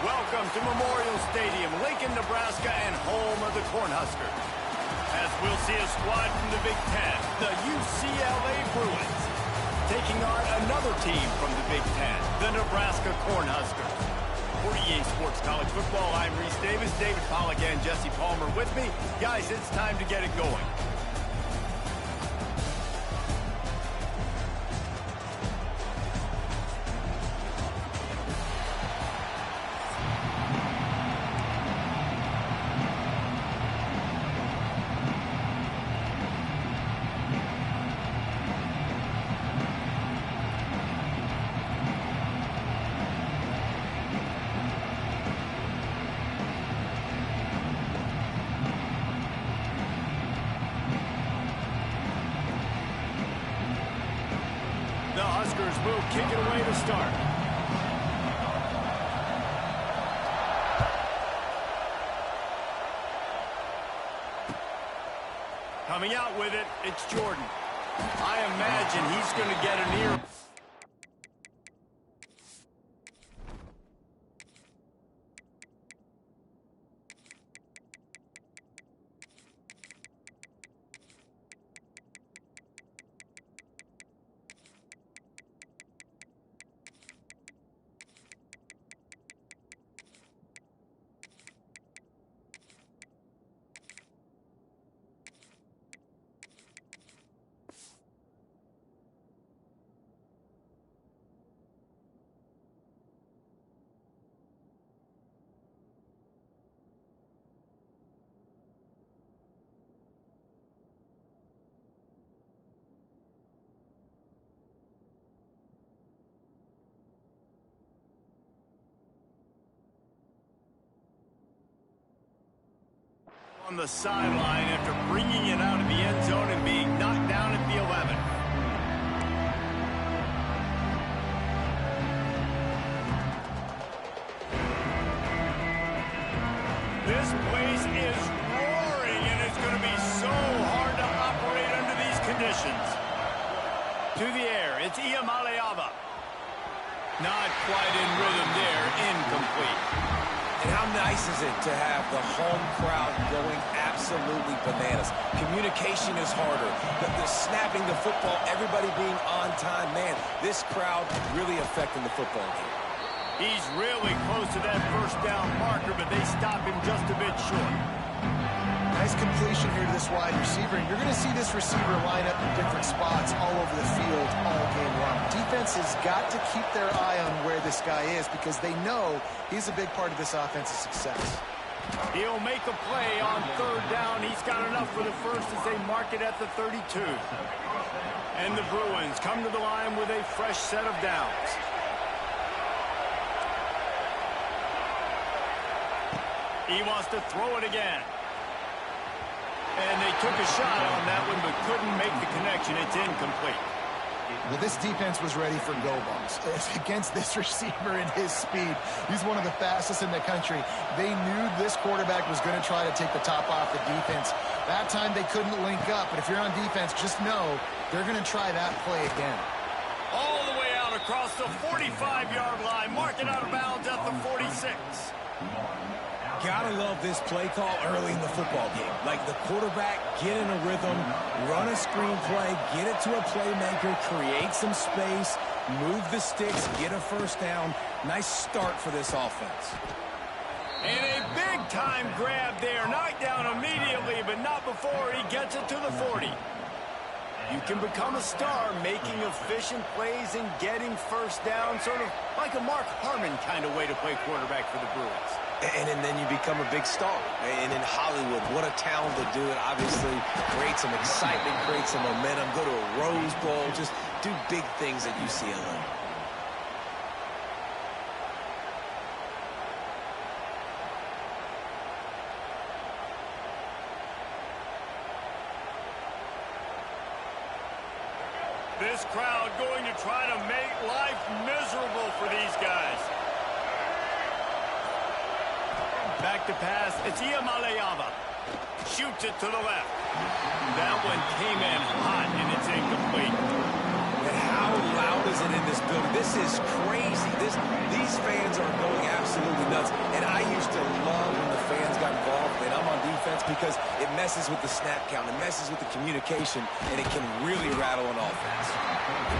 Welcome to Memorial Stadium, Lincoln, Nebraska, and home of the Cornhuskers. As we'll see a squad from the Big Ten, the UCLA Bruins, taking on another team from the Big Ten, the Nebraska Cornhuskers. For EA Sports College Football, I'm Reese Davis, David Pollack, and Jesse Palmer with me. Guys, it's time to get it going. The Huskers will kick it away to start. Coming out with it, it's Jordan. I imagine he's going to get an ear. On the sideline after bringing it out of the end zone and being knocked down at the 11. This place is roaring, and it's going to be so hard to operate under these conditions. To the air, it's Iamaleava. Not quite in rhythm there, incomplete. And how nice is it to have the home crowd going absolutely bananas? Communication is harder. The snapping the football, everybody being on time. Man, this crowd really affecting the football game. He's really close to that first down marker, but they stop him just a bit short. Nice completion here to this wide receiver, and you're going to see this receiver line up in different spots all over the field all game long. Defense has got to keep their eye on where this guy is because they know he's a big part of this offense's success. He'll make a play on third down. He's got enough for the first as they mark it at the 32. And the Bruins come to the line with a fresh set of downs. He wants to throw it again. And they took a shot on that one, but couldn't make the connection. It's incomplete. Well, this defense was ready for go balls. Against this receiver and his speed, he's one of the fastest in the country. They knew this quarterback was going to try to take the top off the defense. That time they couldn't link up, but if you're on defense, just know they're going to try that play again. All the way out across the 45-yard line, mark it out of bounds at the 46. Gotta love this play call early in the football game. Like the quarterback, get in a rhythm, run a screen play, get it to a playmaker, create some space, move the sticks, get a first down. Nice start for this offense. And a big-time grab there. Knocked down immediately, but not before he gets it to the 40. You can become a star making efficient plays and getting first down, sort of like a Mark Harmon kind of way to play quarterback for the Bruins. And then you become a big star. And in Hollywood, what a talent to do it. Obviously, create some excitement, create some momentum, go to a Rose Bowl, just do big things at UCLA. This crowd going to try to make life miserable for these guys. Back to pass. It's Iamaleava. Shoots it to the left. That one came in hot, and it's incomplete. And how loud is it in this building? This is crazy. These fans are going absolutely nuts. And I used to love when the fans got involved, and I'm on defense, because it messes with the snap count. It messes with the communication, and it can really rattle an offense.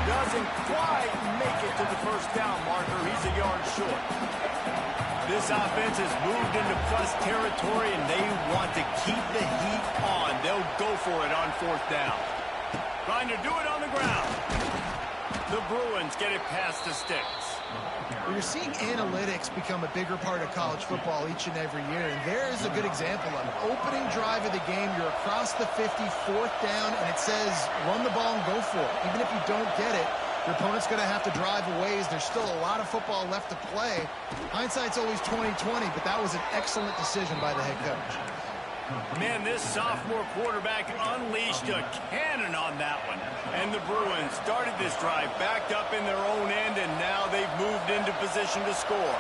Doesn't quite make it to the first down marker. He's a yard short. This offense has moved into plus territory, and they want to keep the heat on. They'll go for it on fourth down. Trying to do it on the ground. The Bruins get it past the sticks. Well, you're seeing analytics become a bigger part of college football each and every year, and there is a good example of it. Opening drive of the game, you're across the 50, fourth down, and it says run the ball and go for it. Even if you don't get it, your opponent's going to have to drive a ways. There's still a lot of football left to play. Hindsight's always 20/20, but that was an excellent decision by the head coach. Man, this sophomore quarterback unleashed a cannon on that one. And the Bruins started this drive backed up in their own end, and now they've moved into position to score.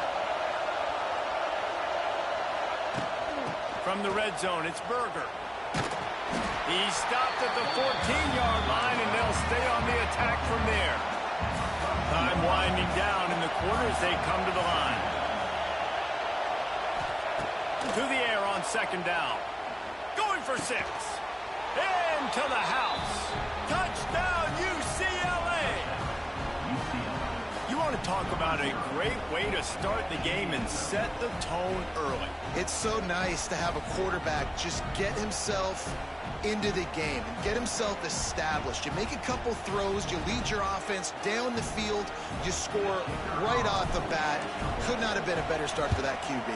From the red zone, it's Berger. He stopped at the 14-yard line, and they'll stay on the attack from there. Time winding down in the corner as they come to the line. To the air on second down. Going for 6. Into the house. Touchdown, UCLA. You want to talk about a great way to start the game and set the tone early. It's so nice to have a quarterback just get himself into the game and get himself established. You make a couple throws, you lead your offense down the field, you score right off the bat. Could not have been a better start for that QB.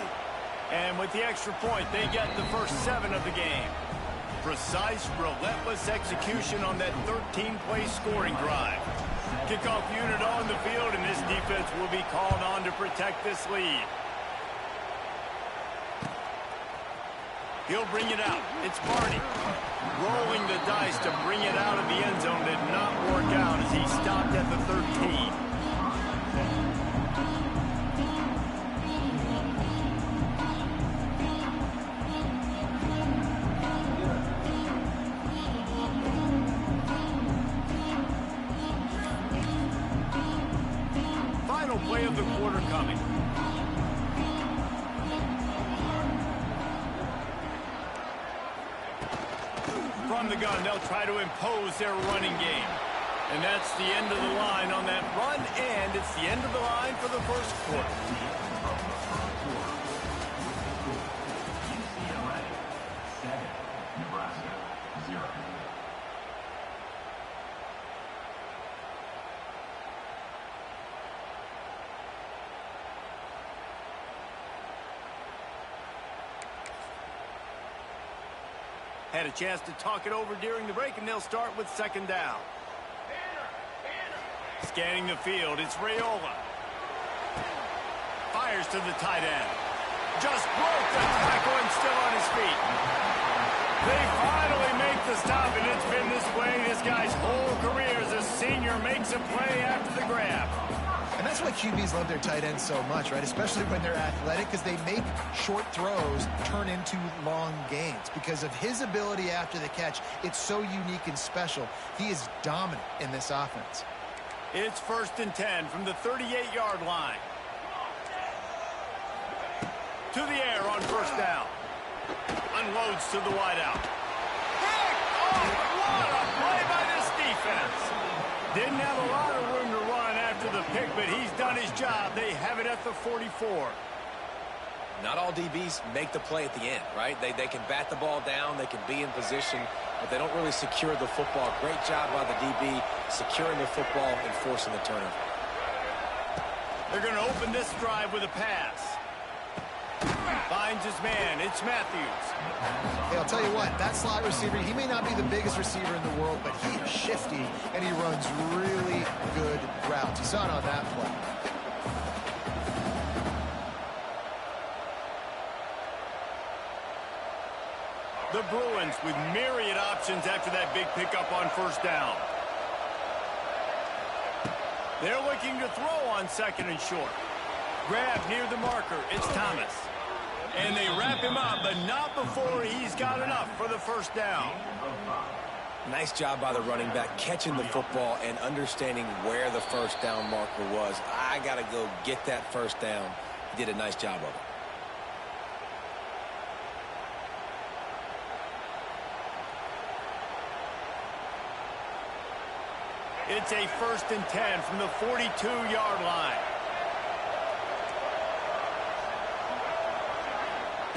And with the extra point, they get the first 7 of the game. Precise, relentless execution on that 13-play scoring drive. Kickoff unit on the field, and this defense will be called on to protect this lead. He'll bring it out. It's Barney. Rolling the dice to bring it out of the end zone did not work out as he stopped at the 13. Final play of the quarter coming. From the gun, they'll try to impose their running game. And that's the end of the line on that run, and it's the end of the line for the first quarter. UCLA 7, Nebraska 0. Had a chance to talk it over during the break, and they'll start with second down. Scanning the field, it's Raiola. Fires to the tight end. Just broke the tackle and still on his feet. They finally make the stop, and it's been this way this guy's whole career as a senior makes a play after the grab. And that's why QBs love their tight ends so much, right? Especially when they're athletic, because they make short throws turn into long gains. Because of his ability after the catch, it's so unique and special. He is dominant in this offense. It's 1st and 10 from the 38-yard line. To the air on first down. Unloads to the wideout. Oh, what a play by this defense. Didn't have a lot of room to run after the pick, but he's done his job. They have it at the 44. Not all DBs make the play at the end, right? They can bat the ball down, they can be in position, but they don't really secure the football. Great job by the DB securing the football and forcing the turnover. They're going to open this drive with a pass. Finds his man. It's Matthews. Hey, I'll tell you what, that slot receiver, he may not be the biggest receiver in the world, but he is shifty, and he runs really good routes. You saw it on that play. The Bruins with myriad options after that big pickup on first down. They're looking to throw on second and short. Grab near the marker. It's Thomas. And they wrap him up, but not before he's got enough for the first down. Nice job by the running back, catching the football and understanding where the first down marker was. I got to go get that first down. He did a nice job of it. It's a 1st and 10 from the 42-yard line.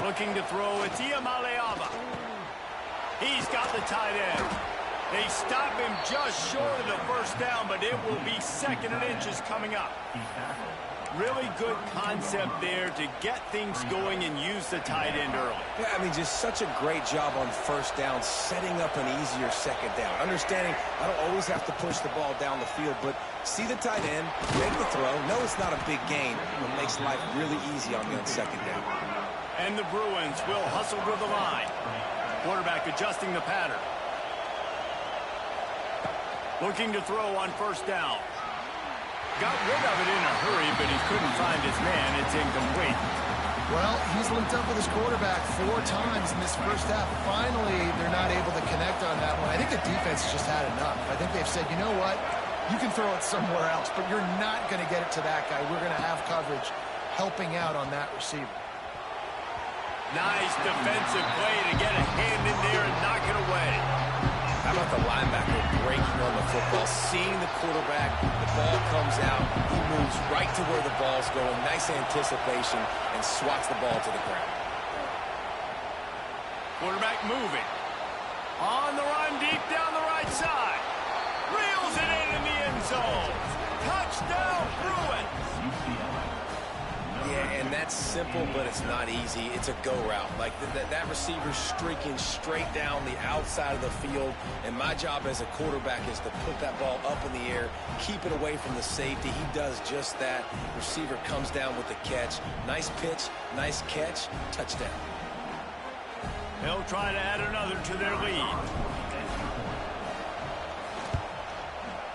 Looking to throw, it's Iamaleava. He's got the tight end. They stop him just short of the first down, but it will be 2nd and inches coming up. Really good concept there to get things going and use the tight end early. Yeah, I mean, just such a great job on first down, setting up an easier second down. Understanding I don't always have to push the ball down the field, but see the tight end, make the throw. No, it's not a big gain, but makes life really easy on me on second down. And the Bruins will hustle to the line. Quarterback adjusting the pattern. Looking to throw on first down. Got rid of it in a hurry, but he couldn't find his man. It's incomplete. Well, he's linked up with his quarterback 4 times in this first half. Finally, they're not able to connect on that one. I think the defense just had enough. I think they've said, you know what? You can throw it somewhere else, but you're not going to get it to that guy. We're going to have coverage helping out on that receiver. Nice defensive play to get a hand in there and knock it away. How about the linebacker breaking on the football, seeing the quarterback, the ball comes out, he moves right to where the ball's going, nice anticipation, and swats the ball to the ground. Quarterback moving. On the run, deep down the right side. Reels it in the end zone. Touchdown, Bruins. Yeah, and that's simple, but it's not easy. It's a go route. Like that receiver's streaking straight down the outside of the field, and my job as a quarterback is to put that ball up in the air, keep it away from the safety. He does just that. Receiver comes down with the catch. Nice pitch, nice catch, touchdown. They'll try to add another to their lead.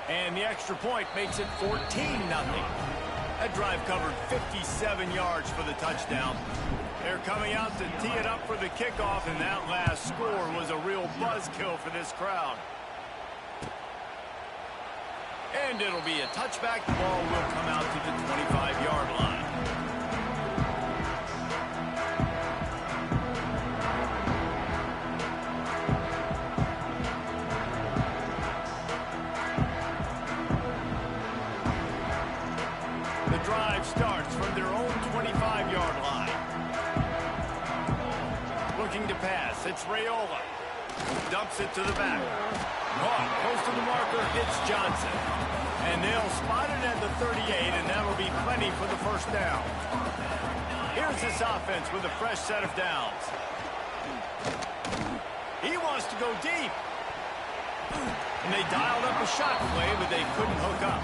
And the extra point makes it 14-0. That drive covered 57 yards for the touchdown. They're coming out to tee it up for the kickoff, and that last score was a real buzzkill for this crowd. And it'll be a touchback. The ball will come out to the 25-yard line. The drive starts from their own 25-yard line. Looking to pass. It's Raiola. Dumps it to the back. Caught close to the marker. It's Johnson. And they'll spot it at the 38, and that'll be plenty for the first down. Here's this offense with a fresh set of downs. He wants to go deep. And they dialed up a shot play, but they couldn't hook up.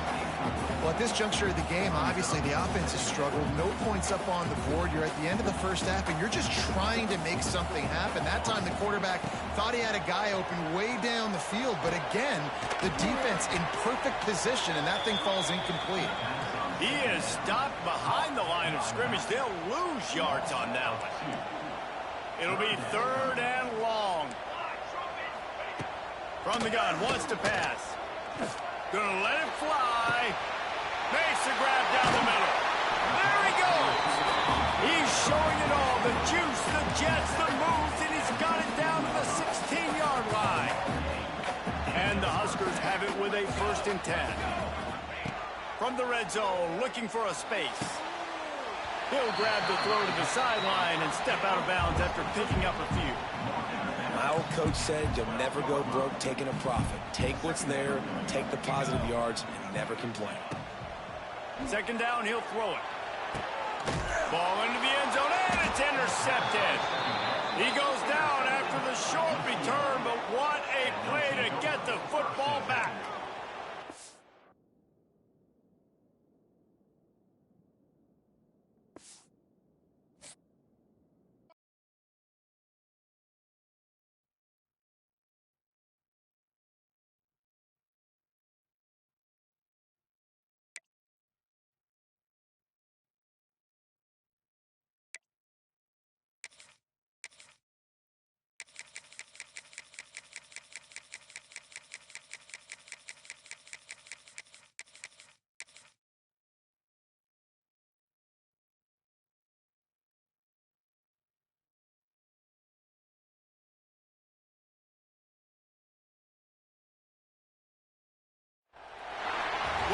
Well, at this juncture of the game, obviously the offense has struggled. No points up on the board. You're at the end of the first half, and you're just trying to make something happen. That time, the quarterback thought he had a guy open way down the field. But again, the defense in perfect position, and that thing falls incomplete. He is stopped behind the line of scrimmage. They'll lose yards on that one. It'll be 3rd and long. From the gun, wants to pass. Gonna let it fly. Makes the grab down the middle. There he goes. He's showing it all. The juice, the jets, the moves, and he's got it down to the 16-yard line. And the Huskers have it with a 1st and 10. From the red zone, looking for a space. He'll grab the throw to the sideline and step out of bounds after picking up a few. My old coach said you'll never go broke taking a profit. Take what's there, take the positive yards, and never complain. 2nd down, he'll throw it. Ball into the end zone, and it's intercepted. He goes down after the short return, but what a play to get the football back.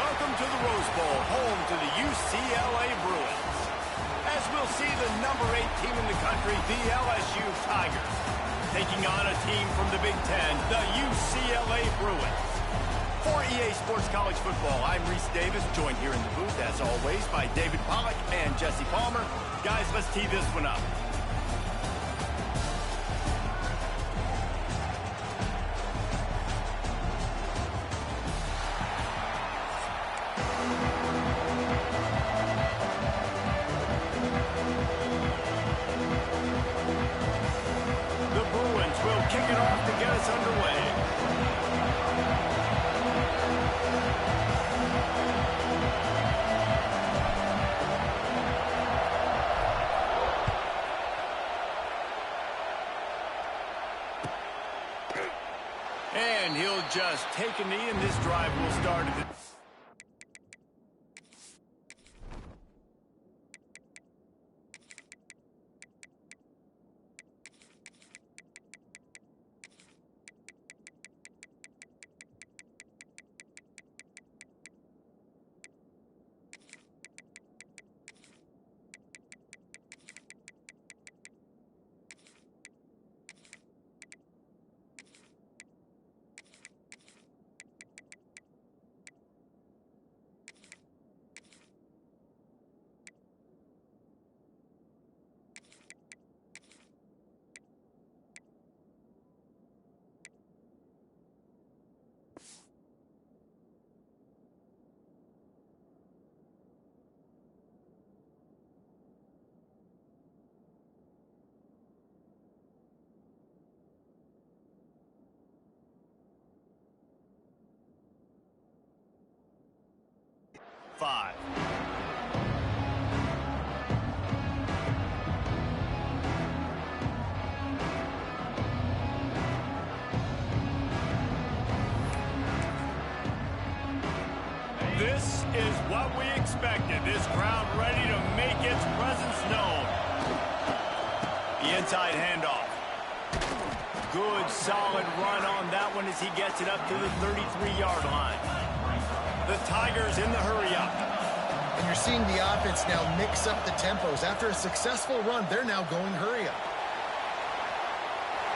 Welcome to the Rose Bowl, home to the UCLA Bruins. As we'll see the number 8 team in the country, the LSU Tigers, taking on a team from the Big Ten, the UCLA Bruins. For EA Sports College Football, I'm Reese Davis, joined here in the booth, as always, by David Pollack and Jesse Palmer. Guys, let's tee this one up. The Bruins will kick it off to get us underway. And he'll just take a knee, and this drive will start at the... Five. This is what we expected. This crowd ready to make its presence known. The inside handoff. Good, solid run on that one as he gets it up to the 33-yard line. The Tigers in the hurry-up. And you're seeing the offense now mix up the tempos. After a successful run, they're now going hurry-up.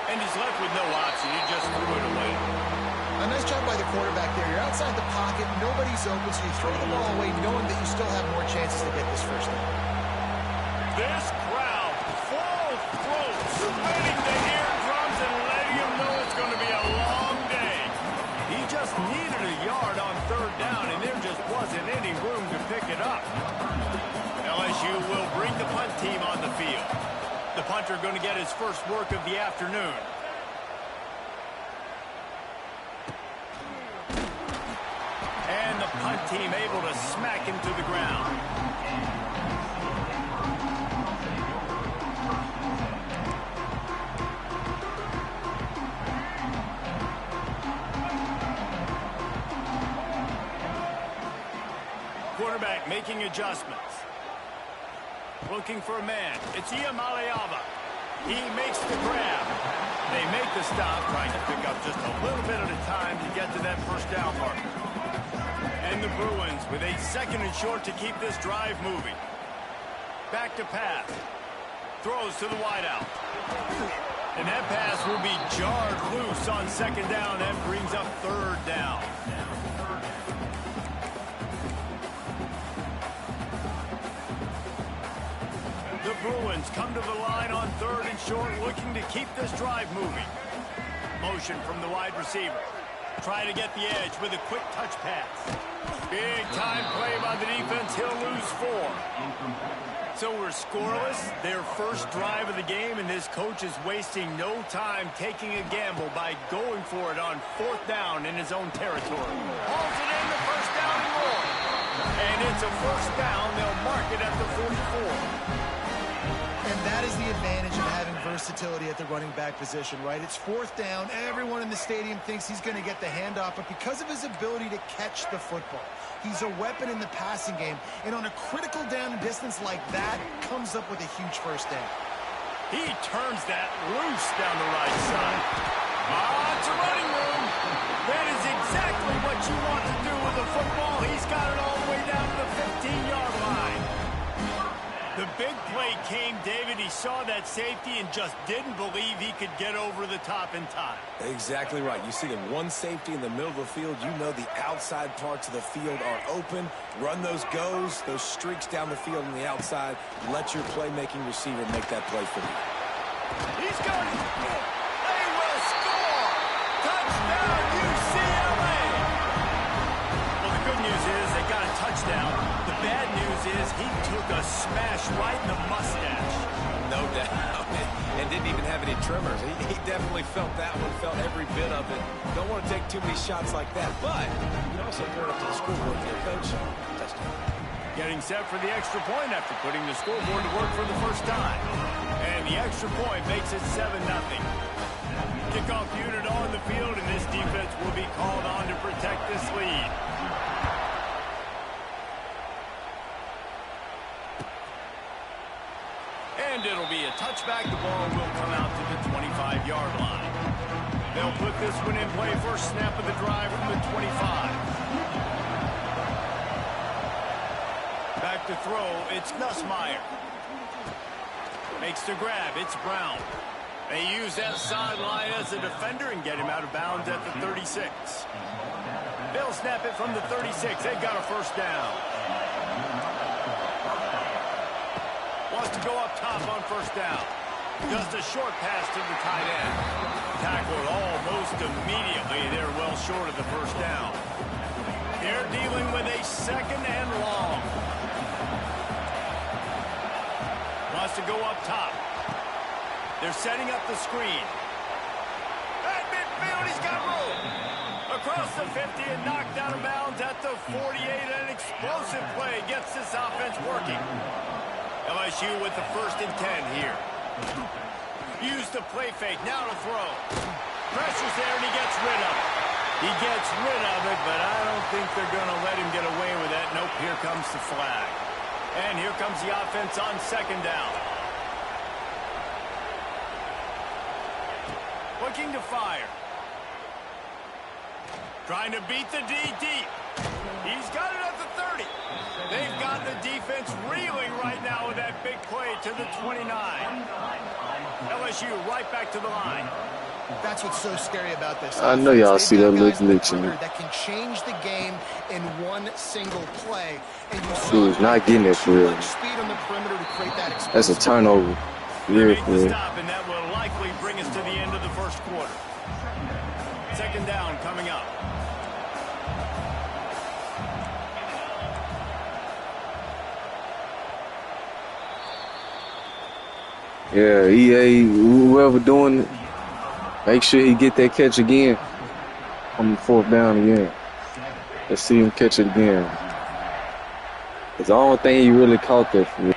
And he's left with no option. He just threw it away. A nice job by the quarterback there. You're outside the pocket, nobody's open, so you throw the ball away knowing that you still have more chances to get this first down. This crowd, full throat, spinning the eardrums and letting him know it's going to be a long day. He just needed a yard on third down, and there just wasn't any room to pick it up. LSU will bring the punt team on the field. The punter going to get his first work of the afternoon. And the punt team able to smack him to the ground. Quarterback making adjustments. Looking for a man. It's Iamaleava. He makes the grab. They make the stop, trying to pick up just a little bit at a time to get to that first down marker. And the Bruins with a second and short to keep this drive moving. Back to pass. Throws to the wideout. And that pass will be jarred loose on second down and brings up third down. The Bruins come to the line on third and short, looking to keep this drive moving. Motion from the wide receiver. Trying to get the edge with a quick touch pass. Big time play by the defense. He'll lose 4. So we're scoreless. Their first drive of the game, and this coach is wasting no time taking a gamble by going for it on fourth down in his own territory. Hauls it in, the first down and more. And it's a first down. They'll mark it at the 44. And that is the advantage of having versatility at the running back position, right? It's fourth down. Everyone in the stadium thinks he's going to get the handoff, but because of his ability to catch the football, he's a weapon in the passing game. And on a critical down and distance like that, comes up with a huge first down. He turns that loose down the right side. It's a running room. That is exactly what you want to do with the football. He's got it all the way down to the 15-yard line. The big play came, David. He saw that safety and just didn't believe he could get over the top in time. Exactly right. You see the one safety in the middle of the field. You know the outside parts of the field are open. Run those goes, those streaks down the field on the outside. Let your playmaking receiver make that play for you. He's got it. They will score. Touchdown, UCLA. Well, the good news is they got a touchdown. The bad news is he took a smash right in the mustache. No doubt. And didn't even have any tremors. He definitely felt that one, felt every bit of it. Don't want to take too many shots like that, but you can also turn up to the scoreboard here, Coach. Touchdown. Getting set for the extra point after putting the scoreboard to work for the first time. And the extra point makes it 7-0. Kickoff unit on the field, and this defense will be called on to protect this lead. And it'll be a touchback. The ball will come out to the 25-yard line. They'll put this one in play first snap of the drive from the 25. Back to throw, it's Nussmeier. Makes the grab, it's Brown. They use that sideline as a defender and get him out of bounds at the 36. They'll snap it from the 36. They've got a first down. Wants to go up top on first down. Just a short pass to the tight end. Tackled almost immediately. They're well short of the first down. They're dealing with a second and long. Wants to go up top. They're setting up the screen. At midfield, he's got room. Across the 50 and knocked out of bounds at the 48. An explosive play gets this offense working. LSU with the 1st and 10 here. Use the play fake, now to throw. Pressure's there and he gets rid of it. He gets rid of it, but I don't think they're going to let him get away with that. Nope, here comes the flag. And here comes the offense on second down. Looking to fire. Trying to beat the D deep. He's got it at the 30. They've got the defense reeling right now with that big play to the 29. LSU right back to the line. That's what's so scary about this. I know y'all see that little glitch in it. That can change the game in one single play. And you Dude's not getting it for real. Speed on the perimeter to create that explosive. That's a turnover. They make the stop, and that will likely bring us to the end of the first quarter. Second down coming up. Yeah, EA, whoever doing it, make sure he get that catch again on the 4th down again. Let's see him catch it again. It's the only thing he really caught there for me.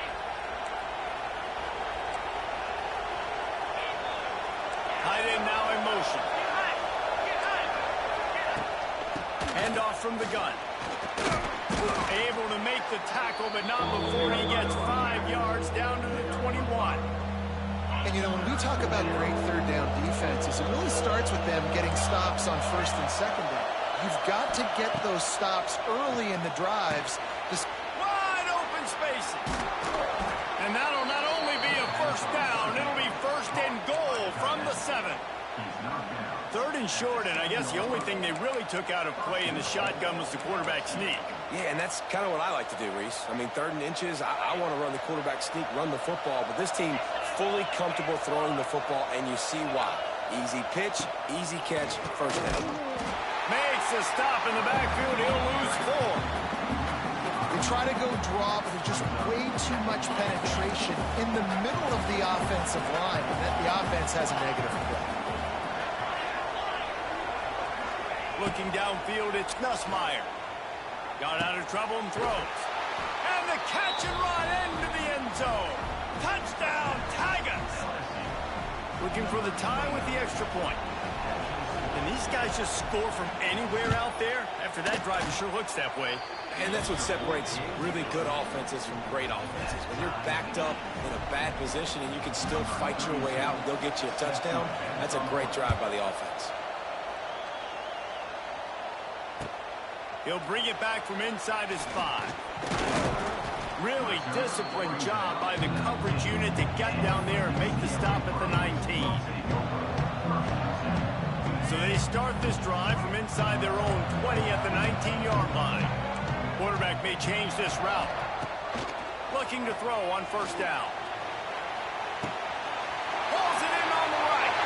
Tight end now in motion. Hand off from the gun. Able to make the tackle, but not before he gets 5 yards down to the 21. And, you know, when we talk about great third down defenses, it really starts with them getting stops on first and second down. You've got to get those stops early in the drives. Wide open spaces. And that'll not only be a first down, it'll be first and goal from the 7. 3rd and short, and I guess the only thing they really took out of play in the shotgun was the quarterback sneak. Yeah, and that's kind of what I like to do, Reese. I mean, 3rd and inches, I want to run the quarterback sneak, run the football, but this team fully comfortable throwing the football, and you see why. Easy pitch, easy catch, first down. Makes a stop in the backfield. He'll lose 4. They try to go draw, but there's just way too much penetration in the middle of the offensive line, and that the offense has a negative play. Looking downfield, it's Nussmeier. Got out of trouble and throws. And the catch and run into the end zone. Touchdown, Tigers. Looking for the tie with the extra point. And these guys just score from anywhere out there. After that drive, it sure looks that way. And that's what separates really good offenses from great offenses. When you're backed up in a bad position and you can still fight your way out and go get you a touchdown, that's a great drive by the offense. He'll bring it back from inside his 5. Really disciplined job by the coverage unit to get down there and make the stop at the 19. So they start this drive from inside their own 20 at the 19-yard line. Quarterback may change this route. Looking to throw on first down. Pulls it in on the right.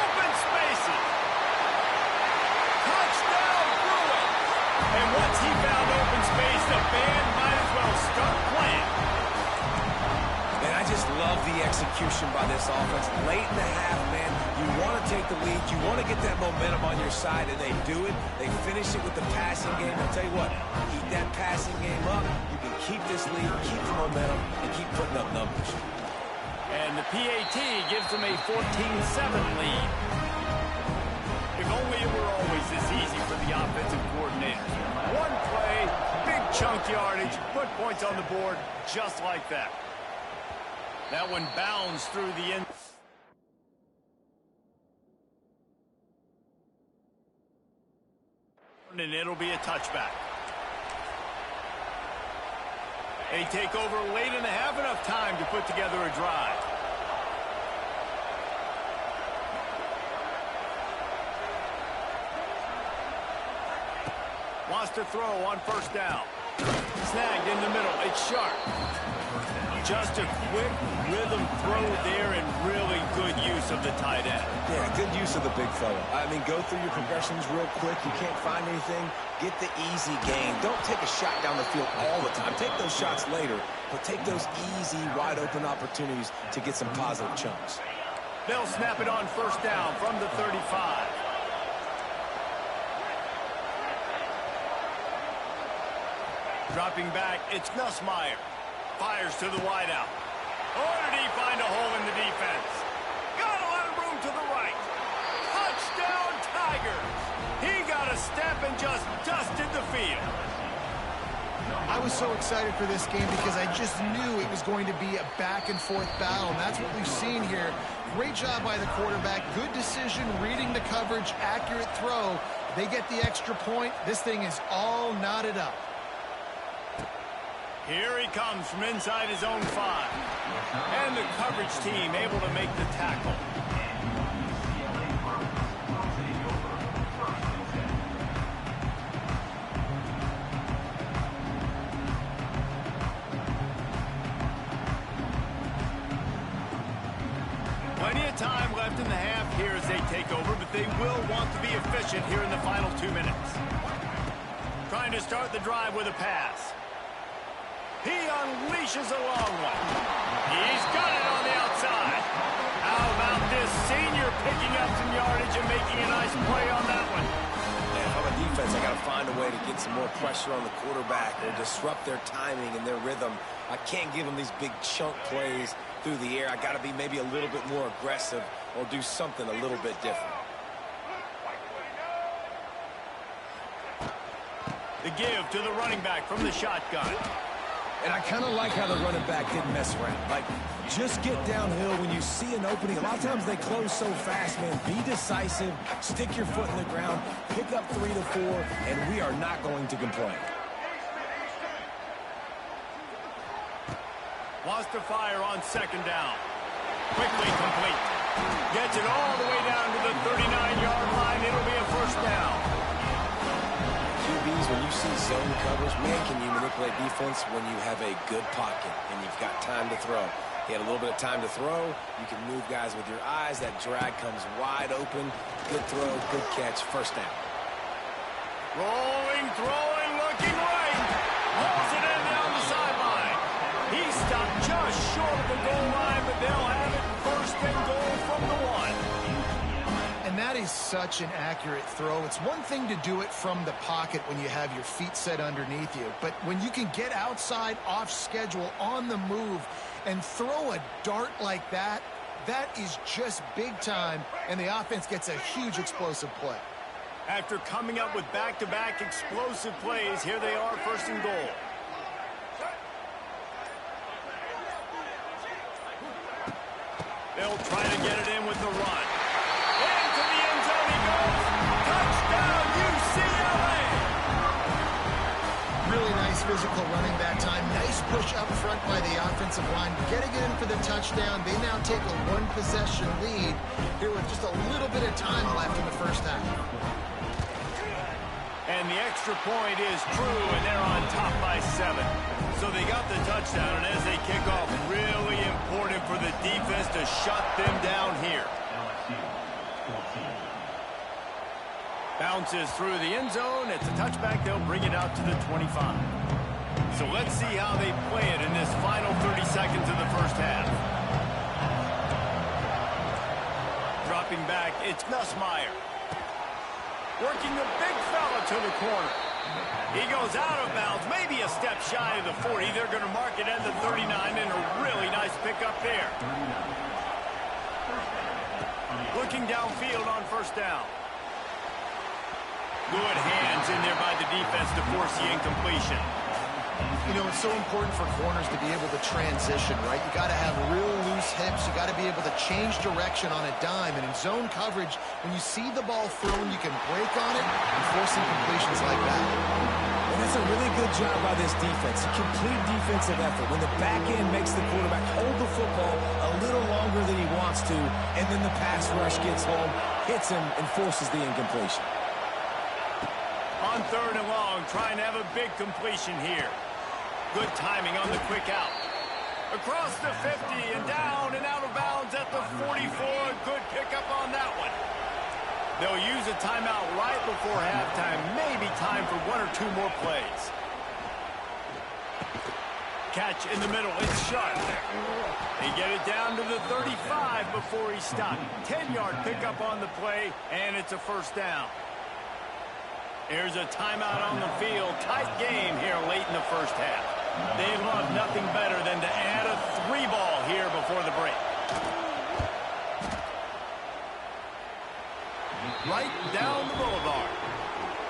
Open spaces. Touchdown Bruins. And once he found open space, the band might as well start playing. And I just love the execution by this offense. Late in the half, man, you want to take the lead. You want to get that momentum on your side, and they do it. They finish it with the passing game. I'll tell you what, keep that passing game up. You can keep this lead, keep the momentum, and keep putting up numbers. And the PAT gives them a 14-7 lead. If only it were always this easy for the offensive coordinators. One play, big chunk yardage, put points on the board just like that. That one bounds through the end. And it'll be a touchback. They take over late and have enough time to put together a drive. Wants to throw on first down. Snagged in the middle. It's Sharp. Just a quick rhythm throw there and really good use of the tight end. Yeah, good use of the big fella. I mean, go through your progressions real quick. You can't find anything. Get the easy gain. Don't take a shot down the field all the time. Take those shots later, but take those easy, wide-open opportunities to get some positive chunks. They'll snap it on first down from the 35. Dropping back, it's Nussmeier. Fires to the wideout. Or did he find a hole in the defense? Got a lot of room to the right. Touchdown Tigers. He got a step and just dusted the field. I was so excited for this game because I just knew it was going to be a back-and-forth battle, and that's what we've seen here. Great job by the quarterback. Good decision, reading the coverage, accurate throw. They get the extra point. This thing is all knotted up. Here he comes from inside his own 5. And the coverage team able to make the tackle. Plenty of time left in the half here as they take over, but they will want to be efficient here in the final 2 minutes. Trying to start the drive with a pass. He unleashes a long one. He's got it on the outside. How about this senior picking up some yardage and making a nice play on that one? And if I'm a defense, I got to find a way to get some more pressure on the quarterback or disrupt their timing and their rhythm. I can't give them these big chunk plays through the air. I got to be maybe a little bit more aggressive or do something a little bit different. The give to the running back from the shotgun. And I kind of like how the running back didn't mess around. Like, just get downhill when you see an opening. A lot of times they close so fast, man. Be decisive, stick your foot in the ground, pick up 3 to 4, and we are not going to complain. Wants to fire on second down. Quickly complete. Gets it all the way down to the 39-yard line. It'll be a first down. QBs, when you see zone coverage, man, can you manipulate defense when you have a good pocket and you've got time to throw. He had a little bit of time to throw. You can move guys with your eyes. That drag comes wide open. Good throw, good catch, first down. Rolling, throwing, looking right. Hauls it in down the sideline. He stopped just short of the goal line, but they'll have it first and goal from the 1. And that is such an accurate throw. It's one thing to do it from the pocket when you have your feet set underneath you, but when you can get outside, off schedule, on the move, and throw a dart like that, That is just big time, and the offense gets a huge explosive play. After coming up with back-to-back explosive plays, here they are, first and goal. They'll try to get it in with the run. Into the end zone he goes. Touchdown, UCLA! Really nice physical running that time. Nice push up front by the offensive line. Getting it in for the touchdown. They now take a one-possession lead here with just a little bit of time left in the first half. And the extra point is true, and they're on top by 7. So they got the touchdown, and as they kick off, really important for the defense to shut them down here. Bounces through the end zone. It's a touchback. They'll bring it out to the 25. So let's see how they play it in this final 30 seconds of the first half. Dropping back, it's Nussmeier. Working the big fella to the corner. He goes out of bounds, maybe a step shy of the 40. They're going to mark it at the 39, and a really nice pickup there. Looking downfield on first down. Good hands in there by the defense to force the incompletion. You know, it's so important for corners to be able to transition, right? You got to have real loose hips. You got to be able to change direction on a dime. And in zone coverage, when you see the ball thrown, you can break on it and force incompletions like that. And that's a really good job by this defense. A complete defensive effort. When the back end makes the quarterback hold the football a little longer than he wants to, and then the pass rush gets home, hits him, and forces the incompletion. On third and long, trying to have a big completion here. Good timing on the quick out. Across the 50 and down and out of bounds at the 44. Good pickup on that one. They'll use a timeout right before halftime. Maybe time for 1 or 2 more plays. Catch in the middle. It's Sharp. They get it down to the 35 before he stopped. 10-yard pickup on the play, and it's a first down. Here's a timeout on the field. Tight game here late in the first half. They love nothing better than to add a 3-ball here before the break. Right down the boulevard.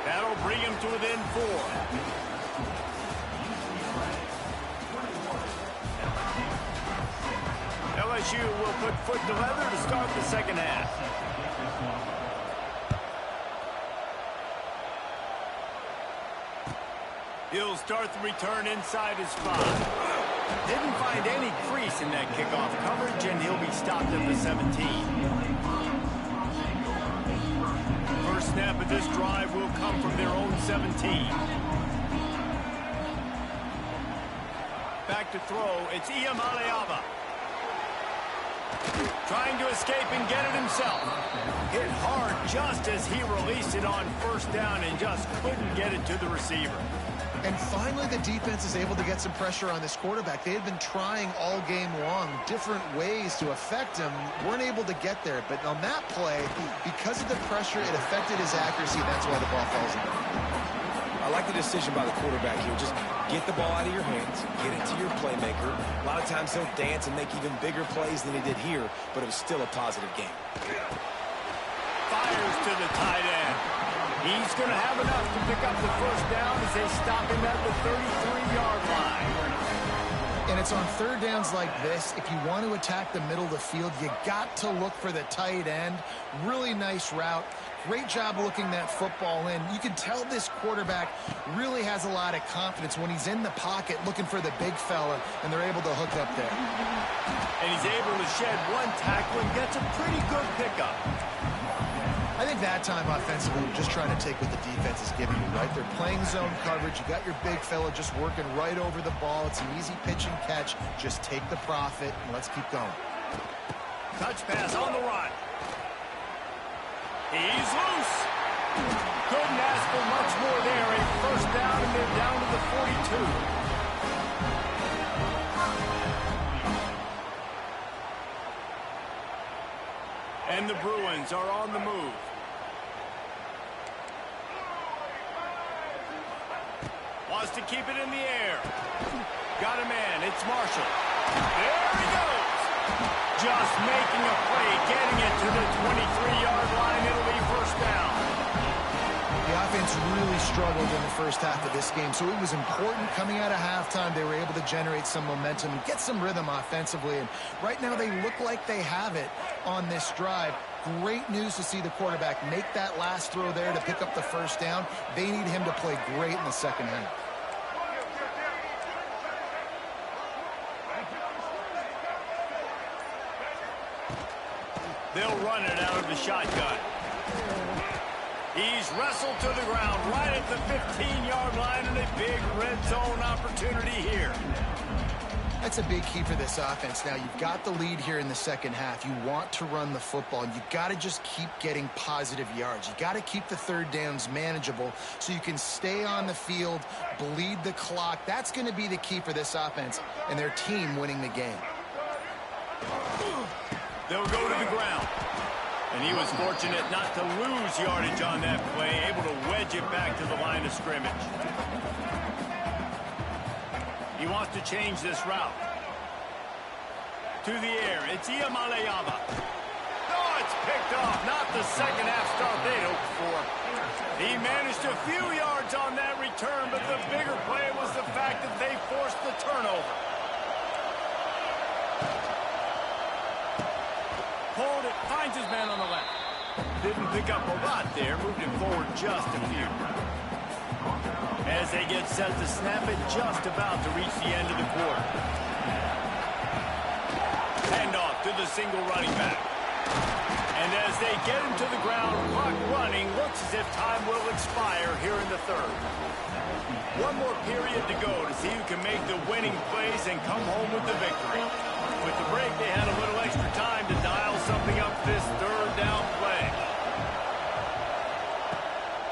That'll bring him to within 4. LSU will put foot to leather to start the second half. He'll start the return inside his 5. Didn't find any crease in that kickoff coverage, and he'll be stopped at the 17. First snap of this drive will come from their own 17. Back to throw, it's Iamaleava. Trying to escape and get it himself. Hit hard just as he released it on first down and just couldn't get it to the receiver. And finally, the defense is able to get some pressure on this quarterback. They had been trying all game long different ways to affect him. Weren't able to get there. But on that play, because of the pressure, it affected his accuracy. That's why the ball falls in. I like the decision by the quarterback here. Just get the ball out of your hands, get it to your playmaker. A lot of times he'll dance and make even bigger plays than he did here, but it was still a positive game. Fires to the tight end. He's going to have enough to pick up the first down as they stop him at the 33-yard line. And it's on third downs like this. If you want to attack the middle of the field, you got to look for the tight end. Really nice route. Great job looking that football in. You can tell this quarterback really has a lot of confidence when he's in the pocket looking for the big fella, and they're able to hook up there. And he's able to shed one tackle and gets a pretty good pickup. I think that time offensively, we're just trying to take what the defense is giving you, right? They're playing zone coverage. You got your big fella just working right over the ball. It's an easy pitch and catch. Just take the profit, and let's keep going. Touch pass on the run. He's loose. Couldn't ask for much more there. A first down, and they're down to the 42. And the Bruins are on the move. Wants to keep it in the air. Got a man. It's Marshall. There he goes. just making a play, getting it to the 23-yard line. It'll be first down. The offense really struggled in the first half of this game, so it was important coming out of halftime. They were able to generate some momentum and get some rhythm offensively, and right now they look like they have it on this drive. Great news to see the quarterback make that last throw there to pick up the first down. They need him to play great in the second half. They'll run it out of the shotgun. He's wrestled to the ground right at the 15-yard line, and a big red zone opportunity here. That's a big key for this offense. Now, you've got the lead here in the second half. You want to run the football, and you've got to just keep getting positive yards. You've got to keep the third downs manageable so you can stay on the field, bleed the clock. That's going to be the key for this offense and their team winning the game. They'll go to the ground. And he was fortunate not to lose yardage on that play, able to wedge it back to the line of scrimmage. He wants to change this route. To the air, it's Iamaleava. Oh, it's picked off. Not the second half start they'd hoped for. He managed a few yards on that return, but the bigger play was the fact that they forced the turnover. Hold it, finds his man on the left. Didn't pick up a lot there, moved it forward just a few. As they get set to snap it, just about to reach the end of the quarter. Handoff to the single running back. And as they get him to the ground, clock running, looks as if time will expire here in the third. One more period to go to see who can make the winning plays and come home with the victory. With the break, they had a little extra time to dial something up this third down play.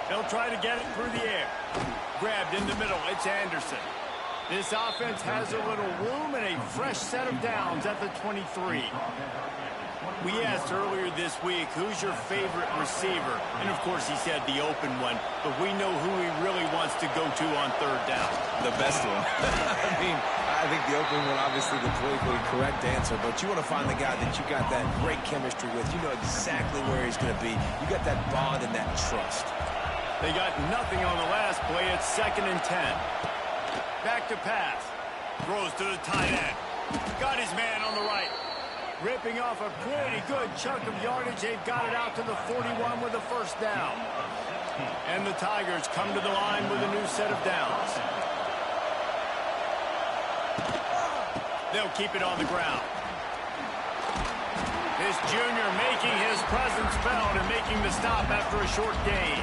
They'll try to get it through the air. Grabbed in the middle, it's Anderson. This offense has a little room and a fresh set of downs at the 23. We asked earlier this week, who's your favorite receiver? And, of course, he said the open one. But we know who he really wants to go to on third down. The best one. I think the open one, obviously, the politically correct answer. But you want to find the guy that you got that great chemistry with. You know exactly where he's going to be. You got that bond and that trust. They got nothing on the last play. It's 2nd and 10. Back to pass. Throws to the tight end. Got his man on the right. Ripping off a pretty good chunk of yardage. They've got it out to the 41 with a first down. And the Tigers come to the line with a new set of downs. They'll keep it on the ground. This junior making his presence felt and making the stop after a short gain.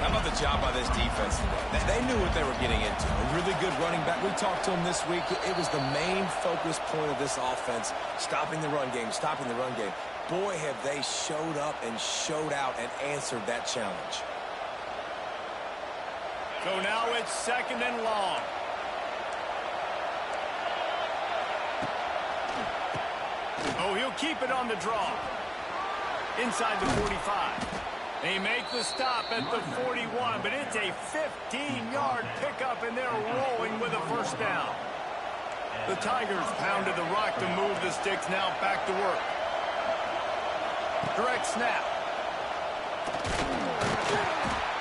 How about the job by this defense today? They knew what they were getting into. A really good running back. We talked to him this week. It was the main focus point of this offense, stopping the run game, stopping the run game. Boy, have they showed up and showed out and answered that challenge. So now it's 2nd and long. Oh, he'll keep it on the draw. Inside the 45. They make the stop at the 41, but it's a 15-yard pickup, and they're rolling with a first down. The Tigers pounded the rock to move the sticks, now back to work. Direct snap.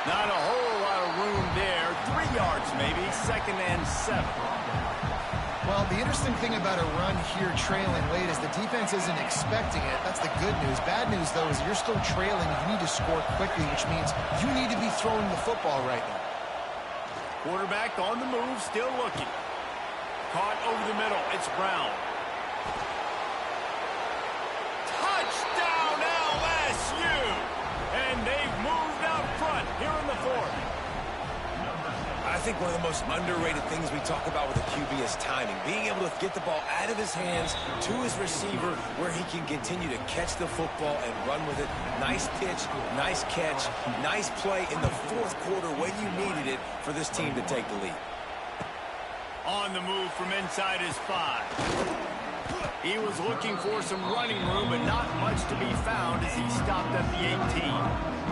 Not a whole lot of room there. 3 yards maybe, 2nd and 7. Well, the interesting thing about a run here trailing late is the defense isn't expecting it. That's the good news. Bad news, though, is you're still trailing. You need to score quickly, which means you need to be throwing the football right now. Quarterback on the move, still looking. Caught over the middle. It's Brown. Touchdown, LSU! And they've moved out front here in the fourth. I think one of the most underrated things we talk about with a QB is timing. Being able to get the ball out of his hands to his receiver where he can continue to catch the football and run with it. Nice pitch, nice catch, nice play in the fourth quarter when you needed it for this team to take the lead. On the move from inside his 5. He was looking for some running room, but not much to be found as he stopped at the 18.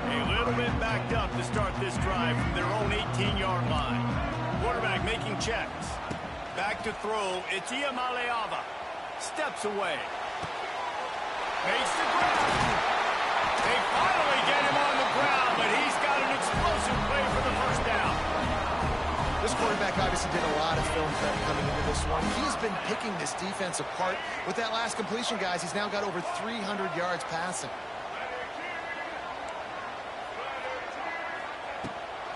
A little bit backed up to start this drive from their own 18-yard line. Quarterback making checks. Back to throw. It's Iamaleava. Steps away. Makes the grab. They finally get him on the ground, but he's got an explosive play for the first down. This quarterback obviously did a lot of film prep coming into this one. He's been picking this defense apart. With that last completion, guys, he's now got over 300 yards passing.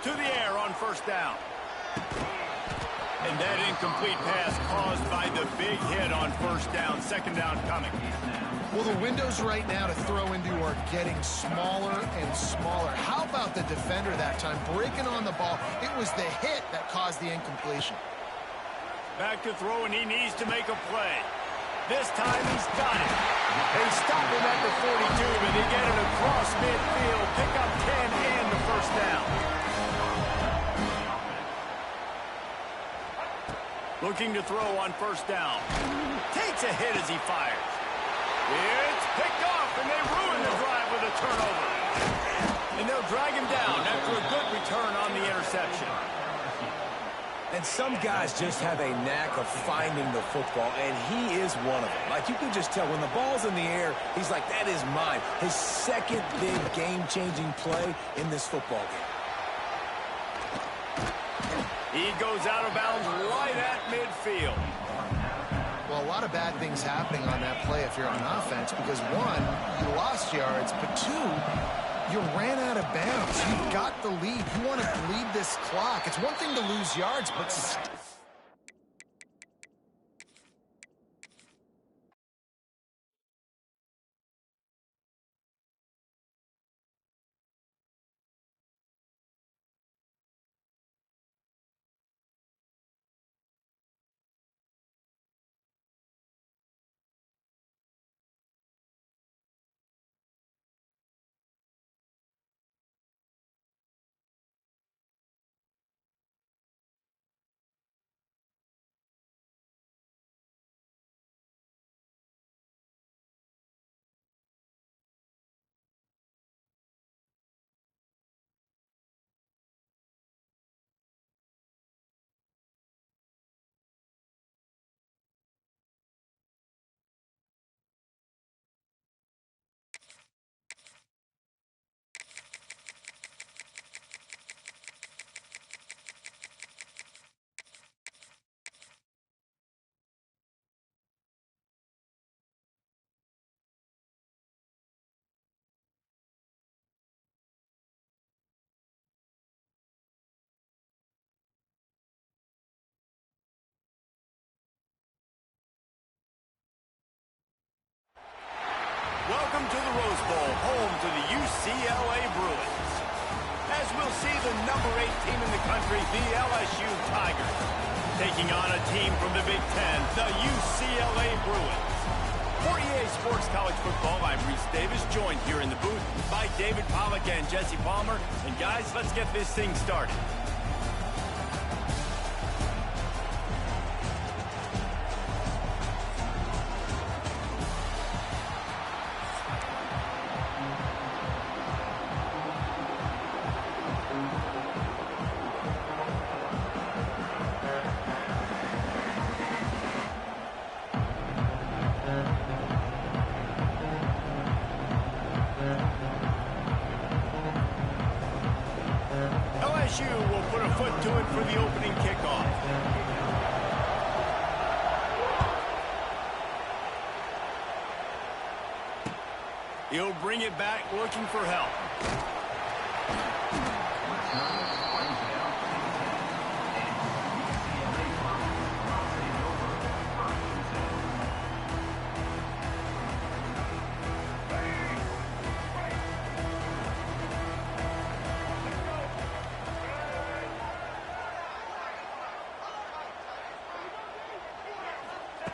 To the air on first down. And that incomplete pass caused by the big hit on first down. Second down coming. Well, the windows right now to throw into are getting smaller and smaller. How about the defender that time breaking on the ball? It was the hit that caused the incompletion. Back to throw, and he needs to make a play. This time he's got it. They stop him at the 42, but they get it across midfield. Pick up 10 and the first down. Looking to throw on first down. Takes a hit as he fires. It's picked off, and they ruin the drive with a turnover. And they'll drag him down after a good return on the interception. And some guys just have a knack of finding the football, and he is one of them. Like, you can just tell when the ball's in the air, he's like, that is mine. His second big game-changing play in this football game. He goes out of bounds right at midfield. Well, a lot of bad things happening on that play if you're on offense because, one, you lost yards, but two, you ran out of bounds. You've got the lead. You want to lead this clock. It's one thing to lose yards, but Welcome to the Rose Bowl, home to the UCLA Bruins. As we'll see the number 8 team in the country, the LSU Tigers, taking on a team from the Big Ten, the UCLA Bruins. For EA Sports College Football, I'm Reese Davis, joined here in the booth by David Pollack and Jesse Palmer. And guys, let's get this thing started. LSU will put a foot to it for the opening kickoff. He'll bring it back looking for help.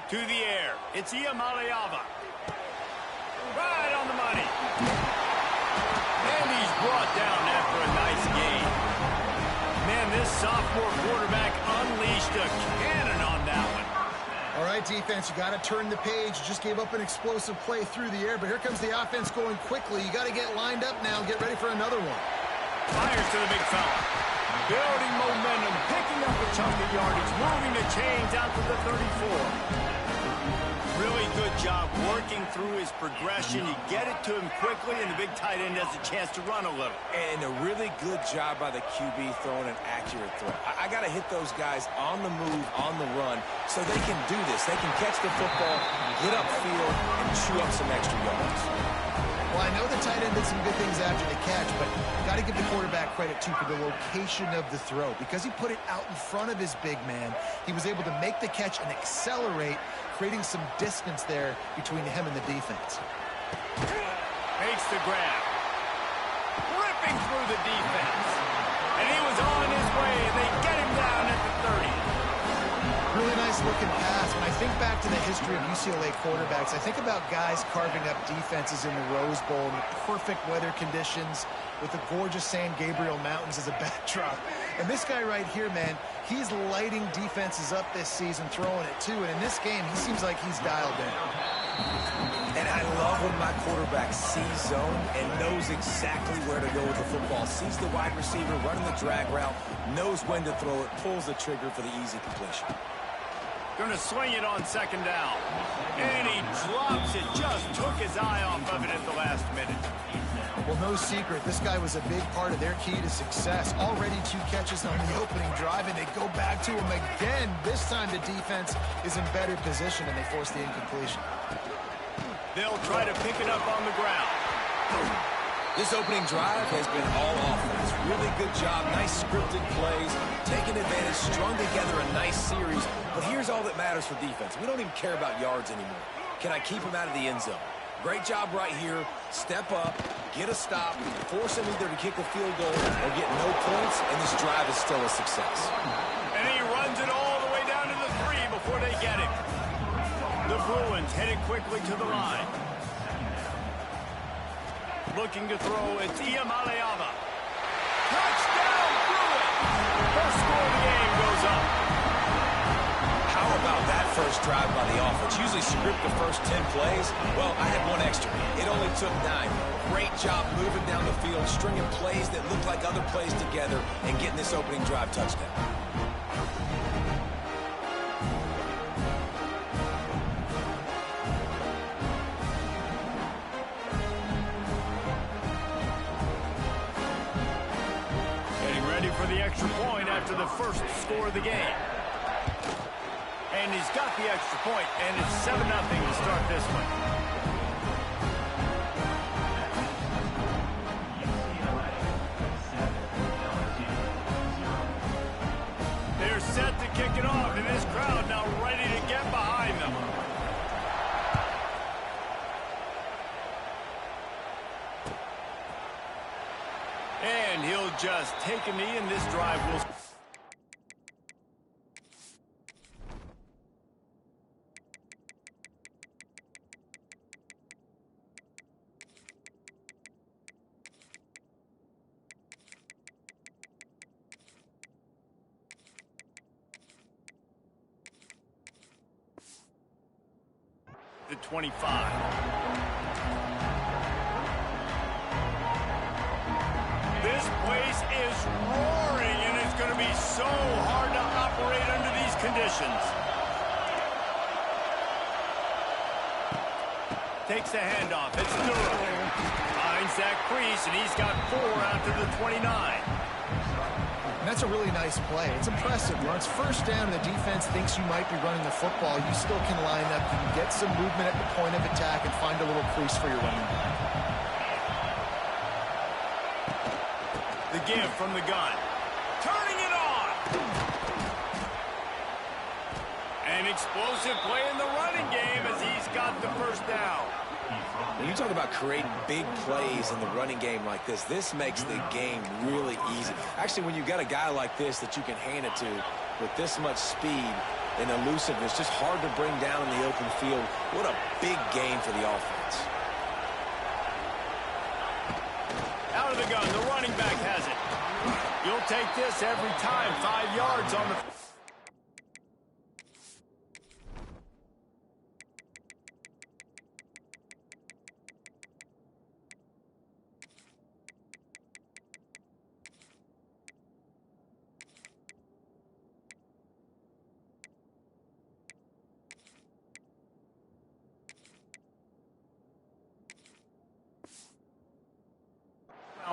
To the air, it's Iamaleava. Right on the money. And he's brought down after a nice gain. Man, this sophomore quarterback unleashed a cannon on that one. all right, defense, you got to turn the page. You just gave up an explosive play through the air, but here comes the offense going quickly. You got to get lined up now and get ready for another one. Fires to the big fella. Building momentum, picking up a chunk of yardage, moving the chains out to the 34. Really good job working through his progression. You get it to him quickly, and the big tight end has a chance to run a little. And a really good job by the QB throwing an accurate throw. I got to hit those guys on the move, on the run, so they can do this. They can catch the football, get upfield, and chew up some extra yards. Well, I know the tight end did some good things after the catch, but got to give the quarterback credit, too, for the location of the throw. Because he put it out in front of his big man, he was able to make the catch and accelerate, creating some distance there between him and the defense. Makes the grab. Ripping through the defense. And he was on his way. They get him down at the 30. Really nice looking pass. When I think back to the history of UCLA quarterbacks, I think about guys carving up defenses in the Rose Bowl in the perfect weather conditions with the gorgeous San Gabriel Mountains as a backdrop. And this guy right here, man, he's lighting defenses up this season, throwing it too. And in this game, he seems like he's dialed in. And I love when my quarterback sees zone and knows exactly where to go with the football. Sees the wide receiver running the drag route, knows when to throw it, pulls the trigger for the easy completion. Going to swing it on second down. And he drops it. Just took his eye off of it at the last minute. Well, no secret, this guy was a big part of their key to success. Already 2 catches on the opening drive, and they go back to him again. This time the defense is in better position, and they force the incompletion. They'll try to pick it up on the ground. This opening drive has been all offense. Really good job, nice scripted plays, taking advantage, strung together a nice series. But here's all that matters for defense. We don't even care about yards anymore. Can I keep him out of the end zone? Great job right here. Step up, get a stop, force him either to kick a field goal or get no points, and this drive is still a success. And he runs it all the way down to the 3 before they get him. The Bruins headed quickly to the line. Looking to throw, it's Iamaleava. Touchdown, Bruins! First score of the game goes up. How about that first drive by the offense? Usually script the first 10 plays. Well, I had one extra. It only took 9. Great job moving down the field, stringing plays that look like other plays together, and getting this opening drive touchdown. For the extra point after the first score of the game. And he's got the extra point, and it's 7-0 to start this one. They're set to kick it off, and this crowd now ready to get behind them. And he'll just take a knee, and this drive will... The 25. This place is roaring, and it's going to be so hard to operate under these conditions. Takes the handoff. It's Durham. Finds that crease, and he's got 4 out to the 29. And that's a really nice play. It's impressive. When it's first down and the defense thinks you might be running the football, you still can line up. You can get some movement at the point of attack and find a little crease for your running back. The give from the gun. Turning it on. An explosive play in the running game as he's got the first down. When you talk about creating big plays in the running game like this makes the game really easy. Actually, when you've got a guy like this that you can hand it to with this much speed and elusiveness, just hard to bring down in the open field, what a big game for the offense. Out of the gun, the running back has it. You'll take this every time. 5 yards on the...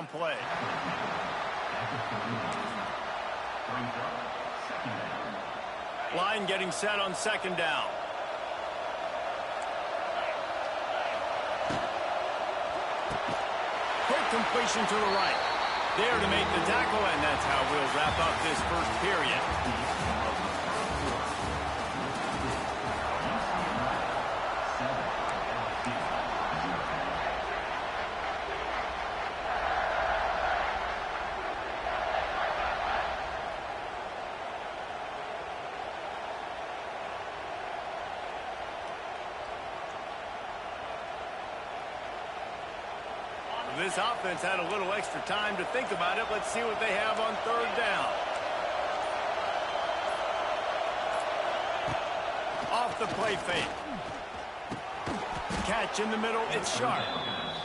down play. Line getting set on second down. Quick completion to the right. There to make the tackle, and that's how we'll wrap up this first period. This offense had a little extra time to think about it. Let's see what they have on third down. Off the play fake. Catch in the middle, it's sharp.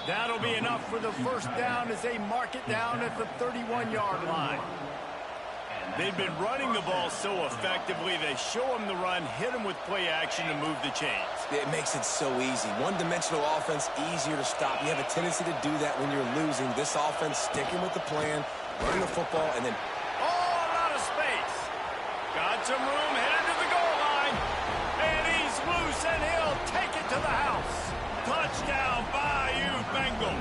That'll be enough for the first down as they mark it down at the 31-yard line. They've been running the ball so effectively, they show them the run, hit them with play action to move the chains. It makes it so easy. One-dimensional offense, easier to stop. You have a tendency to do that when you're losing. This offense sticking with the plan, running the football, and then... Oh, out of space. Got some room, headed to the goal line. And he's loose, and he'll take it to the house. Touchdown, Bayou Bengals.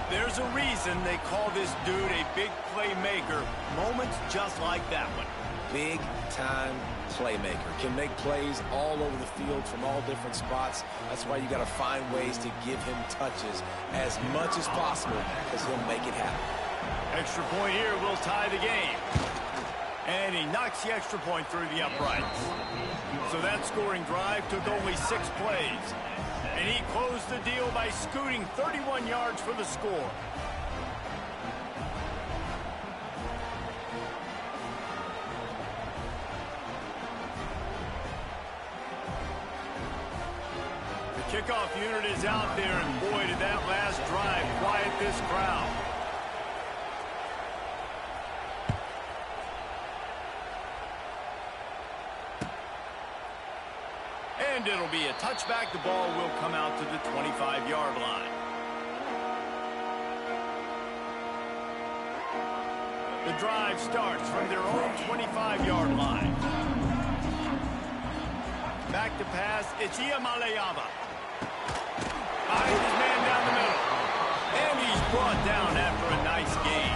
There's a reason they call this dude a big playmaker. Moments just like that one. Big-time playmaker. Can make plays all over the field from all different spots. That's why you got to find ways to give him touches as much as possible, because he'll make it happen. Extra point here will tie the game. And he knocks the extra point through the uprights. So that scoring drive took only 6 plays. And he closed the deal by scooting 31 yards for the score. The kickoff unit is out there, and boy, did that last drive quiet this crowd. And it'll be a touchback. The ball will come out to the 25-yard line. The drive starts from their own 25-yard line. Back to pass. It's Iamaleava. Finds his man down the middle. And he's brought down after a nice gain.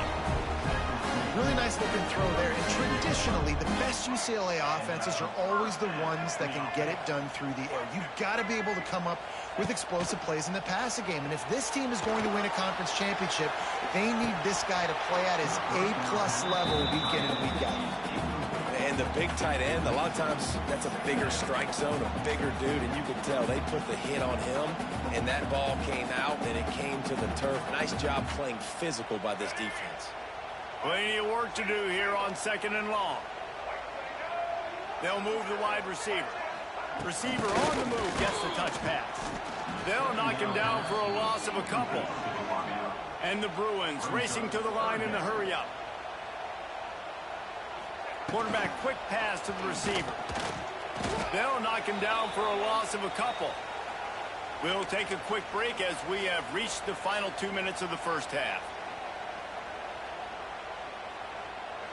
Really nice looking throw there. And traditionally, the best UCLA offenses are always the ones that can get it done through the air. You've got to be able to come up with explosive plays in the passing game. And if this team is going to win a conference championship, they need this guy to play at his A-plus level week in and week out. And the big tight end, a lot of times that's a bigger strike zone, a bigger dude, and you can tell they put the hit on him, and that ball came out, and it came to the turf. Nice job playing physical by this defense. Plenty of work to do here on second and long. They'll move the wide receiver. Receiver on the move gets the touch pass. They'll knock him down for a loss of a couple. And the Bruins racing to the line in the hurry-up. Quarterback quick pass to the receiver. They'll knock him down for a loss of a couple. We'll take a quick break as we have reached the final 2 minutes of the first half.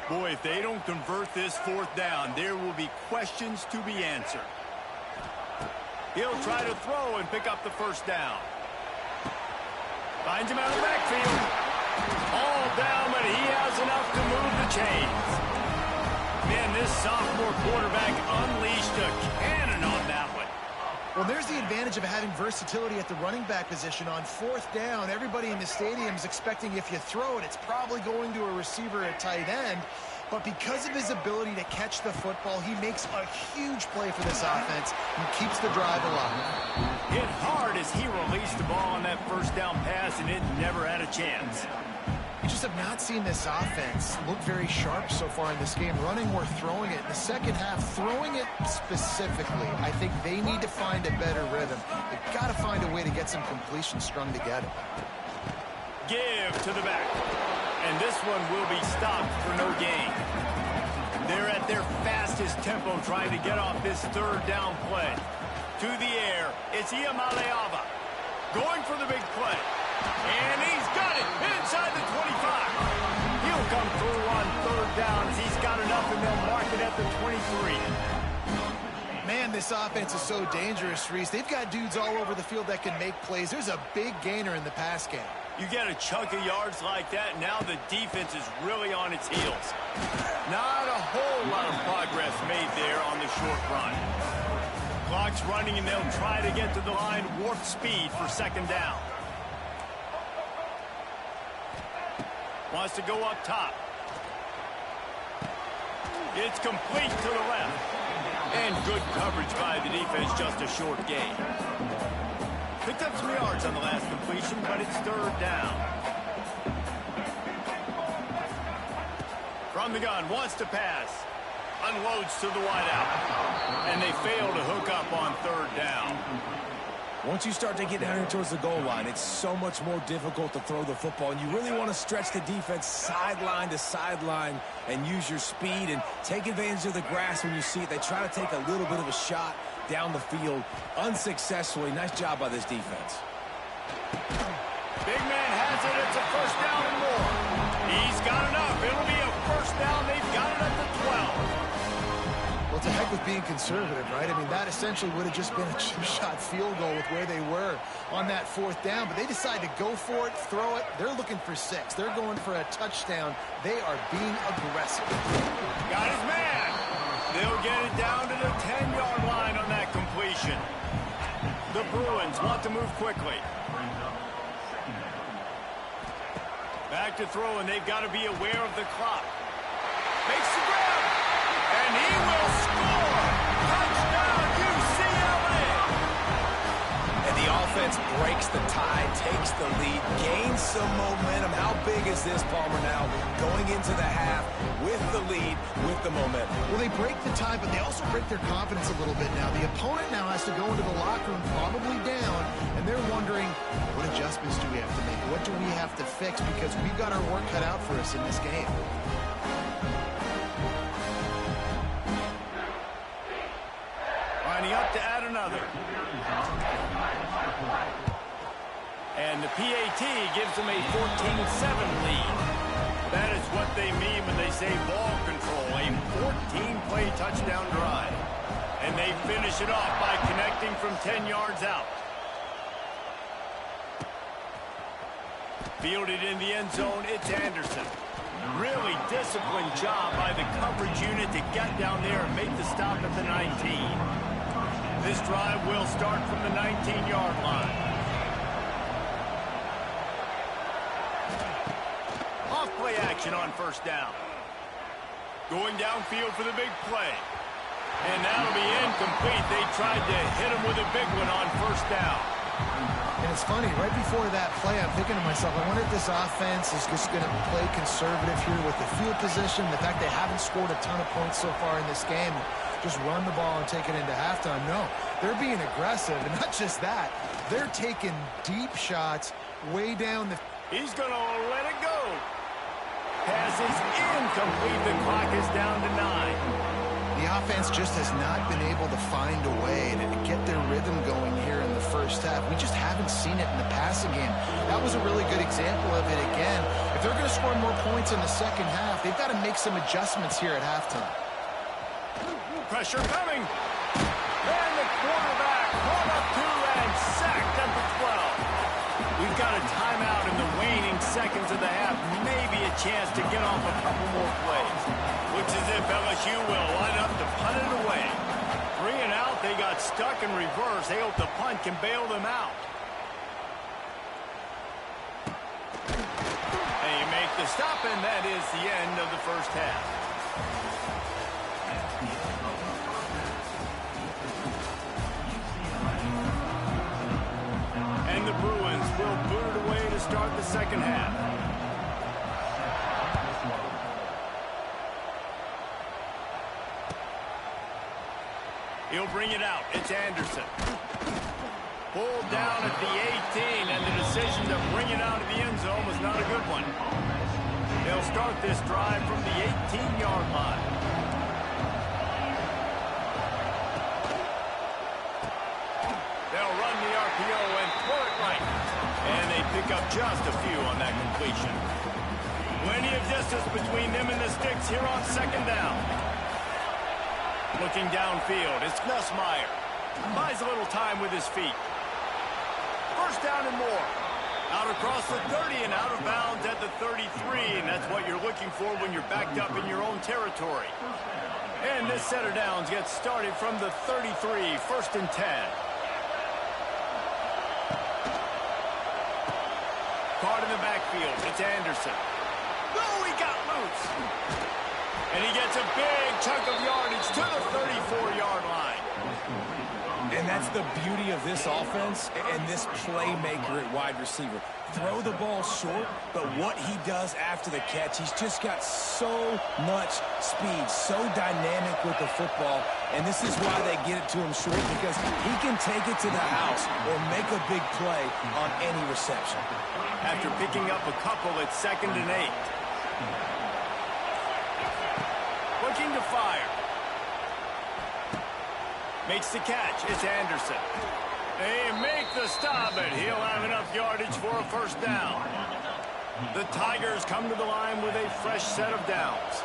Boy, if they don't convert this fourth down, there will be questions to be answered. He'll try to throw and pick up the first down. Finds him out of the backfield. All down, but he has enough to move the chains. Man, this sophomore quarterback unleashed a cannon on that one. Well, there's the advantage of having versatility at the running back position. On fourth down, everybody in the stadium is expecting if you throw it, it's probably going to a receiver at tight end. But because of his ability to catch the football, he makes a huge play for this offense and keeps the drive alive. Hit hard as he released the ball on that first down pass, and it never had a chance. We just have not seen this offense look very sharp so far in this game, running or throwing it. In the second half, throwing it specifically, I think they need to find a better rhythm. They've got to find a way to get some completion strung together. Give to the back. And this one will be stopped for no gain. They're at their fastest tempo trying to get off this third down play. To the air, it's Iamaleava. Going for the big play. And he's got it. inside the 25. He'll come through on third down as he's got enough, and they'll mark it at the 23. Man, this offense is so dangerous, Reese. They've got dudes all over the field that can make plays. There's a big gainer in the pass game. You get a chunk of yards like that, now the defense is really on its heels. Not a whole lot of progress made there on the short run. Clock's running, and they'll try to get to the line warp speed for second down. Wants to go up top. It's complete to the left. And good coverage by the defense, just a short gain. Picked up some yards on the last completion, but it's third down. From the gun, wants to pass. Unloads to the wideout. And they fail to hook up on third down. Once you start to get down here towards the goal line, it's so much more difficult to throw the football, and you really want to stretch the defense sideline to sideline and use your speed and take advantage of the grass when you see it. They try to take a little bit of a shot down the field unsuccessfully. Nice job by this defense. Big man has it. It's a first down and more. He's got enough. It'll be a first down. They've got it at the 12. Well, to heck with being conservative, right? I mean, that essentially would have just been a chip-shot field goal with where they were on that fourth down. But they decide to go for it, throw it. They're looking for 6. They're going for a touchdown. They are being aggressive. Got his man. They'll get it down to the 10-yard line on that completion. The Bruins want to move quickly. Back to throw, and they've got to be aware of the clock. Makes the grab, and he will score. Touchdown, UCLA. And the offense breaks the tie, takes the lead, gains some momentum. How big is this, Palmer, now going into the half with the lead, with the momentum? Well, they break the tie, but they also break their confidence a little bit now. The opponent now has to go into the locker room probably down, and they're wondering, what adjustments do we have to make? What do we have to fix? Because we've got our work cut out for us in this game. Lining up to add another. And the PAT gives them a 14-7 lead. That is what they mean when they say ball control, a 14-play touchdown drive. And they finish it off by connecting from 10 yards out. Fielded in the end zone, it's Anderson. Really disciplined job by the coverage unit to get down there and make the stop at the 19. This drive will start from the 19-yard line. Off-play action on first down. Going downfield for the big play. And that'll be incomplete. They tried to hit him with a big one on first down. And it's funny, right before that play, I'm thinking to myself, I wonder if this offense is just going to play conservative here with the field position, the fact they haven't scored a ton of points so far in this game. Just run the ball and take it into halftime. No, they're being aggressive, and not just that. They're taking deep shots way down the... He's going to let it go. Pass is incomplete. The clock is down to 9. The offense just has not been able to find a way to get their rhythm going here in the first half. We just haven't seen it in the passing game. That was a really good example of it again. If they're going to score more points in the second half, they've got to make some adjustments here at halftime. Pressure coming. And the quarterback caught up to and sacked at the 12. We've got a timeout in the waning seconds of the half. Maybe a chance to get off a couple more plays. Looks as if LSU will line up to punt it away. 3 and out. They got stuck in reverse. They hope the punt can bail them out. And you make the stop, and that is the end of the first half. And the Bruins will boot it away to start the second half. He'll bring it out. It's Anderson. Pulled down at the 18, and the decision to bring it out of the end zone was not a good one. They'll start this drive from the 18-yard line. They'll run the RPO and throw it right. And they pick up just a few on that completion. Plenty of distance between them and the sticks here on second down. Looking downfield, it's Nussmeier. Buys a little time with his feet. First down and more. Out across the 30 and out of bounds at the 33, and that's what you're looking for when you're backed up in your own territory. And this set of downs gets started from the 33, first and 10. Caught in the backfield, it's Anderson. Oh, he got loose. And he gets a big chunk of yardage to the 34-yard line. And that's the beauty of this offense and this playmaker at wide receiver. Throw the ball short, but what he does after the catch, he's just got so much speed, so dynamic with the football, and this is why they get it to him short, because he can take it to the house or make a big play on any reception. After picking up a couple, it's 2nd and 8. Looking to fire. Makes the catch. It's Anderson. They make the stop, but he'll have enough yardage for a first down. The Tigers come to the line with a fresh set of downs.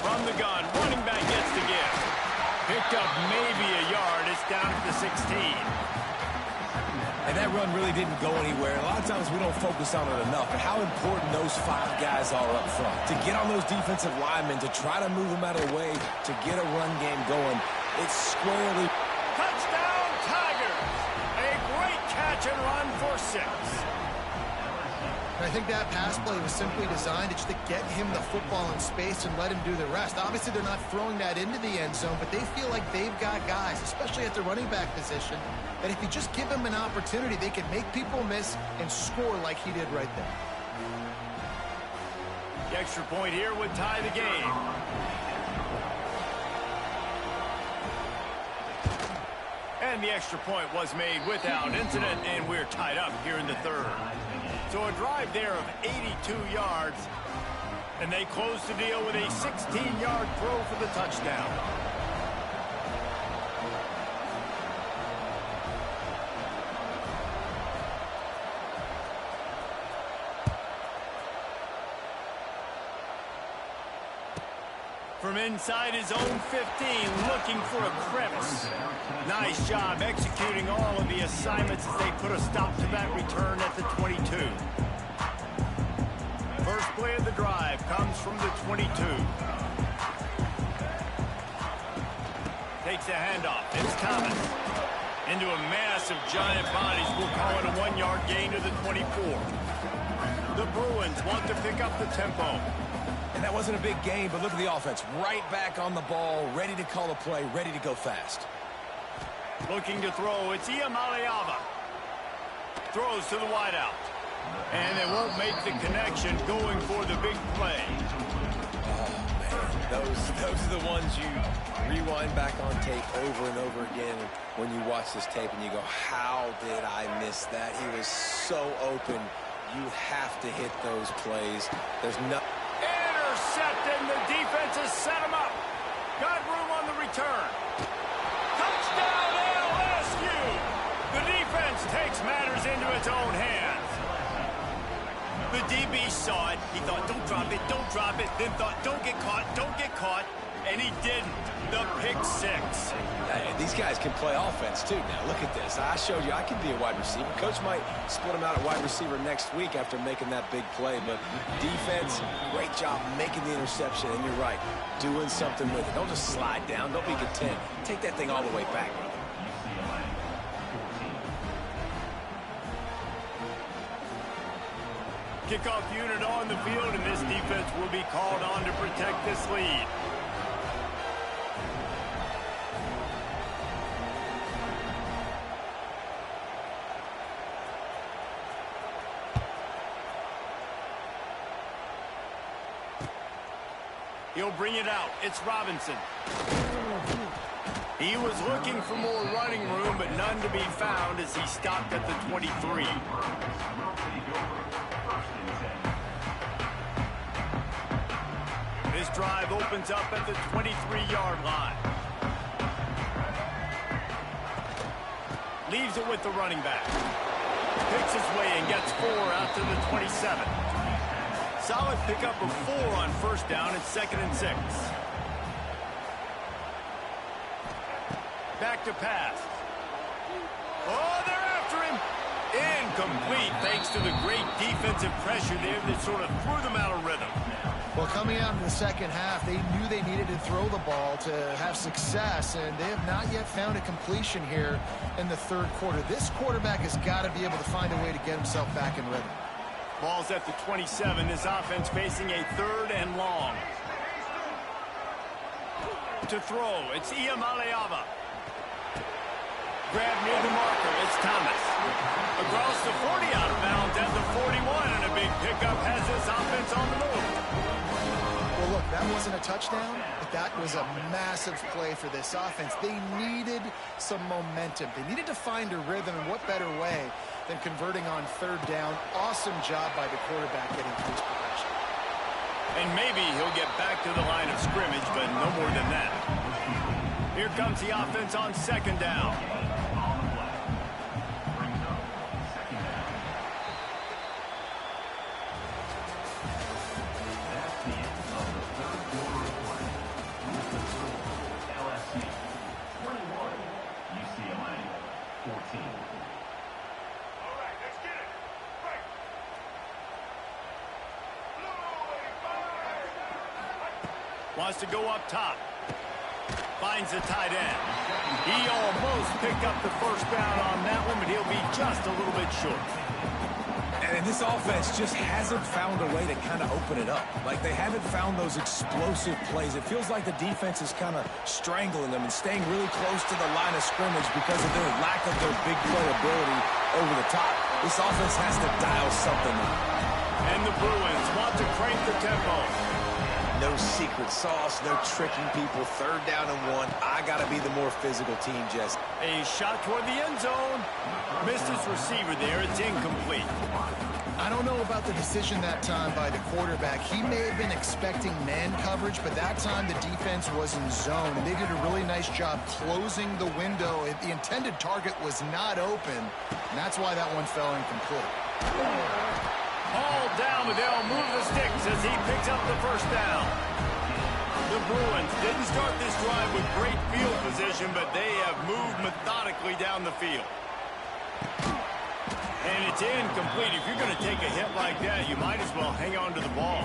From the gun, running back gets the gift. Picked up maybe a yard. It's down at the 16. And that run really didn't go anywhere. A lot of times we don't focus on it enough, but how important those 5 guys are up front. To get on those defensive linemen, to try to move them out of the way, to get a run game going, it's squarely. Touchdown, Tigers! A great catch and run for 6. I think that pass play was simply designed just to get him the football in space and let him do the rest. Obviously, they're not throwing that into the end zone, but they feel like they've got guys, especially at the running back position, that if you just give them an opportunity, they can make people miss and score like he did right there. The extra point here would tie the game. And the extra point was made without incident, and we're tied up here in the 3rd. So a drive there of 82 yards, and they close the deal with a 16-yard throw for the touchdown. From inside his own 15, looking for a crevice. Nice job executing all of the assignments as they put a stop to that return at the 22. First play of the drive comes from the 22. Takes a handoff. It's Thomas. Into a mass of giant bodies. We'll call it a 1-yard gain to the 24. The Bruins want to pick up the tempo. And that wasn't a big game, but look at the offense. Right back on the ball, ready to call a play, ready to go fast. Looking to throw, it's Iamaleava. Throws to the wideout. And they won't make the connection going for the big play. Oh, man. Those are the ones you rewind back on tape over and over again when you watch this tape and you go, how did I miss that? He was so open. You have to hit those plays. There's no... Intercepted, and the defense has set him up. Got room on the return. Touchdown, LSU! The defense takes matters into its own hands. The DB saw it. He thought, don't drop it, don't drop it. Then thought, don't get caught. And he didn't. The pick 6. Hey, these guys can play offense, too. Now, look at this. I showed you I can be a wide receiver. Coach might split him out at wide receiver next week after making that big play. But defense, great job making the interception. And you're right, doing something with it. Don't just slide down. Don't be content. Take that thing all the way back. Kickoff unit on the field, and this defense will be called on to protect this lead. He'll bring it out. It's Robinson. He was looking for more running room, but none to be found as he stopped at the 23. This drive opens up at the 23-yard line. Leaves it with the running back. Picks his way and gets 4 out to the 27. Solid pickup of 4 on first down and 2nd and 6. Back to pass. Oh, they're after him. Incomplete thanks to the great defensive pressure there that sort of threw them out of rhythm. Well, coming out in the second half, they knew they needed to throw the ball to have success, and they have not yet found a completion here in the third quarter. This quarterback has got to be able to find a way to get himself back in rhythm. Ball's at the 27. This offense facing a 3rd and long. To throw, it's Iamaleava. Grab near the marker, it's Thomas. Across the 40 out of bounds at the 41, and a big pickup has this offense on the move. Well, look, that wasn't a touchdown, but that was a massive play for this offense. They needed some momentum. They needed to find a rhythm, and what better way than converting on 3rd down. Awesome job by the quarterback getting through his progression. And maybe he'll get back to the line of scrimmage, but no more than that. Here comes the offense on 2nd down. Wants to go up top. Finds the tight end. He almost picked up the first down on that one, but he'll be just a little bit short. And this offense just hasn't found a way to kind of open it up. Like, they haven't found those explosive plays. It feels like the defense is kind of strangling them and staying really close to the line of scrimmage because of their lack of their big play ability over the top. This offense has to dial something up. And the Bruins want to crank the tempo. No secret sauce, no tricking people. 3rd down and 1. I got to be the more physical team, Jesse. A shot toward the end zone. Missed his receiver there. It's incomplete. I don't know about the decision that time by the quarterback. He may have been expecting man coverage, but that time the defense was in zone, and they did a really nice job closing the window. The intended target was not open, and that's why that one fell incomplete. All down, but they'll move the sticks as he picks up the first down. The Bruins didn't start this drive with great field position, but they have moved methodically down the field. And it's incomplete. If you're going to take a hit like that, you might as well hang on to the ball.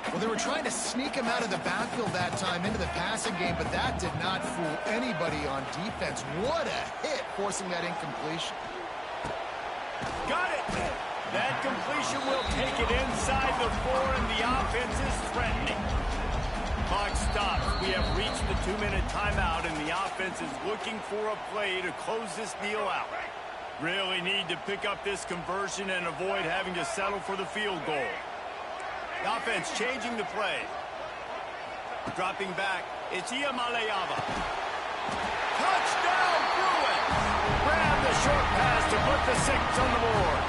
Well, they were trying to sneak him out of the backfield that time into the passing game, but that did not fool anybody on defense. What a hit, forcing that incompletion. Got it! That completion will take it inside the 4, and the offense is threatening. Clock stops. We have reached the 2-minute timeout, and the offense is looking for a play to close this deal out. Really need to pick up this conversion and avoid having to settle for the field goal. The offense changing the play. Dropping back, it's Iamaleava. Touchdown, Bruins! Grab the short pass to put the 6 on the board.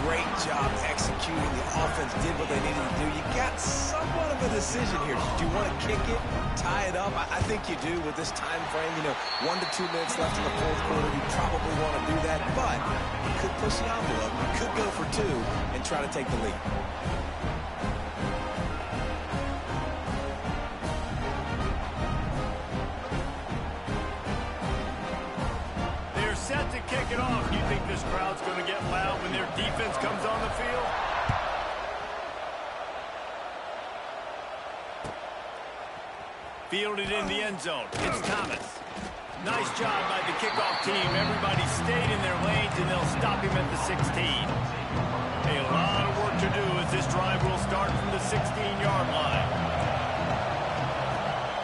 Great job executing. The offense did what they needed to do. You got somewhat of a decision here. Do you want to kick it, tie it up? I think you do with this time frame. 1 to 2 minutes left in the fourth quarter. You probably want to do that, but you could push the envelope. You could go for 2 and try to take the lead. Set to kick it off. You think this crowd's going to get loud when their defense comes on the field? Fielded in the end zone. It's Thomas. Nice job by the kickoff team. Everybody stayed in their lanes, and they'll stop him at the 16. A lot of work to do as this drive will start from the 16-yard line.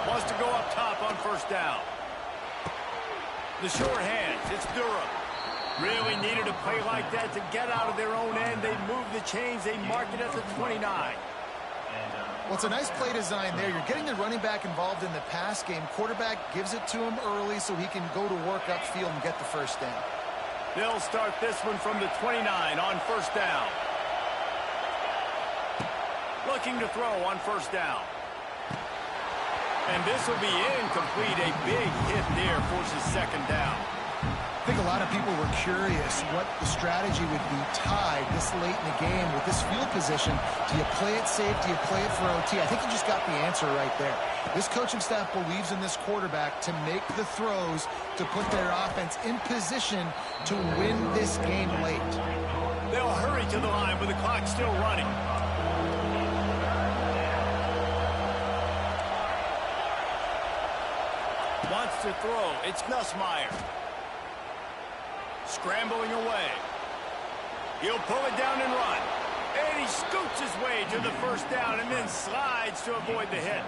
Wants to go up top on first down. The short hands, it's Durham. Really needed a play like that to get out of their own end. They move the chains, they mark it at the 29. Well, it's a nice play design there. You're getting the running back involved in the pass game. Quarterback gives it to him early so he can go to work upfield and get the first down. They'll start this one from the 29 on first down. Looking to throw on first down. And this will be incomplete. A big hit there forces second down. I think a lot of people were curious what the strategy would be tied this late in the game with this field position. Do you play it safe? Do you play it for OT? I think you just got the answer right there. This coaching staff believes in this quarterback to make the throws to put their offense in position to win this game late. They'll hurry to the line with the clock still running. Wants to throw. It's Nussmeier. Scrambling away. He'll pull it down and run. And he scoots his way to the first down and then slides to avoid the hit.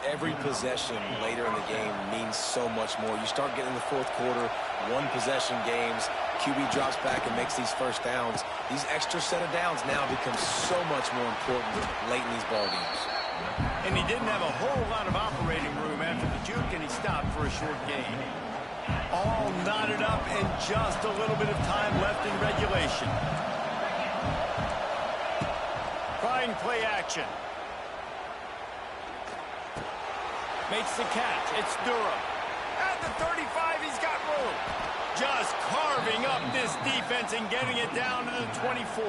Every possession later in the game means so much more. You start getting in the fourth quarter, one-possession games, QB drops back and makes these first downs. These extra set of downs now become so much more important late in these ball games. And he didn't have a whole lot of operating room after the juke, and he stopped for a short gain. All knotted up and just a little bit of time left in regulation. Trying play action. Makes the catch. It's Durham. At the 35, he's got room. Just carving up this defense and getting it down to the 24.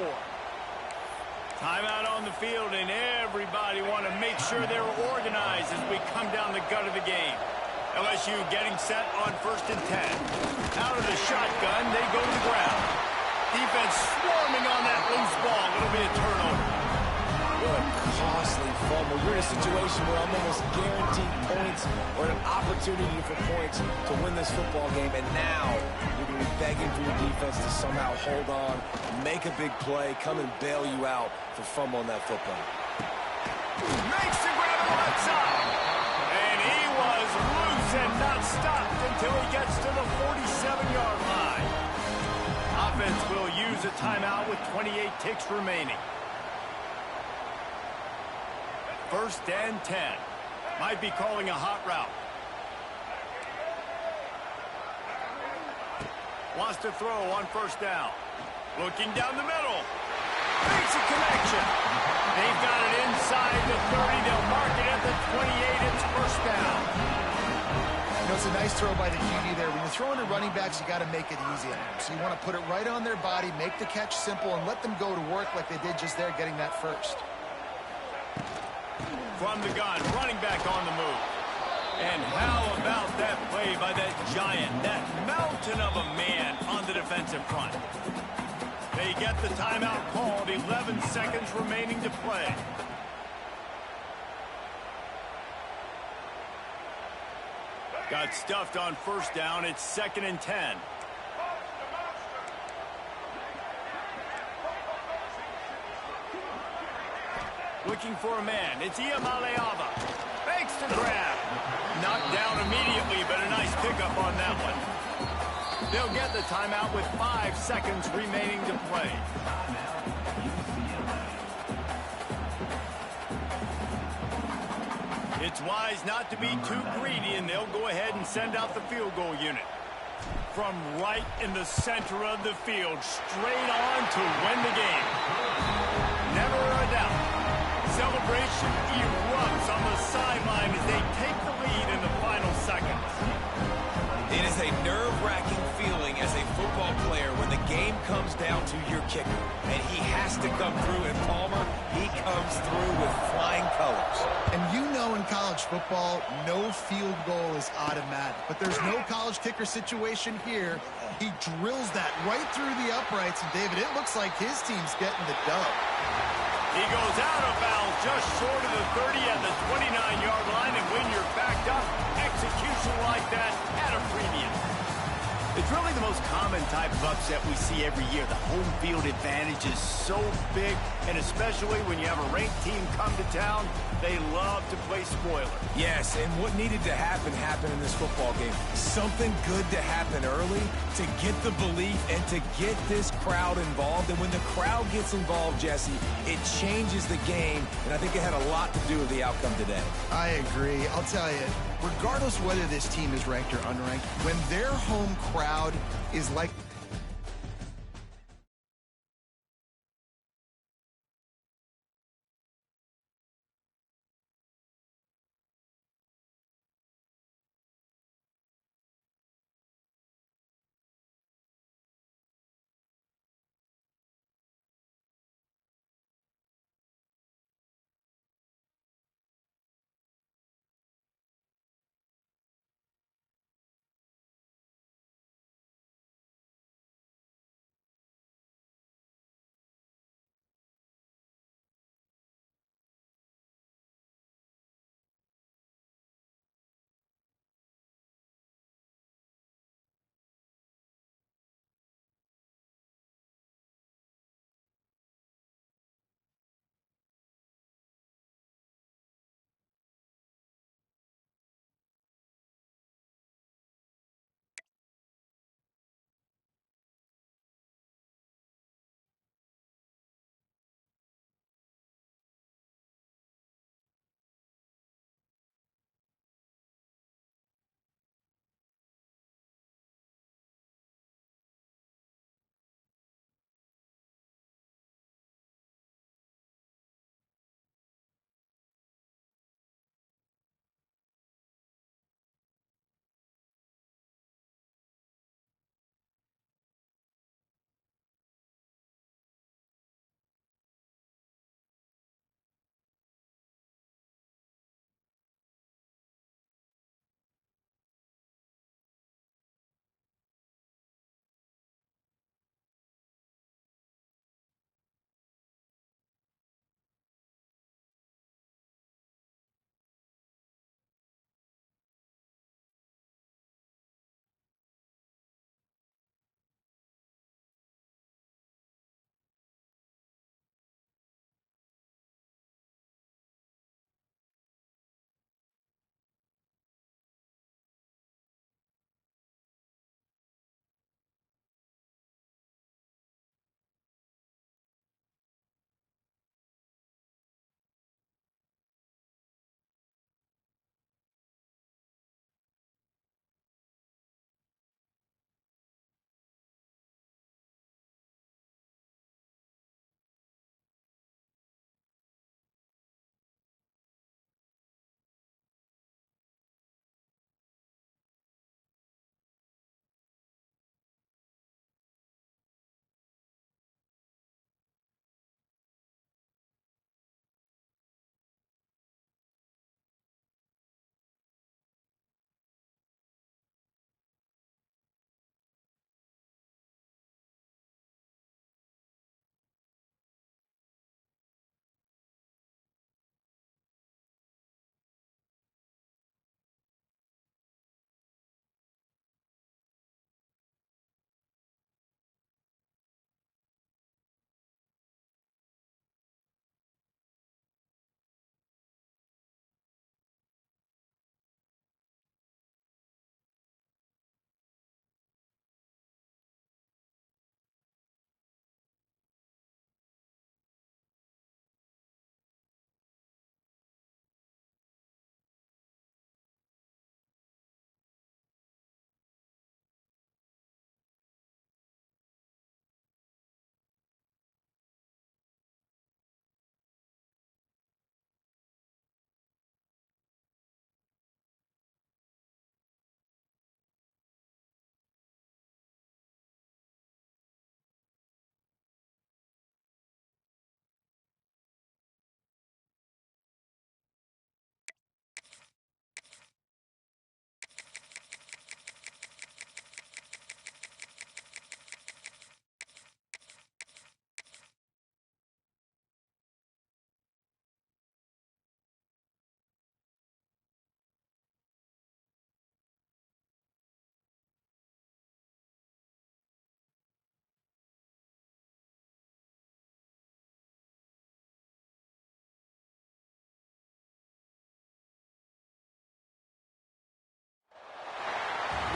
Timeout on the field, and everybody want to make sure they're organized as we come down the gut of the game. LSU getting set on 1st and 10. Out of the shotgun, they go to the ground. Defense swarming on that loose ball. It'll be a turnover. What a costly fumble. You're in a situation where I'm almost guaranteed points or an opportunity for points to win this football game, and now you're going to be begging for your defense to somehow hold on, make a big play, come and bail you out for fumbling that football. Makes the grab outside. And he was loose and not stopped until he gets to the 47-yard line. Offense will use a timeout with 28 ticks remaining. 1st and 10. Might be calling a hot route. Wants to throw on first down. Looking down the middle. Makes a connection. They've got it inside the 30. They'll mark it at the 28. It's first down. You know, it's a nice throw by the QB there. When you're throwing to running backs, you got to make it easy on them. So you want to put it right on their body, make the catch simple, and let them go to work like they did just there, getting that first. From the gun, running back on the move. And how about that play by that giant, that mountain of a man on the defensive front? They get the timeout called, 11 seconds remaining to play. Got stuffed on first down, it's 2nd and 10. Looking for a man. It's Iamaleava. Makes the grab. Knocked down immediately, but a nice pickup on that one. They'll get the timeout with 5 seconds remaining to play. It's wise not to be too greedy, and they'll go ahead and send out the field goal unit. From right in the center of the field, straight on to win the game. Never a doubt. Celebration erupts on the sideline as they take the lead in the final seconds. It is a nerve-wracking feeling as a football player when the game comes down to your kicker. And he has to come through, and Palmer, he comes through with flying colors. And you know in college football, no field goal is automatic. But there's no college kicker situation here. He drills that right through the uprights. And, David, it looks like his team's getting the dub. He goes out of bounds just short of the 30 at the 29-yard line, and when you're backed up, execution like that at a premium. It's really the most common type of upset we see every year. The home field advantage is so big, and especially when you have a ranked team come to town, they love to play spoiler. Yes, and what needed to happen happened in this football game. Something good to happen early to get the belief and to get this crowd involved. And when the crowd gets involved, Jesse, it changes the game, and I think it had a lot to do with the outcome today. I agree. I'll tell you, regardless whether this team is ranked or unranked, when their home crowd is like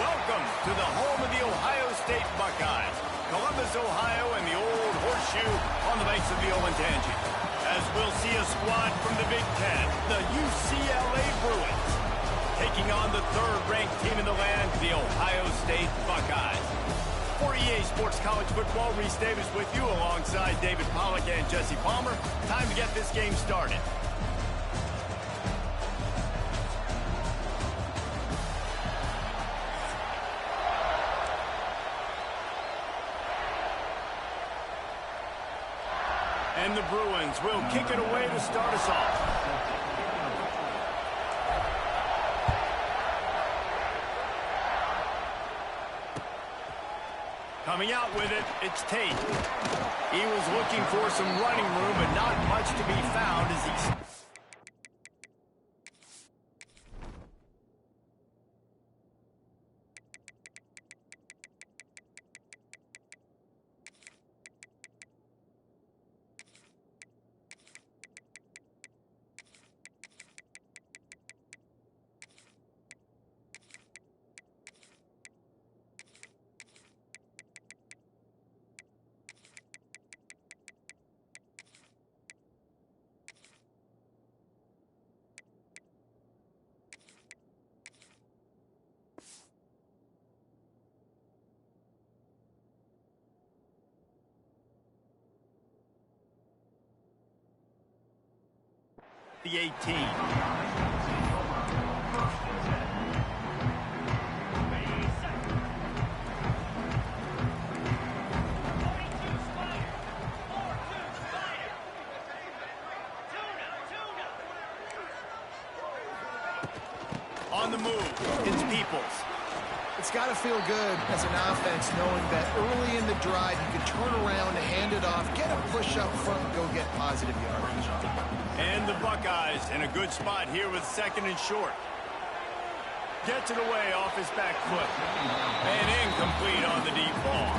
Welcome to the home of the Ohio State Buckeyes, Columbus, Ohio, and the old horseshoe on the banks of the Olentangy. As we'll see a squad from the Big Ten, the UCLA Bruins, taking on the third-ranked team in the land, the Ohio State Buckeyes. For EA Sports College Football, Reese Davis with you alongside David Pollack and Jesse Palmer. Time to get this game started. And the Bruins will kick it away to start us off. Coming out with it, it's Tate. He was looking for some running room, but not much to be found as he... The 18. On the move, it's Peoples. It's got to feel good as an offense knowing that early in the drive you can turn around, hand it off, get a push up front, and go get positive yardage. And the Buckeyes in a good spot here with second and short. Gets it away off his back foot. And incomplete on the deep ball.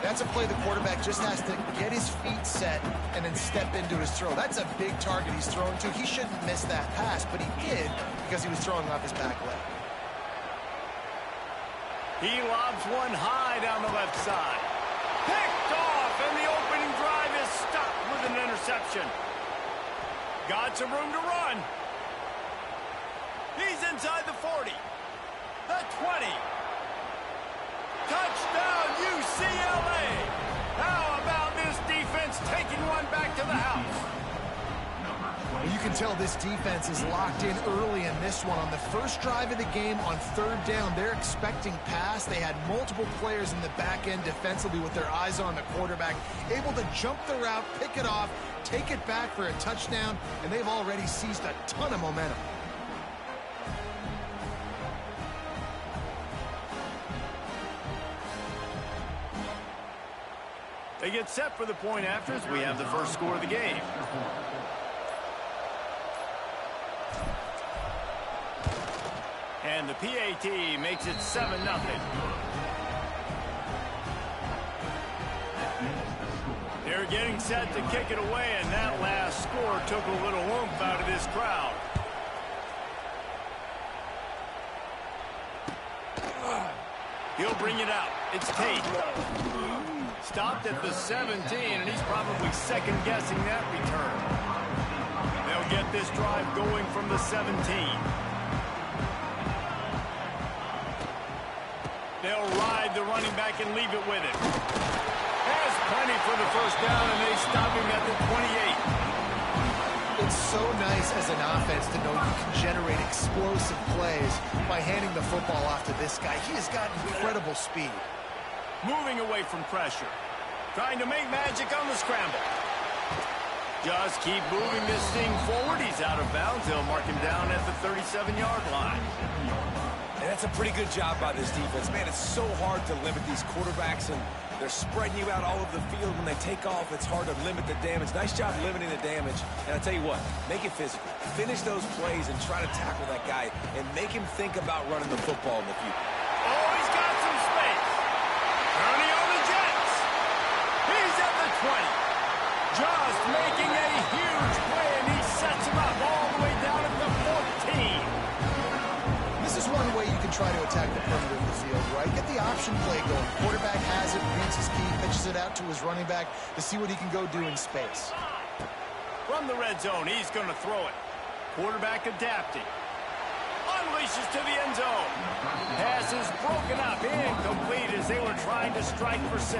That's a play the quarterback just has to get his feet set and then step into his throw. That's a big target he's throwing to. He shouldn't miss that pass, but he did because he was throwing off his back leg. He lobs one high down the left side. Picked off, and the opening drive is stopped with an interception. Got some room to run. He's inside the 40. The 20. Touchdown, UCLA. How about this defense taking one back to the house? You can tell this defense is locked in early in this one. On the first drive of the game on third down, they're expecting pass. They had multiple players in the back end defensively with their eyes on the quarterback, able to jump the route, pick it off, take it back for a touchdown, and they've already seized a ton of momentum. They get set for the point after as we have the first score of the game. And the PAT makes it 7-0. They're getting set to kick it away, and that last score took a little oomph out of this crowd. He'll bring it out. It's Tate. Stopped at the 17, and he's probably second-guessing that return. They'll get this drive going from the 17. They'll ride the running back and leave it with it. There's plenty for the first down, and they stop him at the 28. It's so nice as an offense to know you can generate explosive plays by handing the football off to this guy. He has got incredible speed. Moving away from pressure. Trying to make magic on the scramble. Just keep moving this thing forward. He's out of bounds. They'll mark him down at the 37-yard line. And that's a pretty good job by this defense. Man, it's so hard to limit these quarterbacks, and they're spreading you out all over the field. When they take off, it's hard to limit the damage. Nice job limiting the damage. And I tell you what, make it physical. Finish those plays and try to tackle that guy and make him think about running the football in the future. Oh, he's got some space. Turning on the Jets. He's at the 20. Just making a huge play, and he sets him up all the way down at the 14. This is one way you can try to attack the perimeter of the field, right? Get the option play going. Quarterback has it, reads his key, pitches it out to his running back to see what he can go do in space. From the red zone, he's going to throw it. Quarterback adapting. Unleashes to the end zone. Pass is broken up, incomplete as they were trying to strike for 6.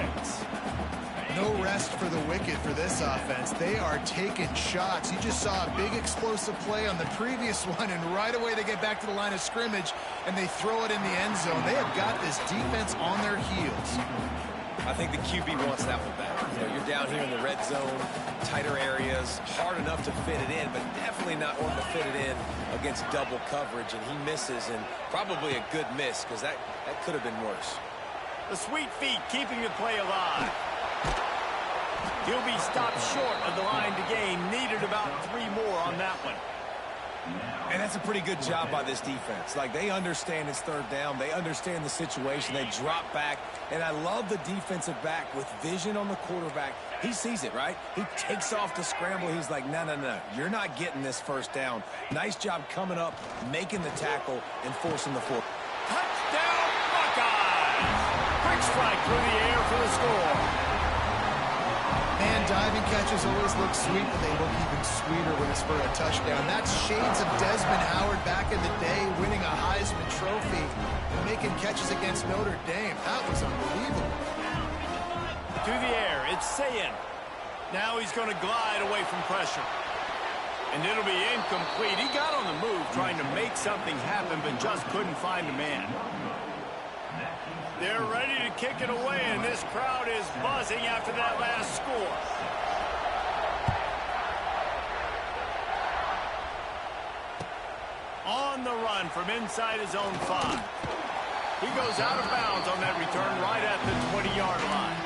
No rest for the wicked for this offense. They are taking shots. You just saw a big explosive play on the previous one, and right away they get back to the line of scrimmage, and they throw it in the end zone. They have got this defense on their heels. I think the QB wants that one back. You know, you're down here in the red zone, tighter areas, hard enough to fit it in, but definitely not wanting to fit it in against double coverage, and he misses, and probably a good miss because that could have been worse. The sweet feet keeping the play alive. He'll be stopped short of the line to gain. Needed about 3 more on that one. And that's a pretty good job by this defense. Like, they understand it's third down. They understand the situation. They drop back. And I love the defensive back with vision on the quarterback. He sees it, right? He takes off the scramble. He's like, no, no, no. You're not getting this first down. Nice job coming up, making the tackle, and forcing the fourth. Touchdown, Buckeyes! Quick strike through the air for the score. Man, diving catches always look sweet, but they look even sweeter when it's for a touchdown. That's shades of Desmond Howard back in the day, winning a Heisman Trophy and making catches against Notre Dame. That was unbelievable. To the air, it's Sayin. Now he's going to glide away from pressure. And it'll be incomplete. He got on the move trying to make something happen, but just couldn't find a man. They're ready to kick it away, and this crowd is buzzing after that last score. On the run from inside his own 5. He goes out of bounds on that return right at the 20-yard line.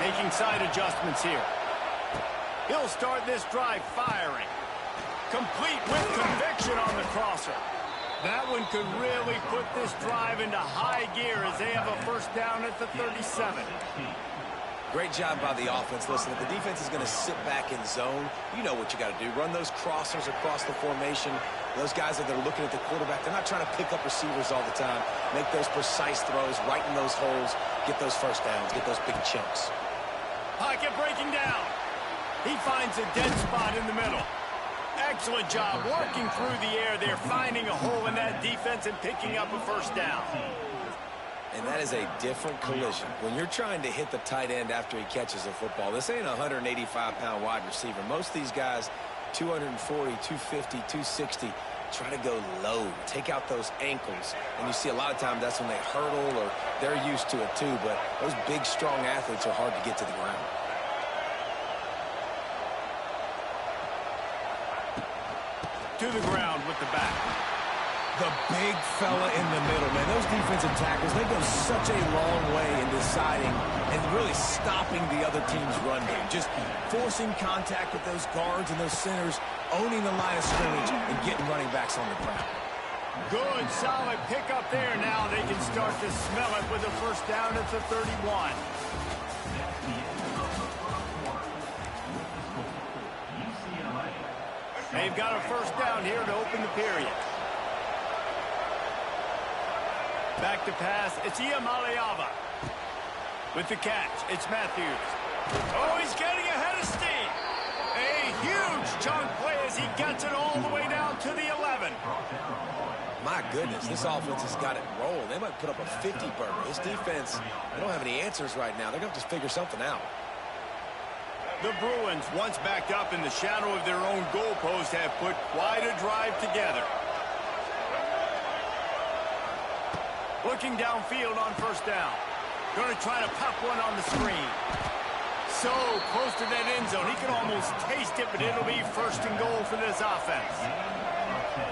Making side adjustments here. He'll start this drive firing. Complete with conviction on the crosser. That one could really put this drive into high gear as they have a first down at the 37. Great job by the offense. Listen, if the defense is going to sit back in zone, you know what you got to do. Run those crossers across the formation. Those guys that are looking at the quarterback, they're not trying to pick up receivers all the time. Make those precise throws, right in those holes, get those first downs, get those big chunks. Pocket breaking down. He finds a dead spot in the middle. Excellent job working through the air there, finding a hole in that defense and picking up a first down. And that is a different collision. When you're trying to hit the tight end after he catches the football, this ain't a 185-pound wide receiver. Most of these guys, 240, 250, 260, try to go low, take out those ankles. And you see a lot of times that's when they hurdle or they're used to it too, but those big, strong athletes are hard to get to the ground. To the ground with the back. The big fella in the middle, man. Those defensive tackles, they go such a long way in deciding and really stopping the other team's run game. Just forcing contact with those guards and those centers, owning the line of scrimmage, and getting running backs on the ground. Good, solid pickup there. Now they can start to smell it with a first down at the 31. They've got a first down here to open the period. Back to pass, it's Iamaleava. With the catch, it's Matthews. Oh, he's getting ahead of steam. A huge chunk play as he gets it all the way down to the 11. My goodness, this offense has got it rolling. They might put up a 50-burger. This defense, they don't have any answers right now. They're going to have to figure something out. The Bruins, once backed up in the shadow of their own goalpost, have put quite a drive together. Looking downfield on first down. Going to try to pop one on the screen. So close to that end zone. He can almost taste it, but it'll be first and goal for this offense.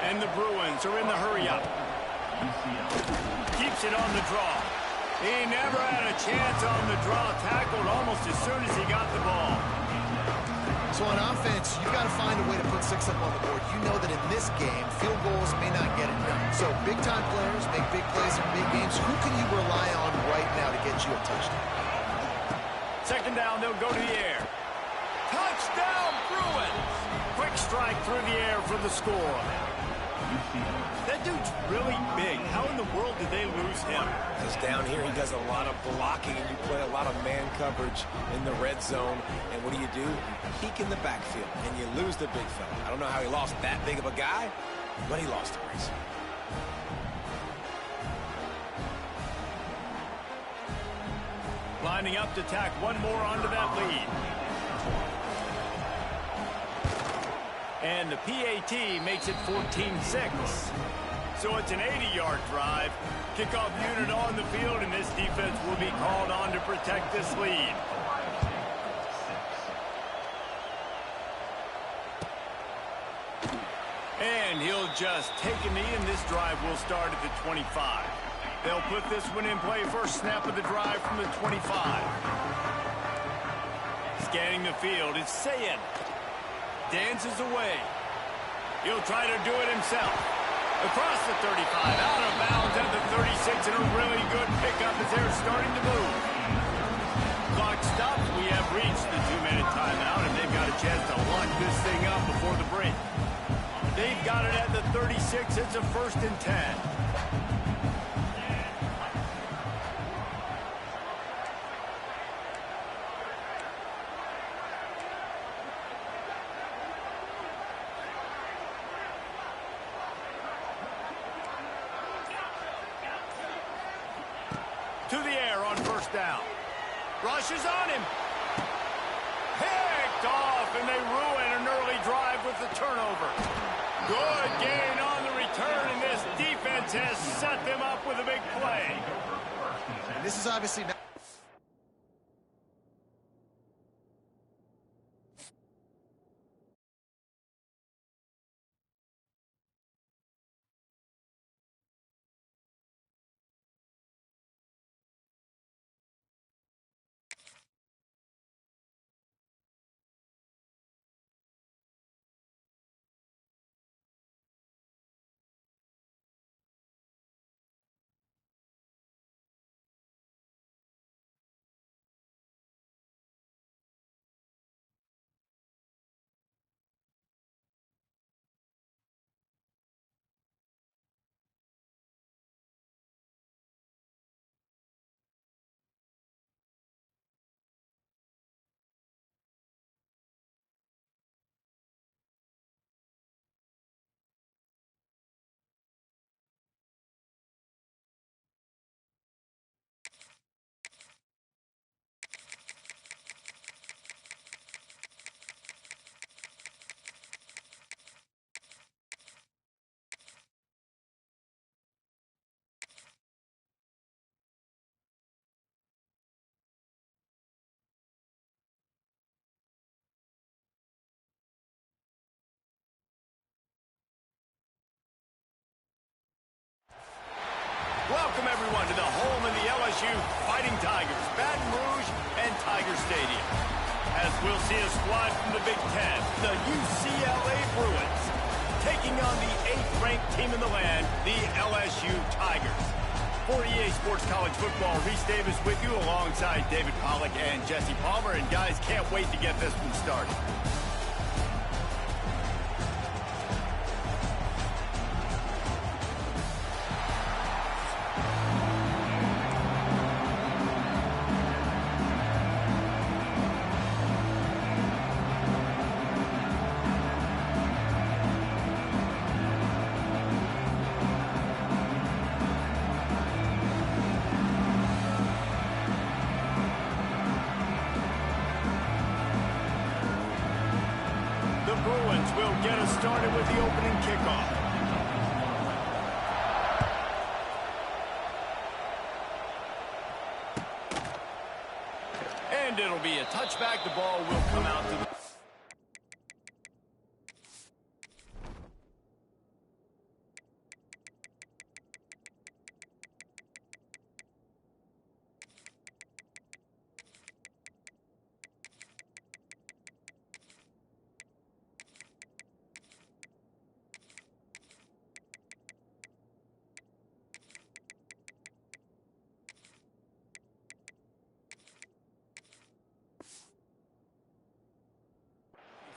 And the Bruins are in the hurry-up. Keeps it on the draw. He never had a chance on the draw. Tackled almost as soon as he got the ball. So on offense, you've got to find a way to put 6 up on the board. You know that in this game, field goals may not get it done. So big-time players make big plays in big games. Who can you rely on right now to get you a touchdown? Second down, they'll go to the air. Touchdown, Bruins! Quick strike through the air for the score. That dude's really big. How in the world did they lose him? Because down here he does a lot of blocking, and you play a lot of man coverage in the red zone. And what do? You peek in the backfield, and you lose the big fella. I don't know how he lost that big of a guy, but he lost the race. Lining up to tack one more onto that lead. And the PAT makes it 14-6. So it's an 80-yard drive. Kickoff unit on the field, and this defense will be called on to protect this lead. And he'll just take a knee, and this drive will start at the 25. They'll put this one in play first snap of the drive from the 25. Scanning the field, it's Sayin. Dances away. He'll try to do it himself. Across the 35, out of bounds at the 36, and a really good pickup as they're starting to move. Clock stops. We have reached the 2-minute timeout, and they've got a chance to lock this thing up before the break. They've got it at the 36. It's a 1st and 10. To the air on 1st down. Rushes on him. Picked off, and they ruin an early drive with the turnover. Good gain on the return, and this defense has set them up with a big play. This is obviously not. Welcome, everyone, to the home of the LSU Fighting Tigers, Baton Rouge and Tiger Stadium. As we'll see a squad from the Big Ten, the UCLA Bruins, taking on the 8th-ranked team in the land, the LSU Tigers. For EA Sports College Football, Reese Davis with you alongside David Pollack and Jesse Palmer. And guys, can't wait to get this one started. Bruins will get us started with the opening kickoff. And it'll be a touchback. The ball will come out to the...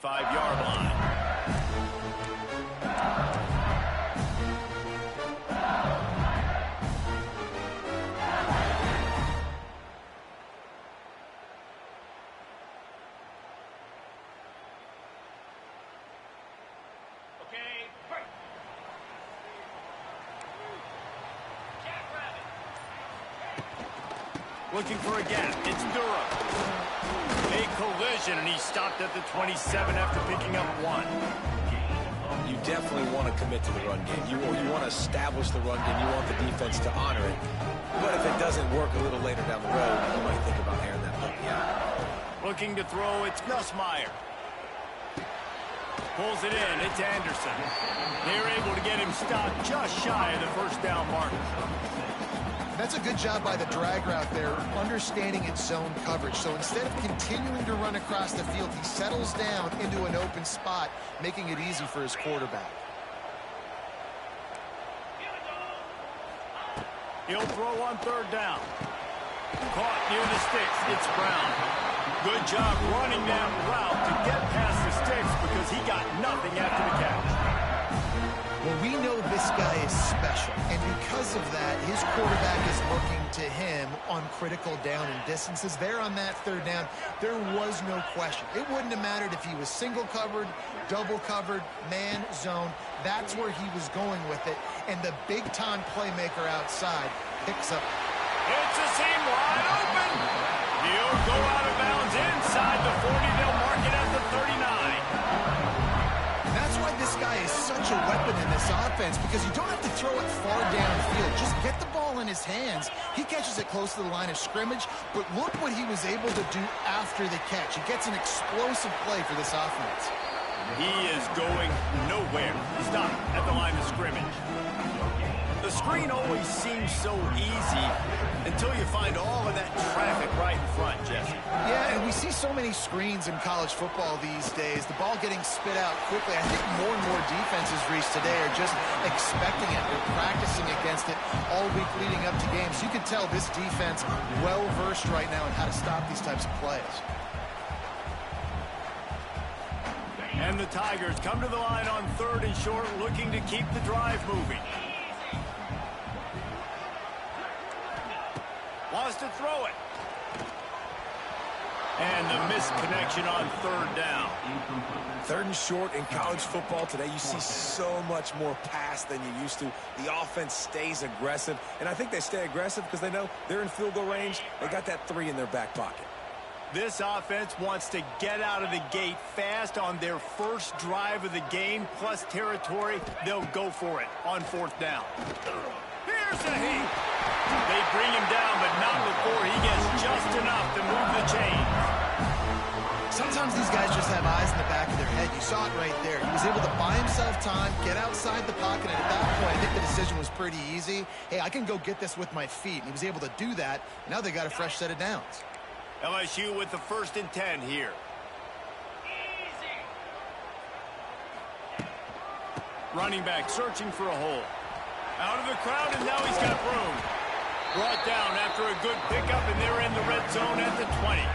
25-yard line. Looking for a gap. It's Durham. A collision, and he stopped at the 27 after picking up 1. You definitely want to commit to the run game. You want to establish the run game. You want the defense to honor it. But if it doesn't work a little later down the road, you might think about airing that puppy out. Looking to throw, it's Nussmeier. Pulls it in, it's Anderson. They're able to get him stopped just shy of the first down marker. That's a good job by the drag route there, understanding its zone coverage. So instead of continuing to run across the field, he settles down into an open spot, making it easy for his quarterback. He'll throw on third down. Caught near the sticks. It's Brown. Good job running that route to get past the sticks because he got nothing after the catch. Well, we know this guy is special, and because of that, his quarterback is looking to him on critical down and distances. There on that third down, there was no question. It wouldn't have mattered if he was single covered, double covered, man, zone. That's where he was going with it, and the big-time playmaker outside picks up. It's a seam wide open. He'll go out of bounds inside the 40. They'll mark it at the 39. That's why this guy is such a weapon in this offense, because you don't have to throw it far downfield. Just get the ball in his hands. He catches it close to the line of scrimmage, but look what he was able to do after the catch. He gets an explosive play for this offense. He is going nowhere. Stop at the line of scrimmage. The screen always seems so easy until you find all of that traffic right in front, Jesse. Yeah, and we see so many screens in college football these days. The ball getting spit out quickly. I think more and more defenses, Reese, today are just expecting it. They're practicing against it all week leading up to games. You can tell this defense well-versed right now in how to stop these types of plays. And the Tigers come to the line on third and short, looking to keep the drive moving. Wants to throw it. And the missed connection on third down. Third and short in college football today, you see so much more pass than you used to. The offense stays aggressive, and I think they stay aggressive because they know they're in field goal range. They got that 3 in their back pocket. This offense wants to get out of the gate fast on their first drive of the game, plus territory. They'll go for it on fourth down. Here's a heat. They bring him down, but not before he gets just enough to move the chains. Sometimes these guys just have eyes in the back of their head. You saw it right there. He was able to buy himself time, get outside the pocket, and at that point, I think the decision was pretty easy. Hey, I can go get this with my feet. And he was able to do that. Now they got a fresh set of downs. LSU with the 1st and 10 here. Running back searching for a hole. Out of the crowd, and now he's got room. Brought down after a good pickup, and they're in the red zone at the 20.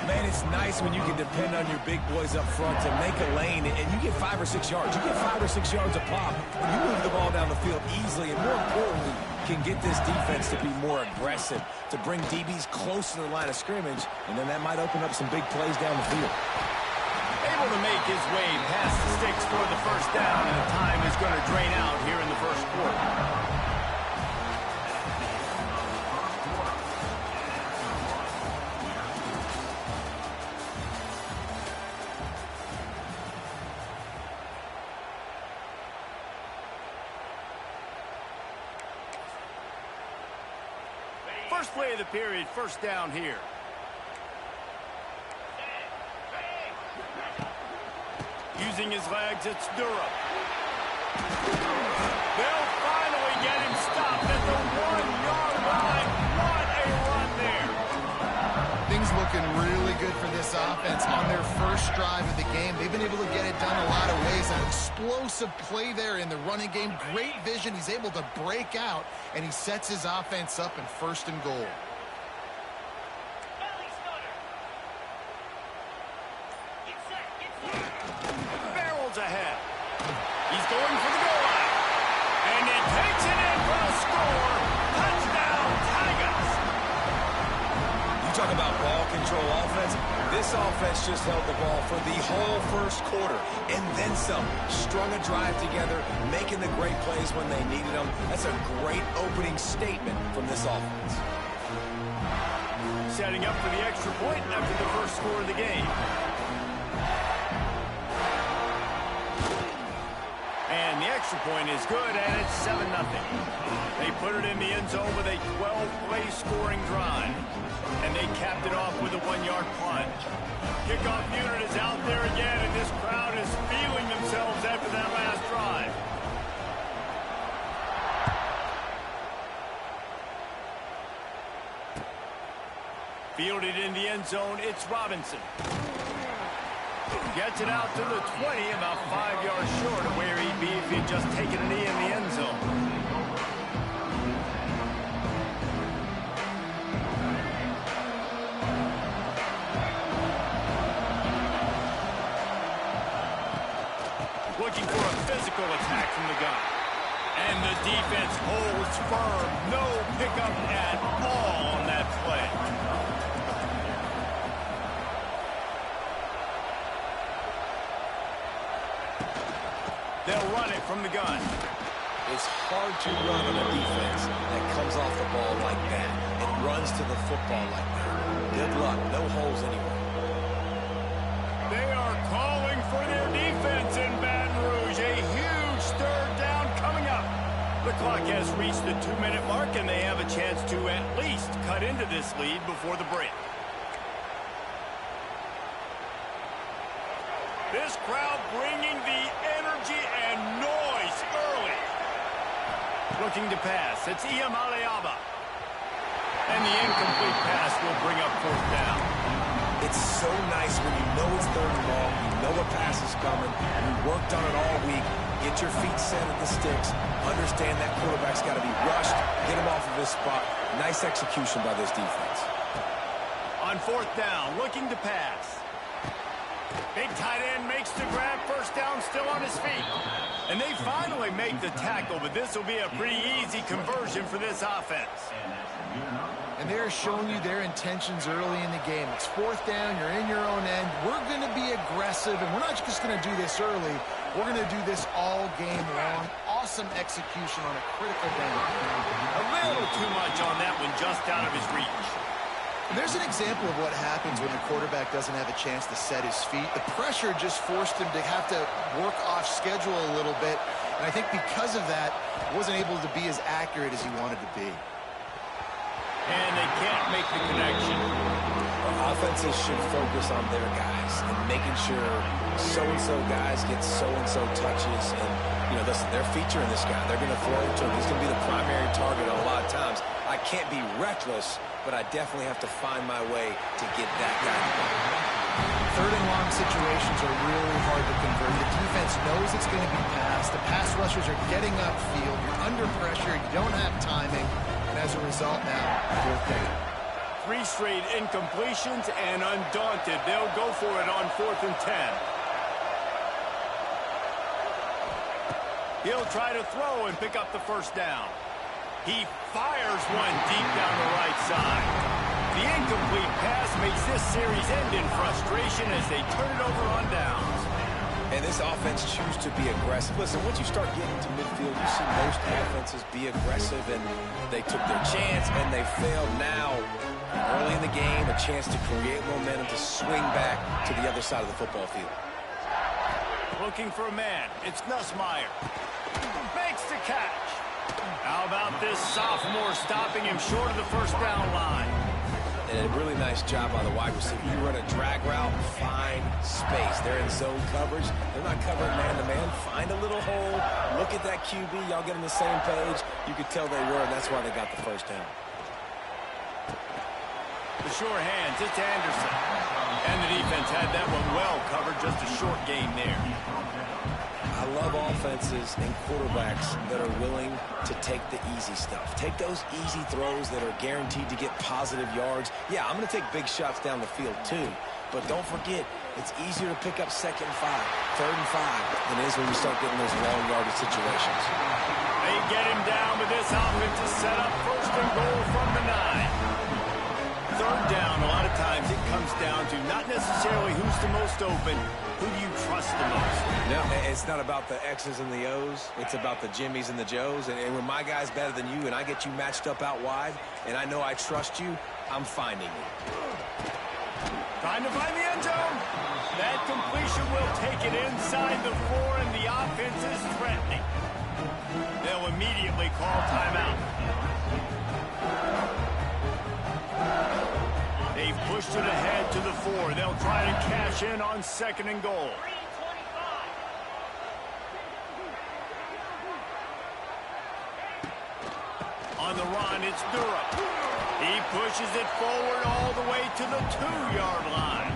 Man, it's nice when you can depend on your big boys up front to make a lane, and you get 5 or 6 yards. You get 5 or 6 yards a pop, and you move the ball down the field easily, and more importantly, can get this defense to be more aggressive, to bring DBs close to the line of scrimmage, and then that might open up some big plays down the field. Able to make his way past the sticks for the first down, and the time is going to drain out here in the first quarter. First play of the period, first down here. Using his legs, it's Durham. They'll finally get him stopped at the 1-yard line. What a run there. Things looking really good for this offense on their first drive of the game. They've been able to get it done a lot of ways. An explosive play there in the running game. Great vision. He's able to break out, and he sets his offense up in 1st and goal. ahead. He's going for the goal line. And he takes it in for a score. Touchdown, Tigers. You talk about ball control offense. This offense just held the ball for the whole first quarter and then some. Strung a drive together, making the great plays when they needed them. That's a great opening statement from this offense. Setting up for the extra point after the first score of the game. And the extra point is good, and it's 7-0. They put it in the end zone with a 12-play scoring drive. And they capped it off with a 1-yard punt. Kickoff unit is out there again, and this crowd is feeling themselves after that last drive. Fielded in the end zone, it's Robinson. Gets it out to the 20, about 5 yards short of where he'd be if he'd just taken a knee in the end zone. Looking for a physical attack from the gun. And the defense holds firm. No pickup at all on that play. They'll run it from the gun. It's hard to run on a defense that comes off the ball like that and runs to the football like that. Good luck. No holes anywhere. They are calling for their defense in Baton Rouge. A huge third down coming up. The clock has reached the 2-minute mark, and they have a chance to at least cut into this lead before the break. This crowd bringing the energy and noise early. Looking to pass. It's Iam Aliaba. And the incomplete pass will bring up fourth down. It's so nice when you know it's third and long, you know a pass is coming, you worked on it all week, get your feet set at the sticks, understand that quarterback's got to be rushed, get him off of his spot. Nice execution by this defense. On fourth down, looking to pass. Big tight end makes the grab, first down, still on his feet. And they finally make the tackle, but this will be a pretty easy conversion for this offense. And they're showing you their intentions early in the game. It's fourth down, you're in your own end. We're going to be aggressive, and we're not just going to do this early. We're going to do this all game long. Awesome execution on a critical down. A little too much on that one, just out of his reach. And there's an example of what happens when the quarterback doesn't have a chance to set his feet. The pressure just forced him to have to work off schedule a little bit. And I think because of that, wasn't able to be as accurate as he wanted to be. And they can't make the connection. Our offenses should focus on their guys and making sure so-and-so guys get so-and-so touches. And, you know, listen, they're featuring this guy. They're going to throw to him. He's going to be the primary target a lot of times. I can't be reckless, but I definitely have to find my way to get that guy the ball. Third and long situations are really hard to convert. The defense knows it's going to be passed. The pass rushers are getting upfield. You're under pressure. You don't have timing. And as a result now, fourth down. 3 straight incompletions, and undaunted, they'll go for it on 4th and 10. He'll try to throw and pick up the first down. He fires one deep down the right side. The incomplete pass makes this series end in frustration as they turn it over on downs. And this offense chooses to be aggressive. Listen, once you start getting to midfield, you see most offenses be aggressive, and they took their chance, and they failed. Now, early in the game, a chance to create momentum to swing back to the other side of the football field. Looking for a man. It's Nussmeier. Makes the catch. How about this sophomore stopping him short of the first down line? And a really nice job by the wide receiver. You run a drag route, find space. They're in zone coverage. They're not covering man-to-man. Find a little hole. Look at that QB. Y'all get on the same page. You could tell they were, and that's why they got the first down. The sure hands, it's Anderson. And the defense had that one well covered. Just a short game there. I love offense defenses and quarterbacks that are willing to take the easy stuff. Take those easy throws that are guaranteed to get positive yards. Yeah, I'm going to take big shots down the field too. But don't forget, it's easier to pick up 2nd and 5, 3rd and 5 than it is when you start getting those long yardage situations. They get him down, but this offense is set up 1st and goal from the 9. 3rd down, a lot of times it comes down to not necessarily who's the most open, who do you trust the most? No, it's not about the X's and the O's. It's about the Jimmies and the Joes. And when my guy's better than you and I get you matched up out wide and I know I trust you, I'm finding you. Trying to find the end zone. That completion will take it inside the 4, and the offense is threatening. They'll immediately call timeout. They've pushed it ahead to the 4. They'll try to cash in on 2nd and goal. On the run, it's Durham. He pushes it forward all the way to the 2-yard line.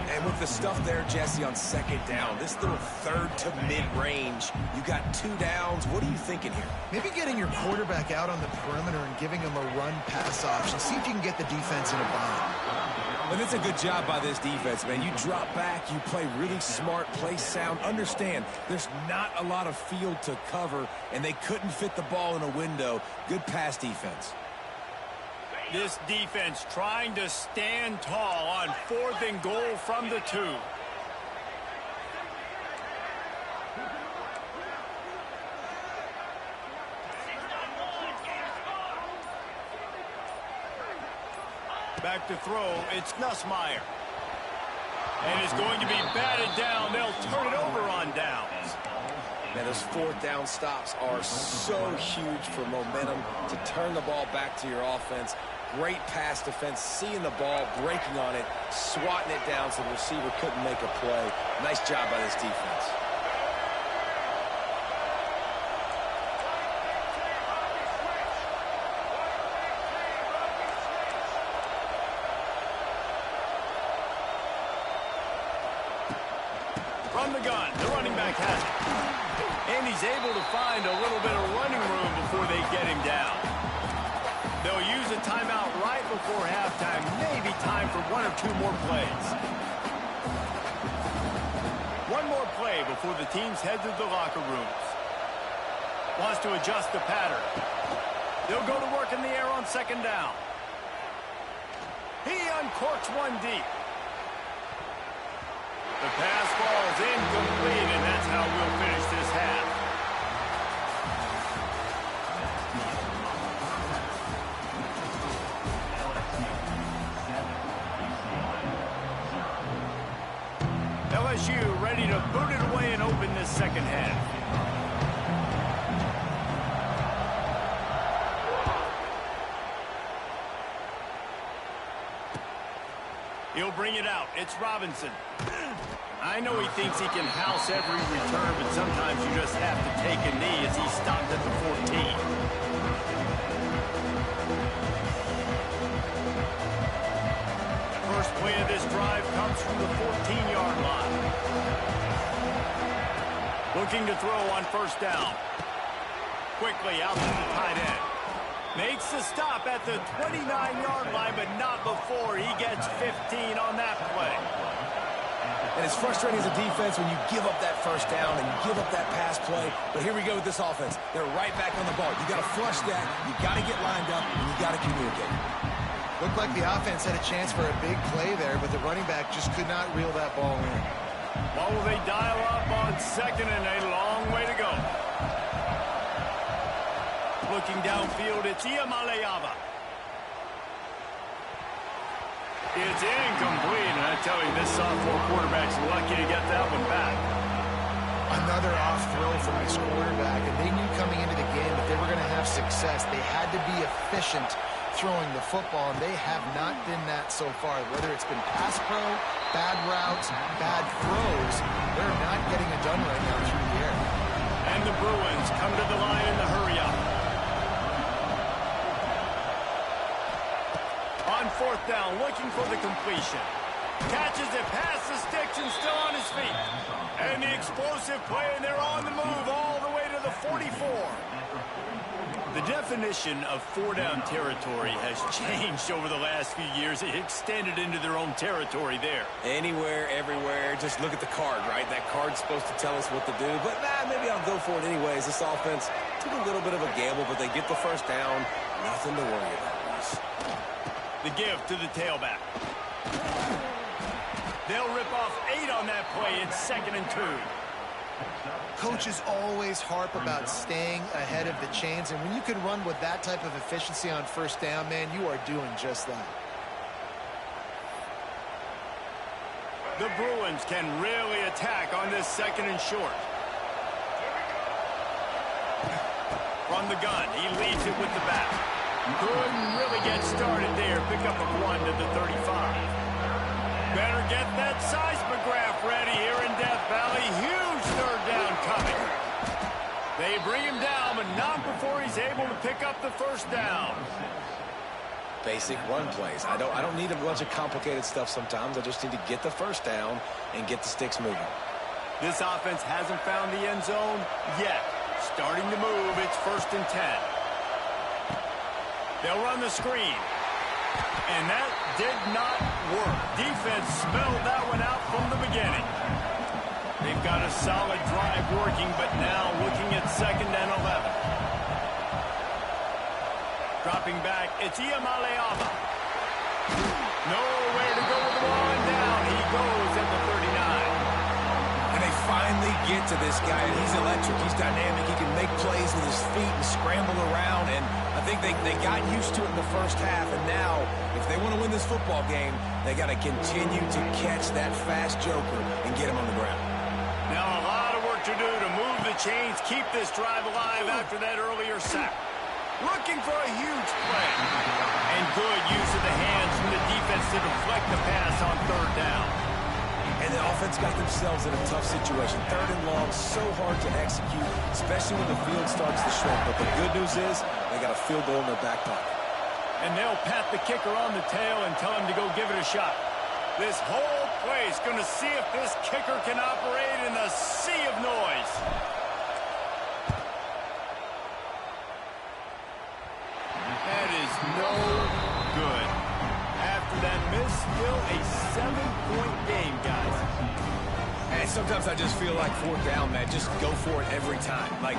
And with the stuff there, Jesse, on 2nd down, this little 3rd to mid-range, you got 2 downs. What are you thinking here? Maybe getting your quarterback out on the perimeter and giving him a run-pass option. See if you can get the defense in a bind. But it's a good job by this defense, man. You drop back, you play really smart, play sound. Understand, there's not a lot of field to cover, and they couldn't fit the ball in a window. Good pass defense. This defense trying to stand tall on 4th and goal from the 2. Back to throw, it's Nussmeier. And it's going to be batted down. They'll turn it over on downs. Man, those 4th down stops are so huge for momentum to turn the ball back to your offense. Great pass defense, seeing the ball, breaking on it, swatting it down so the receiver couldn't make a play. Nice job by this defense. From the gun, the running back has it. And he's able to find a little bit of running room before they get him down. They'll use a timeout right before halftime. Maybe time for 1 or 2 more plays. 1 more play before the teams head to the locker rooms. Wants to adjust the pattern. They'll go to work in the air on 2nd down. He uncorks one deep. The pass falls incomplete, and that's how we'll finish this half. LSU ready to boot it away and open this 2nd half. He'll bring it out. It's Robinson. I know he thinks he can house every return, but sometimes you just have to take a knee as he stopped at the 14. First play of this drive comes from the 14-yard line. Looking to throw on 1st down. Quickly out to the tight end. Makes the stop at the 29-yard line, but not before he gets 15 on that play. And it's frustrating as a defense when you give up that 1st down and you give up that pass play. But here we go with this offense. They're right back on the ball. You got to flush that. You got to get lined up, and you got to communicate. Looked like the offense had a chance for a big play there, but the running back just could not reel that ball in. Well, will they dial up on 2nd and a long way to go? Looking downfield, it's Iamaleava. It's incomplete, and I tell you, this sophomore quarterback's lucky to get that one back. Another off throw from this quarterback, and they knew coming into the game that they were going to have success. They had to be efficient throwing the football, and they have not been that so far. Whether it's been pass pro, bad routes, bad throws, they're not getting it done right now through the air. And the Bruins come to the line in the hurry-up. On 4th down, looking for the completion. Catches it past the sticks and still on his feet. And the explosive play, and they're on the move all the way to the 44. The definition of four-down territory has changed over the last few years. It extended into their own territory there. Anywhere, everywhere, just look at the card, right? That card's supposed to tell us what to do, but maybe I'll go for it anyways. This offense took a little bit of a gamble, but they get the first down. Nothing to worry about, Reese. The give to the tailback. They'll rip off 8 on that play. It's 2nd and 2. Coaches always harp about staying ahead of the chains, and when you can run with that type of efficiency on first down, man, you are doing just that. The Bruins can really attack on this 2nd and short. From the gun, he leads it with the back. Couldn't really get started there. Pick up a 1 to the 35. Better get that seismograph ready here in Death Valley. Huge 3rd down coming. They bring him down, but not before he's able to pick up the first down. Basic run plays. I don't need a bunch of complicated stuff sometimes. I just need to get the first down and get the sticks moving. This offense hasn't found the end zone yet. Starting to move, it's 1st and 10. They'll run the screen. And that did not work. Defense smelled that one out from the beginning. They've got a solid drive working, but now looking at 2nd and 11. Dropping back, it's Iamaleava. Nowhere to go with the ball, and down he goes at the 39. And they finally get to this guy, and he's electric. He's dynamic. He can make plays with his feet and scramble around, and I think they got used to it in the first half, and now if they want to win this football game, they got to continue to catch that fast joker and get him on the ground. Now a lot of work to do to move the chains, keep this drive alive after that earlier sack. Looking for a huge play. And good use of the hands from the defense to deflect the pass on 3rd down. And the offense got themselves in a tough situation. 3rd and long, so hard to execute, especially when the field starts to shrink. But the good news is they got a field goal in their back pocket. And they'll pat the kicker on the tail and tell him to go give it a shot. This whole place going to see if this kicker can operate in a sea of noise. That is no good. After that miss, still a 7-point game, guys. And sometimes I just feel like 4th down, man. Just go for it every time. Like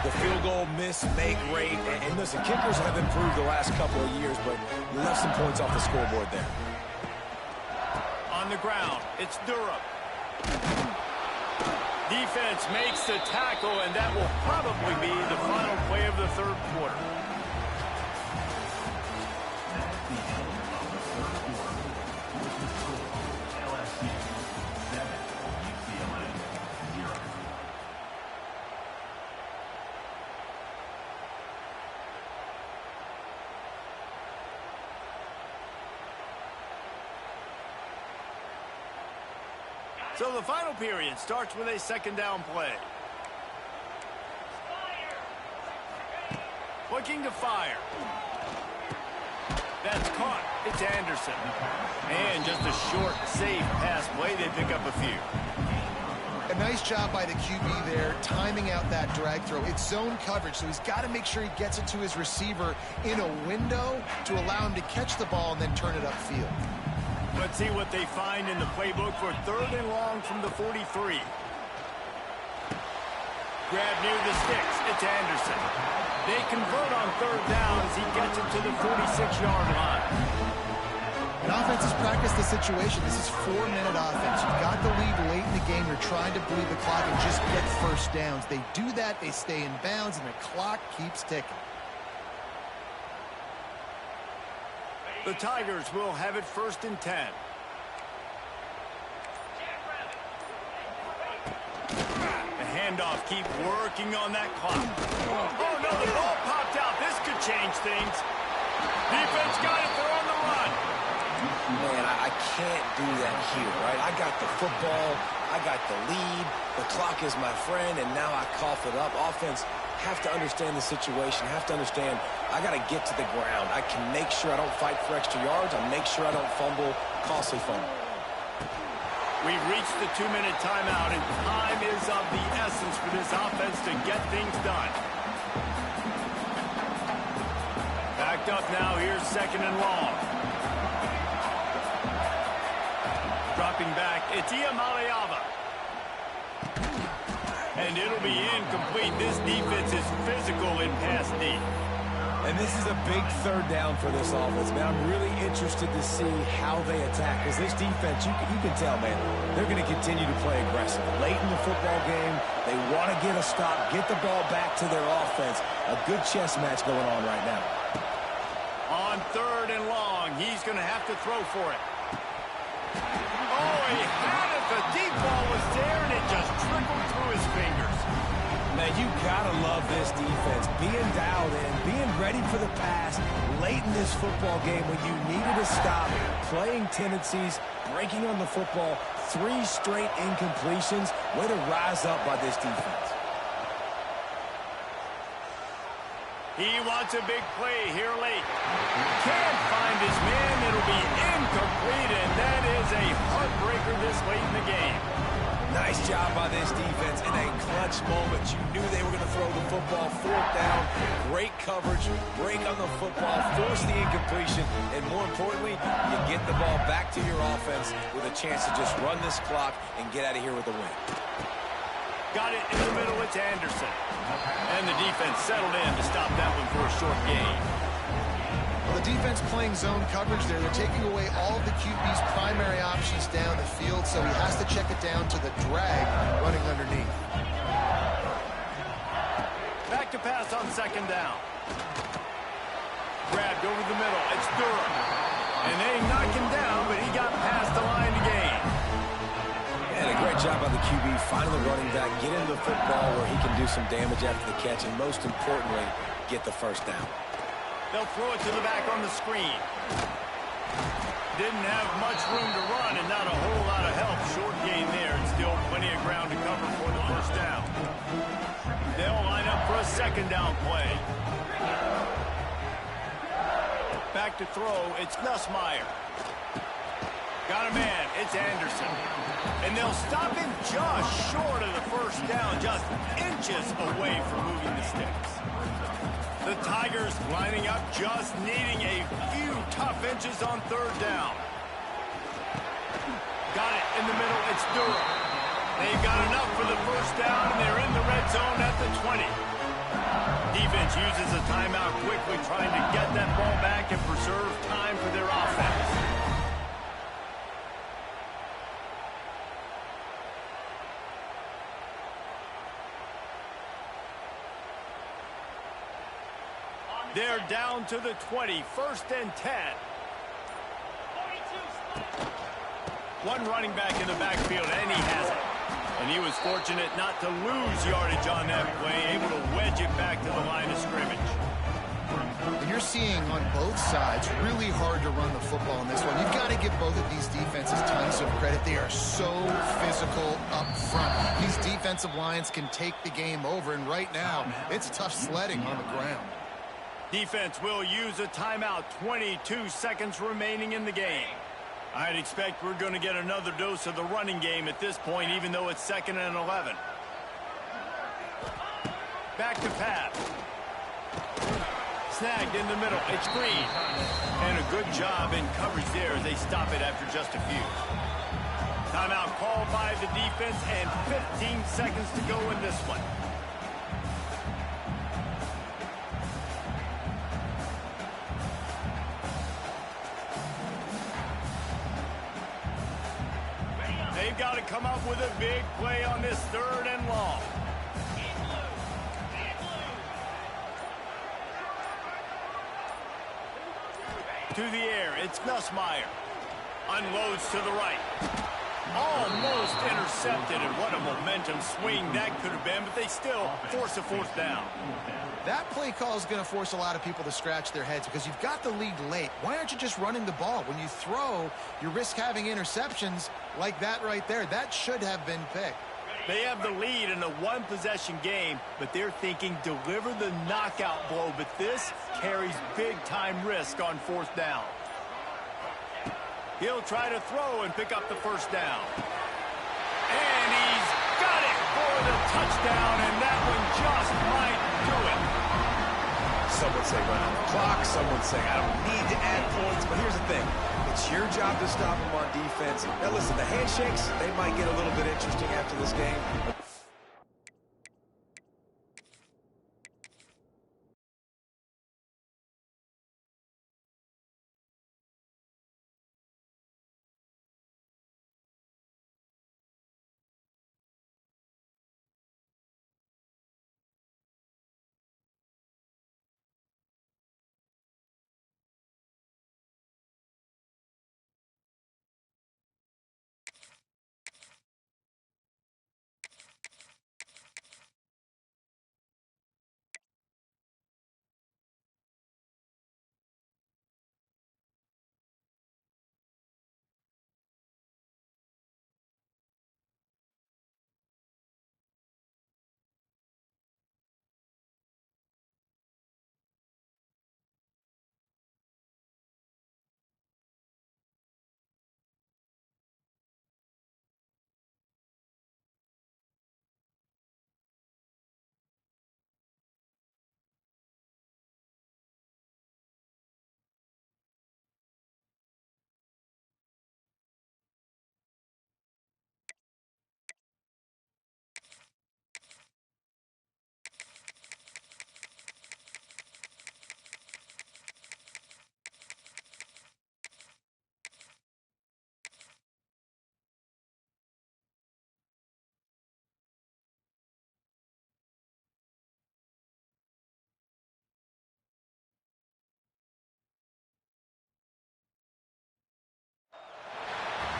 the field goal, miss, make, rate. And listen, kickers have improved the last couple of years, but you left some points off the scoreboard there. On the ground, it's Durham. Defense makes the tackle, and that will probably be the final play of the 3rd quarter. So the final period starts with a 2nd down play. Looking to fire. That's caught. It's Anderson. And just a short, safe pass play. They pick up a few. A nice job by the QB there, timing out that drag throw. It's zone coverage, so he's got to make sure he gets it to his receiver in a window to allow him to catch the ball and then turn it upfield. Let's see what they find in the playbook for 3rd and long from the 43. Grab near the sticks. It's Anderson. They convert on 3rd down as he gets it to the 46-yard line. And offense has practiced the situation. This is 4-minute offense. You've got the lead late in the game. You're trying to bleed the clock and just get first downs. They do that. They stay in bounds, and the clock keeps ticking. The Tigers will have it 1st and 10. The handoff, keep working on that clock. Oh, no, the ball popped out. This could change things. Defense got it. They're on the run. Man, I can't do that here, right? I got the football. I got the lead. The clock is my friend, and now I cough it up. Offense have to understand the situation, have to understand I got to get to the ground. I can make sure I don't fight for extra yards. I make sure I don't fumble, costly fumble. We've reached the 2-minute timeout, and time is of the essence for this offense to get things done. Backed up now, here's 2nd and long. Dropping back, it's Iamaleava. And it'll be incomplete. This defense is physical in pass D. And this is a big 3rd down for this offense, man. I'm really interested to see how they attack. Because this defense, you can tell, man, they're going to continue to play aggressive. Late in the football game, they want to get a stop, get the ball back to their offense. A good chess match going on right now. On 3rd and long, he's going to have to throw for it. Oh, he had it. The deep ball was there, and it just trickled through his fingers. Man, you gotta love this defense. Being dialed in, being ready for the pass late in this football game when you needed a stop, playing tendencies, breaking on the football, 3 straight incompletions. Way to rise up by this defense. He wants a big play here late. Can't find his man. It'll be incomplete, and that is a heartbreaker this late in the game. Nice job by this defense in a clutch moment. You knew they were going to throw the football. 4th down, great coverage, break on the football, force the incompletion, and more importantly, you get the ball back to your offense with a chance to just run this clock and get out of here with a win. Got it in the middle, it's Anderson. And the defense settled in to stop that one for a short gain. Well, the defense playing zone coverage there. They're taking away all of the QB's primary options down the field, so he has to check it down to the drag running underneath. Back to pass on 2nd down. Grabbed over the middle. It's Durham. And they knock him down, but he got past the line to gain. And a great job by the QB finding the running back, get into the football where he can do some damage after the catch, and most importantly, get the 1st down. They'll throw it to the back on the screen. Didn't have much room to run and not a whole lot of help. Short gain there and still plenty of ground to cover for the 1st down. They'll line up for a 2nd down play. Back to throw, it's Nussmeier. Got a man, it's Anderson. And they'll stop him just short of the 1st down, just inches away from moving the sticks. The Tigers lining up, just needing a few tough inches on 3rd down. Got it in the middle, it's Durham. They've got enough for the 1st down, and they're in the red zone at the 20. Defense uses a timeout quickly, trying to get that ball back and preserve time for their offense. They're down to the 20, 1st and 10. One running back in the backfield, and he has it. And he was fortunate not to lose yardage on that play, able to wedge it back to the line of scrimmage. And you're seeing on both sides really hard to run the football in this one. You've got to give both of these defenses tons of credit. They are so physical up front. These defensive lines can take the game over, and right now, it's tough sledding on the ground. Defense will use a timeout. 22 seconds remaining in the game. I'd expect we're going to get another dose of the running game at this point, even though it's 2nd and 11. Back to pass. Snagged in the middle. It's Green. And a good job in coverage there as they stop it after just a few. Timeout called by the defense, and 15 seconds to go in this one. They've got to come up with a big play on this 3rd and long. To the air, it's Nussmeier. Unloads to the right. Almost intercepted, and what a momentum swing that could have been, but they still force a 4th down. That play call is going to force a lot of people to scratch their heads because you've got the lead late. Why aren't you just running the ball? When you throw, you risk having interceptions like that right there. That should have been picked. They have the lead in a one-possession game, but they're thinking deliver the knockout blow, but this carries big-time risk on 4th down. He'll try to throw and pick up the 1st down. touchdown, and that one just might do it. Some would say run out the clock. Some would say I don't need to add points. But here's the thing. It's your job to stop them on defense. Now, listen, the handshakes, they might get a little bit interesting after this game.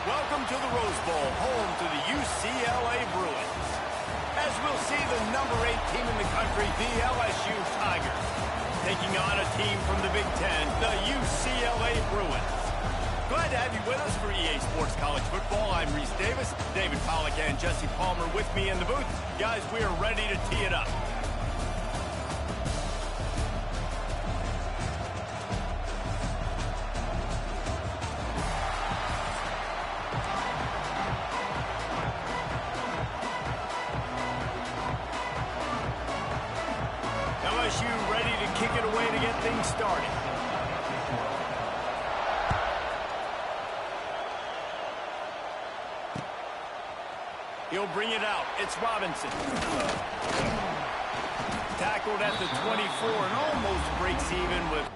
Welcome to the Rose Bowl, home to the UCLA Bruins. As we'll see the number 8 team in the country, the LSU Tigers, taking on a team from the Big Ten, the UCLA Bruins. Glad to have you with us for EA Sports College Football. I'm Reese Davis, David Pollack and Jesse Palmer with me in the booth. Guys, we are ready to tee it up. LSU ready to kick it away to get things started. He'll bring it out. It's Robinson. Tackled at the 24 and almost breaks even with...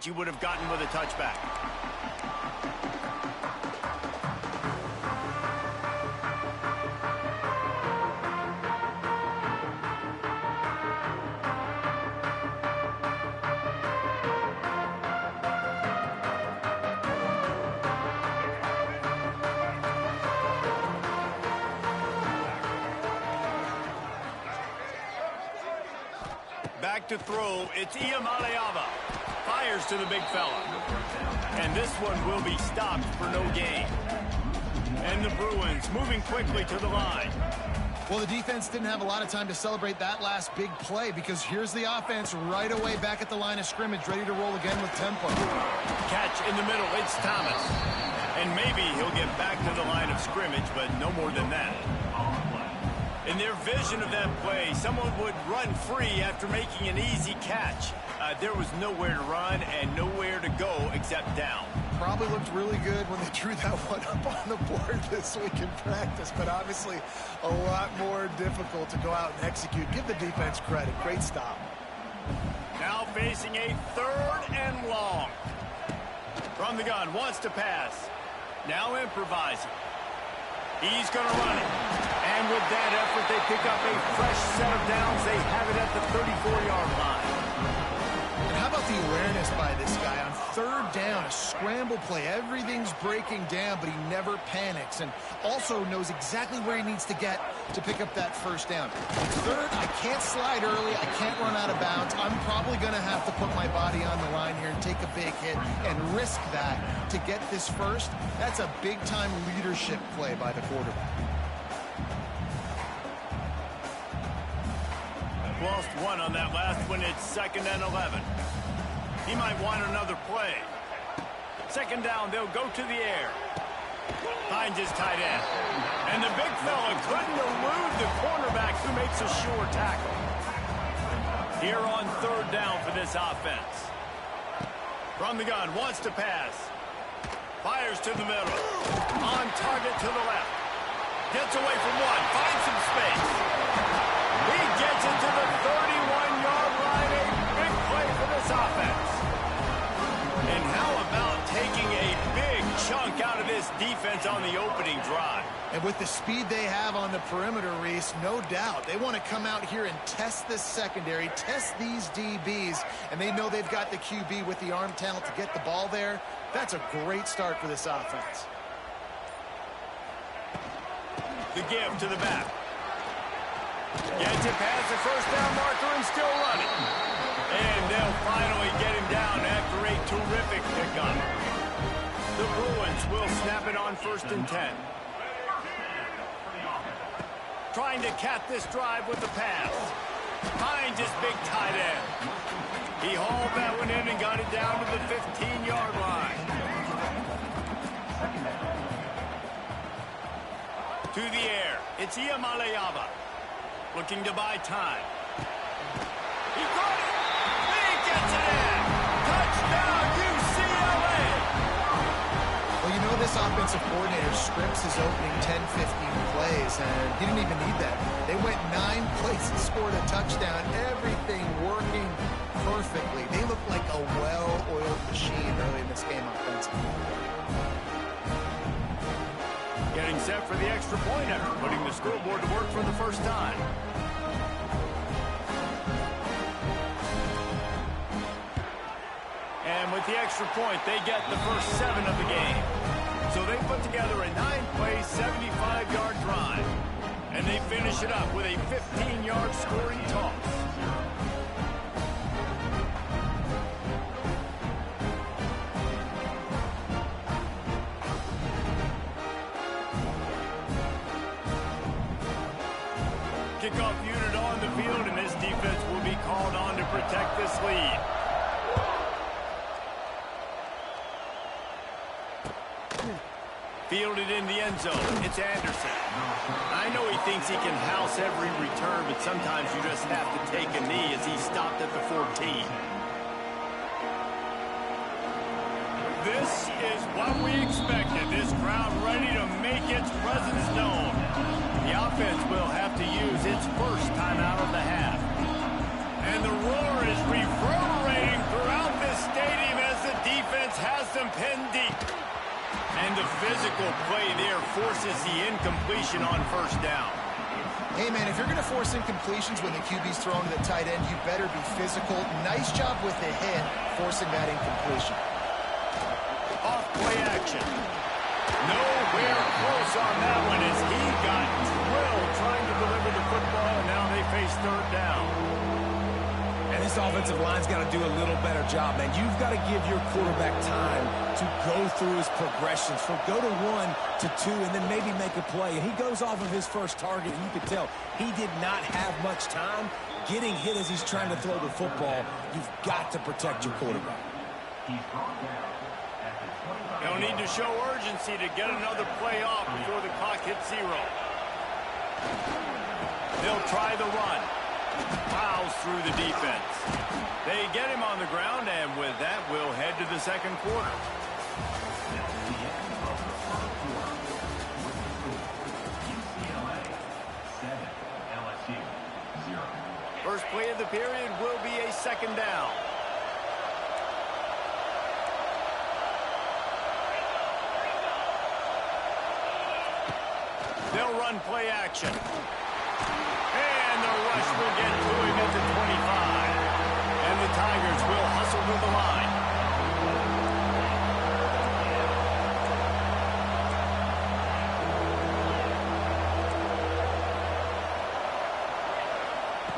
you would have gotten with a touchback. Back to throw, it's Iamaleava. Fires to the big fella. And this one will be stopped for no gain. And the Bruins moving quickly to the line. Well, the defense didn't have a lot of time to celebrate that last big play because here's the offense right away back at the line of scrimmage, ready to roll again with tempo. Catch in the middle, it's Thomas. And maybe he'll get back to the line of scrimmage, but no more than that. In their vision of that play, someone would run free after making an easy catch. There was nowhere to run and nowhere to go except down. Probably looked really good when they drew that one up on the board this week in practice, but obviously a lot more difficult to go out and execute. Give the defense credit. Great stop. Now facing a 3rd and long. From the gun, wants to pass. Now improvising. He's going to run it. And with that effort, they pick up a fresh set of downs. They have it at the 34-yard line. And how about the awareness by this guy on 3rd down, a scramble play. Everything's breaking down, but he never panics and also knows exactly where he needs to get to pick up that 1st down. 3rd, I can't slide early. I can't run out of bounds. I'm probably going to have to put my body on the line here and take a big hit and risk that to get this 1st. That's a big-time leadership play by the quarterback. Lost 1 on that last one. It's 2nd and 11. He might want another play. 2nd down, they'll go to the air. Finds his tight end. And the big fella couldn't elude the cornerback who makes a sure tackle. Here on 3rd down for this offense. From the gun, wants to pass. Fires to the middle. On target to the left. Gets away from one. Finds some space. He gets it to the 31-yard line. A big play for this offense. And how about taking a big chunk out of this defense on the opening drive? And with the speed they have on the perimeter, Reese, no doubt, they want to come out here and test this secondary, test these DBs, and they know they've got the QB with the arm talent to get the ball there. That's a great start for this offense. The give to the back. Gets it past the 1st down marker and still running. And they'll finally get him down after a terrific pickup. The Bruins will snap it on 1st and 10. Trying to cap this drive with the pass. Finds his big tight end. He hauled that one in and got it down to the 15-yard line. To the air. It's Iamaleava. Looking to buy time. He got it! He gets it in! Touchdown, UCLA! Well, you know this offensive coordinator scripts his opening 10, 15 plays, and he didn't even need that. They went 9 plays and scored a touchdown. Everything working perfectly. They look like a well-oiled machine early in this game offensively. Getting set for the extra point after putting the scoreboard to work for the 1st time. And with the extra point, they get the first 7 of the game. So they put together a 9-play, 75-yard drive. And they finish it up with a 15-yard scoring toss. Kickoff unit on the field, and this defense will be called on to protect this lead. Fielded in the end zone. It's Anderson. I know he thinks he can house every return, but sometimes you just have to take a knee as he stopped at the 14. This is what we expected. This crowd ready to make its presence known. The offense will have to use its first time out of the half. And the roar is reverberating throughout this stadium as the defense has them pinned deep. And the physical play there forces the incompletion on 1st down. Hey, man, if you're going to force incompletions when the QB's throwing to the tight end, you better be physical. Nice job with the hit, forcing that incompletion. Off play action. Nowhere close on that one as he got drilled trying to deliver the football, and now they face 3rd down. And this offensive line's got to do a little better job, man. You've got to give your quarterback time to go through his progressions. From go to 1 to 2 and then maybe make a play. And he goes off of his first target, and you can tell he did not have much time getting hit as he's trying to throw the football. You've got to protect your quarterback. They'll need to show urgency to get another play off before the clock hits 0. They'll try the run. Plows through the defense. They get him on the ground, and with that, we'll head to the 2nd quarter. First play of the period will be a second down. They'll run play action. And the rush will get to him at the 25. And the Tigers will hustle to the line.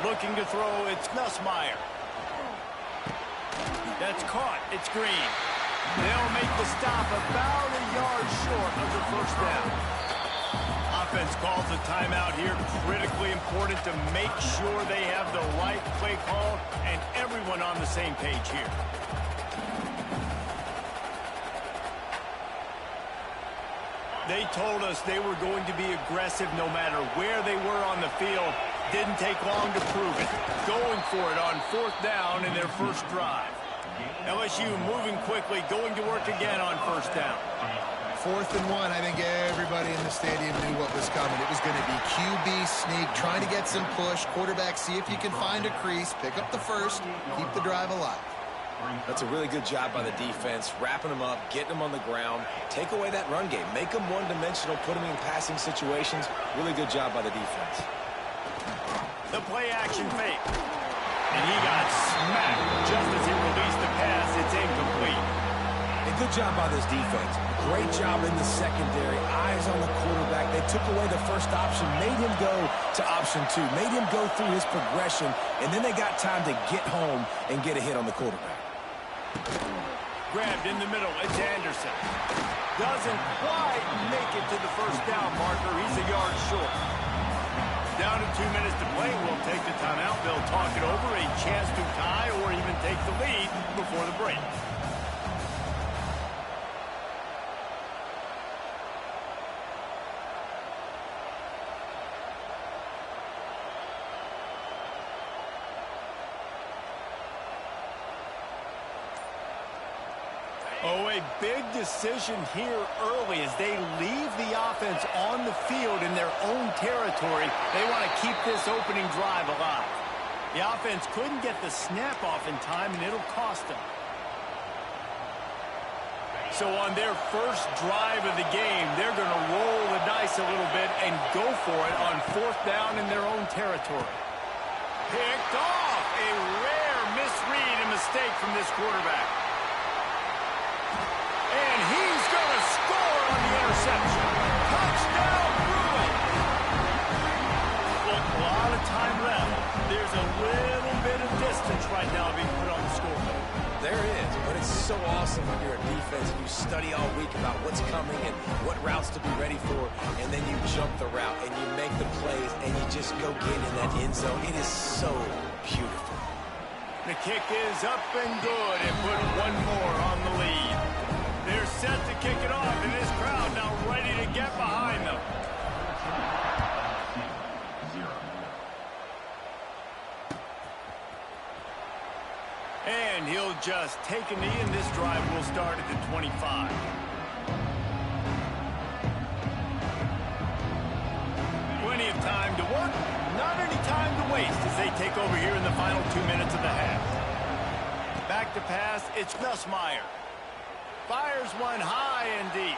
Looking to throw, it's Nussmeier. That's caught. It's Green. They'll make the stop about a yard short of the first down. Offense calls a timeout here. Critically important to make sure they have the right play call and everyone on the same page here. They told us they were going to be aggressive no matter where they were on the field. Didn't take long to prove it. Going for it on fourth down in their first drive. LSU moving quickly, going to work again on first down. 4th and 1, I think everybody in the stadium knew what was coming. It was going to be QB sneak, trying to get some push. Quarterback, see if you can find a crease, pick up the first, keep the drive alive. That's a really good job by the defense, wrapping them up, getting them on the ground. Take away that run game. Make them one-dimensional, put them in passing situations. Really good job by the defense. The play action fake. And he got smacked just as he released the pass. It's incomplete. And good job by this defense. Great job in the secondary. Eyes on the quarterback. They took away the first option, made him go to option 2, made him go through his progression, and then they got time to get home and get a hit on the quarterback. Grabbed in the middle. It's Anderson. Doesn't quite make it to the first down marker. He's a yard short. Down to 2 minutes to play. We'll take the timeout. They'll talk it over. A chance to tie or even take the lead before the break. Oh, a big decision here early as they leave the offense on the field in their own territory. They want to keep this opening drive alive. The offense couldn't get the snap off in time, and it'll cost them. So on their first drive of the game, they're going to roll the dice a little bit and go for it on fourth down in their own territory. Picked off. A rare misread and mistake from this quarterback. And he's going to score on the interception. Touchdown, Bruins! Look, a lot of time left. There's a little bit of distance right now being put on the scoreboard. There is, but it's so awesome when you're a defense and you study all week about what's coming and what routes to be ready for, and then you jump the route and you make the plays and you just go get in that end zone. It is so beautiful. The kick is up and good and put one more on the lead. They're set to kick it off, and this crowd now ready to get behind them. And he'll just take a knee, and this drive will start at the 25. Plenty of time to work, not any time to waste as they take over here in the final 2 minutes of the half. Back to pass, it's Nussmeier. Fires one high and deep.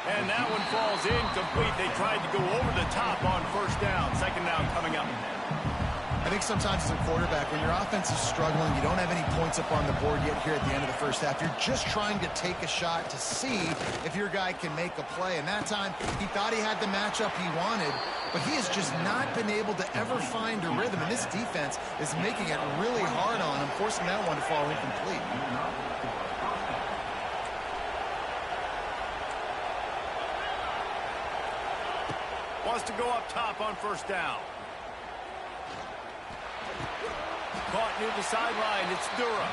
And that one falls incomplete. They tried to go over the top on first down. Second down coming up. I think sometimes as a quarterback, when your offense is struggling, you don't have any points up on the board yet here at the end of the first half. You're just trying to take a shot to see if your guy can make a play. And that time, he thought he had the matchup he wanted, but he has just not been able to ever find a rhythm. And this defense is making it really hard on him, forcing that one to fall incomplete. Wants to go up top on first down. Caught near the sideline. It's Dura.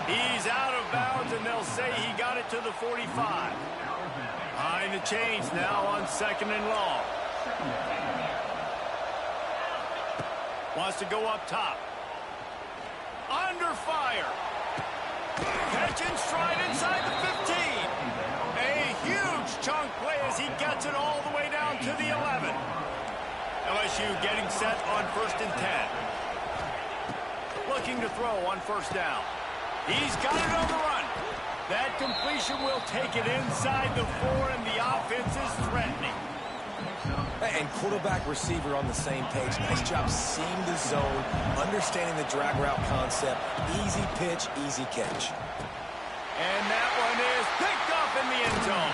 He's out of bounds, and they'll say he got it to the 45. Behind the chains now on second and long. Wants to go up top. Under fire. Catch and stride inside the 15. A huge chunk play as he gets it all the way down to the 11. LSU getting set on 1st and 10. looking to throw on first down. He's got it on the run. That completion will take it inside the 4, and the offense is threatening. And quarterback receiver on the same page. Nice job seeing the zone, understanding the drag route concept. Easy pitch, easy catch. And that one is picked up in the end zone.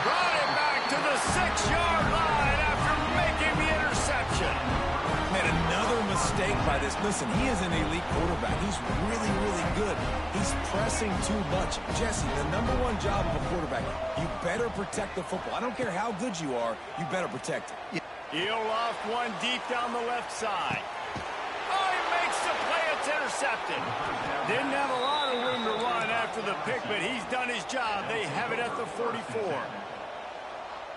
Brought it back to the 6-yard line after making the interception. Man, another mistake by this. Listen, he is an elite quarterback. He's really, really good. He's pressing too much. Jesse, the #1 job of a quarterback, you better protect the football. I don't care how good you are, you better protect it. He'll loft one deep down the left side. Oh, he makes the play. It's intercepted. Didn't have a lot of room to run after the pick, but he's done his job. They have it at the 44.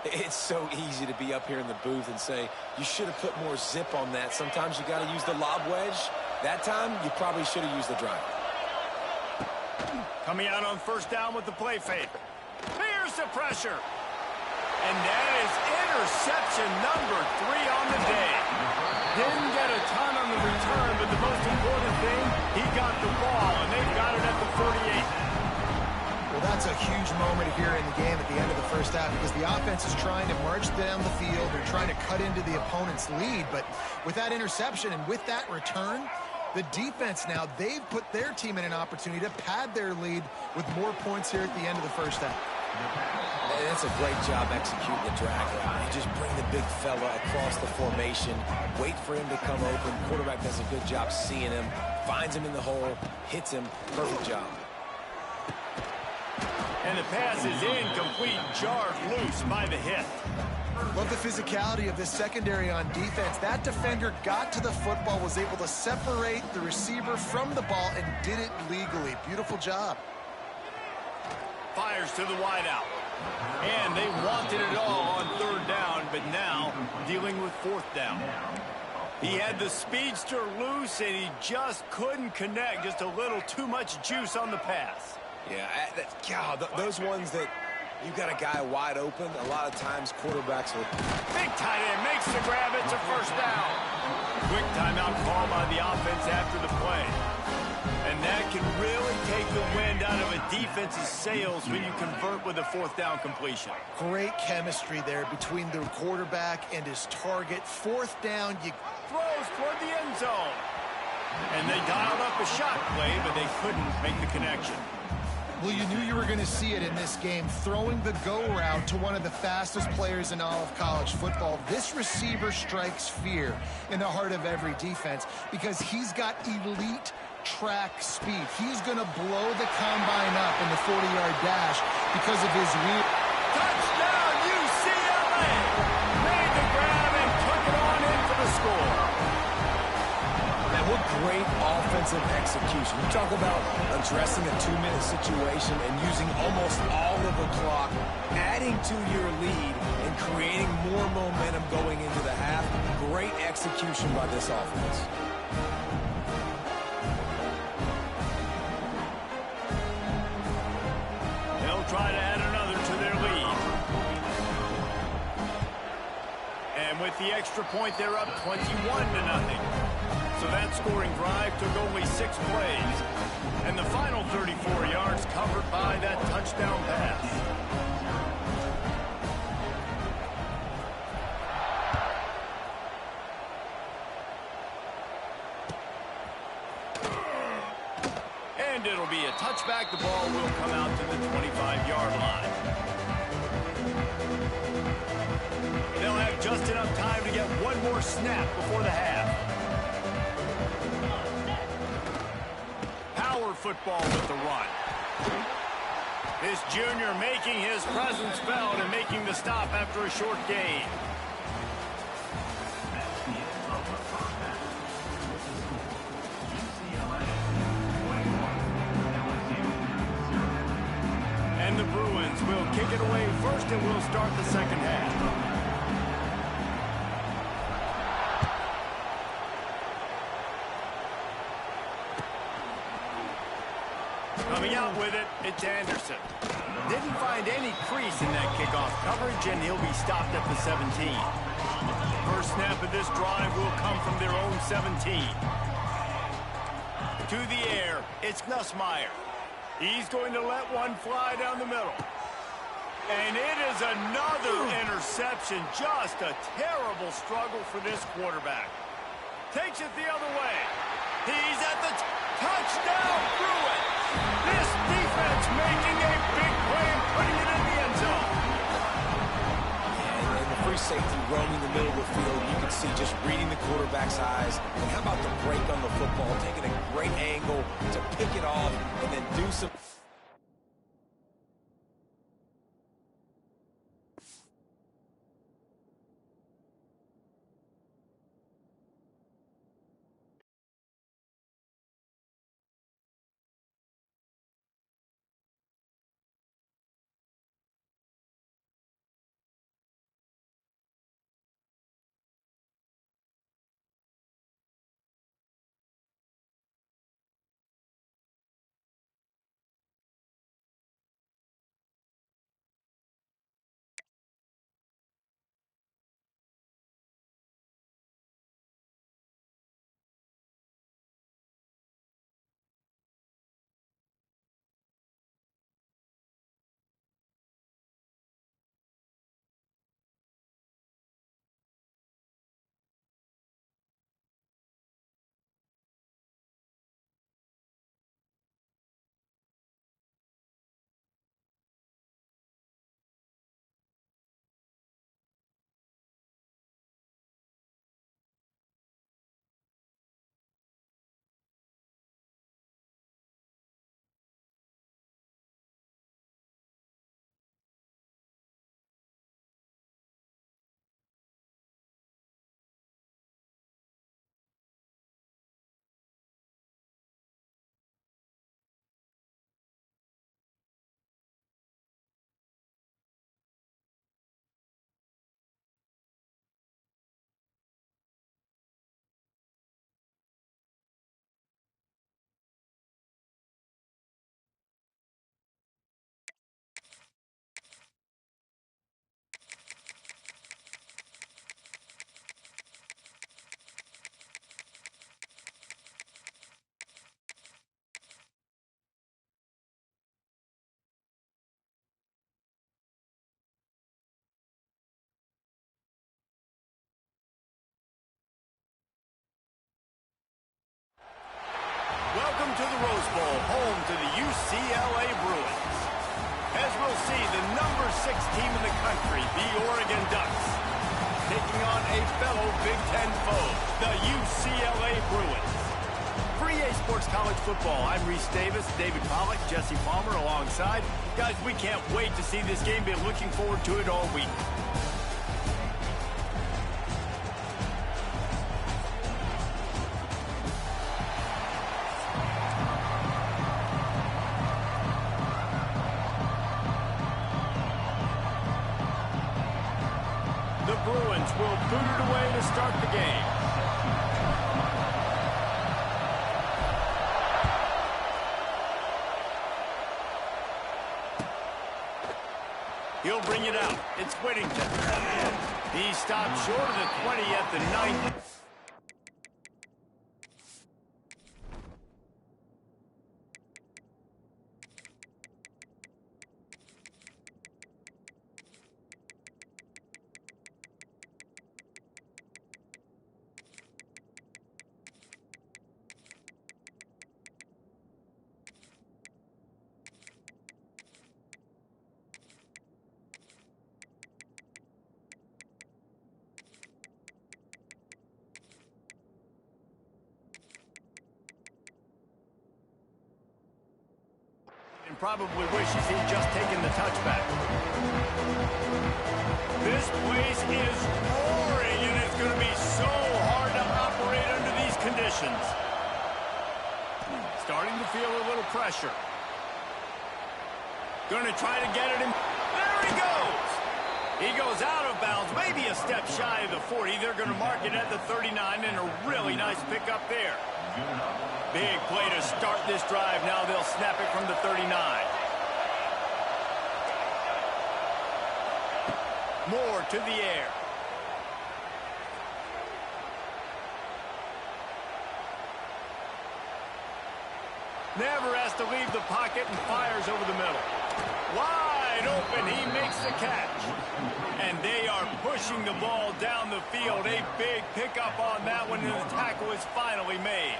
It's so easy to be up here in the booth and say, you should have put more zip on that. Sometimes you got to use the lob wedge. That time, you probably should have used the drive. Coming out on first down with the play fake. Here's the pressure. And that is interception number 3 on the day. Didn't get a ton on the return, but the most important thing, he got the ball, and they've got it at the 48. Well, that's a huge moment here in the game at the end of the first half because the offense is trying to march down the field. They're trying to cut into the opponent's lead. But with that interception and with that return, the defense now, they've put their team in an opportunity to pad their lead with more points here at the end of the first half. And that's a great job executing the drag route. You just bring the big fella across the formation, wait for him to come open. Quarterback does a good job seeing him, finds him in the hole, hits him. Perfect job. And the pass is incomplete, jarred loose by the hit. Love the physicality of this secondary on defense. That defender got to the football, was able to separate the receiver from the ball, and did it legally. Beautiful job. Fires to the wideout. And they wanted it all on third down, but now dealing with fourth down. He had the speedster loose, and he just couldn't connect. Just a little too much juice on the pass. Yeah, God, those ones that you got a guy wide open, a lot of times quarterbacks will... Big tight end makes the grab. It's a first down. Quick timeout call by the offense after the play. And that can really take the wind out of a defense's sails when you convert with a fourth down completion. Great chemistry there between the quarterback and his target. Fourth down, you throws toward the end zone. And they dialed up a shot play, but they couldn't make the connection. Well, you knew you were going to see it in this game, throwing the go route to one of the fastest players in all of college football. This receiver strikes fear in the heart of every defense because he's got elite track speed. He's going to blow the combine up in the 40-yard dash because of his wheel. Touchdown, UCLA! Made the grab and took it on in for the score. Now, what great offensive execution. You talk about addressing a 2-minute situation and using almost all of the clock, adding to your lead and creating more momentum going into the half. Great execution by this offense. They'll try to add another to their lead. And with the extra point, they're up 21-0. So that scoring drive took only 6 plays. And the final 34 yards covered by that touchdown pass. And it'll be a touchback. The ball will come out to the 25-yard line. They'll have just enough time to get one more snap before the half. Power football with the run. This junior making his presence felt and making the stop after a short gain. And the Bruins will kick it away first and will start the second half. Coming out with it, it's Anderson. Didn't find any crease in that kickoff coverage, and he'll be stopped at the 17. First snap of this drive will come from their own 17. to the air. It's Nussmeier. He's going to let one fly down the middle. And it is another interception. Just a terrible struggle for this quarterback. Takes it the other way. He's at the touchdown, Bruins. This defense making a big play and putting it in the end zone. And the free safety roaming the middle of the field. You can see just reading the quarterback's eyes. And how about the break on the football? Taking a great angle to pick it off and then do some... Welcome to the Rose Bowl, home to the UCLA Bruins. As we'll see, the number 6 team in the country, the Oregon Ducks, taking on a fellow Big Ten foe, the UCLA Bruins. For EA Sports College Football, I'm Reese Davis, David Pollack, Jesse Palmer alongside. Guys, we can't wait to see this game. Been looking forward to it all week. The Bruins will boot it away to start the game. He'll bring it out. It's Whittington. He stopped short of the 20 at the 9. And probably wishes he'd just taken the touchback. This place is roaring, and it's going to be so hard to operate under these conditions. Starting to feel a little pressure. Going to try to get it in. There he goes! He goes out of bounds, maybe a step shy of the 40. They're going to mark it at the 39, and a really nice pickup there. Big play to start this drive. Now they'll snap it from the 39. Moore to the air. Never has to leave the pocket and fires over the middle. Wide open, he makes the catch. And they are pushing the ball down the field. A big pickup on that one, and the tackle is finally made.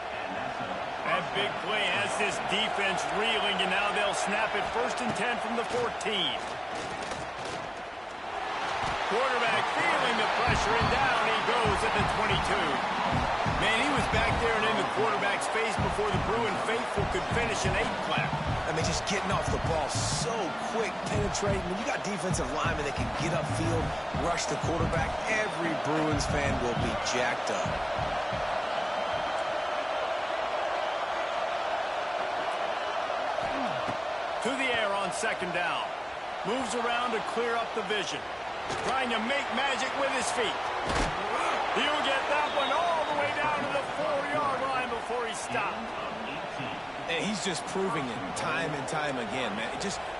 That big play has this defense reeling, and now they'll snap it 1st and 10 from the 14. Quarterback feeling the pressure, and down he goes at the 22. Man, he was back there and in the quarterback's face before the Bruin faithful could finish an 8-clap. I mean, just getting off the ball so quick, penetrating. When you got defensive linemen that can get upfield, rush the quarterback, every Bruins fan will be jacked up. To the air on 2nd down. Moves around to clear up the vision. Trying to make magic with his feet. He'll get that one all the way down to the 4-yard line before he stopped. And he's just proving it time and time again, man.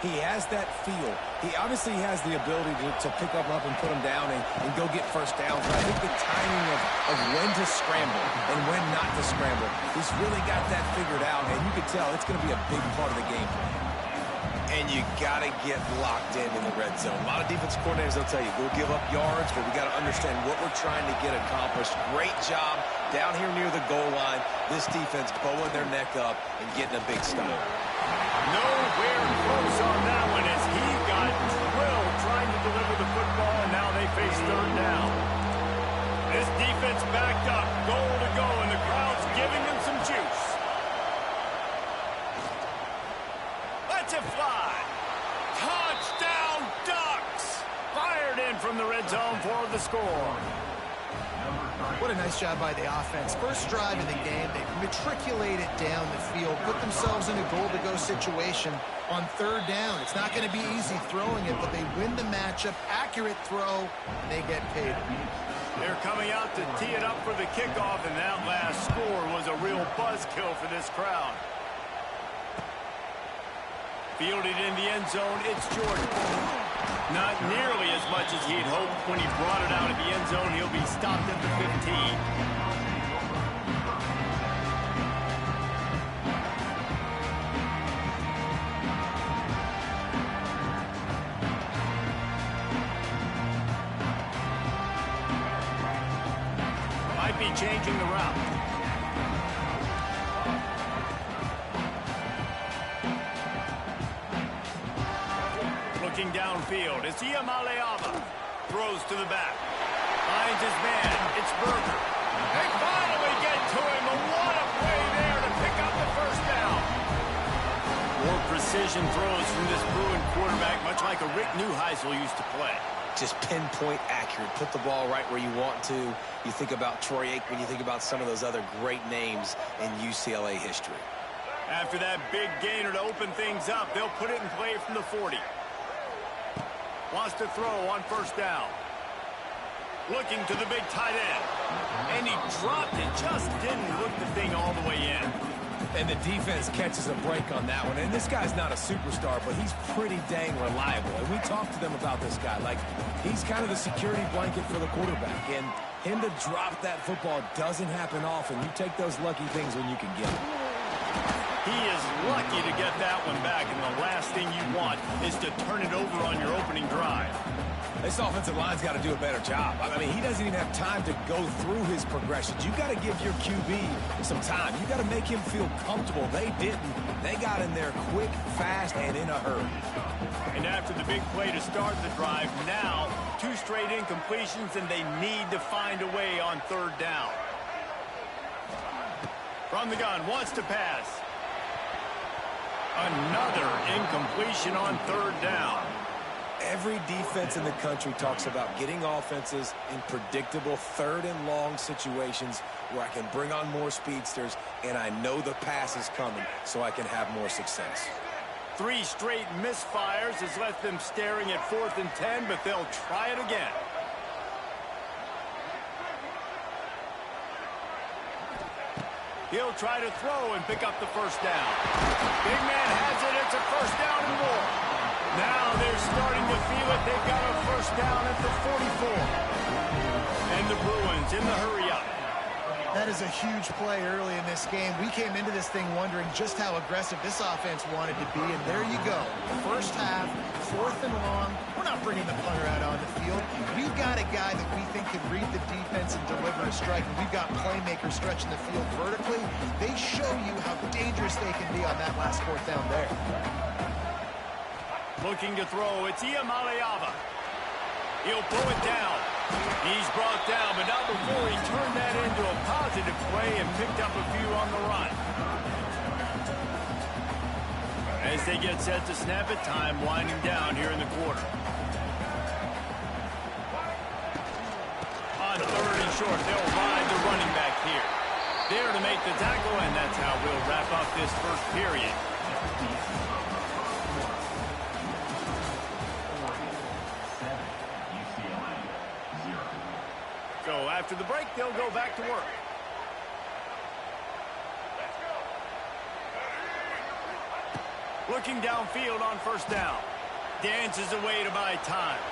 He has that feel. He obviously has the ability to pick up and put him down and go get 1st downs. But I think the timing of when to scramble and when not to scramble, he's really got that figured out. And you can tell it's going to be a big part of the game plan. And you got to get locked in the red zone. A lot of defensive coordinators, they'll tell you, we'll give up yards, but we got to understand what we're trying to get accomplished. Great job down here near the goal line. This defense bowing their neck up and getting a big stop. Nowhere close on that one as he got drilled trying to deliver the football, and now they face 3rd down. This defense backed up, goal to go, and the crowd's giving them some juice. Let's it fly. Touchdown, Ducks! Fired in from the red zone for the score. What a nice job by the offense. First drive of the game, they matriculated down the field, put themselves in a goal-to-go situation on 3rd down. It's not going to be easy throwing it, but they win the matchup. Accurate throw, they get paid. They're coming out to tee it up for the kickoff, and that last score was a real buzzkill for this crowd. Fielded in the end zone, it's Jordan. Not nearly as much as he'd hoped when he brought it out of the end zone. He'll be stopped at the 15. Might be changing the route. Looking downfield, it's Iamaleava. Throws to the back. Finds his man. It's Berger. They finally get to him. And what a play there to pick up the 1st down. More precision throws from this Bruin quarterback, much like a Rick Neuheisel used to play. Just pinpoint accurate. Put the ball right where you want to. You think about Troy Aikman. You think about some of those other great names in UCLA history. After that big gainer to open things up, they'll put it in play from the 40. Wants to throw on 1st down. Looking to the big tight end. And he dropped it. Just didn't hook the thing all the way in. And the defense catches a break on that one. And this guy's not a superstar, but he's pretty dang reliable. And we talked to them about this guy. Like, he's kind of the security blanket for the quarterback. And him to drop that football doesn't happen often. You take those lucky things when you can get them. He is lucky to get that one back, and the last thing you want is to turn it over on your opening drive. This offensive line's got to do a better job. I mean, he doesn't even have time to go through his progressions. You got to give your QB some time. You got to make him feel comfortable. They didn't. They got in there quick, fast, and in a hurry. And after the big play to start the drive, now 2 straight incompletions, and they need to find a way on 3rd down. From the gun, wants to pass. Another incompletion on 3rd down. Every defense in the country talks about getting offenses in predictable 3rd and long situations where I can bring on more speedsters and I know the pass is coming so I can have more success. 3 straight misfires has left them staring at 4th and 10, but they'll try it again. He'll try to throw and pick up the 1st down. Big man has it. It's a 1st down and more. Now they're starting to feel it. They've got a 1st down at the 44. And the Bruins in the hurry up. That is a huge play early in this game. We came into this thing wondering just how aggressive this offense wanted to be, and there you go. First half, 4th and long. We're not bringing the punter out on the field. We've got a guy that we think can read the defense and deliver a strike, and we've got playmakers stretching the field vertically. They show you how dangerous they can be on that last 4th down there. Looking to throw, it's Iamaleava. He'll pull it down. He's brought down, but not before he turned that into a positive play and picked up a few on the run. As they get set to snap it, time winding down here in the quarter. On 3rd and short, they'll ride the running back here. There to make the tackle, and that's how we'll wrap up this first period. So after the break, they'll go back to work. Looking downfield on 1st down. Dances away to buy time.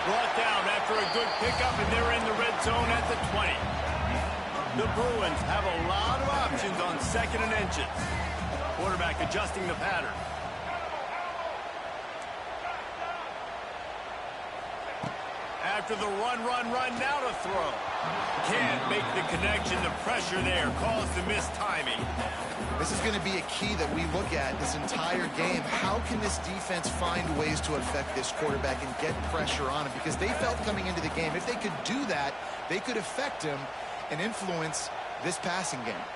Brought down after a good pickup, and they're in the red zone at the 20. The Bruins have a lot of options on 2nd and inches. Quarterback adjusting the pattern. After the run, now to throw. Can't make the connection. The pressure there caused the missed timing. This is going to be a key that we look at this entire game. How can this defense find ways to affect this quarterback and get pressure on him? Because they felt coming into the game, if they could do that, they could affect him and influence this passing game.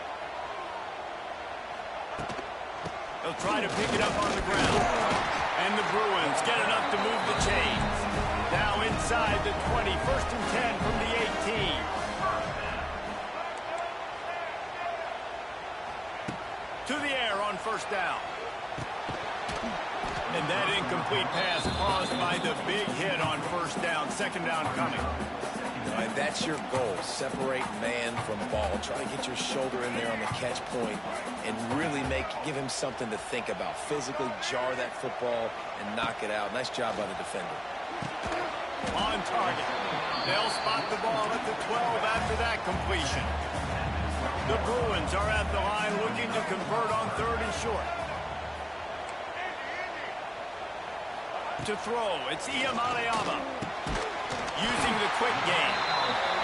They'll try to pick it up on the ground. And the Bruins get enough to move the chains. Now inside the 20, 1st and 10 from the 18. To the air on 1st down. And that incomplete pass caused by the big hit on 1st down. 2nd down coming. All right, that's your goal. Separate man from ball. Try to get your shoulder in there on the catch point and really give him something to think about. Physically jar that football and knock it out. Nice job by the defender. On target. They'll spot the ball at the 12 after that completion. The Bruins are at the line looking to convert on 3rd and short. To throw, it's Iamaleava. Using the quick game.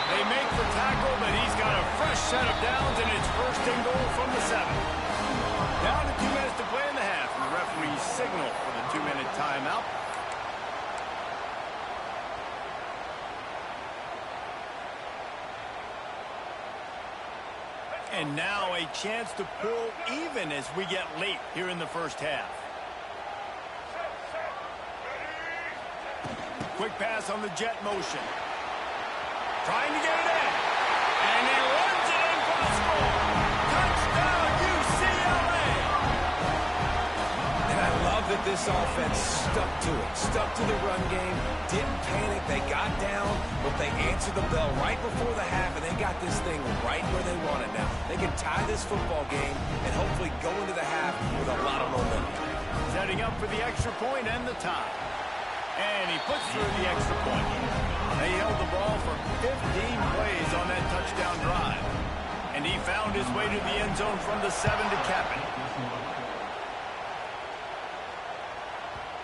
They make the tackle, but he's got a fresh set of downs, and it's 1st and goal from the 7. Down to 2 minutes to play in the half. And the referee signal for the 2-minute timeout. And now a chance to pull even as we get late here in the 1st half. Quick pass on the jet motion. Trying to get it in. And he runs it in for the score. Touchdown, UCLA! And I love that this offense stuck to it. Stuck to the run game. Didn't panic. They got down, but they answered the bell right before the half, and they got this thing right where they want it now. They can tie this football game and hopefully go into the half with a lot of momentum. Setting up for the extra point and the tie. And he puts through the extra point. They held the ball for 15 plays on that touchdown drive. And he found his way to the end zone from the 7 to cap it.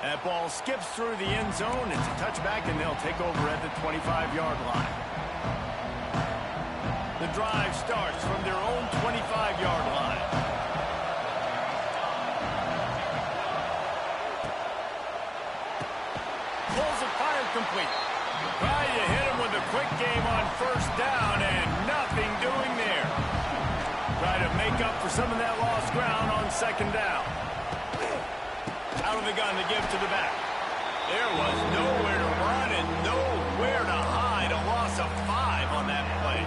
That ball skips through the end zone. It's a touchback, and they'll take over at the 25-yard line. The drive starts from their own 25-yard line. Pulls it, fired complete. Try to hit him with a quick game on 1st down, and nothing doing there. Try to make up for some of that lost ground on 2nd down. Out of the gun to give to the back. There was nowhere to run and nowhere to hide. A loss of 5 on that play.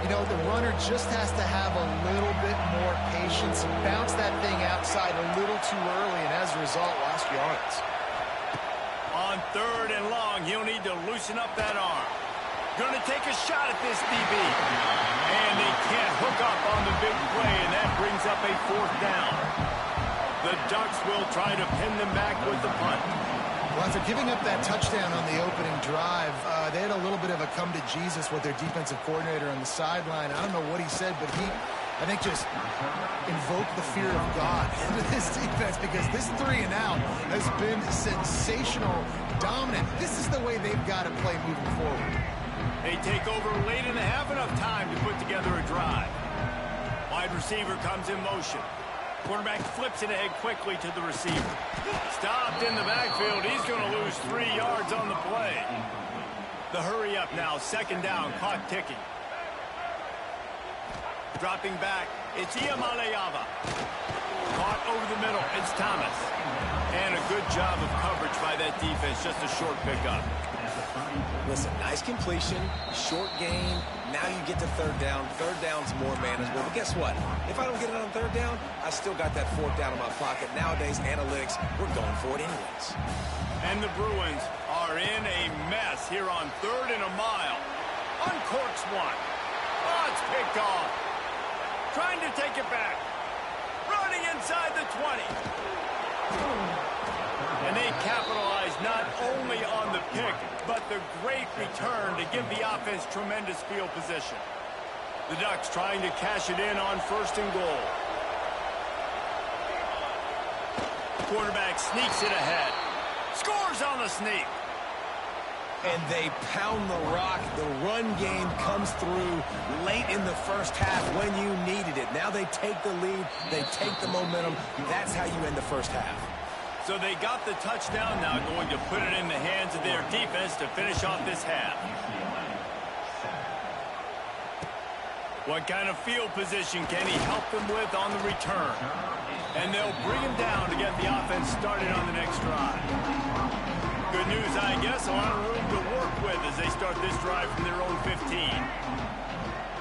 You know, the runner just has to have a little bit more patience and bounce that thing outside a little too early, and as a result, lost yards. On 3rd and long, he'll need to loosen up that arm. Going to take a shot at this DB. And they can't hook up on the big play, and that brings up a 4th down. The Ducks will try to pin them back with the punt. Well, after giving up that touchdown on the opening drive, they had a little bit of a come to Jesus with their defensive coordinator on the sideline. I don't know what he said, but he, I think, just invoked the fear of God into this defense, because this 3 and out has been sensational, dominant. This is the way they've got to play moving forward. They take over late in the half, enough time to put together a drive. Wide receiver comes in motion. Quarterback flips it ahead quickly to the receiver. Stopped in the backfield. He's going to lose 3 yards on the play. The hurry up now, second down, clock ticking. Dropping back, it's Iamaleava. Caught over the middle, it's Thomas. And a good job of coverage by that defense, just a short pickup. Listen, nice completion, short gain. Now you get to third down. Third down's more manageable. But guess what? If I don't get it on third down, I still got that fourth down in my pocket. Nowadays, analytics, we're going for it anyways. And the Bruins are in a mess here on 3rd and a mile. Uncorks one. Oh, it's picked off. Trying to take it back. Running inside the 20. And they capitalize not only on the pick, but the great return to give the offense tremendous field position. The Ducks trying to cash it in on 1st and goal. Quarterback sneaks it ahead. Scores on the sneak. And they pound the rock. The run game comes through late in the first half when you needed it. Now they take the lead. They take the momentum. That's how you end the first half. So they got the touchdown, now going to put it in the hands of their defense to finish off this half. What kind of field position can he help them with on the return? And they'll bring him down to get the offense started on the next drive. Good news, I guess, a lot of room to work with as they start this drive from their own 15.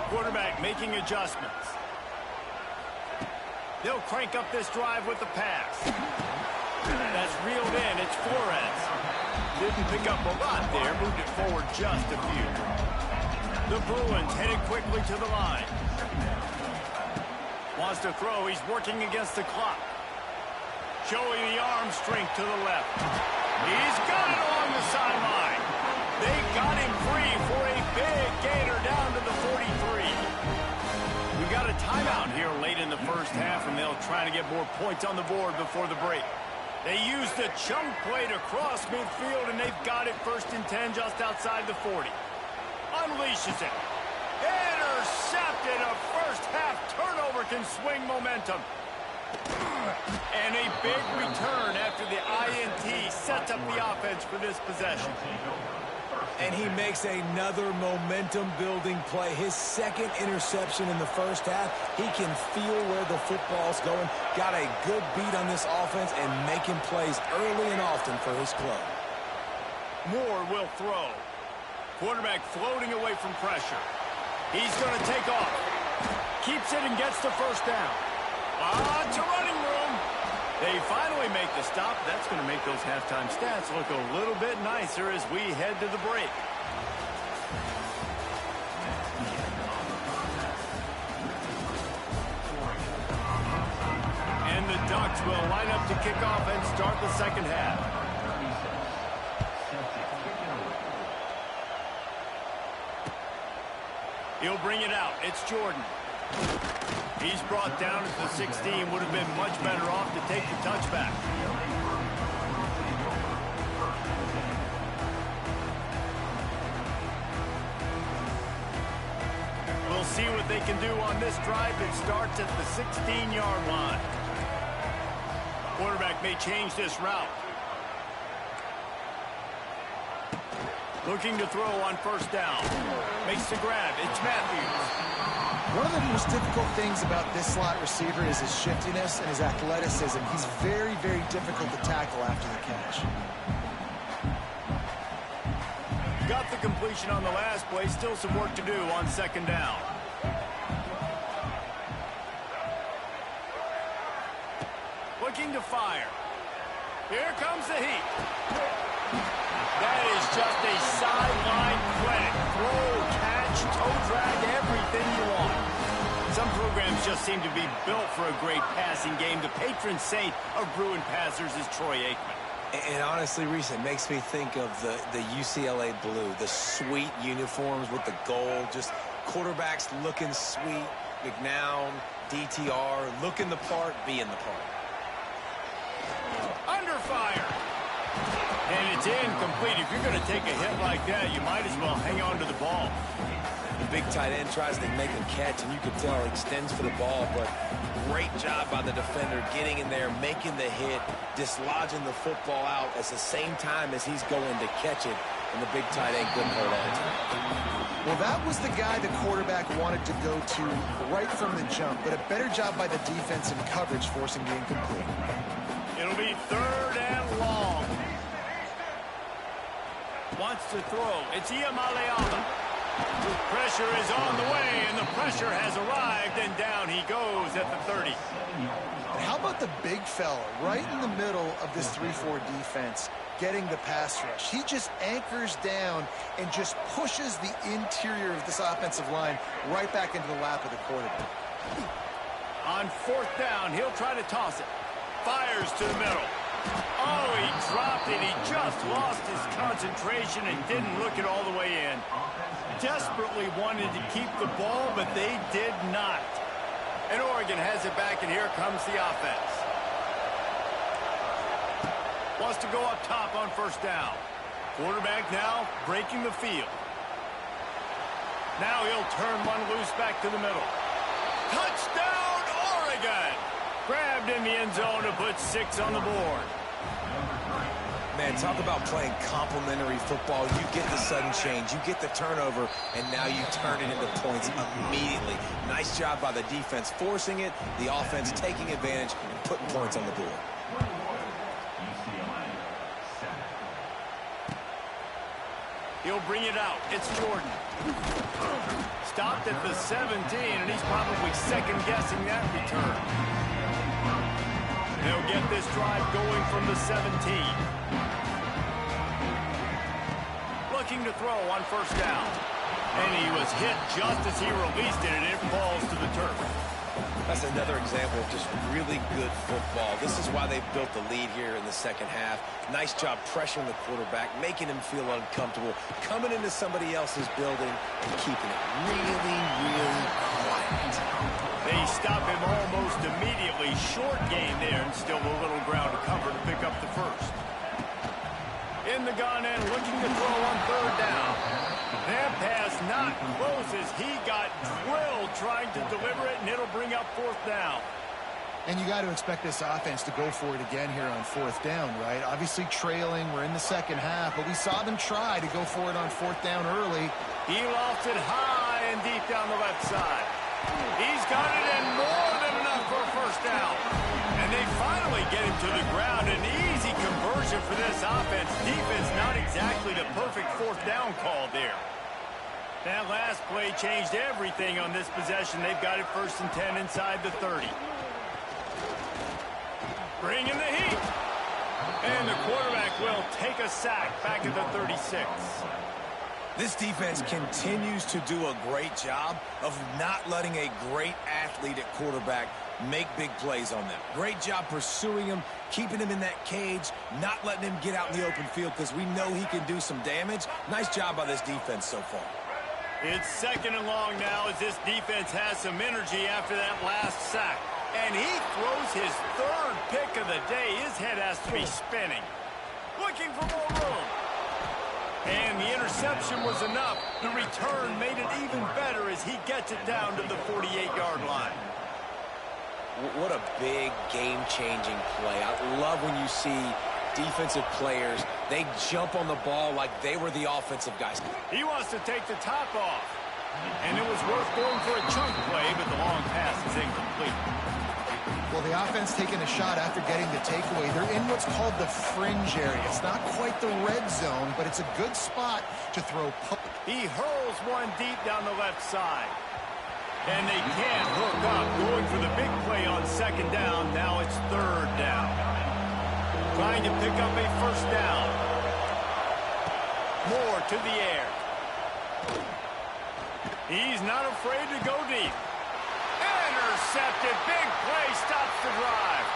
Quarterback making adjustments. They'll crank up this drive with the pass. That's reeled in. It's Flores. Didn't pick up a lot there. Moved it forward just a few. The Bruins headed quickly to the line. Wants to throw. He's working against the clock. Showing the arm strength to the left. He's got it along the sideline. They got him free for a big gainer down to the 43. We got a timeout here late in the first half, and they'll try to get more points on the board before the break. They used a chunk play to cross midfield, and they've got it 1st and 10 just outside the 40. Unleashes it. Intercepted. A first-half turnover can swing momentum. And a big return after the INT sets up the offense for this possession. And he makes another momentum-building play. His 2nd interception in the first half. He can feel where the football's going. Got a good beat on this offense and making plays early and often for his club. Moore will throw. Quarterback floating away from pressure. He's going to take off. Keeps it and gets the first down. To running room. They finally make the stop. That's going to make those halftime stats look a little bit nicer as we head to the break. And the Ducks will line up to kick off and start the second half. He'll bring it out. It's Jordan. He's brought down at the 16. Would have been much better off to take the touchback. We'll see what they can do on this drive. It starts at the 16-yard line. Quarterback may change this route. Looking to throw on 1st down. Makes the grab. It's Matthews. One of the most difficult things about this slot receiver is his shiftiness and his athleticism. He's very, very difficult to tackle after the catch. Got the completion on the last play. Still some work to do on 2nd down. Looking to fire. Here comes the heat. That is just a sideline credit. Throw, catch, toe drag, everything you want. Some programs just seem to be built for a great passing game. The patron saint of Bruin passers is Troy Aikman. And honestly, Reese, it makes me think of the UCLA blue, the sweet uniforms with the gold, just quarterbacks looking sweet, McNown, DTR, looking the part, being the part. Under fire. And it's incomplete. If you're going to take a hit like that, you might as well hang on to the ball. The big tight end tries to make a catch, and you can tell he extends for the ball, but great job by the defender getting in there, making the hit, dislodging the football out at the same time as he's going to catch it, and the big tight end couldn't hold on to it. Well, that was the guy the quarterback wanted to go to right from the jump, but a better job by the defense in coverage, forcing the incomplete. It'll be 3rd and long. Wants to throw. It's Iamaleava. Pressure is on the way, and the pressure has arrived, and down he goes at the 30. And how about the big fella right in the middle of this 3-4 defense getting the pass rush? He just anchors down and just pushes the interior of this offensive line right back into the lap of the quarterback. On 4th down, he'll try to toss it. Fires to the middle. Oh, he dropped it. He just lost his concentration and didn't look it all the way in. Desperately wanted to keep the ball, but they did not. And Oregon has it back, and here comes the offense. Wants to go up top on 1st down. Quarterback now breaking the field. Now he'll turn one loose back to the middle. Touchdown, Oregon! Grabbed in the end zone to put 6 on the board. Man, talk about playing complementary football. You get the sudden change, you get the turnover, and now you turn it into points immediately. Nice job by the defense forcing it, the offense taking advantage and putting points on the board. He'll bring it out. It's Jordan. Stopped at the 17, and he's probably second-guessing that return. They'll get this drive going from the 17. Looking to throw on 1st down. And he was hit just as he released it, and it falls to the turf. That's another example of just really good football. This is why they've built the lead here in the 2nd half. Nice job pressuring the quarterback, making him feel uncomfortable, coming into somebody else's building and keeping it really, really quiet. They stop him almost immediately. Short gain there, and still a little ground to cover to pick up the 1st. In the gun and looking to throw on 3rd down. That pass not close as he got drilled trying to deliver it, and it'll bring up 4th down. And you got to expect this offense to go for it again here on 4th down, right? Obviously trailing, we're in the 2nd half, but we saw them try to go for it on 4th down early. He lost it high and deep down the left side. He's got it in more than enough for a 1st down. And they finally get him to the ground. An easy conversion for this offense. Defense not exactly the perfect 4th down call there. That last play changed everything on this possession. They've got it 1st and 10 inside the 30. Bring in the heat. And the quarterback will take a sack back at the 36. This defense continues to do a great job of not letting a great athlete at quarterback make big plays on them. Great job pursuing him, keeping him in that cage, not letting him get out in the open field because we know he can do some damage. Nice job by this defense so far. It's 2nd and long now as this defense has some energy after that last sack. And he throws his 3rd pick of the day. His head has to be spinning. Looking for more room. And the interception was enough. The return made it even better as he gets it down to the 48-yard line. What a big game-changing play. I love when you see defensive players, they jump on the ball like they were the offensive guys. He wants to take the top off. And it was worth going for a chunk play, but the long pass is incomplete. Well, the offense taking a shot after getting the takeaway. They're in what's called the fringe area. It's not quite the red zone, but it's a good spot to throw. He hurls one deep down the left side. And they can't hook up. Going for the big play on 2nd down. Now it's 3rd down. Trying to pick up a 1st down. Moore to the air. He's not afraid to go deep. Intercepted. Big play stops the drive.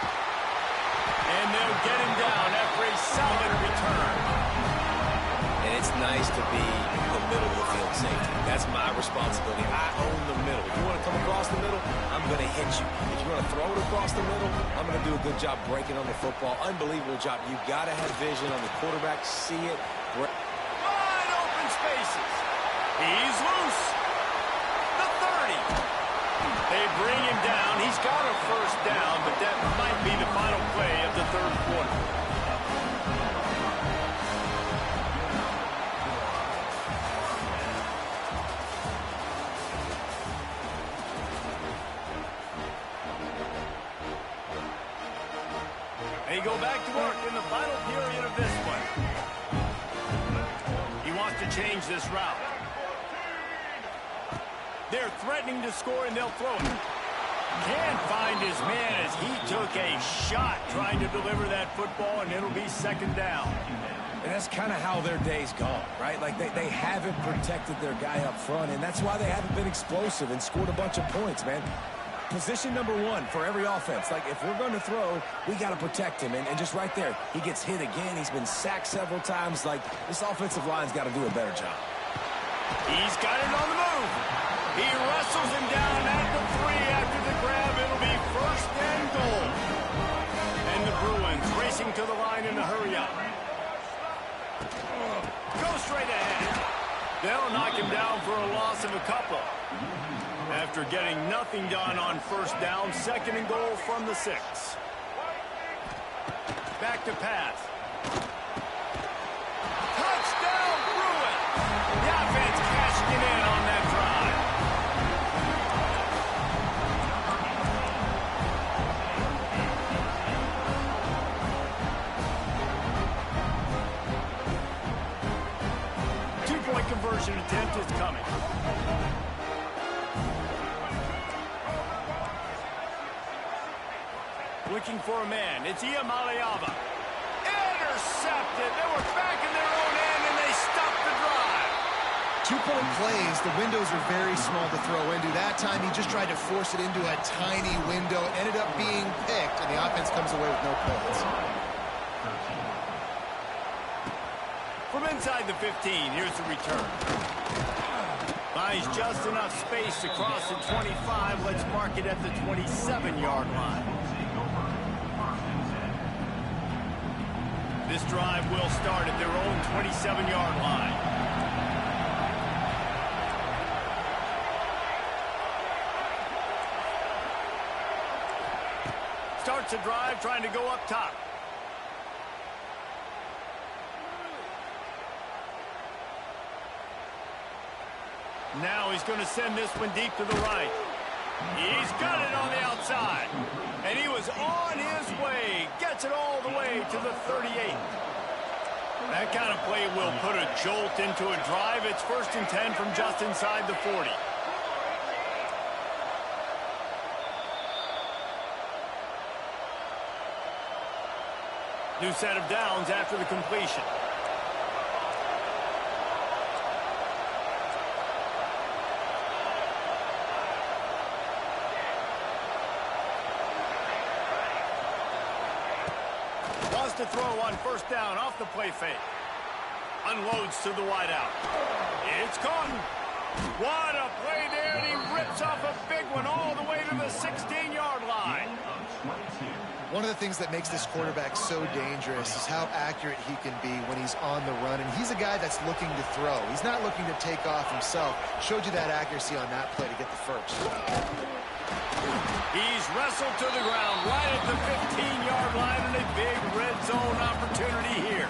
And they'll get him down after a solid return. And it's nice to be the middle of the field safety. That's my responsibility. I own the middle. If you want to come across the middle, I'm going to hit you. If you want to throw it across the middle, I'm going to do a good job breaking on the football. Unbelievable job. You've got to have vision on the quarterback. See it. Wide open spaces. He's loose. The 30. They bring him down. He's got a first down, but that might be the final play of the third quarter. They go back to work in the final period of this one. He wants to change this route. They're threatening to score, and they'll throw it. Can't find his man as he took a shot trying to deliver that football, and it'll be second down. And that's kind of how their day's gone, right? Like they haven't protected their guy up front, and that's why they haven't been explosive and scored a bunch of points, man. Position number one for every offense. Like, if we're going to throw, we got to protect him. And just right there, he gets hit again. He's been sacked several times. Like, this offensive line's got to do a better job. He's got it on the move. He wrestles him down at the 3 after the grab. It'll be first and goal. And the Bruins racing to the line in a hurry up. Go straight ahead. They'll knock him down for a loss of a couple. After getting nothing done on first down, second and goal from the 6. Back to pass. Touchdown, Bruins! The offense cashing it in on that drive. Two-point conversion attempt is coming. Looking for a man. It's Iamaleava. Intercepted. They were back in their own end, and they stopped the drive. 2-point plays, the windows are very small to throw into. That time, he just tried to force it into a tiny window. Ended up being picked, and the offense comes away with no points. From inside the 15, here's the return. Buys just enough space to cross the 25. Let's mark it at the 27-yard line. This drive will start at their own 27-yard line. Starts the drive trying to go up top. Now he's going to send this one deep to the right. He's got it on the outside. And he was on his way. Gets it all the way to the 38. That kind of play will put a jolt into a drive. It's first and 10 from just inside the 40. New set of downs after the completion. To throw on first down off the play fake. Unloads to the wideout. It's caught. What a play there, and he rips off a big one all the way to the 16-yard line. One of the things that makes this quarterback so dangerous is how accurate he can be when he's on the run. And he's a guy that's looking to throw. He's not looking to take off himself. Showed you that accuracy on that play to get the first. He's wrestled to the ground right at the 15-yard line, and a big red zone opportunity here.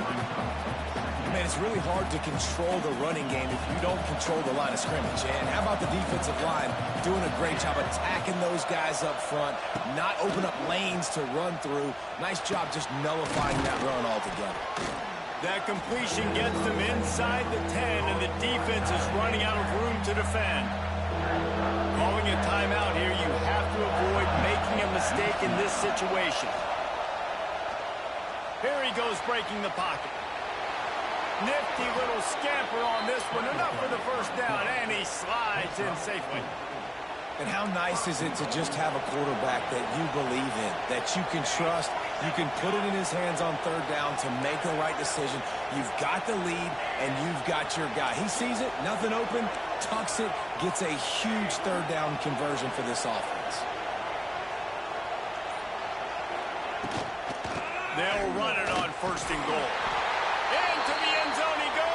Man, it's really hard to control the running game if you don't control the line of scrimmage. And how about the defensive line doing a great job attacking those guys up front, not open up lanes to run through. Nice job just nullifying that run altogether. That completion gets them inside the 10, and the defense is running out of room to defend. Calling a timeout here, you have to avoid making a mistake in this situation. Here he goes breaking the pocket. Nifty little scamper on this one. Enough for the first down, and he slides in safely. And how nice is it to just have a quarterback that you believe in, that you can trust, you can put it in his hands on third down to make the right decision. You've got the lead, and you've got your guy. He sees it, nothing open, tucks it, gets a huge third down conversion for this offense. They'll run it on first and goal. Into the end zone he goes.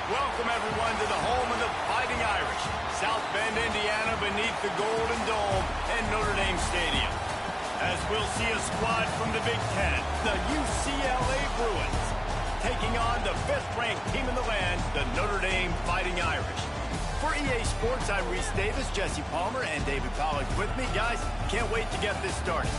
Welcome, everyone, to the home of the Fighting Irish, South Bend, Indiana, beneath the Golden Dome and Notre Dame Stadium. As we'll see a squad from the Big Ten, the UCLA Bruins, taking on the fifth-ranked team in the land, the Notre Dame Fighting Irish. For EA Sports, I'm Reese Davis, Jesse Palmer, and David Pollack with me. Guys, can't wait to get this started.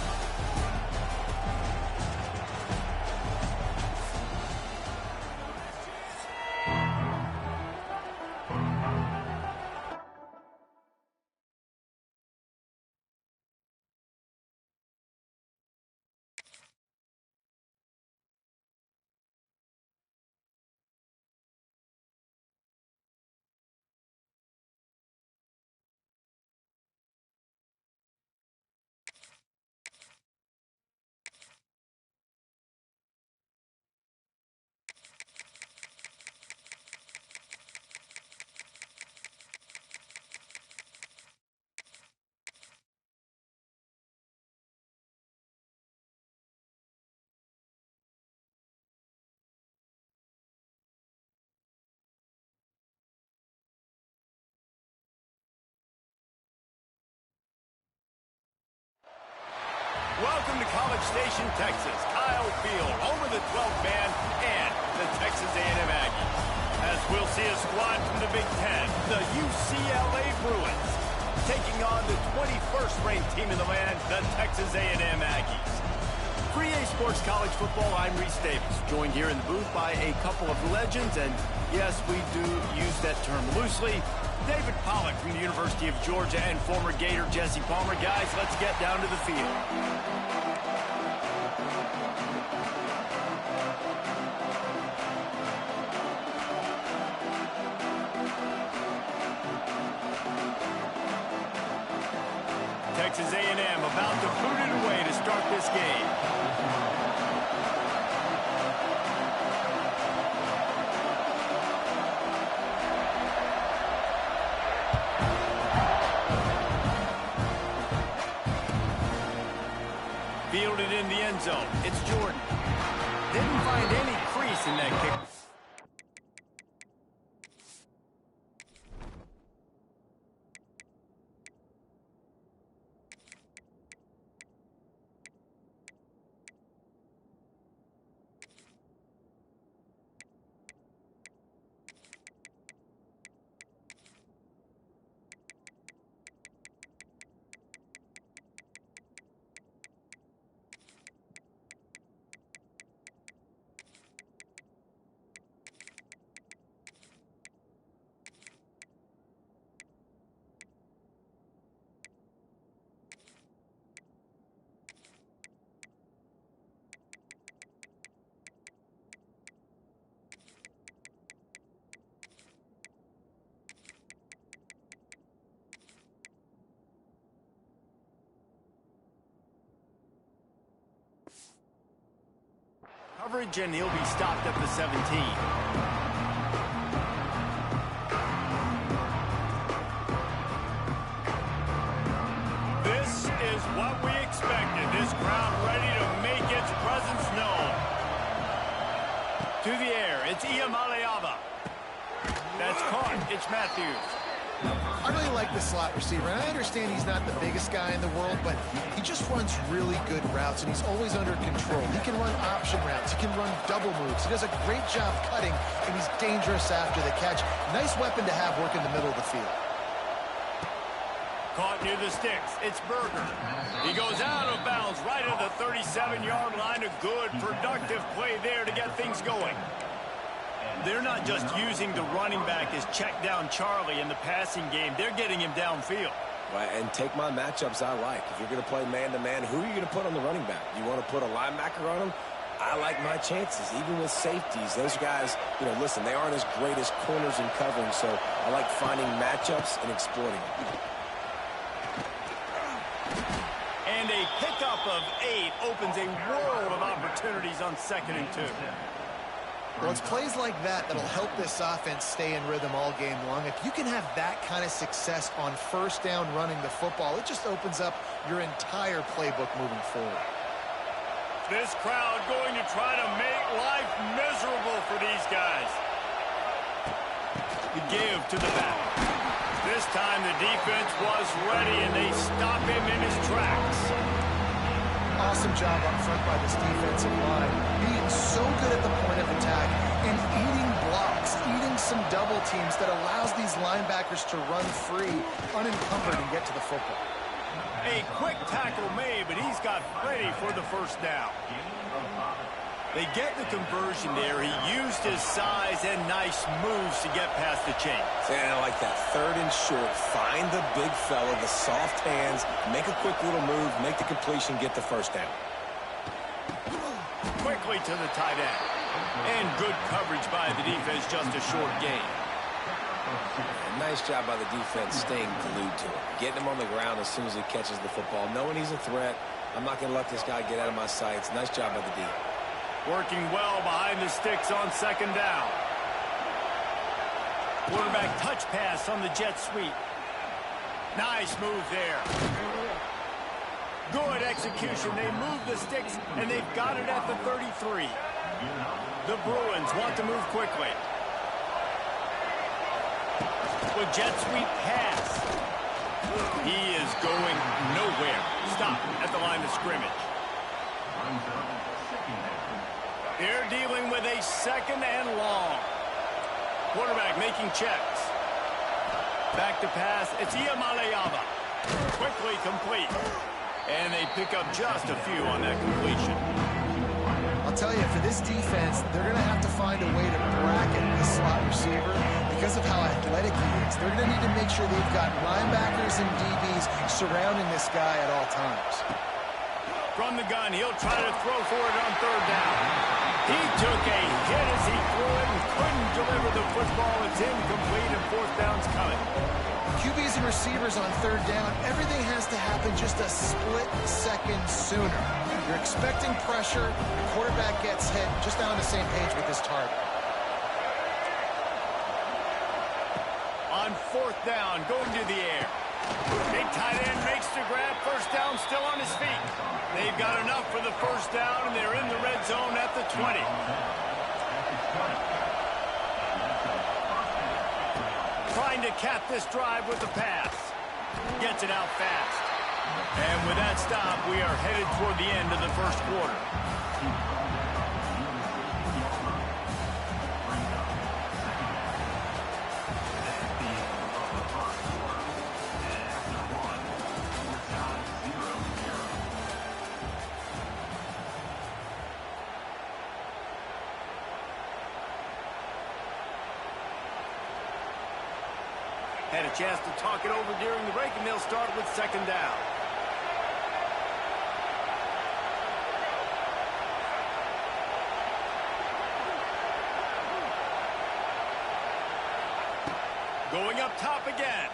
Welcome to College Station, Texas. Kyle Field, home of the 12th man and the Texas A&M Aggies. As we'll see a squad from the Big Ten, the UCLA Bruins, taking on the 21st ranked team in the land, the Texas A&M Aggies. For EA Sports College Football, I'm Reese Davis, joined here in the booth by a couple of legends, and yes, we do use that term loosely. David Pollack from the University of Georgia and former Gator Jesse Palmer. Guys, let's get down to the field. Texas A&M about to boot it away to start this game. Fielded in the end zone. It's Jordan. Didn't find any crease in that kick. Coverage, and he'll be stopped at the 17. This is what we expected. This crowd ready to make its presence known. To the air, it's Iamaleava. That's caught. It's Matthews. I really like the slot receiver, and I understand he's not the biggest guy in the world, but he just runs really good routes, and he's always under control. He can run option routes. He can run double moves. He does a great job cutting, and he's dangerous after the catch. Nice weapon to have working the middle of the field. Caught near the sticks. It's Berger. He goes out of bounds right at the 37-yard line. A good, productive play there to get things going. They're not just using the running back as check down Charlie in the passing game. They're getting him downfield. Right, and take my matchups I like. If you're going to play man-to-man, who are you going to put on the running back? You want to put a linebacker on him? I like my chances, even with safeties. Those guys, listen, they aren't as great as corners in covering, so I like finding matchups and exploiting them. And a pickup of 8 opens a world of opportunities on 2nd and 2. Well, it's plays like that that'll help this offense stay in rhythm all game long. If you can have that kind of success on first down running the football, it just opens up your entire playbook moving forward. This crowd going to try to make life miserable for these guys. The give to the back. This time the defense was ready, and they stop him in his tracks. Awesome job up front by this defensive line, being so good at the point of attack and eating blocks, eating some double teams that allows these linebackers to run free, unencumbered, and get to the football. A quick tackle made, but he's got plenty for the first down. They get the conversion there. He used his size and nice moves to get past the chains. Yeah, I like that. 3rd and short. Find the big fella, the soft hands, make a quick little move, make the completion, get the first down. Quickly to the tight end. And good coverage by the defense, just a short gain. Nice job by the defense staying glued to him. Getting him on the ground as soon as he catches the football. Knowing he's a threat, I'm not going to let this guy get out of my sights. Nice job by the D. Working well behind the sticks on 2nd down. Quarterback touch pass on the jet sweep. Nice move there. Good execution. They move the sticks, and they've got it at the 33. The Bruins want to move quickly. With jet sweep pass. He is going nowhere. Stop at the line of scrimmage. They're dealing with a second and long. Quarterback making checks. Back to pass. It's Iamaleava. Quickly complete. And they pick up just a few on that completion. I'll tell you, for this defense, they're going to have to find a way to bracket the slot receiver because of how athletic he is. They're going to need to make sure they've got linebackers and DBs surrounding this guy at all times. From the gun, he'll try to throw for it on third down. He took a hit as he threw it and couldn't deliver the football. It's incomplete and fourth down's coming. QBs and receivers on third down, everything has to happen just a split second sooner. You're expecting pressure, the quarterback gets hit, just not on the same page with his target. On fourth down, going to the air. Big tight end makes the grab, first down, still on his feet. They've got enough for the first down, and they're in the red zone at the 20. Trying to cap this drive with the pass. Gets it out fast. And with that stop, we are headed toward the end of the first quarter. Had a chance to talk it over during the break, and they'll start with second down. Going up top again.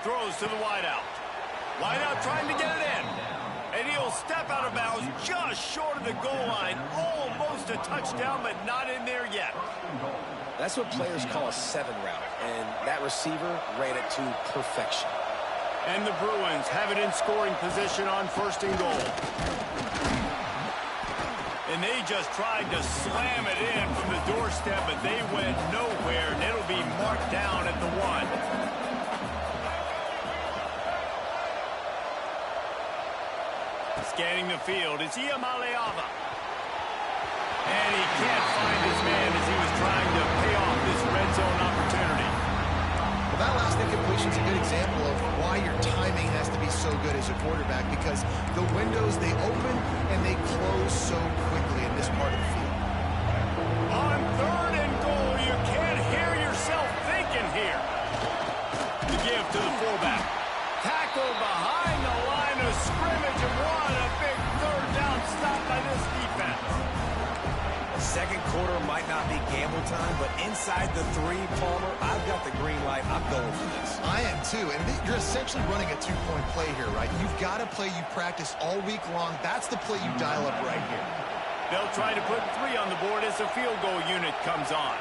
Throws to the wideout. Wideout trying to get it in. And he'll step out of bounds just short of the goal line. Almost a touchdown, but not in there yet. That's what players call a 7 route, and that receiver ran it to perfection. And the Bruins have it in scoring position on first and goal. And they just tried to slam it in from the doorstep, but they went nowhere, and it'll be marked down at the 1. Scanning the field, it's Iamaleava. And he can't find his man as he was trying to pay off this red zone opportunity. Well, that last incompletion is a good example of why your timing has to be so good as a quarterback, because the windows, they open and they close so quickly in this part of the field. On third and goal, you can't hear yourself thinking here. The give to the fullback. Tackle behind the line of scrimmage, and what a big third down stop by this defense. Second quarter might not be gamble time, but inside the 3, Palmer, I've got the green light. I'm going for this. I am too, and you're essentially running a 2-point play here, right? You've got a play you practice all week long. That's the play you dial up right here. They'll try to put 3 on the board as the field goal unit comes on.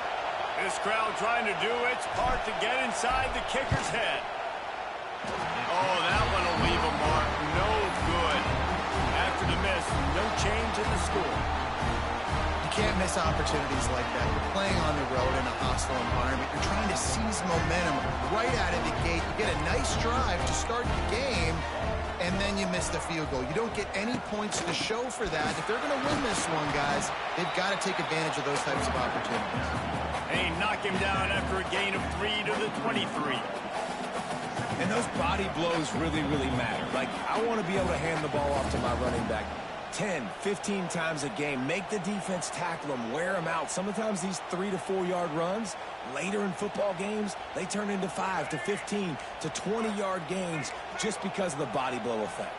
This crowd trying to do its part to get inside the kicker's head. Oh, that one will leave a mark. No good. After the miss, no change in the score. You can't miss opportunities like that. You're playing on the road in a hostile environment. You're trying to seize momentum right out of the gate. You get a nice drive to start the game, and then you miss the field goal. You don't get any points to show for that. If they're going to win this one, guys, they've got to take advantage of those types of opportunities. They knock him down after a gain of 3 to the 23. And those body blows really, really matter. Like, I want to be able to hand the ball off to my running back 10, 15 times a game. Make the defense tackle them, wear them out. Sometimes these 3 to 4 yard runs, later in football games, they turn into 5 to 15 to 20 yard gains just because of the body blow effect.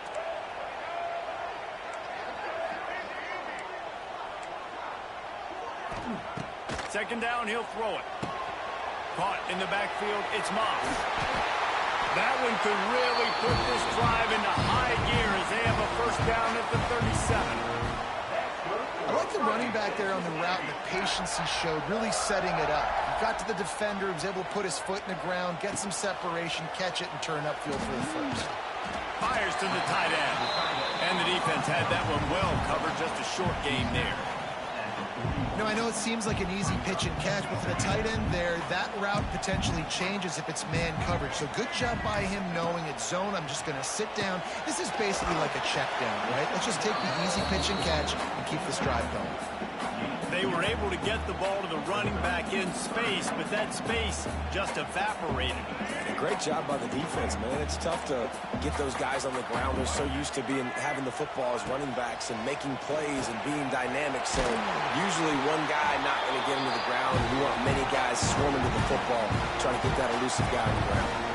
Second down, he'll throw it. Caught in the backfield, it's Moss. That one could really put this drive into high gear as they have a first down at the 37. I like the running back there on the route and the patience he showed, really setting it up. He got to the defender, was able to put his foot in the ground, get some separation, catch it, and turn upfield for the first. Fires to the tight end. And the defense had that one well covered, just a short game there. I know it seems like an easy pitch and catch, but for the tight end there, that route potentially changes if it's man coverage. So good job by him knowing it's zone. I'm just going to sit down. This is basically like a check down, right? Let's just take the easy pitch and catch and keep this drive going. They were able to get the ball to the running back in space, but that space just evaporated. Great job by the defense, man. It's tough to get those guys on the ground. They're so used to having the football as running backs and making plays and being dynamic. So usually one guy not going to get into the ground. We want many guys swarming to the football, trying to get that elusive guy on the ground.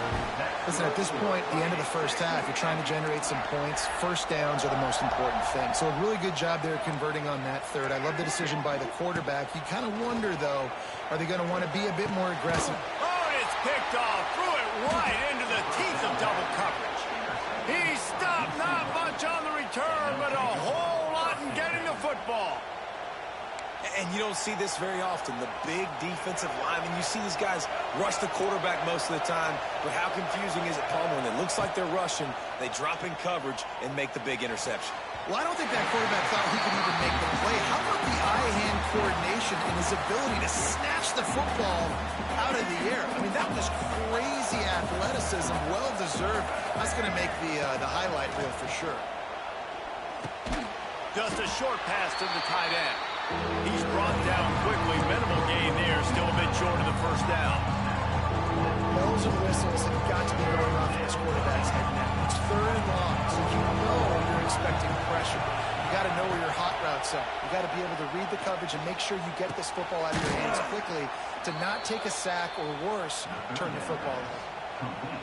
Listen, at this point, the end of the first half, you're trying to generate some points. First downs are the most important thing. So a really good job there converting on that third. I love the decision by the quarterback. You kind of wonder, though, are they going to want to be a bit more aggressive? Oh, and it's picked off. Threw it right into the teeth of double coverage. He stopped, not much on the return, but a whole lot in getting the football. And you don't see this very often. The big defensive linemen, you see these guys rush the quarterback most of the time, but how confusing is it, Palmer, when it looks like they're rushing, they drop in coverage and make the big interception? Well, I don't think that quarterback thought he could even make the play. How about the eye-hand coordination and his ability to snatch the football out of the air? I mean, that was crazy athleticism, well-deserved. That's going to make the highlight reel for sure. Just a short pass to the tight end. He's brought down quickly. Minimal gain there. Still a bit short of the first down. Bells and whistles have got to be going off in this quarterback's head now. It's third and long, so you know you're expecting pressure. You got to know where your hot routes are. You got to be able to read the coverage and make sure you get this football out of your hands quickly to not take a sack or worse, turn the football over.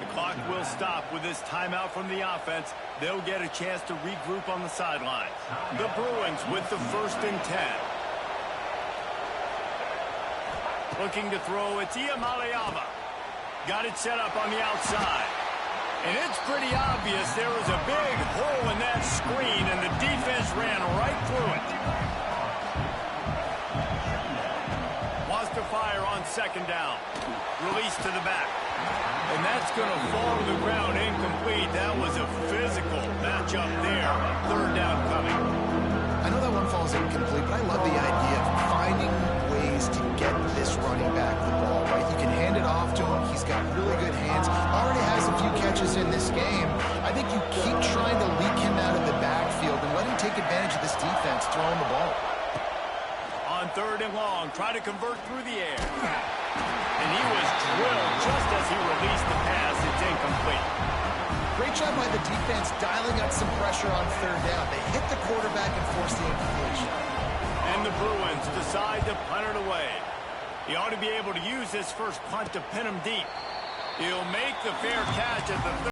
The clock will stop with this timeout from the offense. They'll get a chance to regroup on the sideline. The Bruins with the 1st and 10. Looking to throw, it's Iamaleava. Got it set up on the outside. And it's pretty obvious there was a big hole in that screen, and the defense ran right through it. Wants to fire on 2nd down. Release to the back. And that's going to fall to the ground incomplete. That was a physical matchup there. 3rd down coming. I know that one falls incomplete, but I love the idea of finding ways to get this running back the ball, right? You can hand it off to him. He's got really good hands. Already has a few catches in this game. I think you keep trying to leak him out of the backfield and let him take advantage of this defense throwing the ball. On 3rd and long, try to convert through the air. And he was drilled just as he released the pass. It's incomplete. Great job by the defense dialing up some pressure on 3rd down. They hit the quarterback and forced the incompletion. And the Bruins decide to punt it away. He ought to be able to use this first punt to pin him deep. He'll make the fair catch at the 3rd.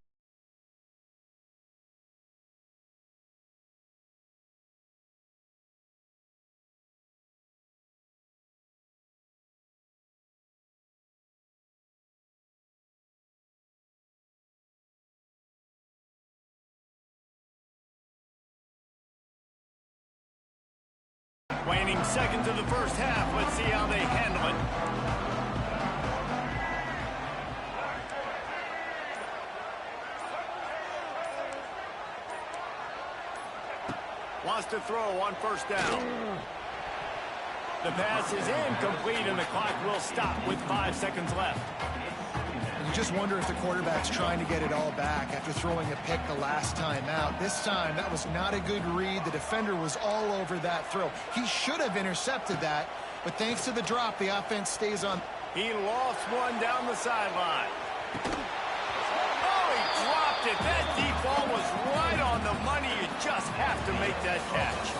Waning seconds of the first half. Let's see how they handle it. Wants to throw on 1st down. The pass is incomplete, and the clock will stop with 5 seconds left. You just wonder if the quarterback's trying to get it all back after throwing a pick the last time out. This time, that was not a good read. The defender was all over that throw. He should have intercepted that, but thanks to the drop, the offense stays on. He lost one down the sideline. Oh, he dropped it. That deep ball was right on the money. You just have to make that catch.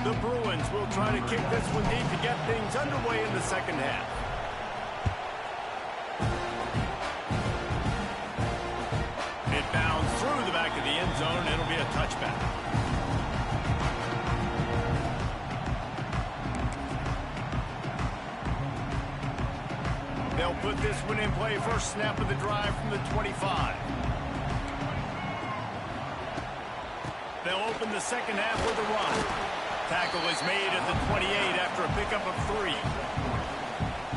The Bruins will try to kick this one deep to get things underway in the 2nd half. It bounds through the back of the end zone, and it'll be a touchback. They'll put this one in play. First snap of the drive from the 25. They'll open the 2nd half with a run. Tackle is made at the 28 after a pickup of 3.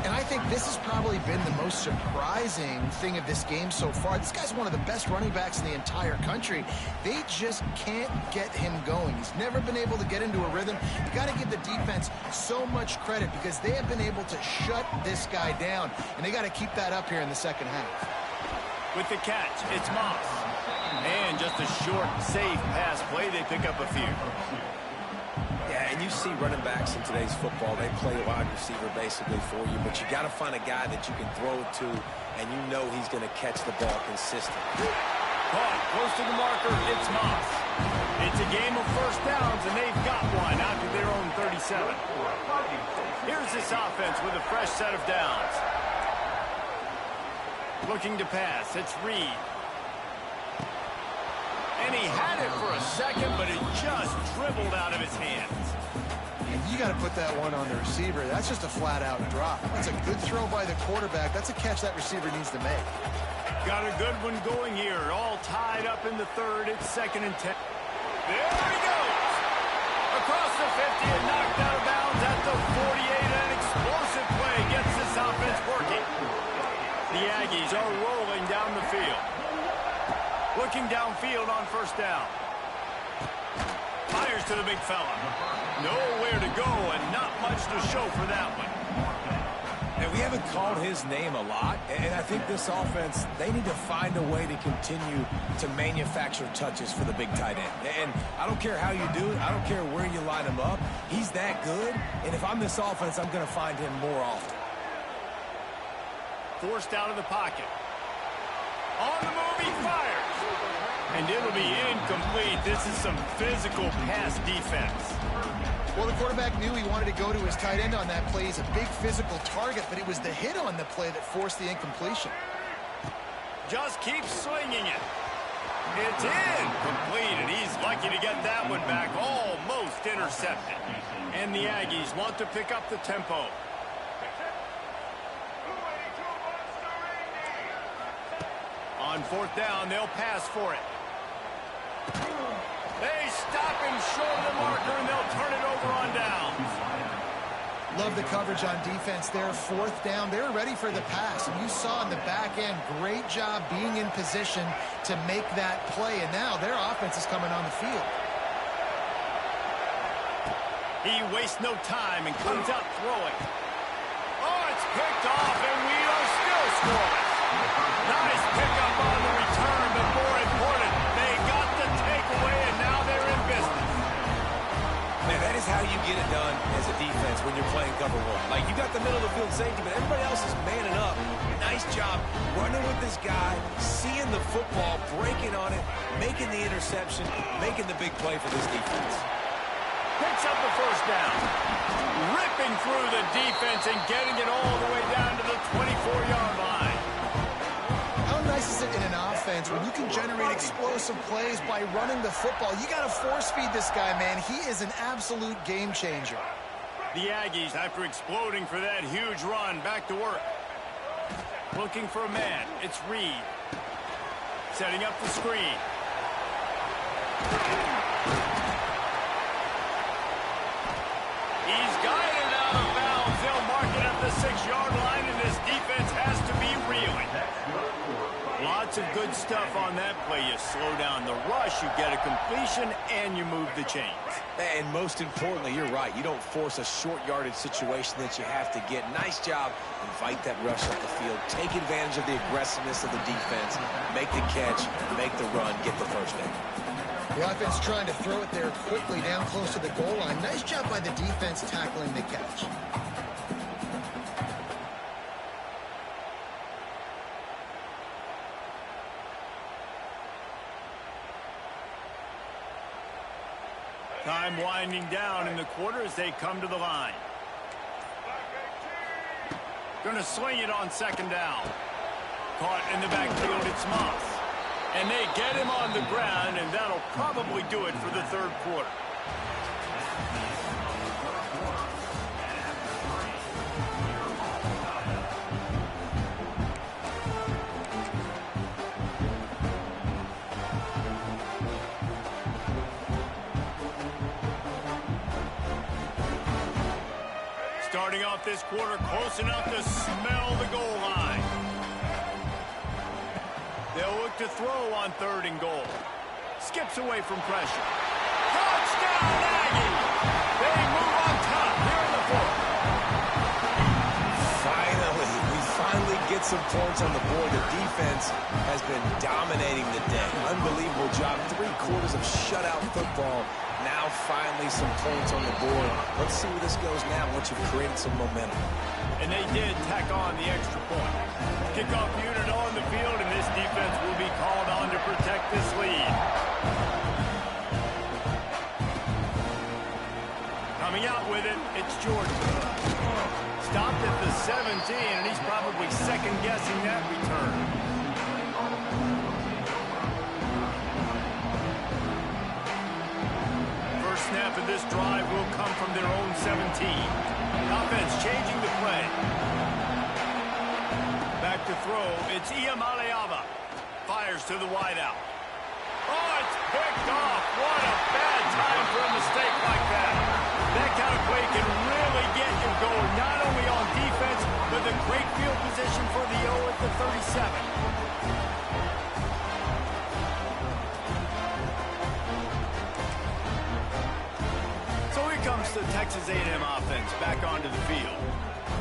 And I think this has probably been the most surprising thing of this game so far. This guy's one of the best running backs in the entire country. They just can't get him going. He's never been able to get into a rhythm. You got to give the defense so much credit because they have been able to shut this guy down, and they got to keep that up here in the second half. With the catch, it's Moss. And just a short, safe pass play. They pick up a few. Yeah, and you see running backs in today's football, they play wide receiver basically for you, but you got to find a guy that you can throw it to, and you know he's going to catch the ball consistently. Caught close to the marker, it's Moss. It's a game of first downs, and they've got one out to their own 37. Here's this offense with a fresh set of downs. Looking to pass, it's Reed. And he had it for a second, but it just dribbled out of his hands. You got to put that one on the receiver. That's just a flat-out drop. That's a good throw by the quarterback. That's a catch that receiver needs to make. Got a good one going here. All tied up in the third. It's 2nd and 10. There he goes. Across the 50 and knocked out of bounds at the 48. An explosive play gets this offense working. The Aggies are rolling down the field. Looking downfield on first down. Fires to the big fella. Nowhere to go and not much to show for that one. And we haven't called his name a lot, and I think this offense, they need to find a way to continue to manufacture touches for the big tight end. And I don't care how you do it. I don't care where you line him up. He's that good, and if I'm this offense, I'm going to find him more often. Forced out of the pocket. On the move, he fires. And it'll be incomplete. This is some physical pass defense. Well, the quarterback knew he wanted to go to his tight end on that play. He's a big physical target, but it was the hit on the play that forced the incompletion. Just keeps swinging it. It's incomplete, and he's lucky to get that one back. Almost intercepted. And the Aggies want to pick up the tempo. On fourth down, they'll pass for it. They stop him short of the marker, and they'll turn it over on downs. Love the coverage on defense there. Fourth down, they're ready for the pass. And you saw in the back end, great job being in position to make that play. And now their offense is coming on the field. He wastes no time and comes out throwing. Oh, it's picked off, and we are still scoring. Nice pickup on the return, but more important, they got the takeaway, and now they're in business. Man, that is how you get it done as a defense when you're playing cover one. Like, you got the middle of the field safety, but everybody else is manning up. Nice job running with this guy, seeing the football, breaking on it, making the interception, making the big play for this defense. Picks up the first down. Ripping through the defense and getting it all the way down to the 24-yard line. How nice is it in an offense when you can generate explosive plays by running the football? You got to force feed this guy, man. He is an absolute game changer. The Aggies, after exploding for that huge run, back to work. Looking for a man. It's Reed. Setting up the screen. He's guided out of bounds. They'll mark it at the 6-yard line, and this defense has to be reeling. Lots of good stuff on that play. You slow down the rush, you get a completion, and you move the chains. And most importantly, you're right. You don't force a short yardage situation that you have to get. Nice job. Invite that rush up the field. Take advantage of the aggressiveness of the defense. Make the catch, make the run, get the first down. The offense trying to throw it there quickly down close to the goal line. Nice job by the defense tackling the catch. Time winding down in the quarter as they come to the line. Gonna swing it on second down. Caught in the backfield, it's Moss. And they get him on the ground, and that'll probably do it for the third quarter. Starting off this quarter, close enough to smell the goal line. They'll look to throw on 3rd and goal. Skips away from pressure. Touchdown, Aggie! They move on top here in the 4th. Finally get some points on the board. The defense has been dominating the day. Unbelievable job. 3 quarters of shutout football. Now finally some points on the board. Let's see where this goes now once you've created some momentum. And they did tack on the extra point. Kickoff unit on the field, and this defense will be called on to protect this lead. Coming out with it, it's Jordan. Stopped at the 17, and he's probably second-guessing that return. First snap of this drive will come from their own 17. Offense changing the play. Back to throw, it's Iamaleava. Fires to the wideout. Oh, it's picked off. What a bad time for a mistake like that. That kind of play can really get you going, not only on defense, but the great field position for the O at the 37. So here comes the Texas A&M offense back onto the field.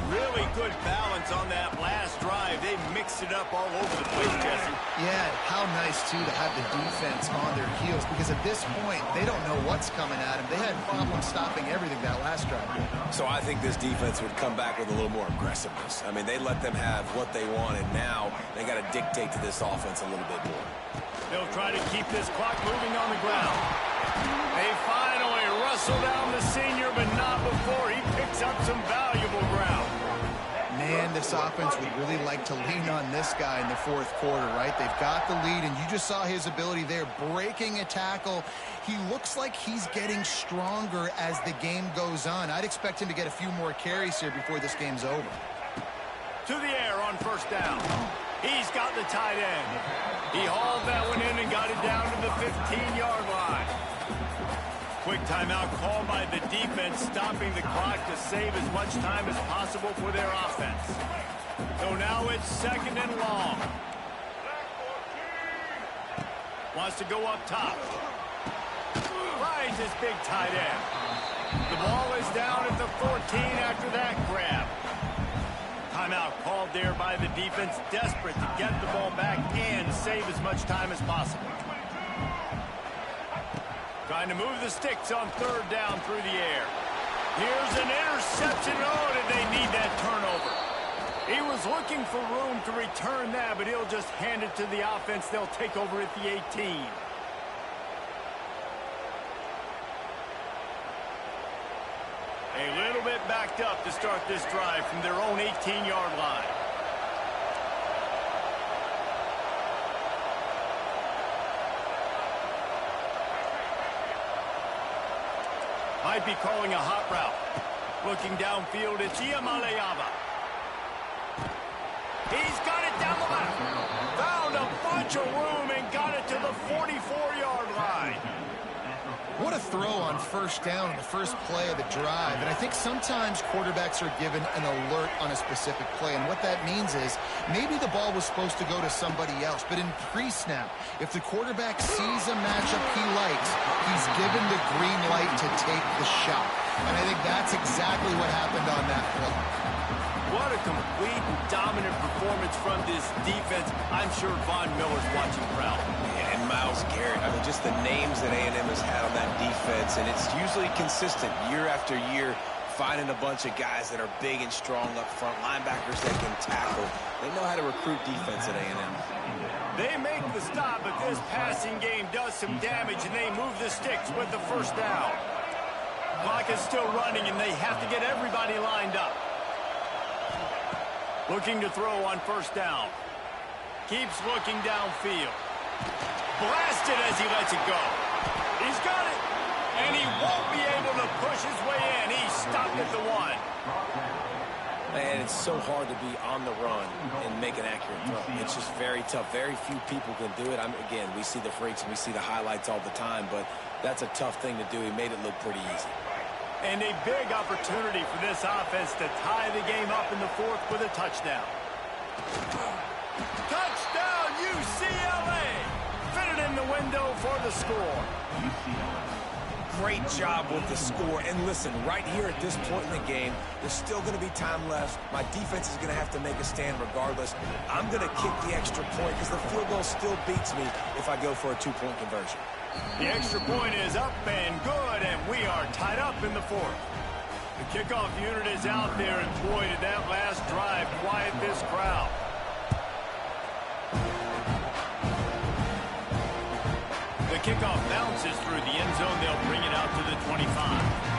Really good balance on that last drive. They mixed it up all over the place, Jesse. Yeah, how nice, too, to have the defense on their heels, because at this point, they don't know what's coming at them. They had problems stopping everything that last drive. So I think this defense would come back with a little more aggressiveness. I mean, they let them have what they wanted. Now they got to dictate to this offense a little bit more. They'll try to keep this clock moving on the ground. They finally wrestle down the senior, but not before he picks up some valuable ground. Man, this offense would really like to lean on this guy in the 4th quarter, right? They've got the lead, and you just saw his ability there, breaking a tackle. He looks like he's getting stronger as the game goes on. I'd expect him to get a few more carries here before this game's over. To the air on 1st down. He's got the tight end. He hauled that one in and got it down to the 15-yard line. Quick timeout called by the defense, stopping the clock to save as much time as possible for their offense. So now it's 2nd and long. Wants to go up top. Finds his big tight end. The ball is down at the 14 after that grab. Timeout called there by the defense, desperate to get the ball back and save as much time as possible. Trying to move the sticks on 3rd down through the air. Here's an interception. Oh, did they need that turnover? He was looking for room to return that, but he'll just hand it to the offense. They'll take over at the 18. A little bit backed up to start this drive from their own 18-yard line. Might be calling a hot route. Looking downfield, it's Iamaleava. He's got it down the left. Found a bunch of room and got it to the 44-yard line. What a throw on 1st down on the first play of the drive. And I think sometimes quarterbacks are given an alert on a specific play. And what that means is maybe the ball was supposed to go to somebody else. But in pre-snap, if the quarterback sees a matchup he likes, he's given the green light to take the shot. And I think that's exactly what happened on that play. What a complete and dominant performance from this defense. I'm sure Von Miller's watching proud. And Myles Garrett, I mean, just the names that A&M has had on that defense, and it's usually consistent year after year, finding a bunch of guys that are big and strong up front, linebackers that can tackle. They know how to recruit defense at A&M. They make the stop, but this passing game does some damage, and they move the sticks with the 1st down. Clock is still running, and they have to get everybody lined up. Looking to throw on 1st down. Keeps looking downfield. Blasted as he lets it go. He's got it. And he won't be able to push his way in. He's stopped at the 1. Man, it's so hard to be on the run and make an accurate throw. It's just very tough. Very few people can do it. Again, we see the freaks and we see the highlights all the time, but that's a tough thing to do. He made it look pretty easy. And a big opportunity for this offense to tie the game up in the fourth with a touchdown. Touchdown, UCLA! Fitted in the window for the score. Great job with the score. And listen, right here at this point in the game, there's still going to be time left. My defense is going to have to make a stand regardless. I'm going to kick the extra point because the field goal still beats me if I go for a two-point conversion. The extra point is up and good, and we are tied up in the fourth. The kickoff unit is out there, and boy, did that last drive quiet this crowd. The kickoff bounces through the end zone. They'll bring it out to the 25.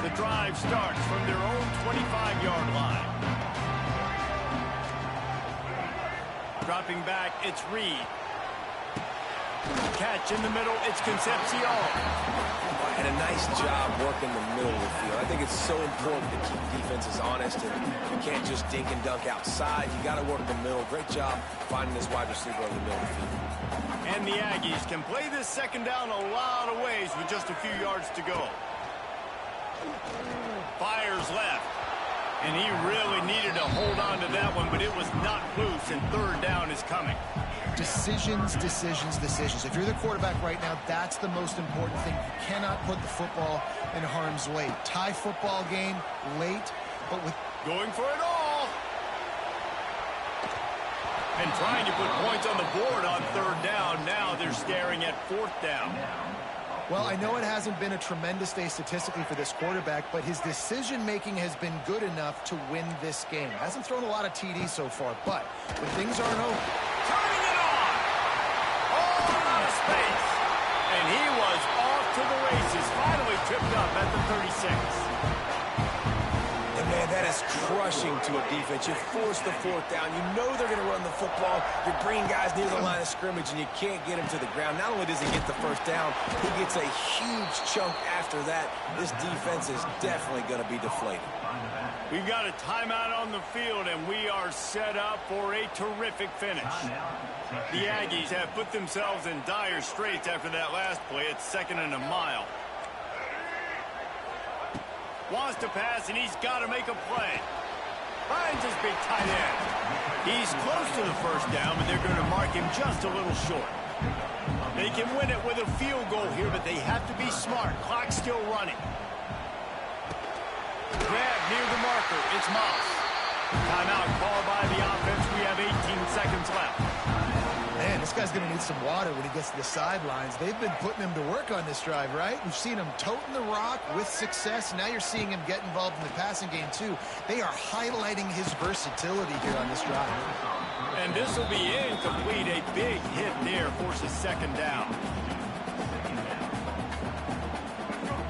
The drive starts from their own 25-yard line. Dropping back, it's Reed. Catch in the middle, it's Concepcion. And a nice job working the middle of the field. I think it's so important to keep defenses honest, and you can't just dink and dunk outside. You got to work the middle. Great job finding this wide receiver in the middle of the field. And the Aggies can play this second down a lot of ways with just a few yards to go. Fires left. And he really needed to hold on to that one, but it was not loose, and third down is coming. Decisions, decisions, decisions. If you're the quarterback right now, that's the most important thing. You cannot put the football in harm's way. Tie football game late, but with going for it all. And trying to put points on the board on third down. Now they're staring at fourth down. Well, I know it hasn't been a tremendous day statistically for this quarterback, but his decision-making has been good enough to win this game. Hasn't thrown a lot of TDs so far, but when things aren't open. Turning it on! All out of space. And he was off to the races, finally tripped up at the 36. And, man, that is crushing to a defense. You force the fourth down. You know they're going to run the football. You're bringing guys near the line of scrimmage, and you can't get him to the ground. Not only does he get the first down, he gets a huge chunk after that. This defense is definitely going to be deflated. We've got a timeout on the field, and we are set up for a terrific finish. The Aggies have put themselves in dire straits after that last play. It's second and a mile. Wants to pass, and he's got to make a play. Finds his big tight end. He's close to the first down, but they're going to mark him just a little short. They can win it with a field goal here, but they have to be smart. Clock's still running. Grab near the marker. It's Moss. Timeout called by the offense. We have 18 seconds left. Man, this guy's going to need some water when he gets to the sidelines. They've been putting him to work on this drive, right? We've seen him toting the rock with success. Now you're seeing him get involved in the passing game, too. They are highlighting his versatility here on this drive. And this will be incomplete. A big hit there forces second down.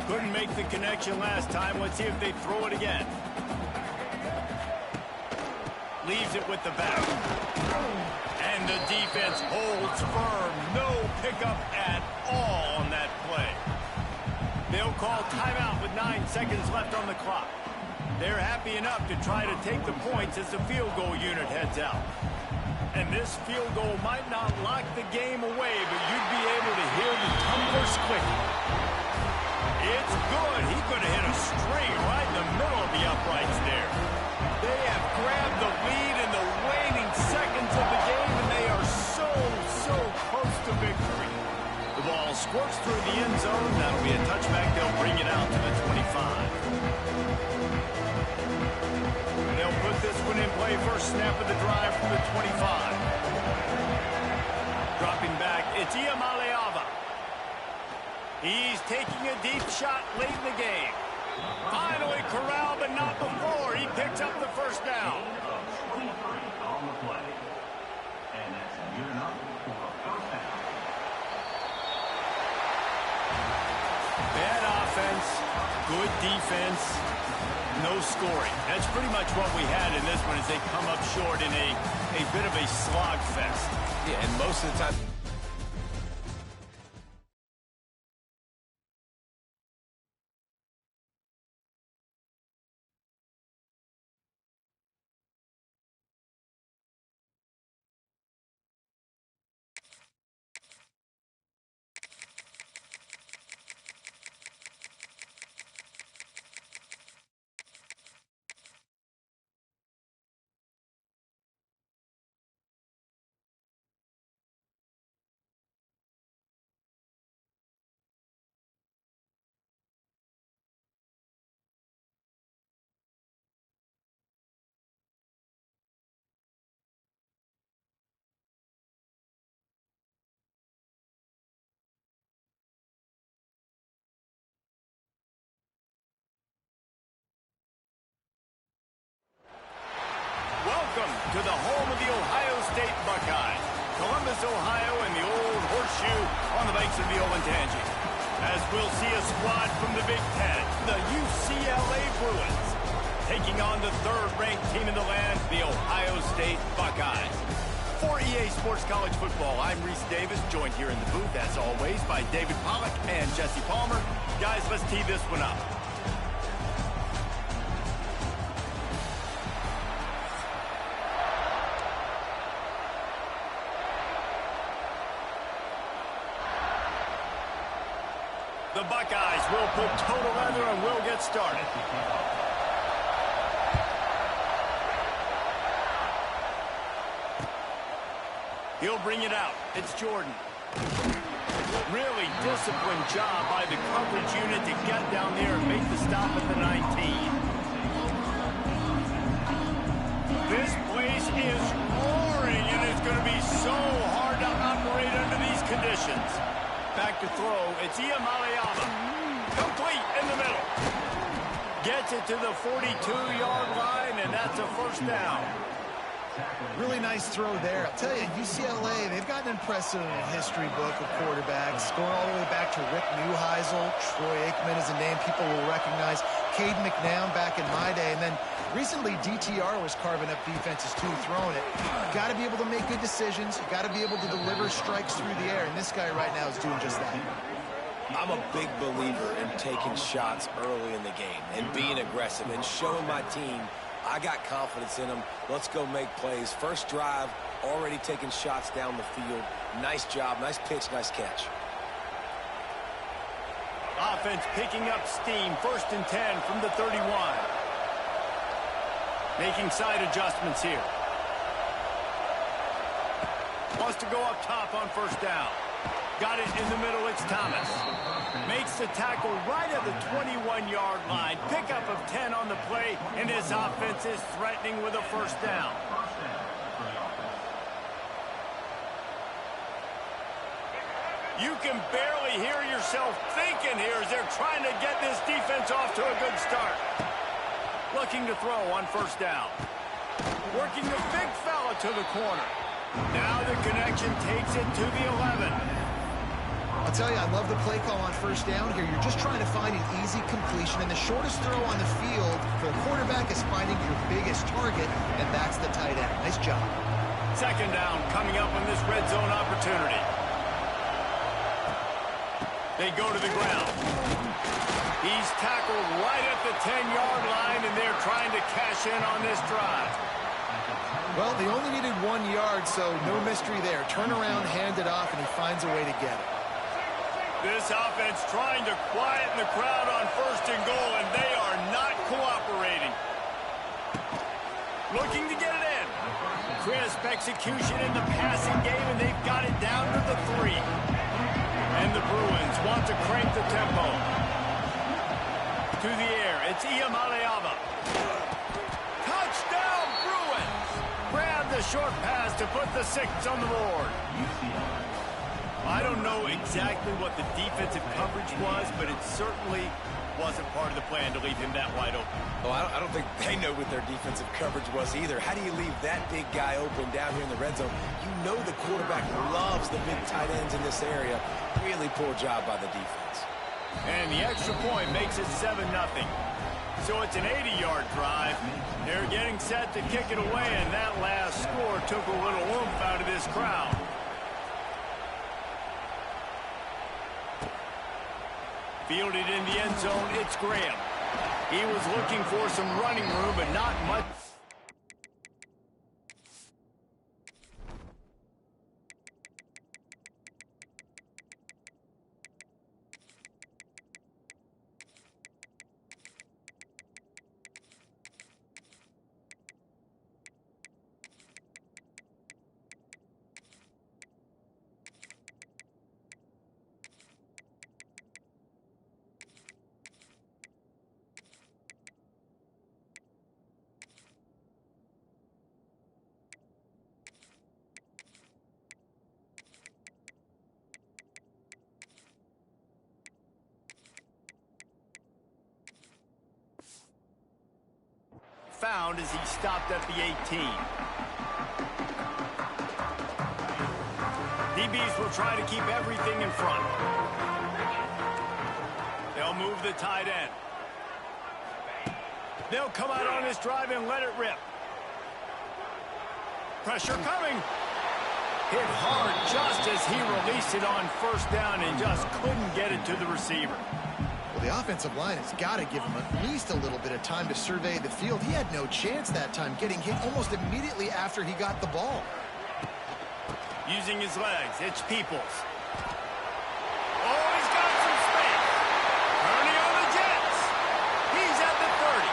Couldn't make the connection last time. Let's see if they throw it again. Leaves it with the back. And the defense holds firm. No pickup at all on that play. They'll call timeout with 9 seconds left on the clock. They're happy enough to try to take the points as the field goal unit heads out. And this field goal might not lock the game away, but you'd be able to hear the tumblers clicking. It's good. He could have hit a string right in the middle of the uprights there. They have grabbed the lead in the waning seconds of the game, and they are so close to victory. The ball squirts through the end zone. That'll be a touchback. They'll bring it out to the 25. They'll put this one in play. First snap of the drive from the 25. Dropping back, it's Iamaleava. He's taking a deep shot late in the game. Finally corralled, but not before. He picks up the first down. 23 on the play. And that's good enough for a first down. Bad offense, good defense, no scoring. That's pretty much what we had in this one as they come up short in a bit of a slogfest. Yeah, and most of the time to the home of the Ohio State Buckeyes, Columbus, Ohio, and the old horseshoe on the banks of the Olentangy. As we'll see a squad from the Big Ten, the UCLA Bruins, taking on the third-ranked team in the land, the Ohio State Buckeyes. For EA Sports College Football, I'm Reese Davis, joined here in the booth, as always, by David Pollack and Jesse Palmer. Guys, let's tee this one up. The Buckeyes will put total leather and will get started. He'll bring it out. It's Jordan. Really disciplined job by the coverage unit to get down there and make the stop at the 19. This place is roaring, and it's going to be so hard to operate under these conditions. Back to throw. It's Iamaleava. Complete in the middle. Gets it to the 42-yard line, and that's a first down. Really nice throw there. I'll tell you, UCLA, they've got an impressive history book of quarterbacks, going all the way back to Rick Neuheisel. Troy Aikman is a name people will recognize. Cade McNown back in my day. And then recently, DTR was carving up defenses too, throwing it. Got to be able to make good decisions. You got to be able to deliver strikes through the air. And this guy right now is doing just that. I'm a big believer in taking shots early in the game and being aggressive and showing my team I got confidence in them. Let's go make plays. First drive, already taking shots down the field. Nice job, nice pitch, nice catch. Offense picking up steam. 1st and 10 from the 31. Making side adjustments here. Wants to go up top on 1st down. Got it in the middle, it's Thomas. Makes the tackle right at the 21-yard line. Pickup of 10 on the play, and his offense is threatening with a 1st down. You can barely hear yourself thinking here as they're trying to get this defense off to a good start. Looking to throw on 1st down. Working the big fella to the corner. Now the connection takes it to the 11. I'll tell you, I love the play call on 1st down here. You're just trying to find an easy completion, and the shortest throw on the field for the quarterback is finding your biggest target, and that's the tight end. Nice job. 2nd down coming up on this red zone opportunity. They go to the ground. He's tackled right at the 10-yard line, and they're trying to cash in on this drive. Well, they only needed 1 yard, so no mystery there. Turn around, hand it off, and he finds a way to get it. This offense trying to quieten the crowd on 1st and goal, and they are not cooperating. Looking to get it in. Crisp execution in the passing game, and they've got it down to the 3. And the Bruins want to crank the tempo. To the air, it's Iamaleava. Touchdown, Bruins! Grab the short pass to put the 6 on the board. I don't know exactly what the defensive coverage was, but it certainly wasn't part of the plan to leave him that wide open. Well, I don't think they know what their defensive coverage was either. How do you leave that big guy open down here in the red zone? You know the quarterback loves the big tight ends in this area. Really poor job by the defense. And the extra point makes it 7-0. So it's an 80-yard drive. They're getting set to kick it away, and that last score took a little oomph out of this crowd. Fielded in the end zone, it's Graham. He was looking for some running room, but not much. found as he stopped at the 18. DBs will try to keep everything in front. They'll move the tight end. They'll come out on this drive and let it rip. Pressure coming. Hit hard just as he released it on first down and just couldn't get it to the receiver. Well, the offensive line has got to give him at least a little bit of time to survey the field. He had no chance that time, getting hit almost immediately after he got the ball. Using his legs, it's Peoples. Oh, he's got some space. Turning on the Jets. He's at the 30.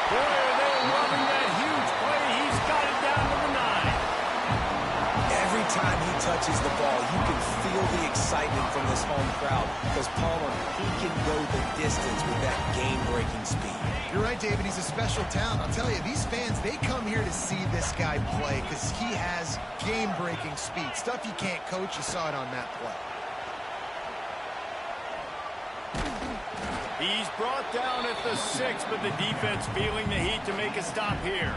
Boy, are they loving that huge play. He's got it down to the 9. Every time he touches the ball, you can feel the excitement from this home crowd because Palmer, he can go the distance with that game-breaking speed. You're right, David. He's a special talent. I'll tell you, these fans, they come here to see this guy play because he has game-breaking speed. Stuff you can't coach. You saw it on that play. He's brought down at the 6, but the defense feeling the heat to make a stop here.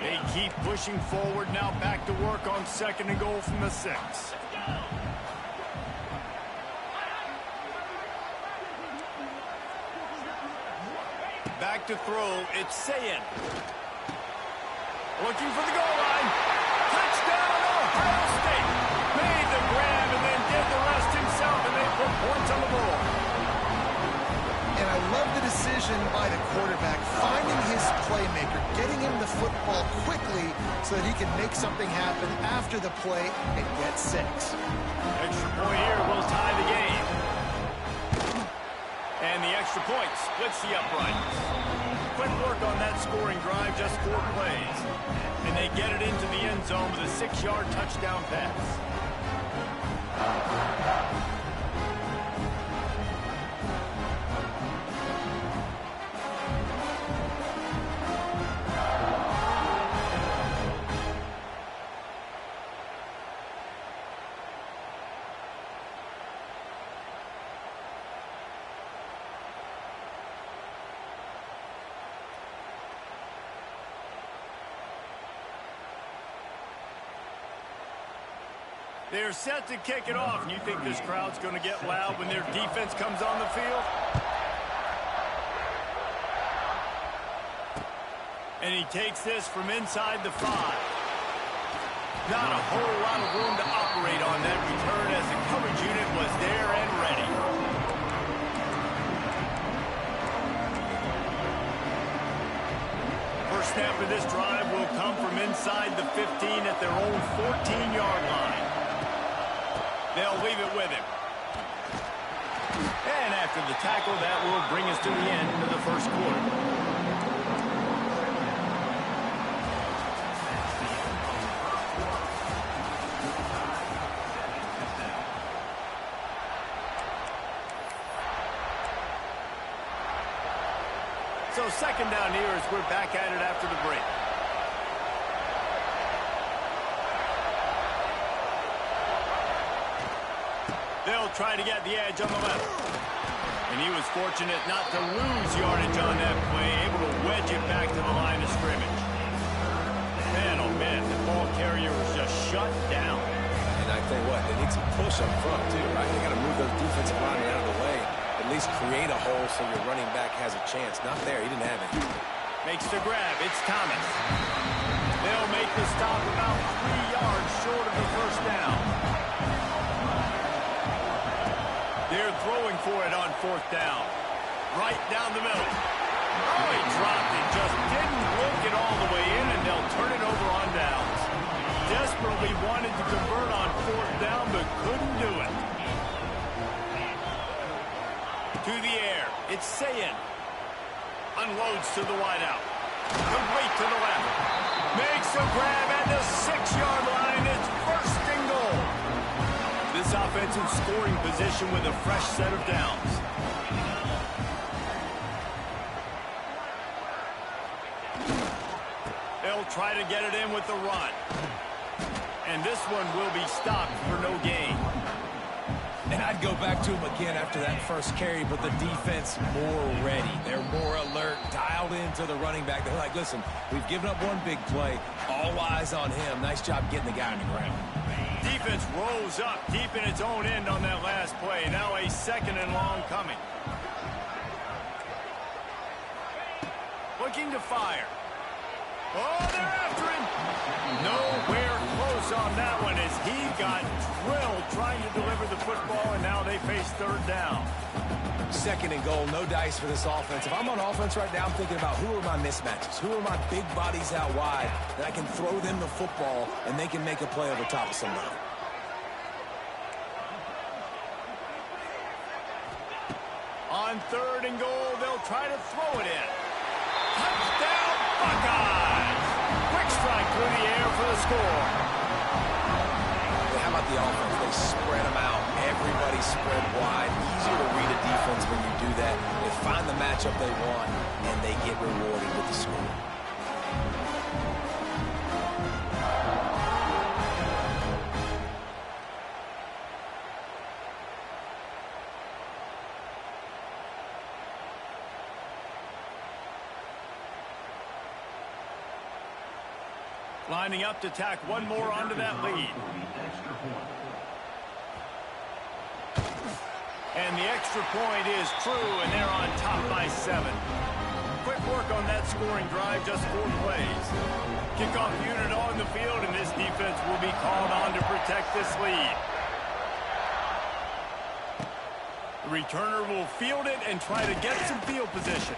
They keep pushing forward, now back to work on 2nd and goal from the 6. Back to throw, it's Sayin. Looking for the goal line. Touchdown, Ohio State. Made the grab and then did the rest himself, and they put points on the board. And I love the decision by the quarterback, finding his playmaker, getting him the football quickly so that he can make something happen after the play and get 6. Extra point here will tie the game. And the extra point splits the uprights. Quick work on that scoring drive, just 4 plays. And they get it into the end zone with a 6-yard touchdown pass. They're set to kick it off, and you think this crowd's going to get loud when their defense comes on the field? And he takes this from inside the 5. Not a whole lot of room to operate on that return as the coverage unit was there and ready. First snap of this drive will come from inside the 15 at their own 14-yard line. They'll leave it with him. And after the tackle, that will bring us to the end of the first quarter. So 2nd down here as we're back at it after the break. They'll try to get the edge on the left. And he was fortunate not to lose yardage on that play, able to wedge it back to the line of scrimmage. Man, oh man, the ball carrier was just shut down. And I tell you what, they need some push up front too, right? They got to move those defensive linemen out of the way, at least create a hole so your running back has a chance. Not there, he didn't have it. Makes the grab, it's Thomas. They'll make the stop about 3 yards short of the first down. They're throwing for it on 4th down. Right down the middle. Oh, he dropped it. Just didn't look it all the way in, and they'll turn it over on downs. Desperately wanted to convert on 4th down, but couldn't do it. To the air. It's Sayin. Unloads to the wideout. Complete to the left. Makes a grab at the 6-yard line. It's 1st and goal. This offensive scoring position with a fresh set of downs. They'll try to get it in with the run. And this one will be stopped for no gain. And I'd go back to him again after that first carry, but the defense more ready. They're more alert, dialed into the running back. They're like, listen, we've given up one big play. All eyes on him. Nice job getting the guy on the ground. Defense rose up deep in its own end on that last play. Now a 2nd and long coming. Looking to fire. Oh, they're after him. Nowhere close on that one as he got drilled trying to deliver the football, and now they face 3rd down. 2nd and goal, no dice for this offense. If I'm on offense right now, I'm thinking about who are my mismatches? Who are my big bodies out wide that I can throw them the football and they can make a play over top of somebody. On 3rd and goal, they'll try to throw it in. Touchdown, Buckeyes! Quick strike through the air for the score. How about the offense? They spread them out. Everybody spread wide. Easier to read a defense when you do that. They find the matchup they want, and they get rewarded with the score. Lining up to tack one more onto that lead. And the extra point is true, and they're on top by 7. Quick work on that scoring drive, just 4 plays. Kickoff unit on the field, and this defense will be called on to protect this lead. The returner will field it and try to get some field position.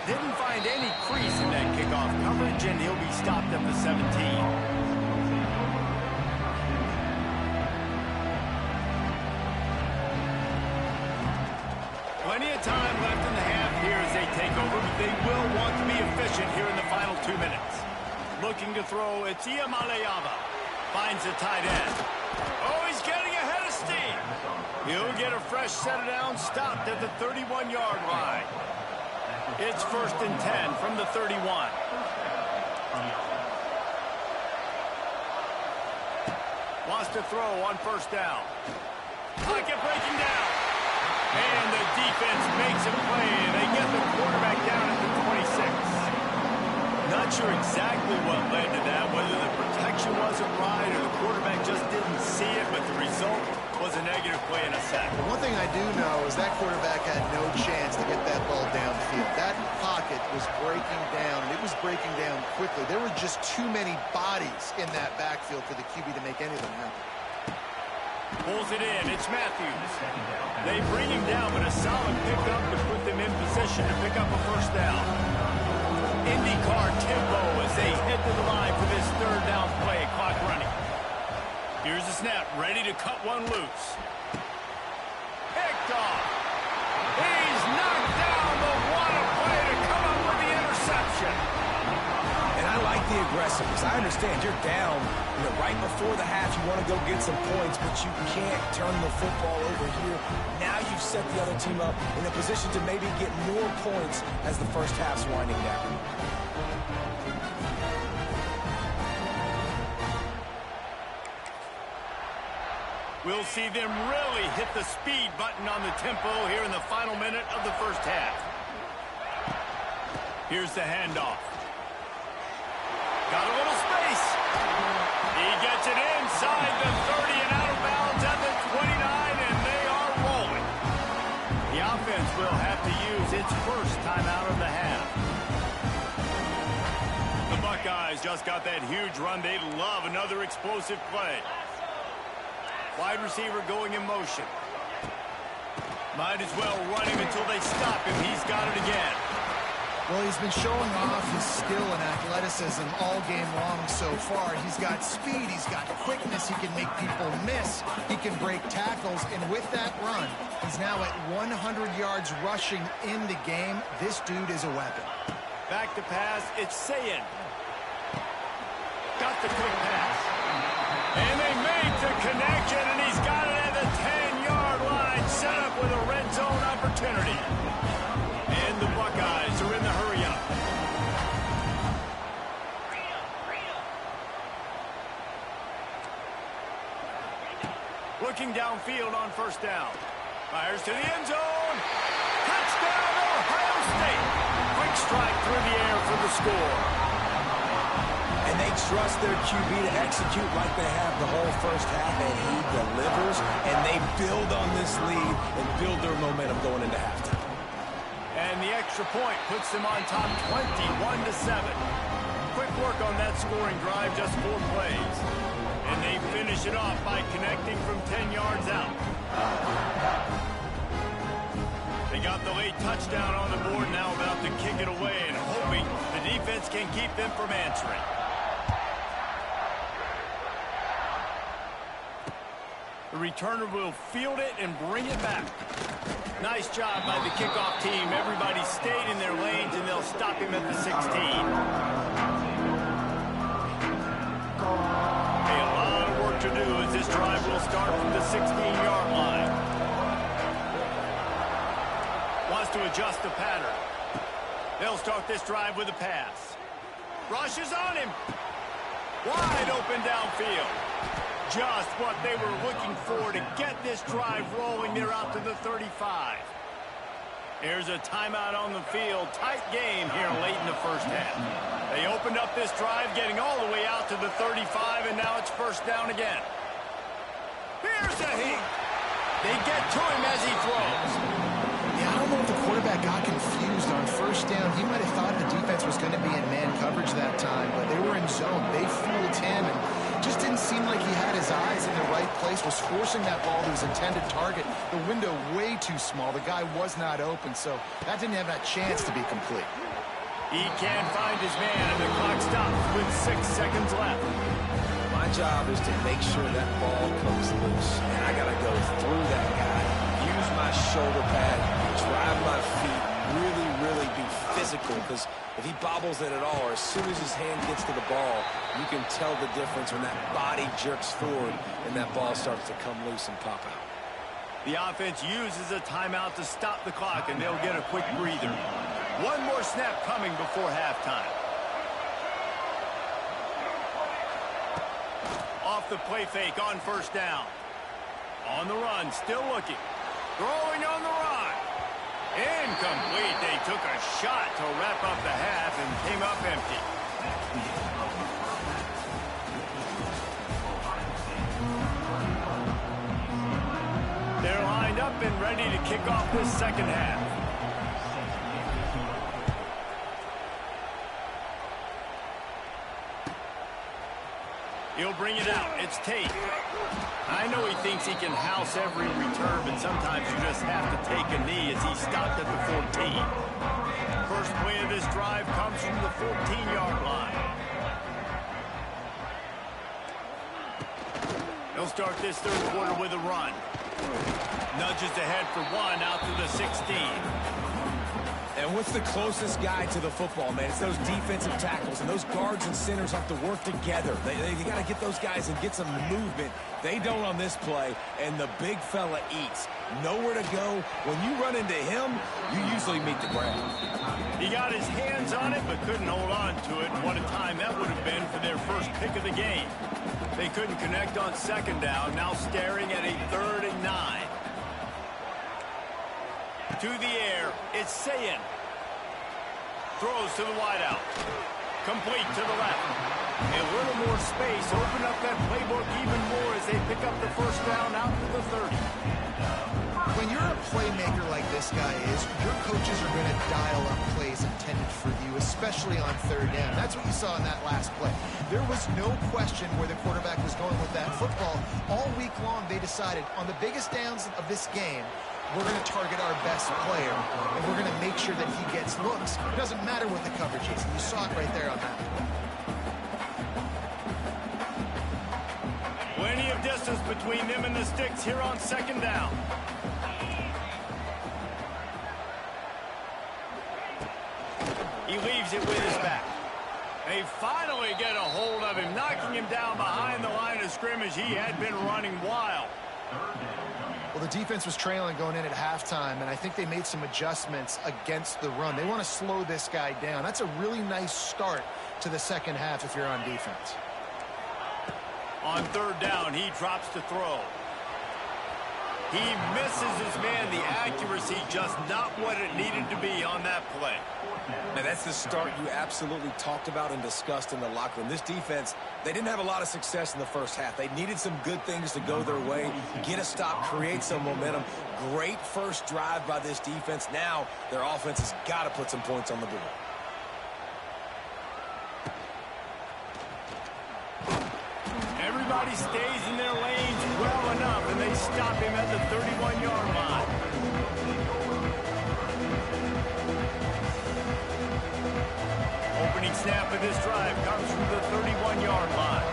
Didn't find any crease in that kickoff coverage, and he'll be stopped at the 17. Plenty of time left in the half here as they take over, but they will want to be efficient here in the final 2 minutes. Looking to throw, it's Iamaleava. Finds the tight end. Oh, he's getting ahead of steam. He'll get a fresh set down, stopped at the 31-yard line. It's 1st and 10 from the 31. Wants to throw on 1st down. Pocket breaking down. And the defense makes a play, and they get the quarterback down at the 26. Not sure exactly what led to that, whether the protection wasn't right or the quarterback just didn't see it, but the result was a negative play and a sack. One thing I do know is that quarterback had no chance to get that ball downfield. That pocket was breaking down, and it was breaking down quickly. There were just too many bodies in that backfield for the QB to make anything happen. Pulls it in. It's Matthews. They bring him down, but a solid pickup to put them in position to pick up a 1st down. IndyCar tempo as they head to the line for this 3rd down play. Clock running. Here's the snap. Ready to cut one loose. Picked off. He's knocked down, but what a play to come up with the interception. And I like the aggressiveness. I understand you're down, right before the half. You want to go get some points, but you can't turn the football over here. Now you've set the other team up in a position to maybe get more points as the first half's winding down. We'll see them really hit the speed button on the tempo here in the final minute of the 1st half. Here's the handoff. Got a little space. He gets it inside the 30 and out of bounds at the 29, and they are rolling. The offense will have to use its 1st timeout of the half. The Buckeyes just got that huge run. They love another explosive play. Wide receiver going in motion. Might as well run him until they stop him. He's got it again. Well, he's been showing off his skill and athleticism all game long so far. He's got speed, he's got quickness, he can make people miss, he can break tackles, and with that run, he's now at 100 yards rushing in the game. This dude is a weapon. Back to pass, it's Sayin. Got the quick pass. And they make the connection, and he's got it at the 10-yard line, set up with a red zone opportunity. And the Buckeyes are in the hurry-up. looking downfield on first down. Fires to the end zone. Touchdown, Ohio State. Quick strike through the air for the score. And they trust their QB to execute like they have the whole first half, and he delivers, and they build on this lead and build their momentum going into halftime. And the extra point puts them on top 21-7. Quick work on that scoring drive, just 4 plays. And they finish it off by connecting from 10 yards out. They got the late touchdown on the board, now about to kick it away and hoping the defense can keep them from answering. The returner will field it and bring it back. Nice job by the kickoff team. Everybody stayed in their lanes, and they'll stop him at the 16. A lot of work to do as this drive will start from the 16-yard line. Wants to adjust the pattern. They'll start this drive with a pass. Rush is on him. Wide open downfield. Just what they were looking for to get this drive rolling. They're out to the 35. Here's a timeout on the field. Tight game here late in the first half. They opened up this drive, getting all the way out to the 35, and now it's first down again. Here's a hit. They get to him as he throws. Yeah, I don't know if the quarterback got confused on first down. He might have thought the defense was going to be in man coverage that time, but they were in zone. They fooled him, and just didn't seem like he had his eyes in the right place, was forcing that ball to his intended target. The window way too small. The guy was not open, so that didn't have that chance to be complete. He can't find his man, and the clock stops with 6 seconds left. My job is to make sure that ball comes loose, and I got to go through that guy, use my shoulder pad, drive my feet, really be physical, because if he bobbles it at all, or as soon as his hand gets to the ball, you can tell the difference when that body jerks forward and that ball starts to come loose and pop out. The offense uses a timeout to stop the clock, and they'll get a quick breather. One more snap coming before halftime. Off the play fake on first down. On the run, still looking. Throwing on the run. Incomplete. They took a shot to wrap up the half and came up empty. They're lined up and ready to kick off this second half. He'll bring it out. It's Tate. I know he thinks he can house every return, but sometimes you just have to take a knee as he stopped at the 14. First play of this drive comes from the 14-yard line. He'll start this third quarter with a run. Nudges ahead for 1 out to the 16. And what's the closest guy to the football, man? It's those defensive tackles, and those guards and centers have to work together. They got to get those guys and get some movement. They don't on this play, and the big fella eats. Nowhere to go. When you run into him, you usually meet the ground. He got his hands on it, but couldn't hold on to it. What a time that would have been for their first pick of the game. They couldn't connect on second down, now staring at a 3rd and 9. To the air, it's Sayin. Throws to the wideout. Complete to the left. A little more space. Open up that playbook even more as they pick up the first down out to the 30. When you're a playmaker like this guy is, your coaches are going to dial up plays intended for you, especially on 3rd down. That's what you saw in that last play. There was no question where the quarterback was going with that football. All week long, they decided on the biggest downs of this game, we're going to target our best player, and we're going to make sure that he gets looks. It doesn't matter what the coverage is. You saw it right there on that. Plenty of distance between them and the sticks here on second down. He leaves it with his back. They finally get a hold of him, knocking him down behind the line of scrimmage. He had been running wild. Well, the defense was trailing going in at halftime, and I think they made some adjustments against the run. They want to slow this guy down. That's a really nice start to the second half if you're on defense. On 3rd down, he drops to throw. He misses his man. The accuracy just not what it needed to be on that play. And that's the start you absolutely talked about and discussed in the locker room. This defense, they didn't have a lot of success in the first half. They needed some good things to go their way, get a stop, create some momentum. Great first drive by this defense. Now their offense has got to put some points on the board. Everybody stays in their lanes well enough, and they stop him at the 31-yard line. Opening snap of this drive comes from the 31-yard line.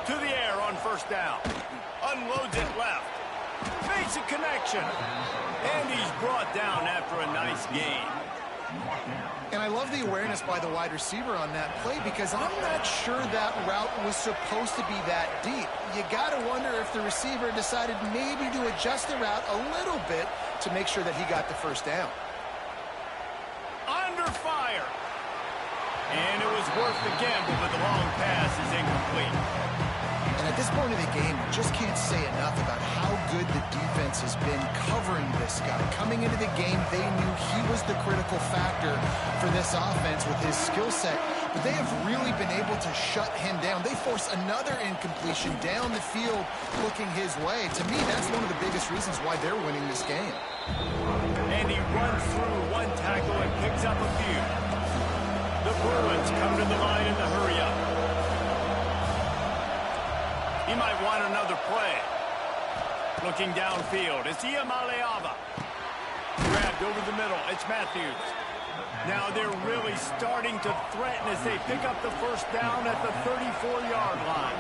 To the air on first down. Unloads it left. Makes a connection. And he's brought down after a nice gain. And I love the awareness by the wide receiver on that play because I'm not sure that route was supposed to be that deep. You got to wonder if the receiver decided maybe to adjust the route a little bit to make sure that he got the first down. Under fire. And it was worth the gamble, but the long pass is incomplete. And at this point of the game, you just can't say enough about how good the defense has been covering this guy. Coming into the game, they knew he was the critical factor for this offense with his skill set, but they have really been able to shut him down. They force another incompletion down the field looking his way. To me, that's one of the biggest reasons why they're winning this game. And he runs through one tackle and picks up a few. The Bruins come to the line in the hurry-up. He might want another play. Looking downfield, it's Iamaleava. Grabbed over the middle, it's Matthews. Now they're really starting to threaten as they pick up the first down at the 34-yard line.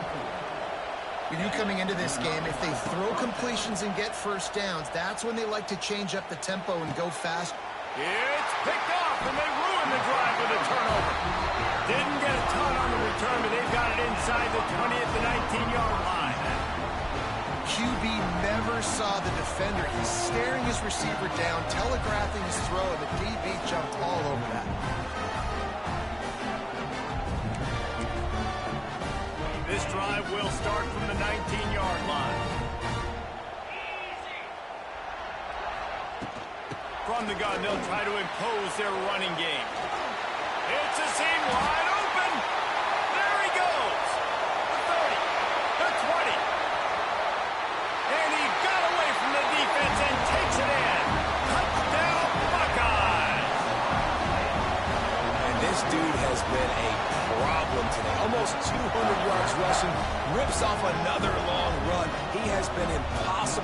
We knew coming into this game, if they throw completions and get first downs, that's when they like to change up the tempo and go fast. It's picked off, and they ruin the drive with a turnover. Didn't get a ton on the return, but they've got it inside the 20 at the 19-yard line. QB never saw the defender. He's staring his receiver down, telegraphing his throw, and the DB jumped all over that. This drive will start from the 19-yard line. From the gun, they'll try to impose their running game. It's a seam wide open. There he goes. The 30, the 20. And he got away from the defense and takes it in. Touchdown, Buckeyes. And this dude has been a problem today. Almost 200 yards rushing. Rips off another long run. He has been impossible.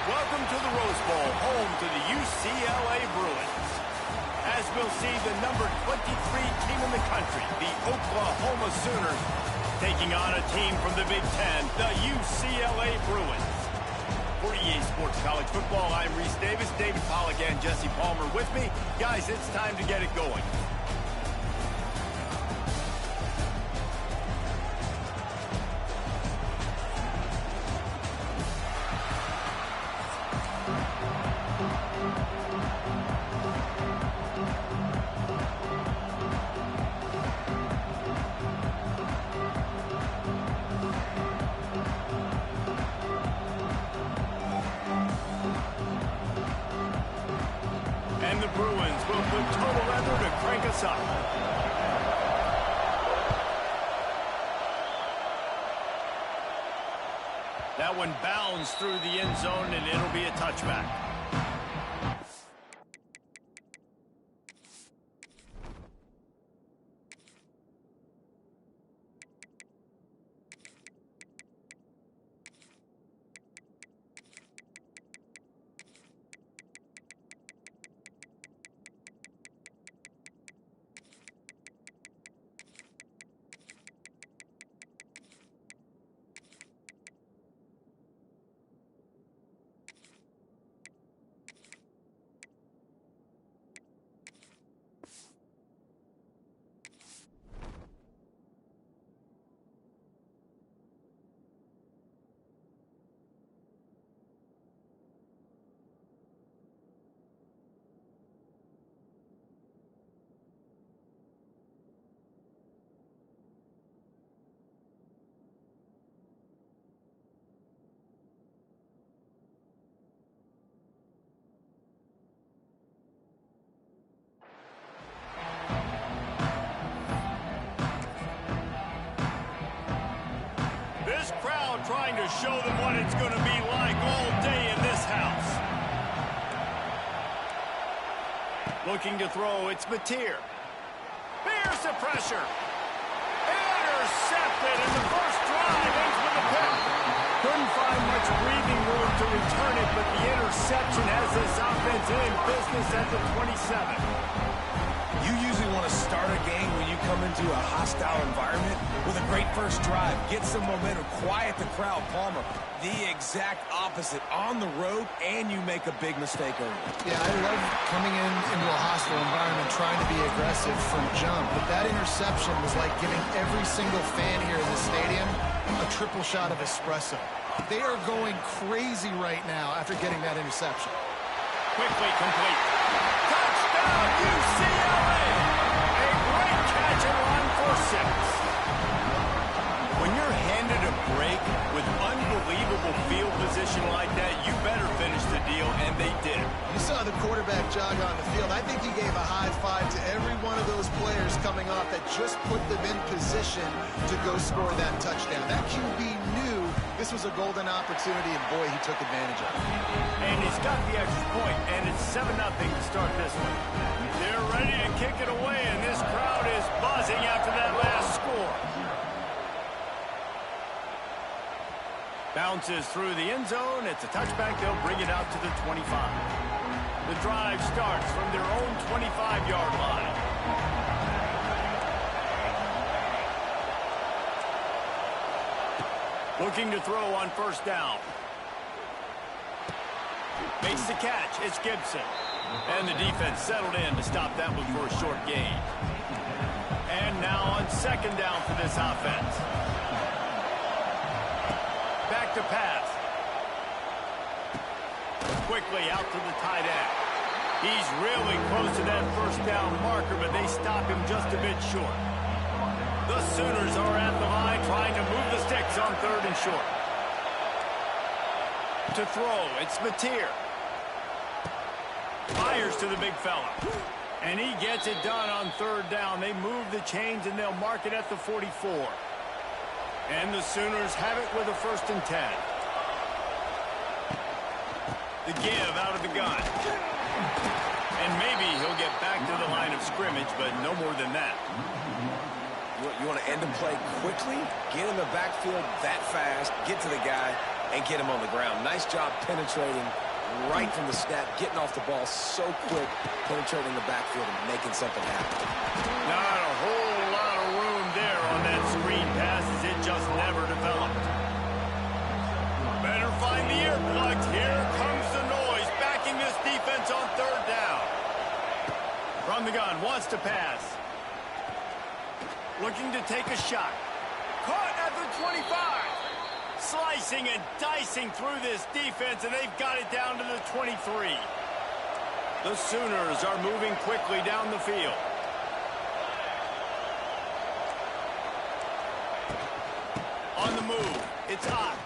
Welcome to the Rose Bowl, home to the UCLA Bruins. As we'll see, the number 23 team in the country, the Oklahoma Sooners, taking on a team from the Big Ten, the UCLA Bruins. For EA Sports College Football, I'm Reese Davis, David Pollack, and Jesse Palmer with me. Guys, it's time to get it going. with total leather to crank us up. That one bounds through the end zone, and it'll be a touchback. This crowd trying to show them what it's going to be like all day in this house. Looking to throw, it's Mateer. Here's the pressure. Intercepted, and the first drive ends with a pick. Couldn't find much breathing room to return it, but the interception has this offense in business at the 27. You usually want to start a game when you come into a hostile environment with a great first drive. Get some momentum, quiet the crowd. Palmer, the exact opposite. On the road, and you make a big mistake early. Yeah, I love coming into a hostile environment, trying to be aggressive from jump. But that interception was like giving every single fan here in the stadium a triple shot of espresso. They are going crazy right now after getting that interception. Quickly complete. Touchdown, UCLA! A great catch and run for 6. When you're handed a break with unbelievable field position like that, you better finish the deal, and they did. You saw the quarterback jog on the field. I think he gave a high five to every one of those players coming off that just put them in position to go score that touchdown. That QB knew this was a golden opportunity, and boy, he took advantage of it. And he's got the extra point, and it's 7-0 to start this one. They're ready to kick it away, and this crowd is buzzing after that last score. Bounces through the end zone. It's a touchback. They'll bring it out to the 25. The drive starts from their own 25-yard line. Looking to throw on first down. Makes the catch. It's Gibson. And the defense settled in to stop that one for a short gain. And now on second down for this offense. Back to pass. Quickly out to the tight end. He's really close to that first down marker, but they stop him just a bit short. The Sooners are at the line trying to move the sticks on third and short. To throw, it's Mateer. Fires to the big fella. And he gets it done on third down. They move the chains, and they'll mark it at the 44. And the Sooners have it with a 1st and 10. The give out of the gun. And maybe he'll get back to the line of scrimmage, but no more than that. You want to end the play quickly, get in the backfield that fast, get to the guy, and get him on the ground. Nice job penetrating right from the snap, getting off the ball so quick, penetrating the backfield and making something happen. Not a whole lot of room there on that screen pass as it just never developed. Better find the earplugs. Here comes the noise, backing this defense on third down. From the gun, wants to pass. Looking to take a shot. Caught at the 25. Slicing and dicing through this defense, and they've got it down to the 23. The Sooners are moving quickly down the field. On the move, it's Ott.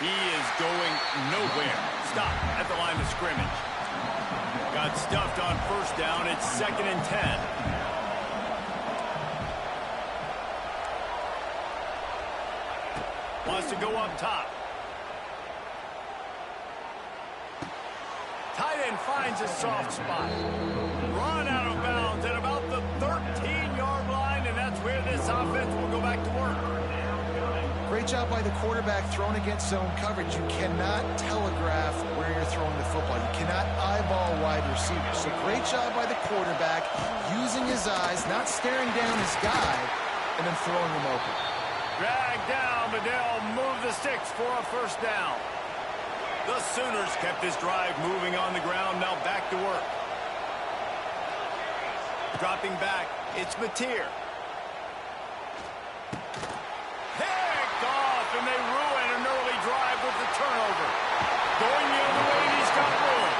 He is going nowhere. Stop at the line of scrimmage. Got stuffed on first down. It's 2nd and 10. Wants to go up top. Tight end finds a soft spot. Run out of bounds at about the 13-yard line, and that's where this offense will go back to work. Great job by the quarterback thrown against zone coverage. You cannot telegraph where you're throwing the football. You cannot eyeball wide receivers. So great job by the quarterback using his eyes, not staring down his guy, and then throwing him open. Drag down, but they'll move the sticks for a first down. The Sooners kept this drive moving on the ground, now back to work. Dropping back, it's Mateer. Picked off, and they ruin an early drive with the turnover. Going the other way, and he's got room.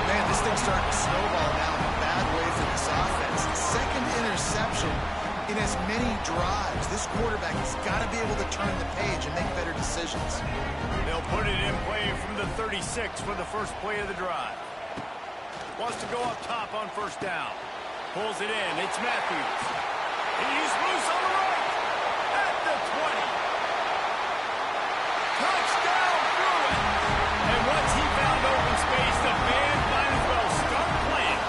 Man, this thing's starting to snowball now in a bad way for this offense. Second interception in as many drives. This quarterback has got to be able to turn the page and make better decisions. They'll put it in play from the 36 for the first play of the drive. Wants to go up top on first down. Pulls it in. It's Matthews. He's loose on the right. At the 20. Touchdown, Bruin. And once he found open space, the band might as well start playing.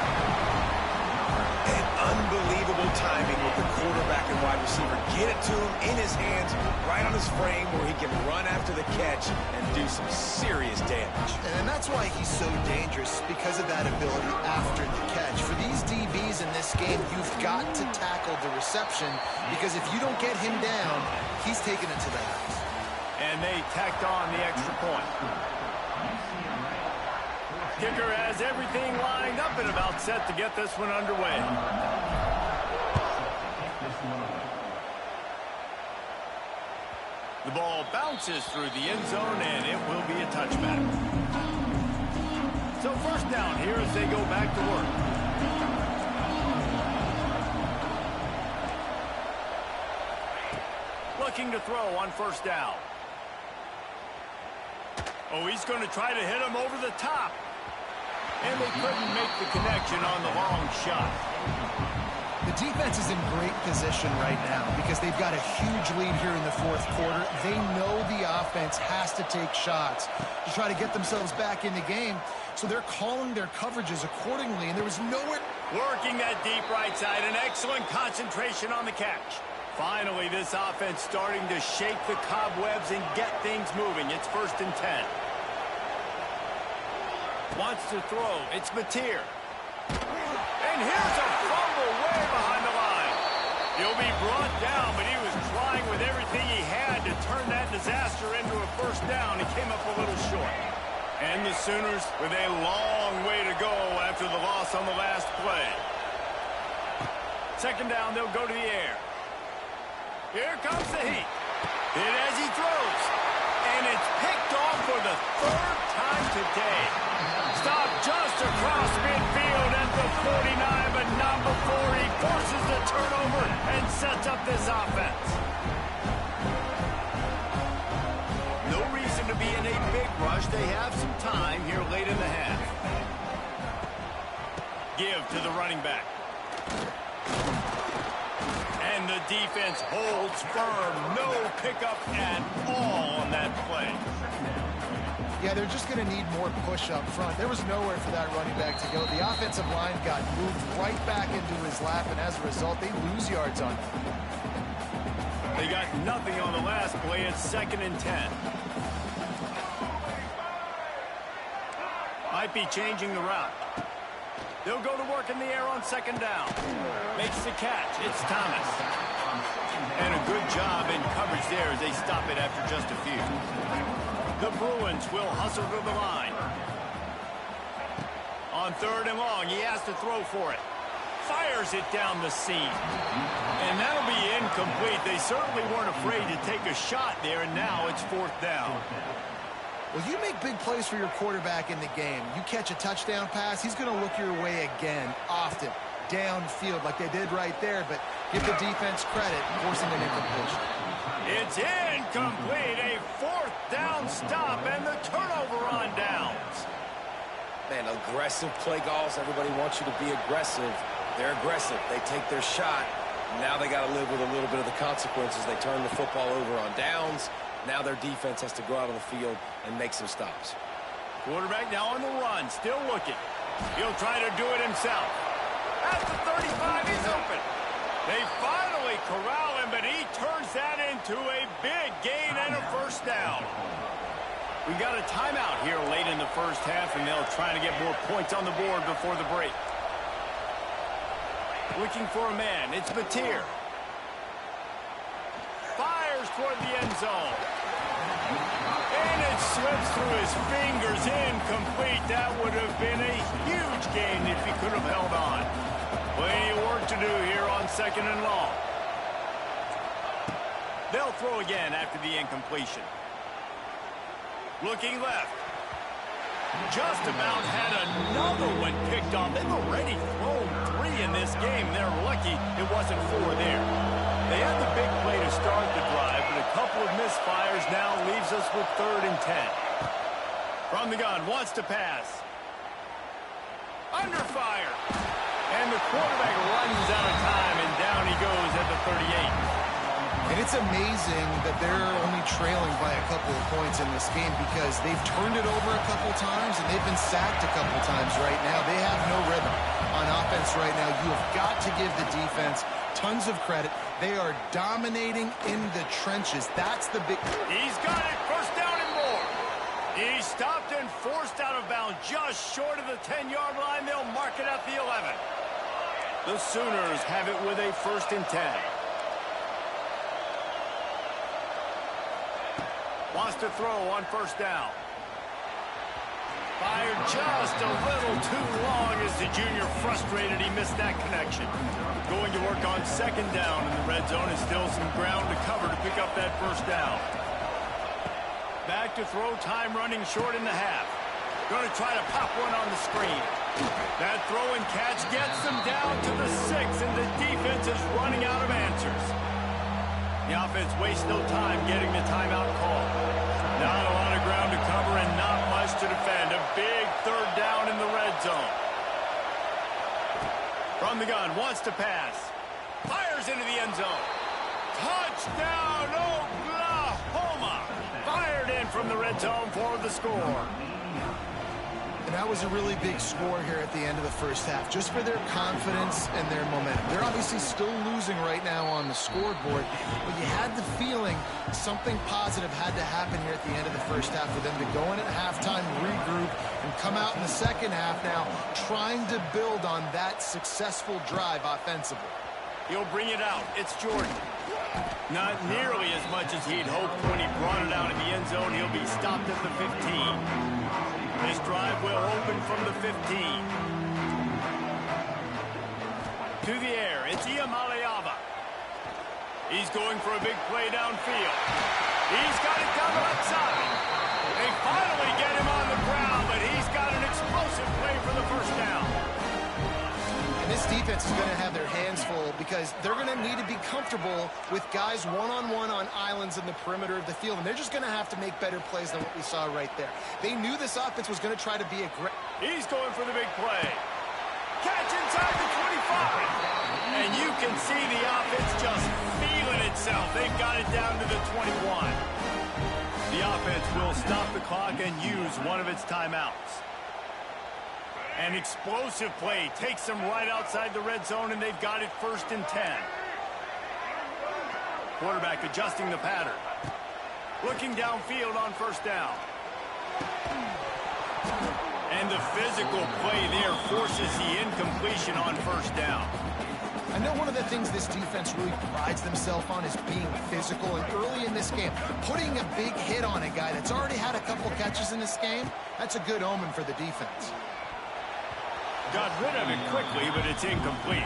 And unbelievable timing with the quarterback and wide receiver. Get it to him in his hands, right on his frame where he can run after the catch and do some serious damage. And that's why he's so dangerous, because of that ability after the catch. For these DBs in this game, you've got to tackle the reception, because if you don't get him down, he's taking it to the house. And they tacked on the extra point. Kicker has everything lined up and about set to get this one underway. The ball bounces through the end zone, and it will be a touchback. So first down here as they go back to work. Looking to throw on first down. Oh, he's going to try to hit him over the top. And they couldn't make the connection on the long shot. The defense is in great position right now because they've got a huge lead here in the fourth quarter. They know the offense has to take shots to try to get themselves back in the game. So they're calling their coverages accordingly, and there was nowhere. Working that deep right side, an excellent concentration on the catch. Finally, this offense starting to shake the cobwebs and get things moving. It's 1st and 10. Wants to throw. It's Mateer. And here's a fumble way behind the line. He'll be brought down, but he was trying with everything he had to turn that disaster into a first down. He came up a little short. And the Sooners with a long way to go after the loss on the last play. 2nd down, they'll go to the air. Here comes the heat. Hit as he throws. And it's picked off for the 3rd time today. Stopped just across midfield at the 49, but not before he forces the turnover and sets up this offense. No reason to be in a big rush. They have some time here late in the half. Give to the running back. And the defense holds firm. No pickup at all on that play. Yeah, they're just going to need more push up front. There was nowhere for that running back to go. The offensive line got moved right back into his lap, and as a result, they lose yards on him. They got nothing on the last play. It's 2nd and 10. Might be changing the route. They'll go to work in the air on 2nd down. Makes the catch. It's Thomas. And a good job in coverage there as they stop it after just a few. The Bruins will hustle to the line. On 3rd and long, he has to throw for it. Fires it down the seam. And that'll be incomplete. They certainly weren't afraid to take a shot there, and now it's 4th down. Well, you make big plays for your quarterback in the game. You catch a touchdown pass, he's going to look your way again, often, downfield like they did right there, but give the defense credit, forcing an incompletion. It's incomplete, a 4th down stop, and the turnover on downs. Man, aggressive play calls. Everybody wants you to be aggressive. They're aggressive. They take their shot. Now they got to live with a little bit of the consequences. They turn the football over on downs. Now their defense has to go out on the field and make some stops. Quarterback now on the run, still looking. He'll try to do it himself. At the 35, he's open. They finally corral him, but he turns that into a big gain and a first down. We got a timeout here late in the first half, and they'll try to get more points on the board before the break. Looking for a man, it's Mateer. Fires toward the end zone. And it slips through his fingers, incomplete. That would have been a huge gain if he could have held on. Plenty of work to do here on 2nd and long. They'll throw again after the incompletion. Looking left. Just about had another one picked off. They've already thrown 3 in this game. They're lucky it wasn't 4 there. They had the big play to start the drive, but a couple of misfires now leaves us with 3rd and 10. From the gun, wants to pass. Under fire. And the quarterback runs out of time, and down he goes at the 38. And it's amazing that they're only trailing by a couple of points in this game because they've turned it over a couple times and they've been sacked a couple times right now. They have no rhythm on offense right now. You have got to give the defense tons of credit. They are dominating in the trenches. That's the big... He's got it, first down and more. He's stopped and forced out of bounds just short of the 10-yard line. They'll mark it at the 11. The Sooners have it with a 1st and 10. Wants to throw on first down. Fired just a little too long as the junior frustrated. He missed that connection. Going to work on 2nd down in the red zone and still some ground to cover to pick up that first down. Back to throw, time running short in the half. Going to try to pop one on the screen. That throw and catch gets them down to the 6, and the defense is running out of answers. The offense wastes no time getting the timeout call. Not a lot of ground to cover and not much to defend. A big 3rd down in the red zone. From the gun, wants to pass. Fires into the end zone. Touchdown, Oklahoma! Fired in from the red zone for the score. And that was a really big score here at the end of the first half, just for their confidence and their momentum. They're obviously still losing right now on the scoreboard, but you had the feeling something positive had to happen here at the end of the first half for them to go in at halftime, regroup, and come out in the second half now trying to build on that successful drive offensively. He'll bring it out. It's Jordan. Not nearly as much as he'd hoped when he brought it out in the end zone. He'll be stopped at the 15. This drive will open from the 15. To the air, it's Iamaleava. He's going for a big play downfield. He's got it down the left side. They finally get him on the ground, but he's got an explosive play for the first down. And this defense is going to have their hands full because they're going to need to be comfortable with guys one-on-one on islands in the perimeter of the field, and they're just going to have to make better plays than what we saw right there. They knew this offense was going to try to be aggressive. He's going for the big play. Catch inside the 25. And you can see the offense just feeling itself. They've got it down to the 21. The offense will stop the clock and use one of its timeouts. An explosive play takes them right outside the red zone, and they've got it 1st and 10. Quarterback adjusting the pattern. Looking downfield on first down. And the physical play there forces the incompletion on first down. I know one of the things this defense really prides themselves on is being physical, and early in this game, putting a big hit on a guy that's already had a couple catches in this game, that's a good omen for the defense. Got rid of it quickly, but it's incomplete.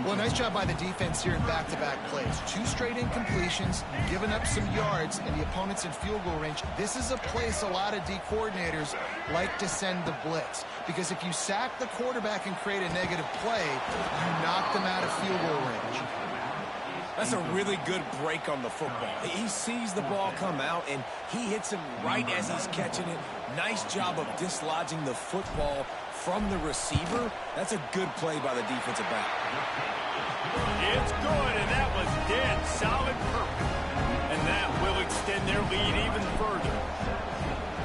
Well, nice job by the defense here in back-to-back plays. 2 straight incompletions, giving up some yards, and the opponent's in field goal range. This is a place a lot of D coordinators like to send the blitz, because if you sack the quarterback and create a negative play, you knock them out of field goal range. That's a really good break on the football. He sees the ball come out, and he hits him right as he's catching it. Nice job of dislodging the football from the receiver. That's a good play by the defensive back. It's good, and that was dead solid perfect. And that will extend their lead even further.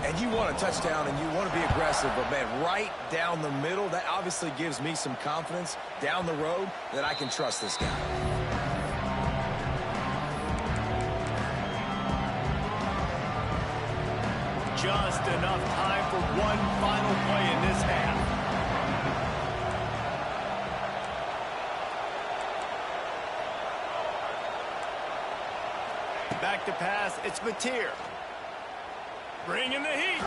And you want a touchdown, and you want to be aggressive, but, man, right down the middle, that obviously gives me some confidence down the road that I can trust this guy. Just enough time for one final play in this half. Back to pass, it's Mateer. Bringing the heat.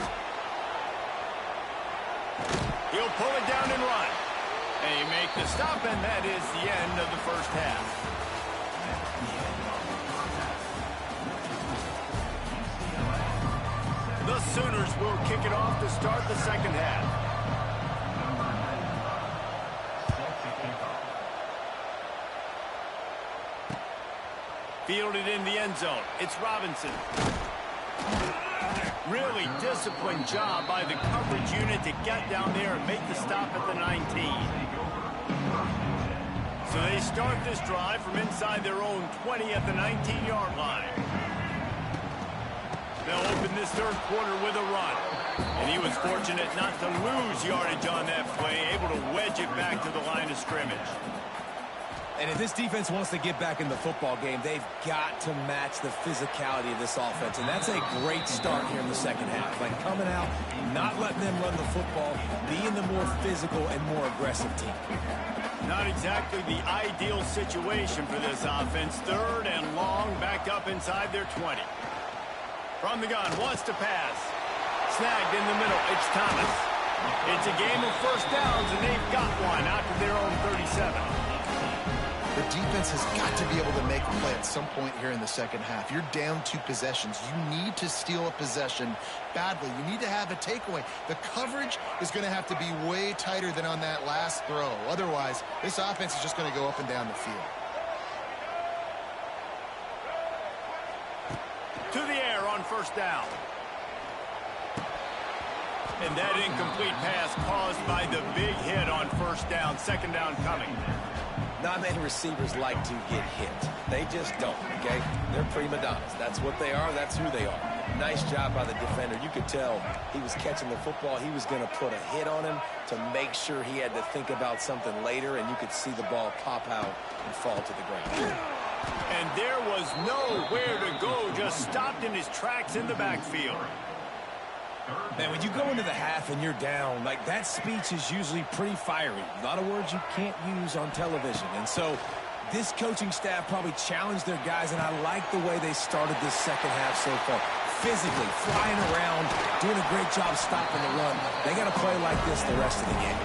He'll pull it down and run. They make the stop, and that is the end of the first half. The Sooners will kick it off to start the second half. Fielded in the end zone. It's Robinson. Really disciplined job by the coverage unit to get down there and make the stop at the 19. So they start this drive from inside their own 20 at the 19-yard line. They'll open this third quarter with a run. And he was fortunate not to lose yardage on that play, able to wedge it back to the line of scrimmage. And if this defense wants to get back in the football game, they've got to match the physicality of this offense. And that's a great start here in the second half. Like coming out, not letting them run the football, being the more physical and more aggressive team. Not exactly the ideal situation for this offense. Third and long, backed up inside their 20. From the gun, wants to pass. Snagged in the middle, it's Thomas. It's a game of first downs, and they've got one out to their own 37. The defense has got to be able to make a play at some point here in the second half. You're down 2 possessions. You need to steal a possession badly. You need to have a takeaway. The coverage is going to have to be way tighter than on that last throw. Otherwise, this offense is just going to go up and down the field. To the air on first down. And that incomplete pass caused by the big hit on first down. Second down coming. Not many receivers like to get hit. They just don't, okay? They're prima donnas. That's what they are. That's who they are. Nice job by the defender. You could tell he was catching the football. He was going to put a hit on him to make sure he had to think about something later, and you could see the ball pop out and fall to the ground. And there was nowhere to go. Just stopped in his tracks in the backfield. Man, when you go into the half and you're down, like that speech is usually pretty fiery. A lot of words you can't use on television. And so this coaching staff probably challenged their guys, and I like the way they started this second half so far. Physically, flying around, doing a great job stopping the run. They got to play like this the rest of the game.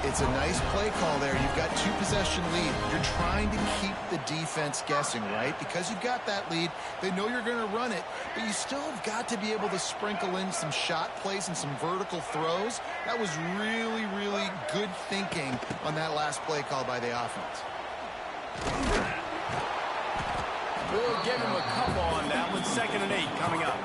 It's a nice play call there. You've got 2-possession lead. You're trying to keep the defense guessing, right? Because you've got that lead, they know you're going to run it, but you still have got to be able to sprinkle in some shot plays and some vertical throws. That was really, really good thinking on that last play call by the offense. We'll give him a couple on that one. 2nd and 8 coming up.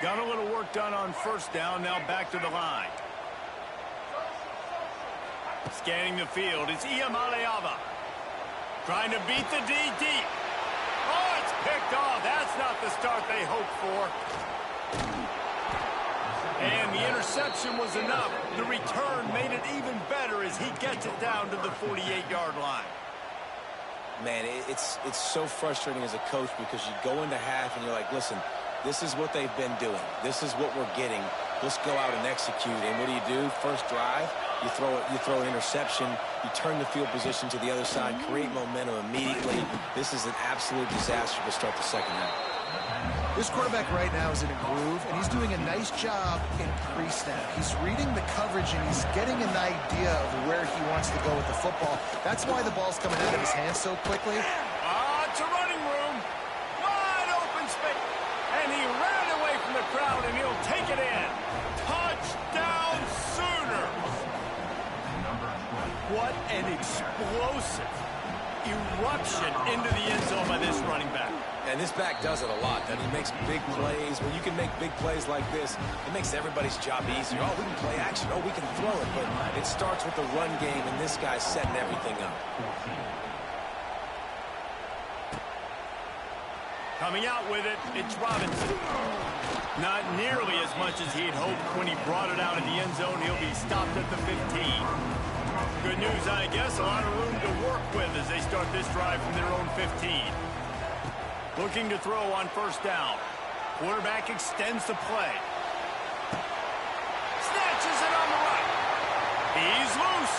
Got a little work done on first down. Now back to the line. Scanning the field. It's Iamaleava. Trying to beat the D deep. Oh, it's picked off. That's not the start they hoped for. And the interception was enough. The return made it even better as he gets it down to the 48-yard line. Man, it's so frustrating as a coach because you go into half and you're like, listen, this is what they've been doing. This is what we're getting. Let's go out and execute. And what do? First drive, you throw an interception, you turn the field position to the other side, create momentum immediately. This is an absolute disaster to start the second half. This quarterback right now is in a groove, and he's doing a nice job in pre-snap. He's reading the coverage, and he's getting an idea of where he wants to go with the football. That's why the ball's coming out of his hands so quickly. It's a running room. Wide open space. And he ran away from the crowd what an explosive eruption into the end zone by this running back. And this back does it a lot. That he makes big plays. When you can make big plays like this, it makes everybody's job easier. Oh, we can play action. Oh, we can throw it. But it starts with the run game, and this guy's setting everything up. Coming out with it, it's Robinson. Not nearly as much as he had hoped when he brought it out of the end zone. He'll be stopped at the 15. Good news, I guess. A lot of room to work with as they start this drive from their own 15. Looking to throw on first down. Quarterback extends the play. Snatches it on the right. He's loose.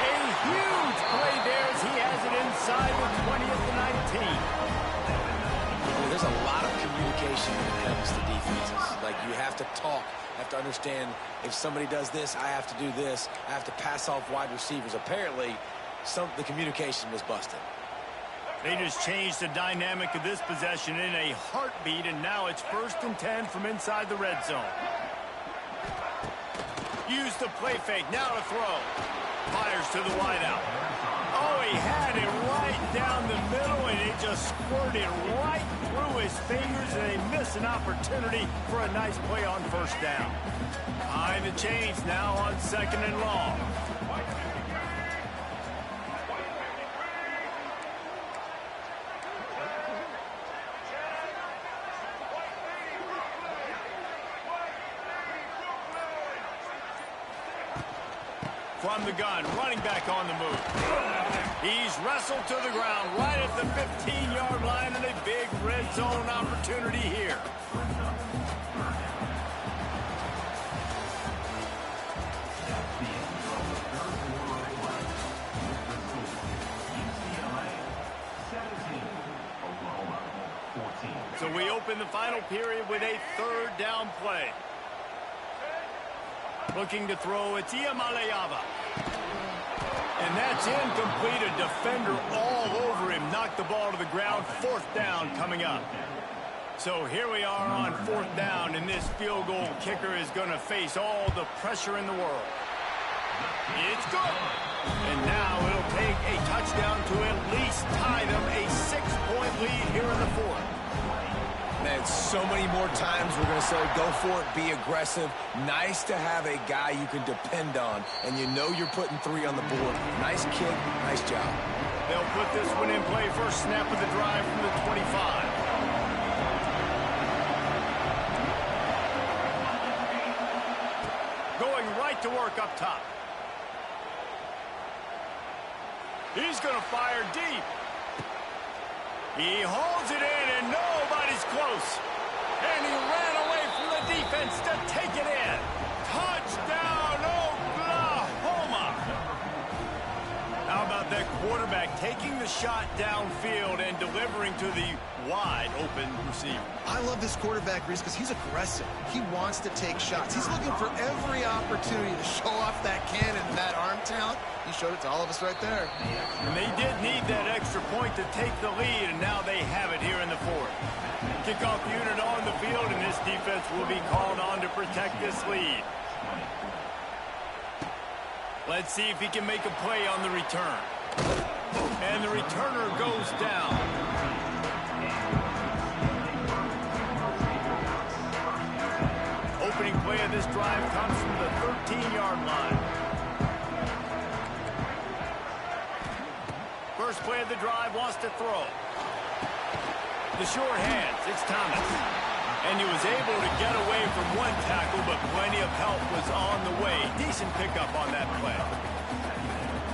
A huge play there as he has it inside the 20 at the 19. There's a lot of communication when it comes to defenses. Like, you have to talk. You have to understand if somebody does this, I have to do this. I have to pass off wide receivers. Apparently, the communication was busted. They just changed the dynamic of this possession in a heartbeat, and now it's 1st and 10 from inside the red zone. Use the play fake, now to throw. Fires to the wideout. Oh, he had it right down the middle, and it just squirted right through his fingers, and they miss an opportunity for a nice play on first down. Behind the chains now on 2nd and long. From the gun, running back on the move. He's wrestled to the ground right at the 15-yard line, and a big red zone opportunity here. So we open the final period with a 3rd down play. Looking to throw, it's Iamaleava. And that's incomplete. A defender all over him. Knocked the ball to the ground. 4th down coming up. So here we are on 4th down, and this field goal kicker is going to face all the pressure in the world. It's good. And now it'll take a touchdown to at least tie them a 6-point lead here in the 4th. Man, so many more times we're going to say, go for it, be aggressive. Nice to have a guy you can depend on, and you know you're putting 3 on the board. Nice kick, nice job. They'll put this one in play. First snap of the drive from the 25. Going right to work up top. He's going to fire deep. He holds it in, and nobody's close. And he ran away from the defense to take it in. Touchdown, Oklahoma! How about that quarterback taking the shot downfield and delivering to the wide-open receiver? I love this quarterback, Reese, because he's aggressive. He wants to take shots. He's looking for every opportunity to show off that cannon and that arm talent. He showed it to all of us right there. And they did need that extra point to take the lead, and now they have it here in the 4th. Kickoff unit on the field, and this defense will be called on to protect this lead. Let's see if he can make a play on the return. And the returner goes down. Opening play of this drive comes from the 13-yard line. First play of the drive, wants to throw. The short hands, it's Thomas. And he was able to get away from one tackle, but plenty of help was on the way. Decent pickup on that play.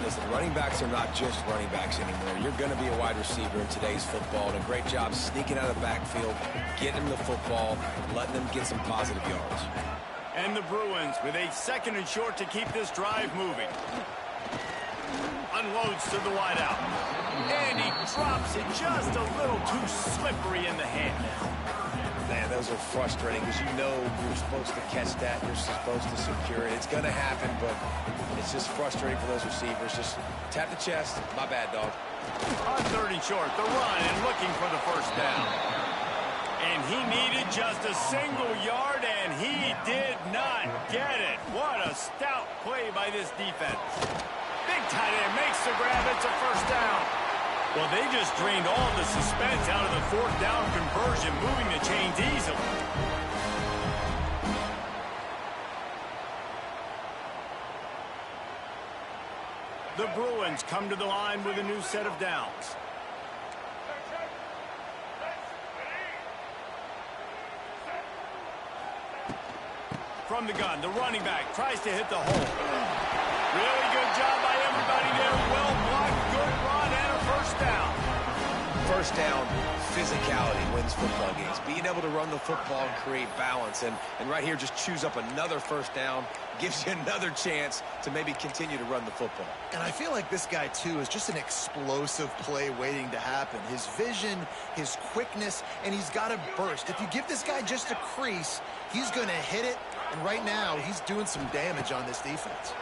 Listen, running backs are not just running backs anymore. You're going to be a wide receiver in today's football, and a great job sneaking out of the backfield, getting the football, letting them get some positive yards. And the Bruins with a 2nd and short to keep this drive moving. Unloads to the wideout. And he drops it just a little too slippery in the hand. Man, those are frustrating because you know you're supposed to catch that. You're supposed to secure it. It's going to happen, but it's just frustrating for those receivers. Just tap the chest. My bad, dog. On 3rd and short, the run and looking for the first down. And he needed just a single yard, and he did not get it. What a stout play by this defense. Big tight end makes the grab. It's a first down. Well, they just drained all the suspense out of the fourth down conversion, moving the chains easily. The Bruins come to the line with a new set of downs. From the gun, the running back tries to hit the hole. Really good job by everybody there. Well blocked, good run, and a first down. First down, physicality wins football games. Being able to run the football and create balance. And right here, just choose up another first down. Gives you another chance to maybe continue to run the football. And I feel like this guy, too, is just an explosive play waiting to happen. His vision, his quickness, and he's got a burst. If you give this guy just a crease, he's going to hit it. And right now, he's doing some damage on this defense.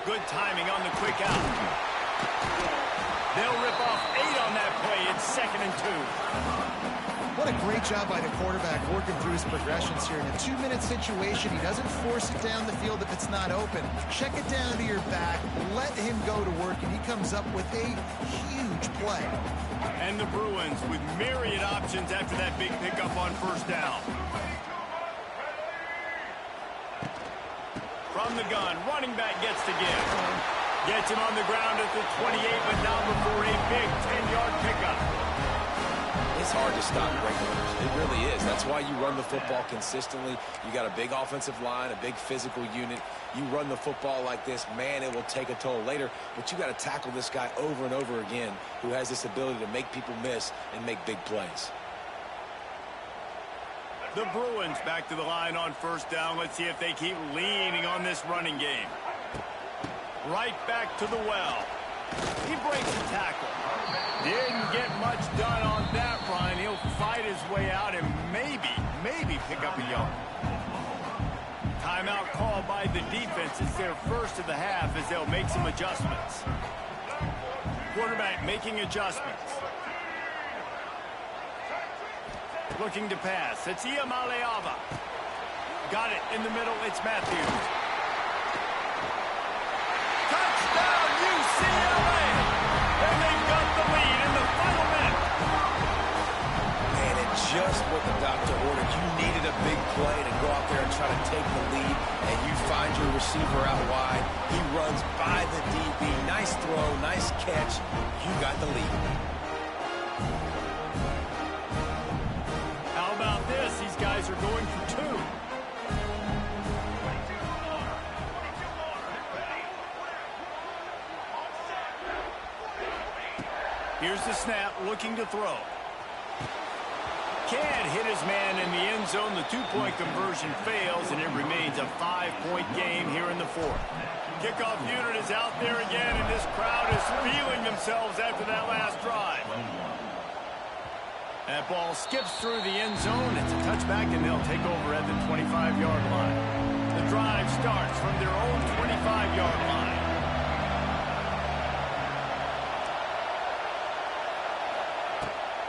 Good timing on the quick out. They'll rip off 8 on that play. It's 2nd and 2. What a great job by the quarterback working through his progressions here. In a 2-minute situation, he doesn't force it down the field if it's not open. Check it down to your back, let him go to work, and he comes up with a huge play. And the Bruins with myriad options after that big pickup on first down. From the gun, running back gets to give. Gets him on the ground at the 28, but not before a big 10-yard pickup. It's hard to stop great runners. It really is. That's why you run the football consistently. You got a big offensive line, a big physical unit. You run the football like this, man, it will take a toll later. But you got to tackle this guy over and over again who has this ability to make people miss and make big plays. The Bruins back to the line on first down. Let's see if they keep leaning on this running game. Right back to the well. He breaks the tackle. Didn't get much done on that run. He'll fight his way out and maybe pick up a yard. Timeout called by the defense. It's their first of the half as they'll make some adjustments. Quarterback making adjustments. Looking to pass. It's Iamaleava. Got it in the middle. It's Matthews. Touchdown, UCLA! And they've got the lead in the final minute. And it's just what the doctor ordered. You needed a big play to go out there and try to take the lead, and you find your receiver out wide. He runs by the DB. Nice throw, nice catch. You got the lead. How about this? These guys are going for 2. Here's the snap, looking to throw. Can't hit his man in the end zone. The 2-point conversion fails, and it remains a 5-point game here in the 4th. Kickoff unit is out there again, and this crowd is feeling themselves after that last drive. That ball skips through the end zone. It's a touchback, and they'll take over at the 25-yard line. The drive starts from their own 25-yard line.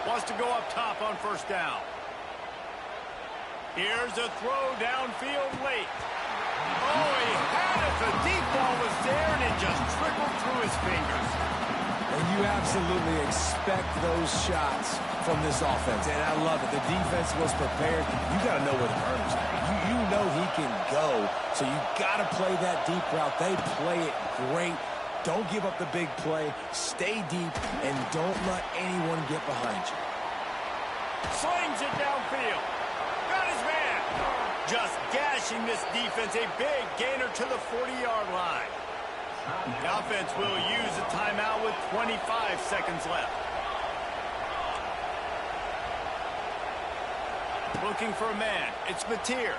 Wants to go up top on first down. Here's a throw downfield late. Oh, he had it. The deep ball was there, and it just trickled through his fingers. And you absolutely expect those shots from this offense, and I love it. The defense was prepared. You got to know where the burner's at. You know he can go, so you got to play that deep route. They play it great. Don't give up the big play. Stay deep, and don't let anyone get behind you. Slings it downfield. Got his man. Just gashing this defense. A big gainer to the 40-yard line. The offense will use a timeout with 25 seconds left. Looking for a man. It's Mateer.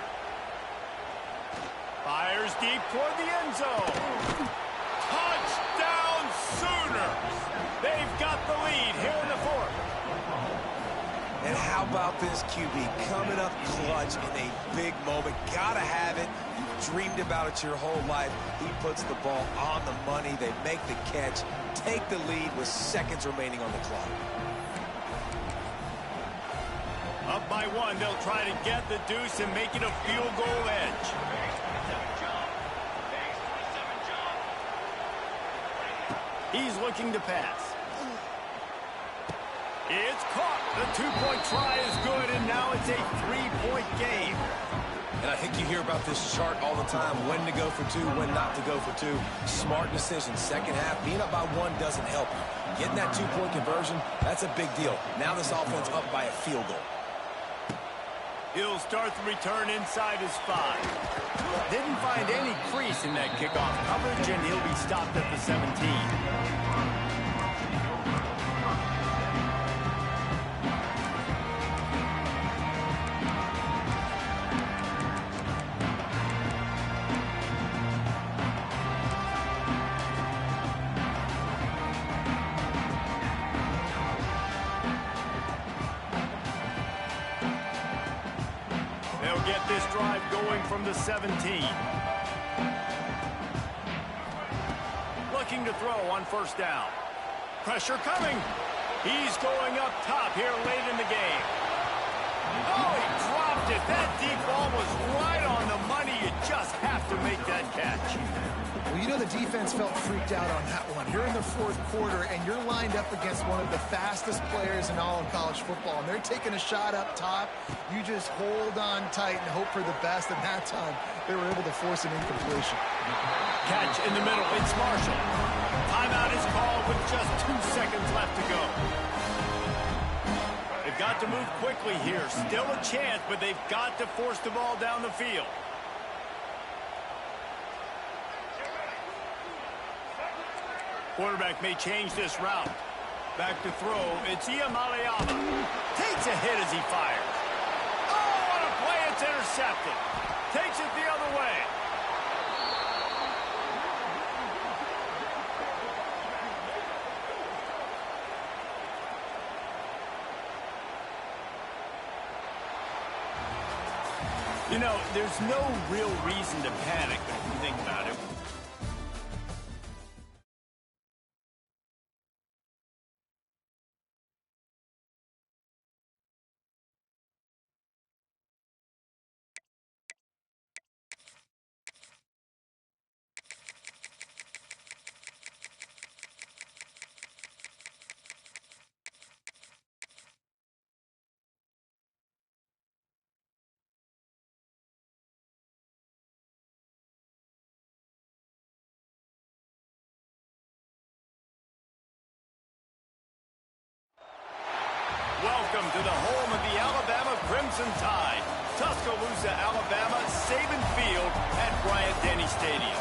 Fires deep toward the end zone. Touchdown Sooners! They've got the lead here in the 4th. And how about this QB coming up clutch in a big moment? Gotta have it. You've dreamed about it your whole life. He puts the ball on the money. They make the catch, take the lead with seconds remaining on the clock. Up by 1, they'll try to get the deuce and make it a field goal edge. He's looking to pass. It's caught. The two-point try is good, and now it's a three-point game. And I think you hear about this chart all the time, when to go for two, when not to go for two. Smart decision. Second half, being up by one doesn't help you. Getting that two-point conversion, that's a big deal. Now this offense up by a field goal. He'll start the return inside his 5. Didn't find any crease in that kickoff coverage, and he'll be stopped at the 17. They'll get this drive going from the 17. Looking to throw on first down. Pressure coming. He's going up top here late in the game. Oh, he dropped it. That deep ball was right on the money. You just have to make that catch. Well, you know the defense felt freaked out on that one. You're in the fourth quarter, and you're lined up against one of the fastest players in all of college football, and they're taking a shot up top. You just hold on tight and hope for the best, and that time they were able to force an incompletion. Catch in the middle. It's Marshall. Timeout is called with just 2 seconds left to go. They've got to move quickly here. Still a chance, but they've got to force the ball down the field. Quarterback may change this route. Back to throw. It's Iamaleava. Takes a hit as he fires. Oh, what a play. It's intercepted. Takes it the other way. You know, there's no real reason to panic if you think about it. Welcome to the home of the Alabama Crimson Tide. Tuscaloosa, Alabama, Saban Field at Bryant-Denny Stadium.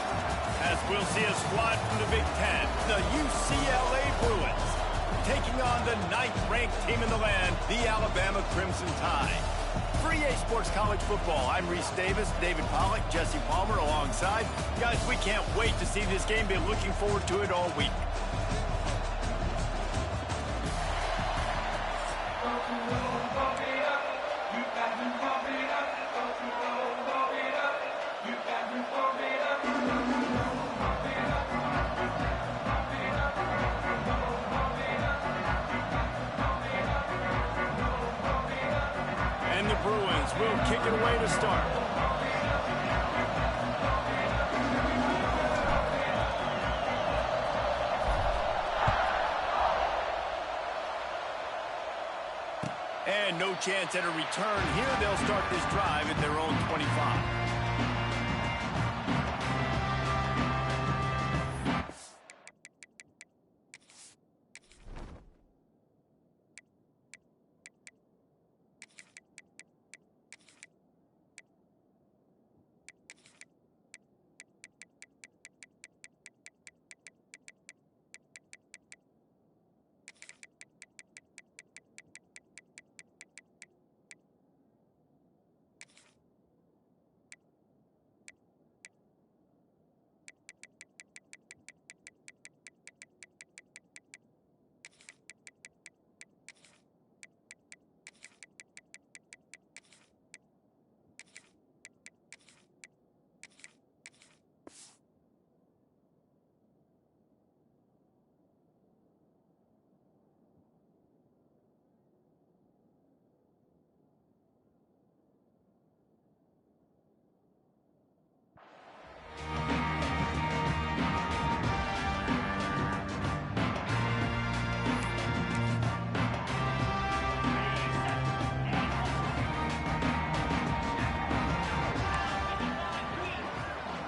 As we'll see a squad from the Big Ten, the UCLA Bruins, taking on the 9th-ranked team in the land, the Alabama Crimson Tide. For EA Sports College Football, I'm Reese Davis, David Pollack, Jesse Palmer alongside. Guys, we can't wait to see this game. Been looking forward to it all week. And the Bruins will kick it away to start. And no chance at a return here. They'll start this drive at their own 25.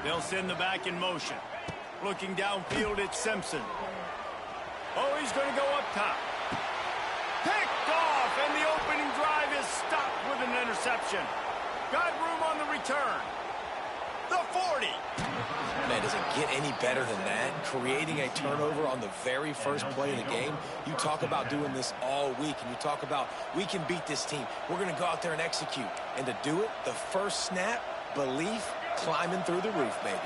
They'll send the back in motion. Looking downfield, it's Simpson. Oh, he's going to go up top. Picked off, and the opening drive is stopped with an interception. Got room on the return. The 40. Man, does it get any better than that? Creating a turnover on the very first play of the game. You talk about doing this all week, and you talk about, we can beat this team. We're going to go out there and execute. And to do it, the first snap, belief, climbing through the roof, baby.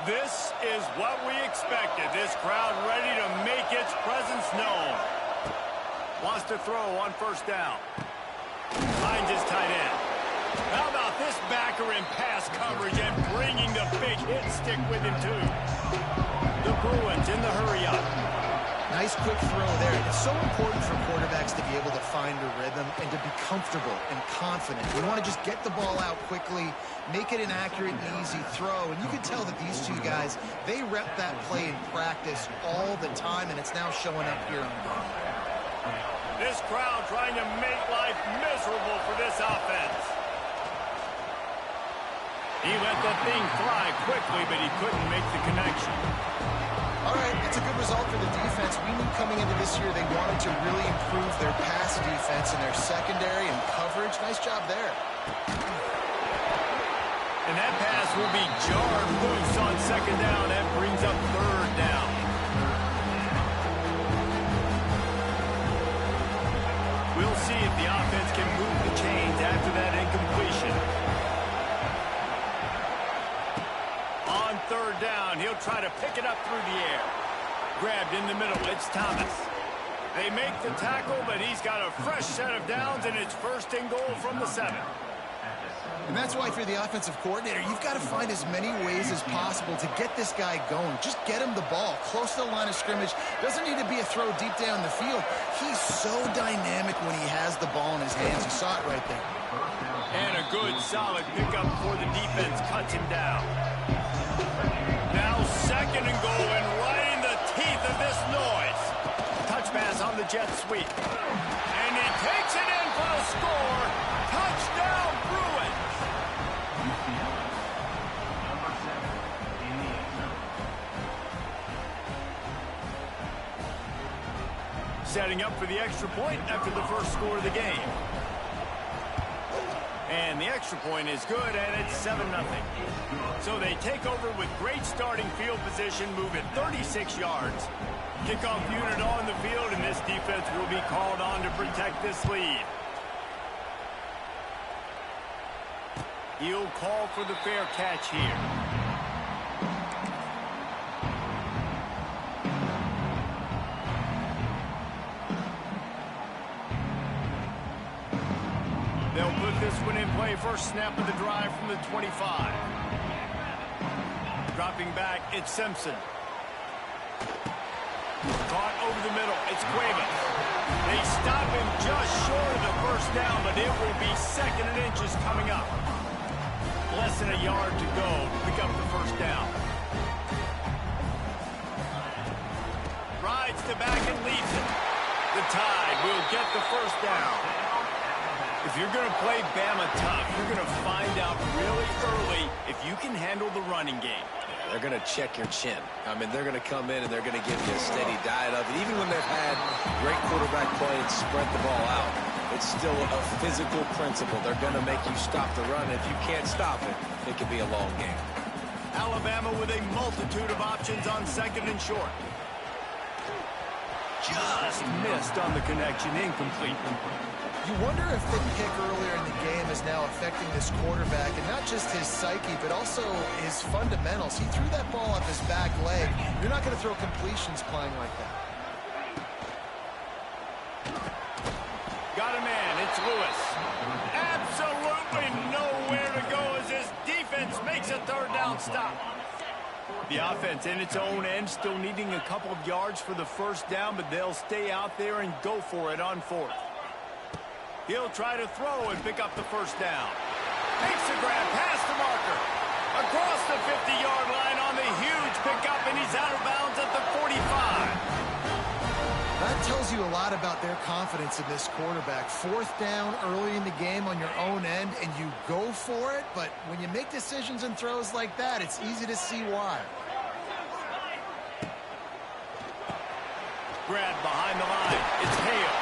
This is what we expected. This crowd ready to make its presence known. Wants to throw on first down. Finds his tight end. How about this backer in pass coverage and bringing the big hit stick with him, too? The Bruins in the hurry-up. Nice quick throw there. It's so important for quarterbacks to be able to find a rhythm and to be comfortable and confident. You want to just get the ball out quickly, make it an accurate and easy throw. And you can tell that these two guys, they rep that play in practice all the time, and it's now showing up here on the game. This crowd trying to make life miserable for this offense. He let the thing fly quickly, but he couldn't make the connection. All right, it's a good result for the defense. We knew coming into this year they wanted to really improve their pass defense and their secondary and coverage. Nice job there. And that pass will be jarred loose on second down. That brings up third down. We'll see if the offense can move the chains after that incompletion. On third down, he'll try to pick it up through the air. Grabbed in the middle, it's Thomas. They make the tackle, but he's got a fresh set of downs, and it's first and goal from the 7. And that's why, if you're the offensive coordinator, you've got to find as many ways as possible to get this guy going. Just get him the ball close to the line of scrimmage. Doesn't need to be a throw deep down the field. He's so dynamic when he has the ball in his hands. You saw it right there. And a good, solid pickup before the defense cuts him down. Now second and goal, and right in the teeth of this noise. Touch pass on the jet sweep. And he takes it in for the score. Touchdown, Bruins. Setting up for the extra point after the first score of the game. And the extra point is good, and it's 7-0. So they take over with great starting field position, moving 36 yards. Kickoff unit on the field, and this defense will be called on to protect this lead. He'll call for the fair catch here. They'll put this one in play. First snap of the drive from the 25. Dropping back, it's Simpson. Caught over the middle, it's Cuevas. They stop him just short of the first down, but it will be second and inches coming up. Less than a yard to go to pick up the first down. Rides to back and leaves it. The Tide will get the first down. If you're going to play Bama tough, you're going to find out really early if you can handle the running game. They're going to check your chin. I mean, they're going to come in and they're going to give you a steady diet of it. Even when they've had great quarterback play and spread the ball out, it's still a physical principle. They're going to make you stop the run. If you can't stop it, it could be a long game. Alabama with a multitude of options on second and short. Just missed on the connection, incomplete. You wonder if the pick earlier in the game is now affecting this quarterback, and not just his psyche, but also his fundamentals. He threw that ball off his back leg. You're not going to throw completions playing like that. Got a man, it's Lewis. Absolutely nowhere to go as his defense makes a third down stop. The offense in its own end still needing a couple of yards for the first down, but they'll stay out there and go for it on fourth. He'll try to throw and pick up the first down. Makes the grab past the marker. Across the 50-yard line on the huge pickup, and he's out of bounds at the 45. That tells you a lot about their confidence in this quarterback. Fourth down early in the game on your own end, and you go for it, but when you make decisions and throws like that, it's easy to see why. Grab behind the line. It's Hale.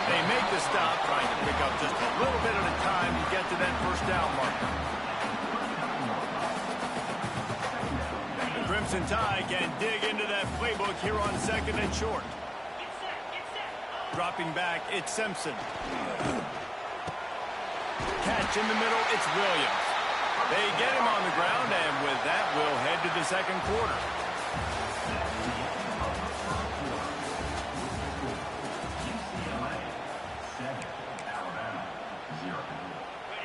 They make the stop, trying to pick up just a little bit at a time to get to that first down marker. The Crimson Tide can dig into that playbook here on 2nd and short. Dropping back, it's Simpson. Catch in the middle, it's Williams. They get him on the ground, and with that, we'll head to the second quarter.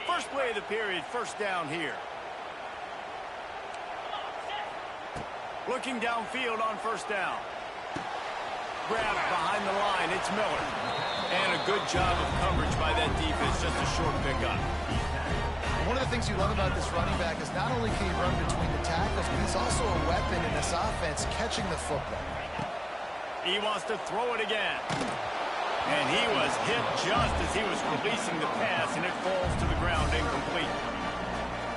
First play of the period, first down here. Looking downfield on first down. Grab behind the line, it's Miller. And a good job of coverage by that defense, just a short pickup. One of the things you love about this running back is not only can he run between the tackles, but he's also a weapon in this offense catching the football. He wants to throw it again. And he was hit just as he was releasing the pass, and it falls to the ground incomplete.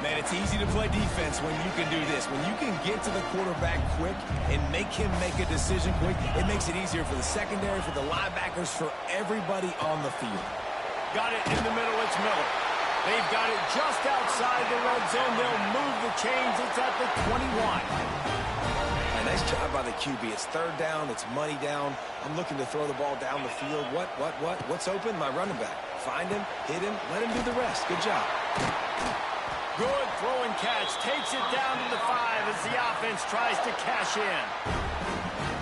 Man, it's easy to play defense when you can do this. When you can get to the quarterback quick and make him make a decision quick, it makes it easier for the secondary, for the linebackers, for everybody on the field. Got it in the middle, it's Miller. They've got it just outside the red zone. They'll move the chains. It's at the 21. And nice job by the QB. It's third down. It's money down. I'm looking to throw the ball down the field. What's open? My running back. Find him, hit him, let him do the rest. Good job. Good throw and catch. Takes it down to the 5 as the offense tries to cash in.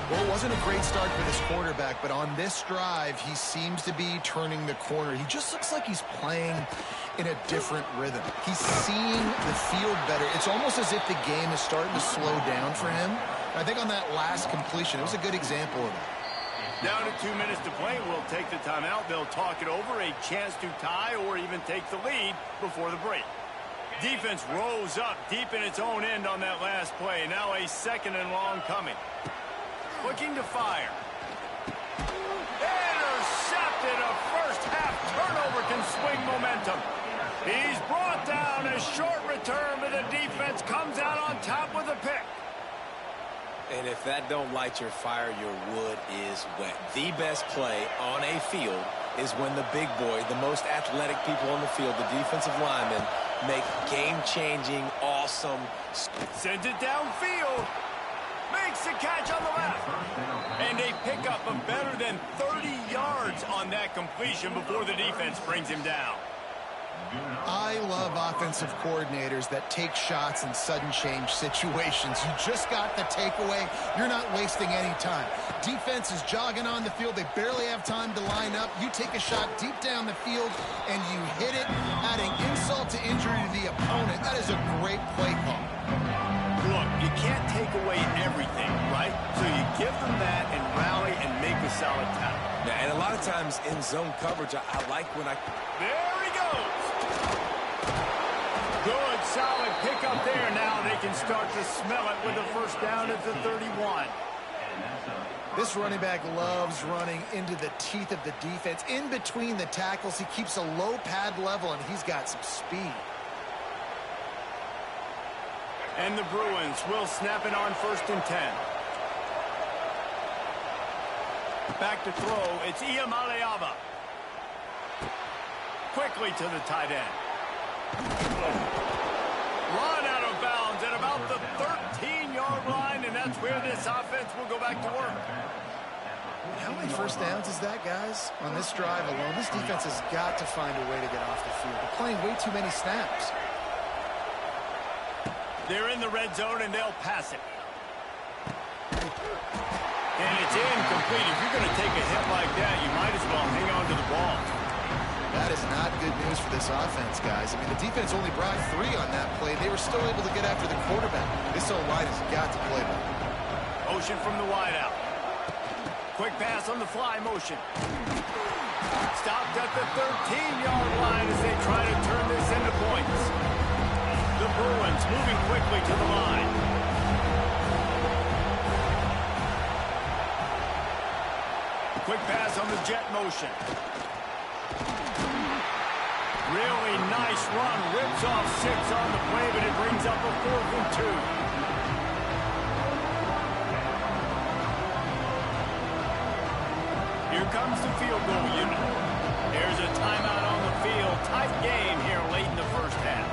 Well, it wasn't a great start for this quarterback, but on this drive, he seems to be turning the corner. He just looks like he's playing in a different rhythm. He's seeing the field better. It's almost as if the game is starting to slow down for him. I think on that last completion, it was a good example of that. Down to 2 minutes to play. We'll take the timeout. They'll talk it over, a chance to tie or even take the lead before the break. Defense rose up deep in its own end on that last play. Now a 2nd and long coming. Looking to fire. Intercepted. A first half turnover can swing momentum. He's brought down. A short return, but the defense comes out on top with a pick. And if that don't light your fire, your wood is wet. The best play on a field is when the big boy, the most athletic people on the field, the defensive linemen, make game-changing, awesome. Sends it downfield. Makes the catch on the left. And a pickup of better than 30 yards on that completion before the defense brings him down. I love offensive coordinators that take shots in sudden change situations. You just got the takeaway. You're not wasting any time. Defense is jogging on the field. They barely have time to line up. You take a shot deep down the field, and you hit it, adding insult to injury to the opponent. That is a great play call. Look, you can't take away everything, right? So you give them that and rally and make a solid tackle. Yeah, and a lot of times in zone coverage, I like when I... There he goes. Good, solid pickup there. Now they can start to smell it with a first down at the 31. This running back loves running into the teeth of the defense. In between the tackles, he keeps a low pad level, and he's got some speed. And the Bruins will snap it on 1st and 10. Back to throw, it's Iamaleava. Quickly to the tight end. Run out of bounds at about the 13-yard line, and that's where this offense will go back to work. How many first downs is that, guys? On this drive alone, this defense has got to find a way to get off the field. They're playing way too many snaps. They're in the red zone, and they'll pass it. And it's incomplete. If you're going to take a hit like that, you might as well hang on to the ball. That is not good news for this offense, guys. I mean, the defense only brought 3 on that play. They were still able to get after the quarterback. This O-line has got to play well. Motion from the wideout. Quick pass on the fly motion. Stopped at the 13-yard line as they try to turn this into points. The Bruins moving quickly to the line. Quick pass on the jet motion. Really nice run, rips picks off 6 on the play, but it brings up a 4th and 2. Here comes the field goal unit. There's a timeout on the field. Tight game here late in the first half.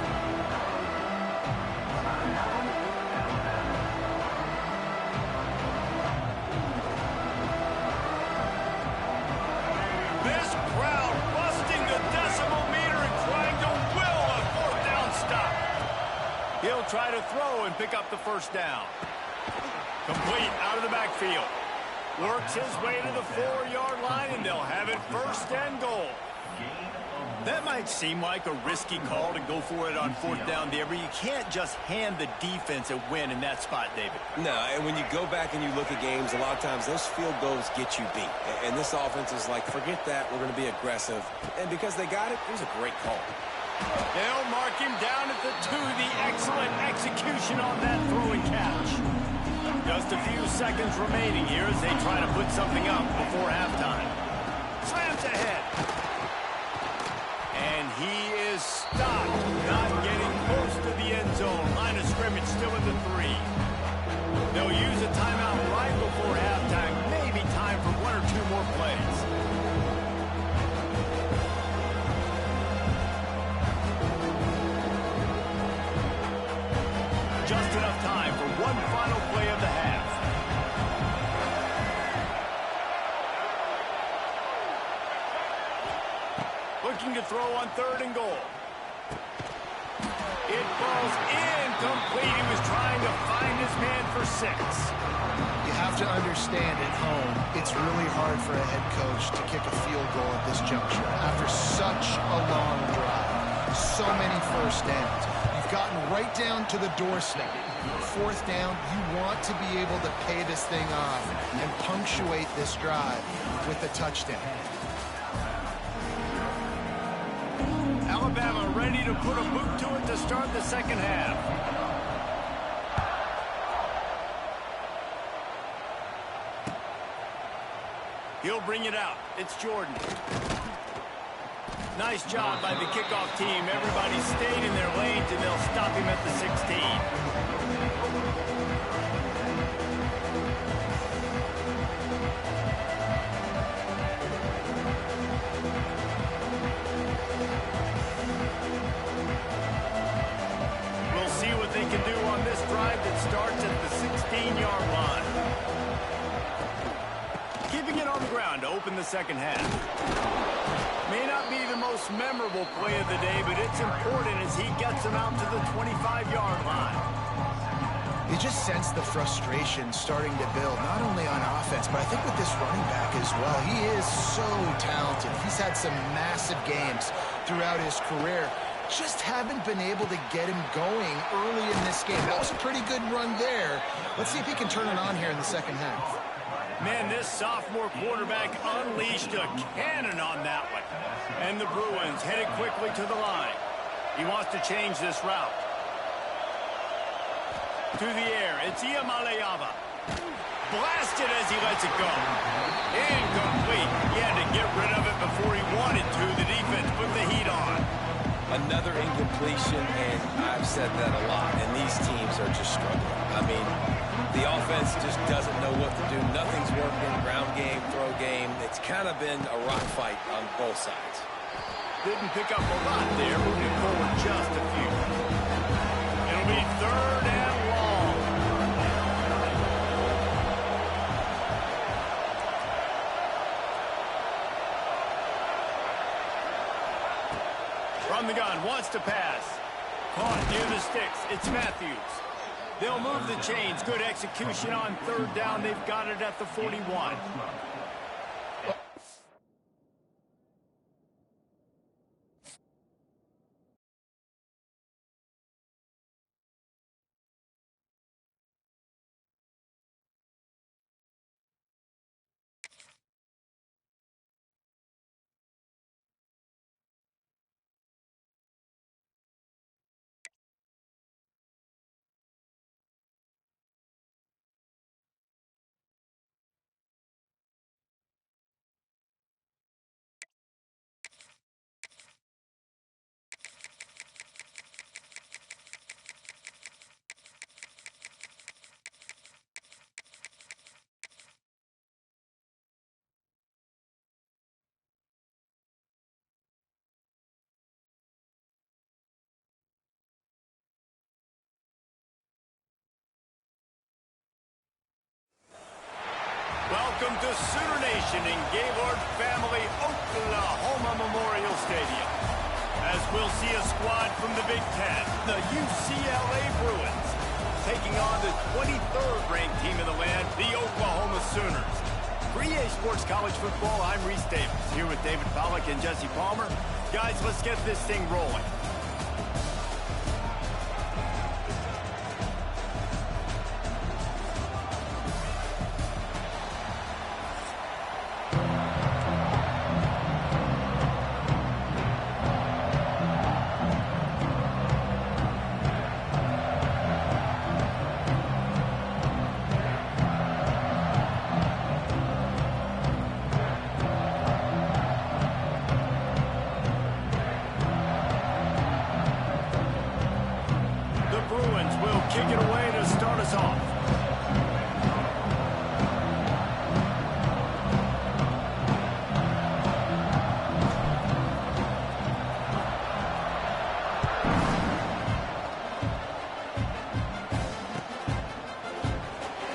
This crowd busting the decimal meter and trying to will a 4th down stop. He'll try to throw and pick up the 1st down. Complete out of the backfield. Works his way to the 4-yard line, and they'll have it 1st and goal. That might seem like a risky call to go for it on 4th down there, but you can't just hand the defense a win in that spot, David. No, and when you go back and you look at games, a lot of times those field goals get you beat. And this offense is like, forget that, we're going to be aggressive. And because they got it, it was a great call. They'll mark him down at the 2. The excellent execution on that throw and catch. Just a few seconds remaining here as they try to put something up before halftime. Slams ahead. And he is stopped, not getting close to the end zone. Line of scrimmage still at the 3. They'll use a timeout right before halftime. Maybe time for 1 or 2 more plays. Just enough time for one final play of the half. Looking to throw on 3rd and goal. It falls incomplete. He was trying to find his man for 6. You have to understand at home, it's really hard for a head coach to kick a field goal at this juncture. After such a long drive, so many 1st downs, you've gotten right down to the doorstep. 4th down, you want to be able to pay this thing off and punctuate this drive with a touchdown. Alabama ready to put a boot to it to start the second half. He'll bring it out. It's Jordan. Nice job by the kickoff team. Everybody stayed in their lanes, and they'll stop him at the 16. They can do on this drive that starts at the 16-yard line. Keeping it on the ground to open the second half. May not be the most memorable play of the day, but it's important as he gets them out to the 25-yard line. You just sense the frustration starting to build, not only on offense, but I think with this running back as well. He is so talented. He's had some massive games throughout his career. Just haven't been able to get him going early in this game. That was a pretty good run there. Let's see if he can turn it on here in the second half. Man, this sophomore quarterback unleashed a cannon on that one. And the Bruins headed quickly to the line. He wants to change this route. To the air, it's Iamaleava. Blasted as he lets it go. Incomplete. He had to get rid of it before he wanted to. The defense put the heat on. Another incompletion, and I've said that a lot, and these teams are just struggling. I mean, the offense just doesn't know what to do. Nothing's working. Ground game, throw game. It's kind of been a rock fight on both sides. Didn't pick up a lot there. Moving forward just a few. It'll be 3rd and long. From the gun, wants to pass. Caught near the sticks. It's Matthews. They'll move the chains. Good execution on 3rd down. They've got it at the 41. Welcome to Sooner Nation in Gaylord Family Oklahoma Memorial Stadium. As we'll see a squad from the Big Ten, the UCLA Bruins, taking on the 23rd ranked team in the land, the Oklahoma Sooners. For EA Sports College Football, I'm Reese Davis, here with David Pollack and Jesse Palmer. Guys, let's get this thing rolling. Kick it away to start us off.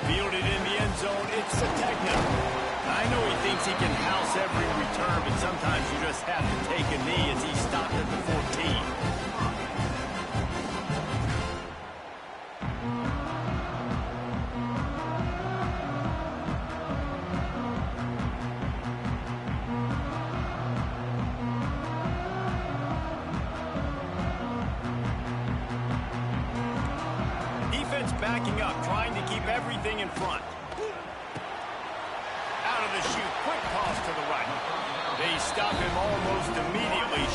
Fielded in the end zone, it's Sategna. I know he thinks he can house every return, but sometimes you just have to take a knee as he stopped at the 14. Backing up, trying to keep everything in front. Out of the chute, quick toss to the right. They stop him almost immediately.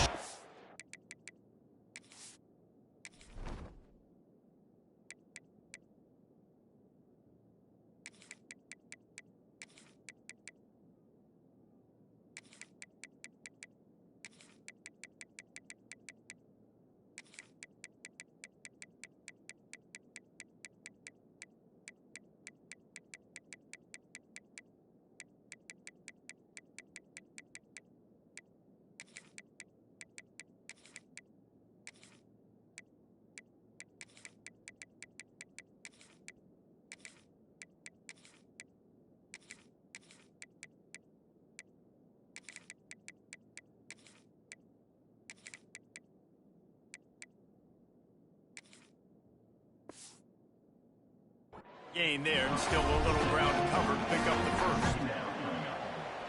Gain there, and still a little ground covered. Pick up the first.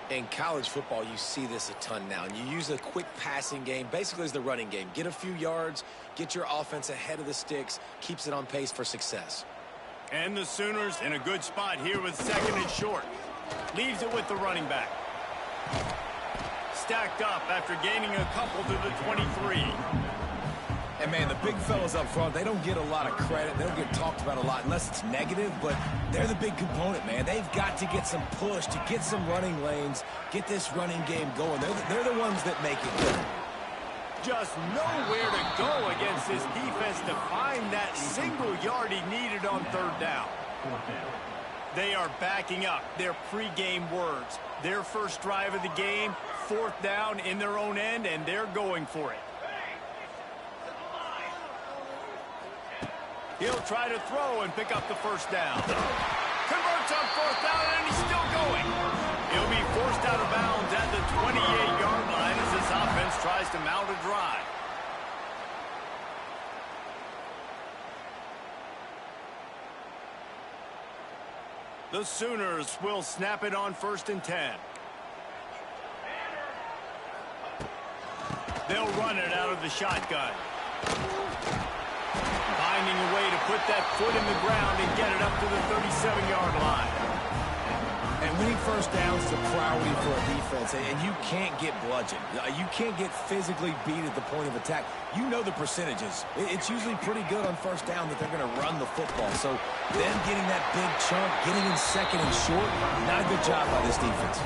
In college football, you see this a ton now. And you use a quick passing game, basically as the running game. Get a few yards, get your offense ahead of the sticks, keeps it on pace for success. And the Sooners in a good spot here with second and short. Leaves it with the running back. Stacked up after gaining a couple to the 23. And, man, the big fellas up front, they don't get a lot of credit. They don't get talked about a lot unless it's negative, but they're the big component, man. They've got to get some push, to get some running lanes, get this running game going. They're the ones that make it good. Just nowhere to go against this defense to find that single yard he needed on third down. They are backing up their pregame words. Their first drive of the game, fourth down in their own end, and they're going for it. He'll try to throw and pick up the first down. Converts on fourth down, and he's still going. He'll be forced out of bounds at the 28-yard line as this offense tries to mount a drive. The Sooners will snap it on 1st and 10. They'll run it out of the shotgun. Finding a way to put that foot in the ground and get it up to the 37-yard line. And winning first downs is a priority for a defense, and you can't get bludgeoned. You can't get physically beat at the point of attack. You know the percentages. It's usually pretty good on first down that they're going to run the football. So them getting that big chunk, getting in second and short, not a good job by this defense.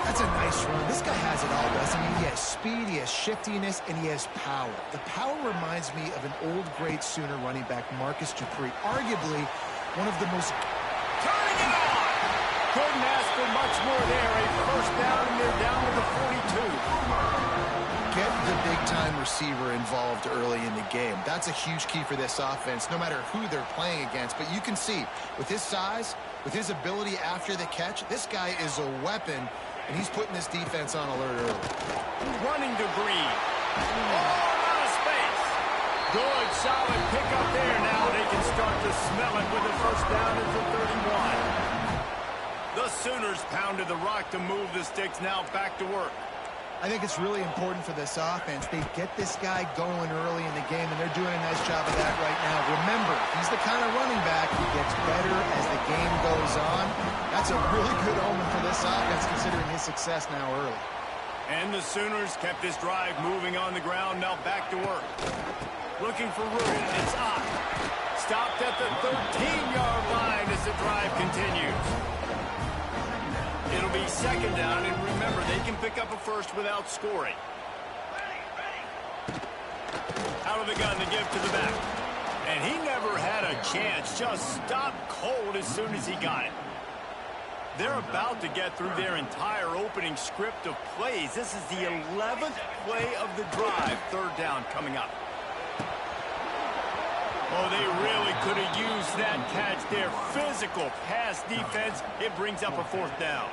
That's a nice run. This guy has it all, doesn't he? He has speed, he has shiftiness, and he has power. The power reminds me of an old great Sooner running back, Marcus Dupree. Arguably one of the most... Turning it on! Couldn't ask for much more there. A first down, and they're down to the 42. Get the big-time receiver involved early in the game. That's a huge key for this offense, no matter who they're playing against. But you can see, with his size, With his ability after the catch, this guy is a weapon, and he's putting this defense on alert early. Running to Green. Oh, out of space. Good, solid pickup there. Now they can start to smell it with the first down at the 31. The Sooners pounded the rock to move the sticks. Now back to work. I think it's really important for this offense. They get this guy going early in the game, and they're doing a nice job of that right now. Remember, he's the kind of running back who gets better as the game goes on. That's a really good omen for this offense, considering his success now early. And the Sooners kept this drive moving on the ground. Now back to work. Looking for room. It's up. Stopped at the 13-yard line as the drive continues. It'll be second down, and remember, they can pick up a first without scoring. Out of the gun to give to the back. And he never had a chance. Just stopped cold as soon as he got it. They're about to get through their entire opening script of plays. This is the 11th play of the drive. Third down coming up. Oh, they really could have used that catch there. Physical pass defense. It brings up a fourth down.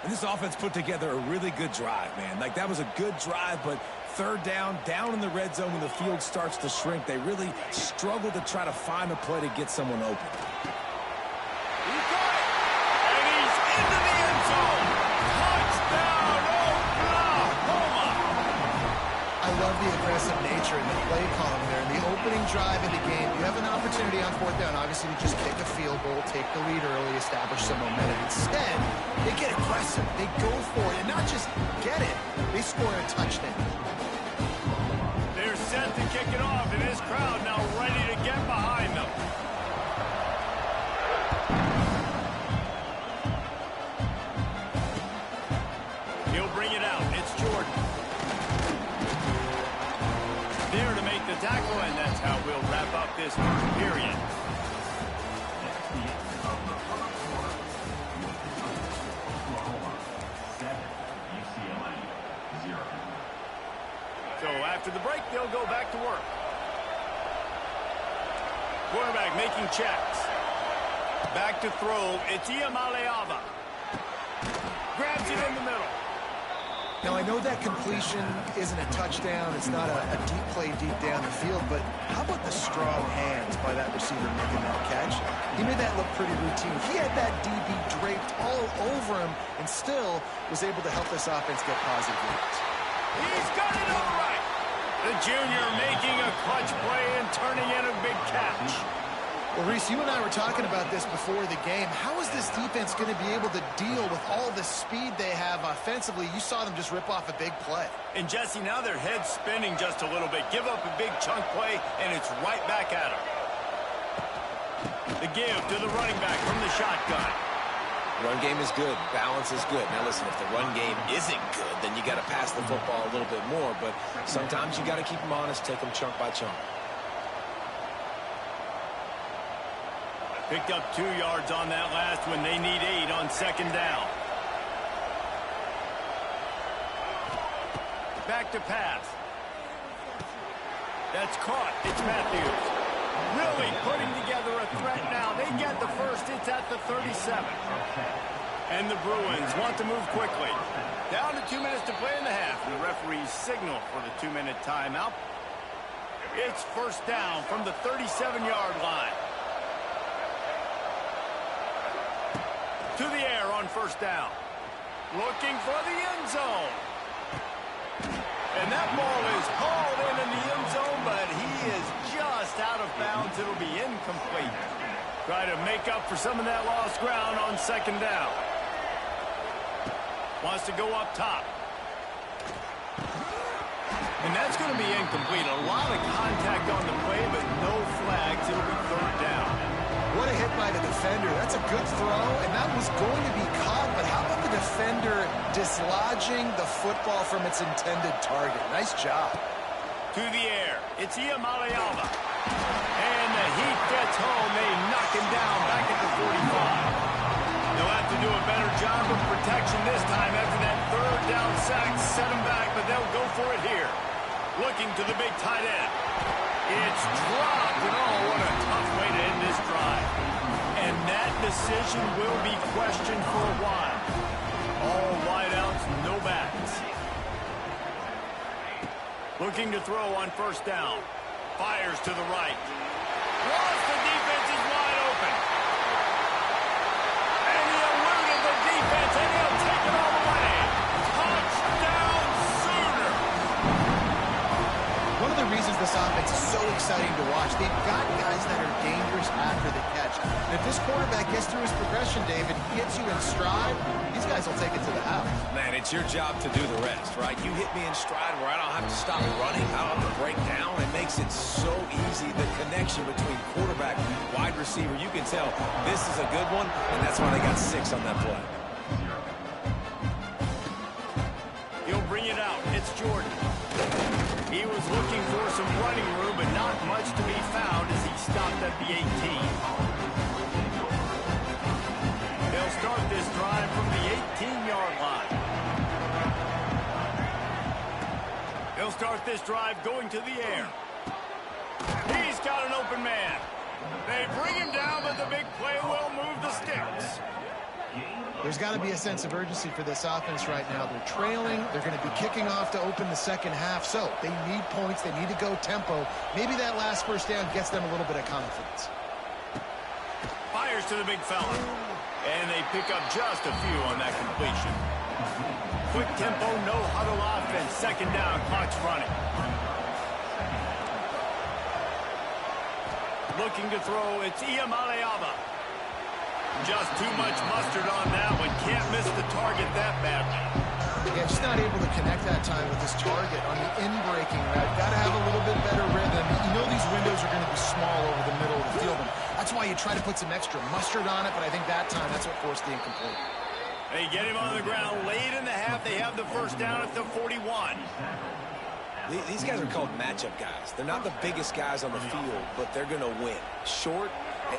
And this offense put together a really good drive, man. Like, that was a good drive, but third down in the red zone when the field starts to shrink, they really struggle to try to find a play to get someone open. He got it! And he's into the end zone! Touchdown, Oklahoma! I love the aggressive nature and the play calling there. In the opening drive of the game, you have an opportunity on fourth down, obviously, to just kick a field goal, take the lead early, establish some momentum. Instead, they get aggressive. They go for it, and not just get it. They score a touchdown. They're set to kick it off, and this crowd now ready to get behind them. He'll bring it out. It's Jordan. There to make the tackle, and that's how we'll wrap up this first period. So after the break, they'll go back to work. Quarterback making checks. Back to throw. It's Iamaleava. Grabs it in the middle. Now, I know that completion isn't a touchdown. It's not a deep play deep down the field, but how about the strong hands by that receiver making that catch? He made that look pretty routine. He had that DB draped all over him and still was able to help this offense get positive yards. He's got it all right. The junior making a clutch play and turning in a big catch. Well, Reese, you and I were talking about this before the game. How is this defense going to be able to deal with all the speed they have offensively? You saw them just rip off a big play. And, Jesse, now their head's spinning just a little bit. Give up a big chunk play, and it's right back at them. The give to the running back from the shotgun. Run game is good. Balance is good. Now, listen, if the run game isn't good, then you got to pass the football a little bit more. But sometimes you got to keep them honest, take them chunk by chunk. Picked up 2 yards on that last one. They need 8 on second down. Back to pass. That's caught. It's Matthews. Really putting together a threat now. They get the first. It's at the 37. And the Bruins want to move quickly. Down to 2 minutes to play in the half. And the referees signal for the 2-minute timeout. It's first down from the 37-yard line. To the air on first down. Looking for the end zone. And that ball is hauled in the end zone, but he is just out of bounds. It'll be incomplete. Try to make up for some of that lost ground on second down. Wants to go up top. And that's going to be incomplete. A lot of contact on the play, but no flags. It'll be third down. What a hit by the defender. That's a good throw, and that was going to be caught, but how about the defender dislodging the football from its intended target? Nice job. To the air. It's Iamaleava. And the Heat gets home. They knock him down back at the 45. They'll have to do a better job of protection this time after that third down sack. Set him back, but they'll go for it here. Looking to the big tight end. It's dropped, and oh, what a tough way to end this drive. And that decision will be questioned for a while. All wideouts, no backs. Looking to throw on first down. Fires to the right. Once the defense is wide open. And he eluded the defense, and he'll take it all the way. Touchdown, Sooner! One of the reasons this offense is so exciting to watch, they've got guys that are dangerous after the catch. And if this quarterback gets through his progression, David, gets you in stride, these guys will take it to the house. Man, it's your job to do the rest, right? You hit me in stride where I don't have to stop running. I don't have to break down. It makes it so easy. The connection between quarterback and wide receiver, you can tell this is a good one, and that's why they got 6 on that play. He'll bring it out. It's Jordan. He was looking for some running room, but not much to be found as he stopped at the 18. They'll start this drive from the 18-yard line. They'll start this drive going to the air. He's got an open man. They bring him down, but the big play will move the sticks. There's got to be a sense of urgency for this offense right now. They're trailing. They're going to be kicking off to open the second half. So they need points. They need to go tempo. Maybe that last first down gets them a little bit of confidence. Fires to the big fella. And they pick up just a few on that completion. Quick tempo, no huddle offense. Second down, clock's running. Looking to throw, it's Iamaleava. Just too much mustard on that one. Can't miss the target that badly. Yeah, just not able to connect that time with his target on the in-breaking route. Got to have a little bit better rhythm. You know these windows are going to be small over the middle of the field. And that's why you try to put some extra mustard on it, but I think that time that's what forced the incomplete. They get him on the ground late in the half. They have the first down at the 41. These guys are called matchup guys. They're not the biggest guys on the field, but they're going to win. Short,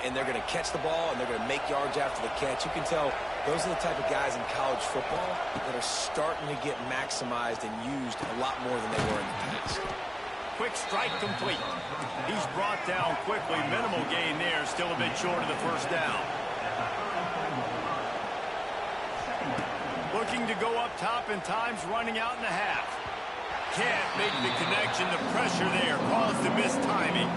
and they're going to catch the ball, and they're going to make yards after the catch. You can tell those are the type of guys in college football that are starting to get maximized and used a lot more than they were in the past. Quick strike complete. He's brought down quickly. Minimal gain there. Still a bit short of the first down. Looking to go up top, and time's running out in the half. Can't make the connection. The pressure there caused the missed timing.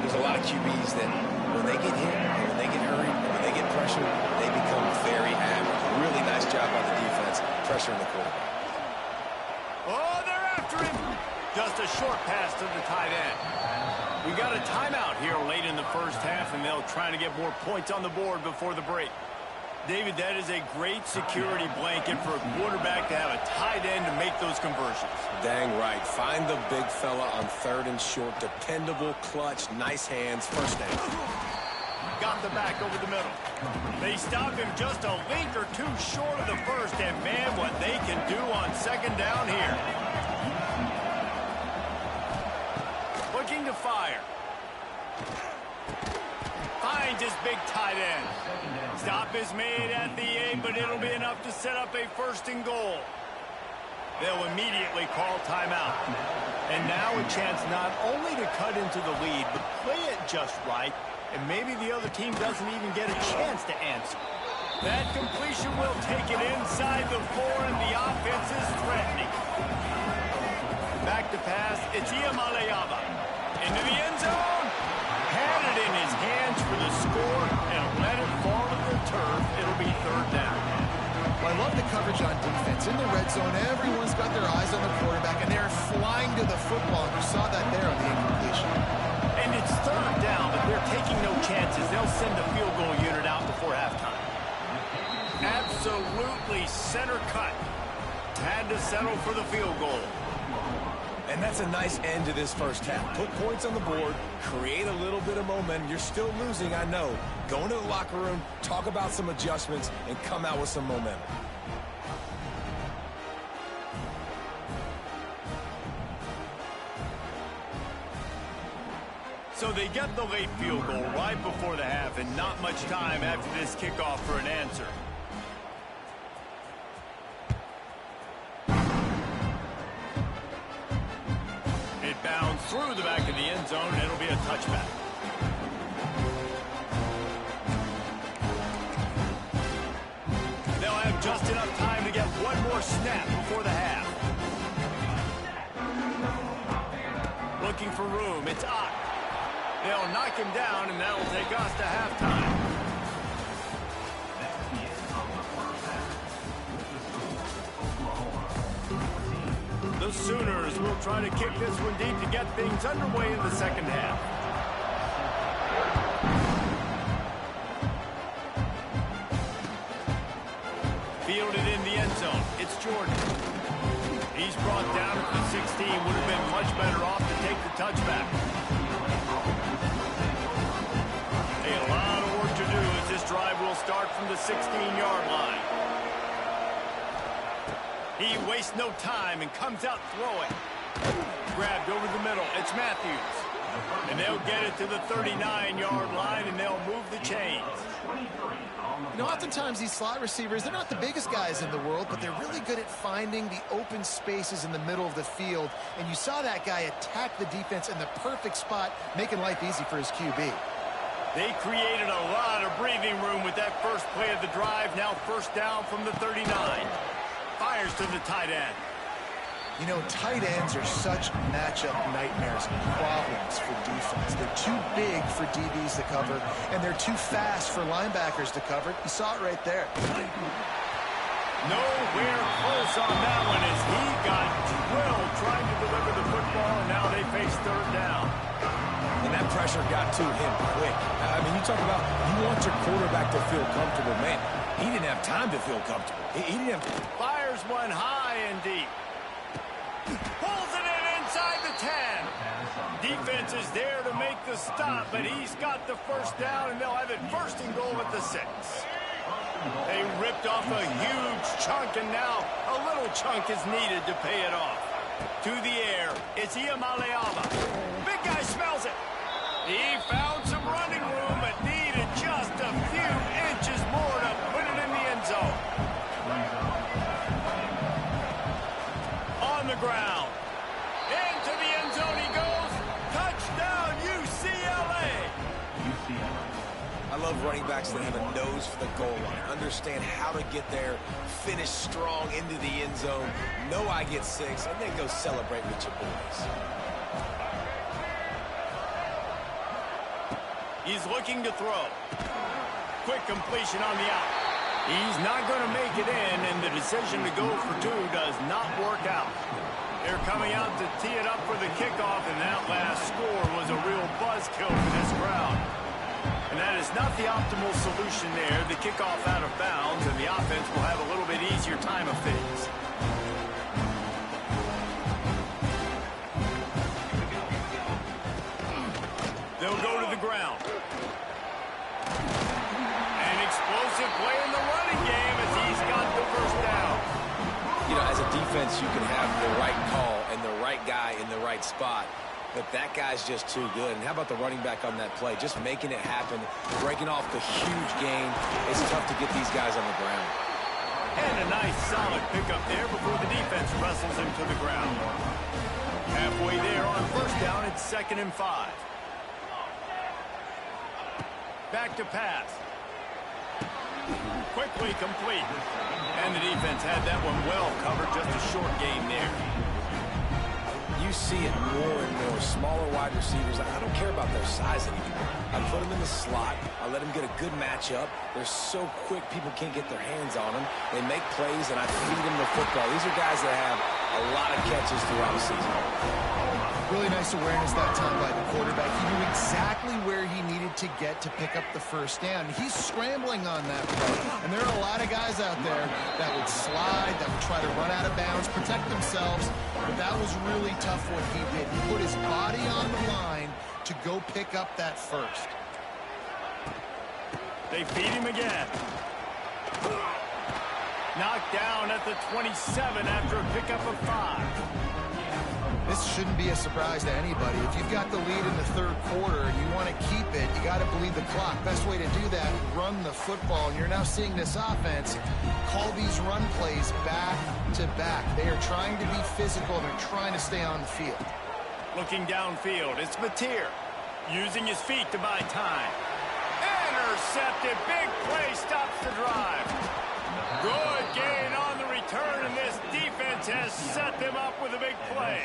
There's a lot of QBs that when they get hit, and when they get hurried, and when they get pressured, they become very average. Really nice job by the defense, pressuring the quarterback. Oh, they're after him. Just a short pass to the tight end. We got a timeout here late in the first half, and they'll try to get more points on the board before the break. David, that is a great security blanket for a quarterback to have a tight end to make those conversions. Dang right. Find the big fella on 3rd and short. Dependable, clutch, nice hands, first down. Got the back over the middle. They stop him just a link or two short of the first, and man, what they can do on second down here. Looking to fire. Finds his big tight end. Stop is made at the 8, but it'll be enough to set up a 1st and goal. They'll immediately call timeout. And now a chance not only to cut into the lead, but play it just right, and maybe the other team doesn't even get a chance to answer. That completion will take it inside the 4, and the offense is threatening. Back to pass, it's Iamaleava. Into the end zone. Had it in his hands for the score and let it fall to the turf. It'll be 3rd down. Well, I love the coverage on defense. In the red zone, everyone's got their eyes on the quarterback, and they're flying to the football. You saw that there on the incompletion. And it's 3rd down, but they're taking no chances. They'll send the field goal unit out before halftime. Absolutely center cut. Had to settle for the field goal. And that's a nice end to this first half. Put points on the board, create a little bit of momentum. You're still losing, I know. Go into the locker room, talk about some adjustments, and come out with some momentum. So they get the late field goal right before the half, and not much time after this kickoff for an answer. Bounds through the back of the end zone, and it'll be a touchback. first snap before the half. Looking for room. It's Ott. They'll knock him down, and that'll take us to halftime. The Sooners will try to kick this one deep to get things underway in the second half. Fielded in the end zone. It's Jordan. He's brought down at the 16. Would have been much better off to take the touchback. A lot of work to do as this drive will start from the 16-yard line. He wastes no time and comes out throwing. Grabbed over the middle. It's Matthews. And they'll get it to the 39-yard line, and they'll move the chains. You know, oftentimes these slot receivers, they're not the biggest guys in the world, but they're really good at finding the open spaces in the middle of the field. And you saw that guy attack the defense in the perfect spot, making life easy for his QB. They created a lot of breathing room with that first play of the drive. Now first down from the 39. Fires to the tight end. You know, tight ends are such matchup nightmares and problems for defense. They're too big for DBs to cover, and they're too fast for linebackers to cover. You saw it right there. Nowhere close on that one as he got drilled trying to deliver the football, and now they face third down. And that pressure got to him quick. I mean, you talk about you want your quarterback to feel comfortable. Man, he didn't have time to feel comfortable. He didn't have... Fires one high and deep. Pulls it in inside the 10. Defense is there to make the stop, but he's got the first down, and they'll have it first and goal at the 6. They ripped off a huge chunk, and now a little chunk is needed to pay it off. To the air, it's Iamaleava. Big guy smells it. He found some running room, but needed just a few inches more to put it in the end zone. On the ground. Into the end zone he goes. Touchdown, UCLA. I love running backs that have a nose for the goal line. Understand how to get there, finish strong into the end zone, know I get 6, and then go celebrate with your boys. He's looking to throw. Quick completion on the out. He's not going to make it in, and the decision to go for 2 does not work out. They're coming out to tee it up for the kickoff, and that last score was a real buzzkill for this crowd. And that is not the optimal solution there. The kickoff out of bounds, and the offense will have a little bit easier time of things. They'll go to the ground. An explosive play in the running game as he's got the first down. You know, as a defense, you can have the right call and the right guy in the right spot, but that guy's just too good. And how about the running back on that play? Just making it happen, breaking off the huge gain. It's tough to get these guys on the ground. And a nice solid pickup there before the defense wrestles him to the ground. Halfway there on first down, it's 2nd and 5. Back to pass. Quickly complete. And the defense had that one well covered, just a short game there. You see it more and more. Smaller wide receivers, I don't care about their size anymore. I put them in the slot. I let them get a good matchup. They're so quick, people can't get their hands on them. They make plays, and I feed them the football. These are guys that have a lot of catches throughout the season. Really nice awareness that time by the quarterback. He knew exactly where he needed to get to pick up the first down. He's scrambling on that play. And there are a lot of guys out there that would slide, that would try to run out of bounds, protect themselves. But that was really tough what he did. He put his body on the line to go pick up that first. They feed him again. Knocked down at the 27 after a pickup of 5. This shouldn't be a surprise to anybody. If you've got the lead in the third quarter and you want to keep it, you got to bleed the clock. Best way to do that, run the football. And you're now seeing this offense call these run plays back to back. They are trying to be physical. They're trying to stay on the field. Looking downfield, it's Mateer using his feet to buy time. Intercepted. Big play stops the drive. Good gain on the return, and this defense has set them up with a big play.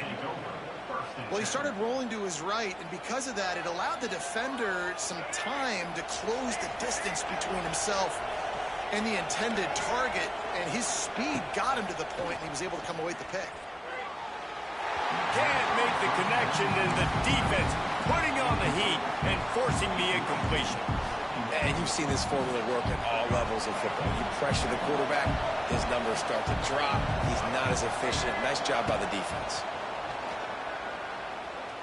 Well, he started rolling to his right, and because of that, it allowed the defender some time to close the distance between himself and the intended target, and his speed got him to the point, and he was able to come away with the pick. Can't make the connection, and the defense putting on the heat and forcing the incompletion. And you've seen this formula work at all levels of football. You pressure the quarterback, his numbers start to drop. He's not as efficient. Nice job by the defense.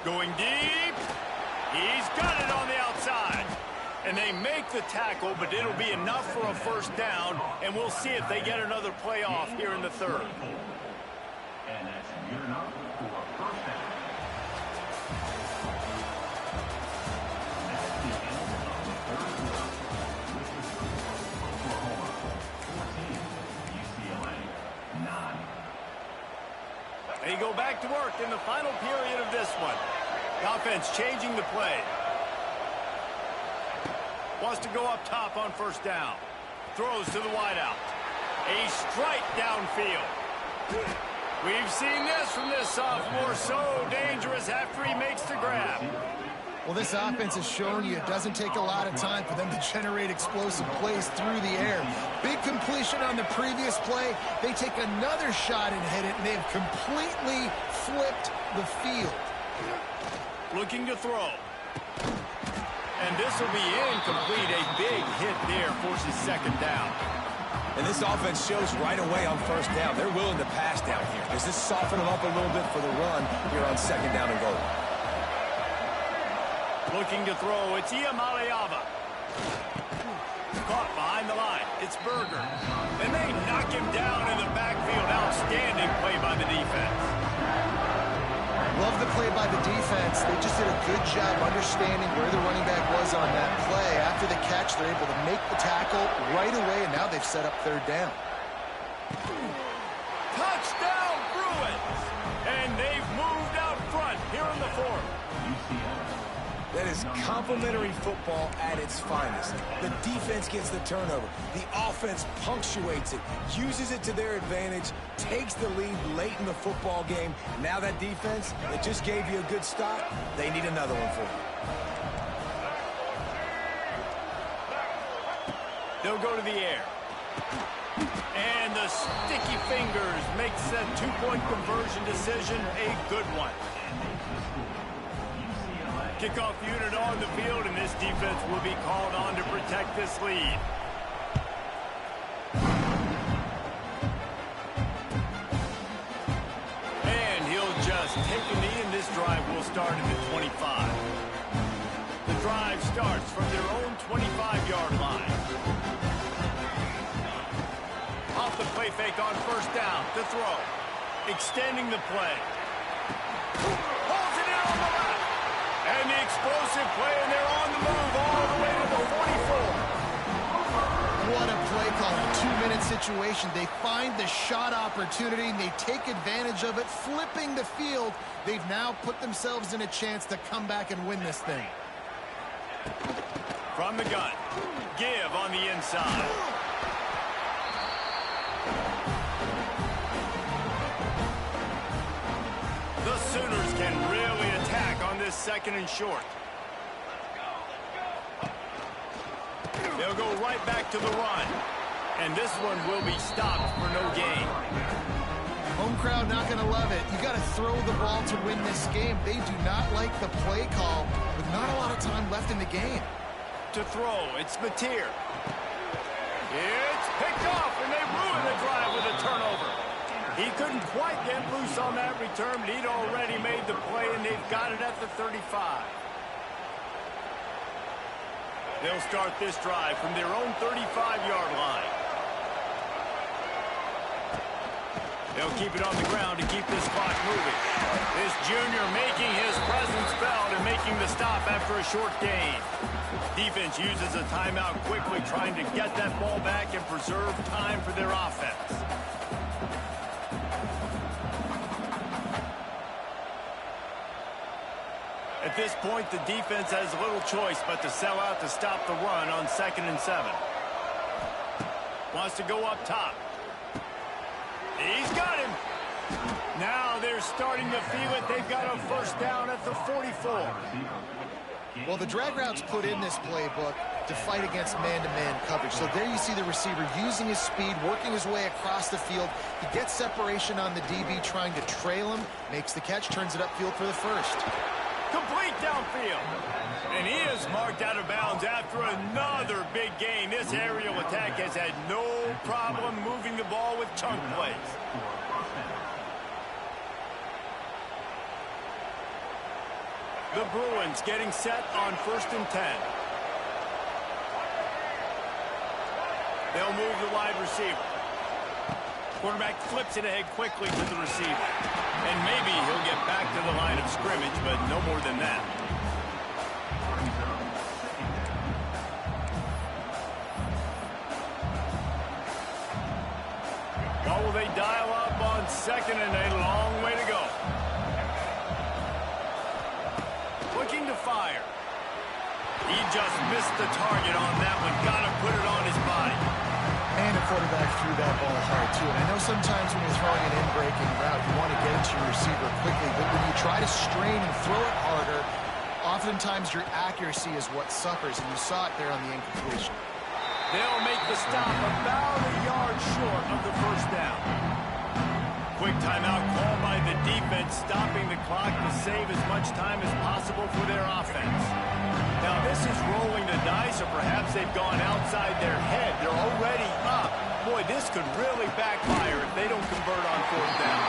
Going deep. He's got it on the outside. And they make the tackle, but it'll be enough for a first down, and we'll see if they get another play off here in the third. And that's good enough for a first down. That's the end of the third quarter. Oklahoma 14, UCLA 9. They go back to work in the final period of this one. The offense changing the play. Wants to go up top on first down. Throws to the wideout. A strike downfield. We've seen this from this sophomore. So dangerous after he makes the grab. Well, this offense has shown you it doesn't take a lot of time for them to generate explosive plays through the air. Big completion on the previous play. They take another shot and hit it, and they've completely flipped the field. Looking to throw. And this will be incomplete. A big hit there forces second down. And this offense shows right away on first down. They're willing to pass down here. Does this soften them up a little bit for the run here on second down and goal? Looking to throw. It's Iamaleava. Caught behind the line. It's Berger. And they knock him down in the backfield. Outstanding play by the defense. Love the play by the defense. They just did a good job understanding where the running back was on that play. After the catch, they're able to make the tackle right away, and now they've set up third down. Touchdown, Bruins! And they've moved out front here in the fourth. That is complimentary football at its finest. The defense gets the turnover. The offense punctuates it, uses it to their advantage, takes the lead late in the football game. Now that defense that just gave you a good stop, they need another one for you. They'll go to the air. And the sticky fingers makes that two-point conversion decision a good one. Kickoff unit on the field, and this defense will be called on to protect this lead. And he'll just take a knee, and this drive will start at the 25. The drive starts from their own 25-yard line. Off the play fake on first down to throw. Extending the play. Holds it in on the left. And the explosive play, and they're on the move all the way to the 44. What a play call. A 2-minute situation. They find the shot opportunity, and they take advantage of it, flipping the field. They've now put themselves in a chance to come back and win this thing. From the gun. Give on the inside. The Sooners can really attack on this second and short. They'll go right back to the run. And this one will be stopped for no gain. Home crowd not going to love it. You got to throw the ball to win this game. They do not like the play call with not a lot of time left in the game. To throw, it's Mateer. It's picked off, and they ruin the drive with a turnover. He couldn't quite get loose on that return, but he'd already made the play, and they've got it at the 35. They'll start this drive from their own 35-yard line. They'll keep it on the ground to keep this clock moving. This junior making his presence felt and making the stop after a short gain. Defense uses a timeout quickly, trying to get that ball back and preserve time for their offense. At this point, the defense has little choice but to sell out to stop the run on 2nd and 7. Wants to go up top. He's got him. Now they're starting to feel it. They've got a first down at the 44. Well, the drag routes put in this playbook to fight against man-to-man coverage. So there you see the receiver using his speed, working his way across the field. He gets separation on the DB, trying to trail him, makes the catch, turns it upfield for the first. Complete downfield. And he is marked out of bounds after another big gain. This aerial attack has had no problem moving the ball with chunk plays. The Bruins getting set on 1st and 10. They'll move the wide receiver. Quarterback flips it ahead quickly to the receiver. And maybe he'll get back to the line of scrimmage, but no more than that. Oh, will they dial up on 2nd and a long way to go. Looking to fire. He just missed the target on that one. Got to put it on his body. And the quarterback threw that ball hard, too. And I know sometimes when you're throwing an in-breaking route, you want to get it to your receiver quickly. But when you try to strain and throw it harder, oftentimes your accuracy is what suffers. And you saw it there on the incompletion. They'll make the stop about a yard short of the first down. Quick timeout called by the defense, stopping the clock to save as much time as possible for their offense. Now this is rolling the dice, or perhaps they've gone outside their head. They're already up. Boy, this could really backfire if they don't convert on 4th down.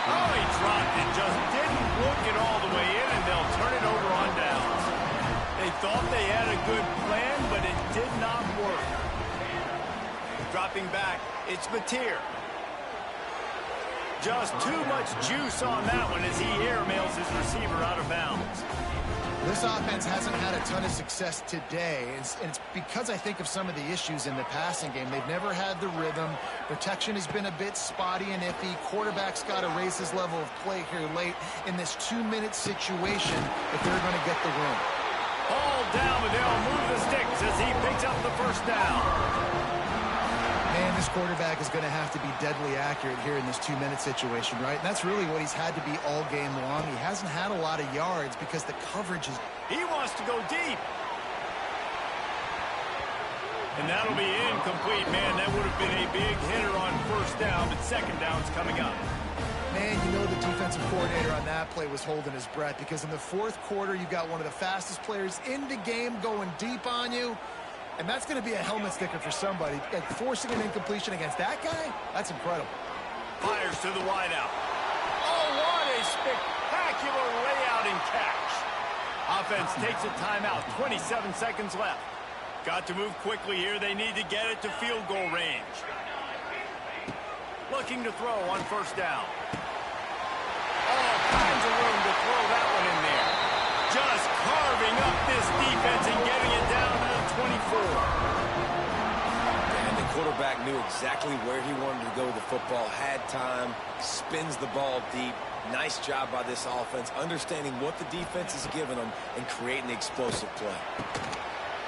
Oh, he dropped it, just didn't look it all the way in, and they'll turn it over on downs. They thought they had a good plan, but it did not work. Dropping back, it's Mateer. Just too much juice on that one as he airmails his receiver out of bounds. This offense hasn't had a ton of success today, and it's because I think of some of the issues in the passing game. They've never had the rhythm. Protection has been a bit spotty and iffy. Quarterback's got to raise his level of play here late in this 2-minute situation if they're going to get the win. All down, but they'll move the sticks as he picks up the first down. Man, this quarterback is going to have to be deadly accurate here in this 2-minute situation, right? And that's really what he's had to be all game long. He hasn't had a lot of yards because the coverage is... He wants to go deep. And that'll be incomplete. Man, that would have been a big hitter on 1st down, but 2nd down's coming up. Man, you know the defensive coordinator on that play was holding his breath because in the 4th quarter, you've got one of the fastest players in the game going deep on you. And that's going to be a helmet sticker for somebody. Like forcing an incompletion against that guy, that's incredible. Fires to the wideout. Oh, what a spectacular layout and catch. Offense takes a timeout, 27 seconds left. Got to move quickly here. They need to get it to field goal range. Looking to throw on 1st down. All kinds of room to throw that one in there. Just carving up this defense and getting it down to the 24. And the quarterback knew exactly where he wanted to go with the football, had time, spins the ball deep. Nice job by this offense, understanding what the defense is giving them and creating explosive play.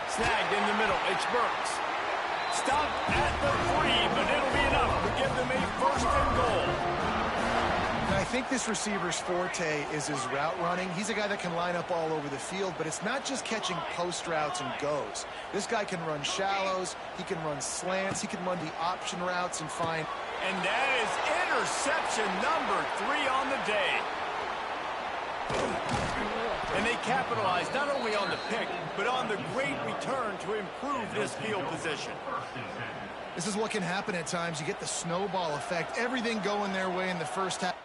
Snagged in the middle. It's Burks. Stopped at the 3, but it'll be enough to give them a 1st and goal. And I think this receiver's forte is his route running. He's a guy that can line up all over the field, but it's not just catching post routes and goes. This guy can run shallows, he can run slants, he can run the option routes and find... And that is interception number 3 on the day. And they capitalized not only on the pick, but on the great return to improve this field position. This is what can happen at times. You get the snowball effect, everything going their way in the first half.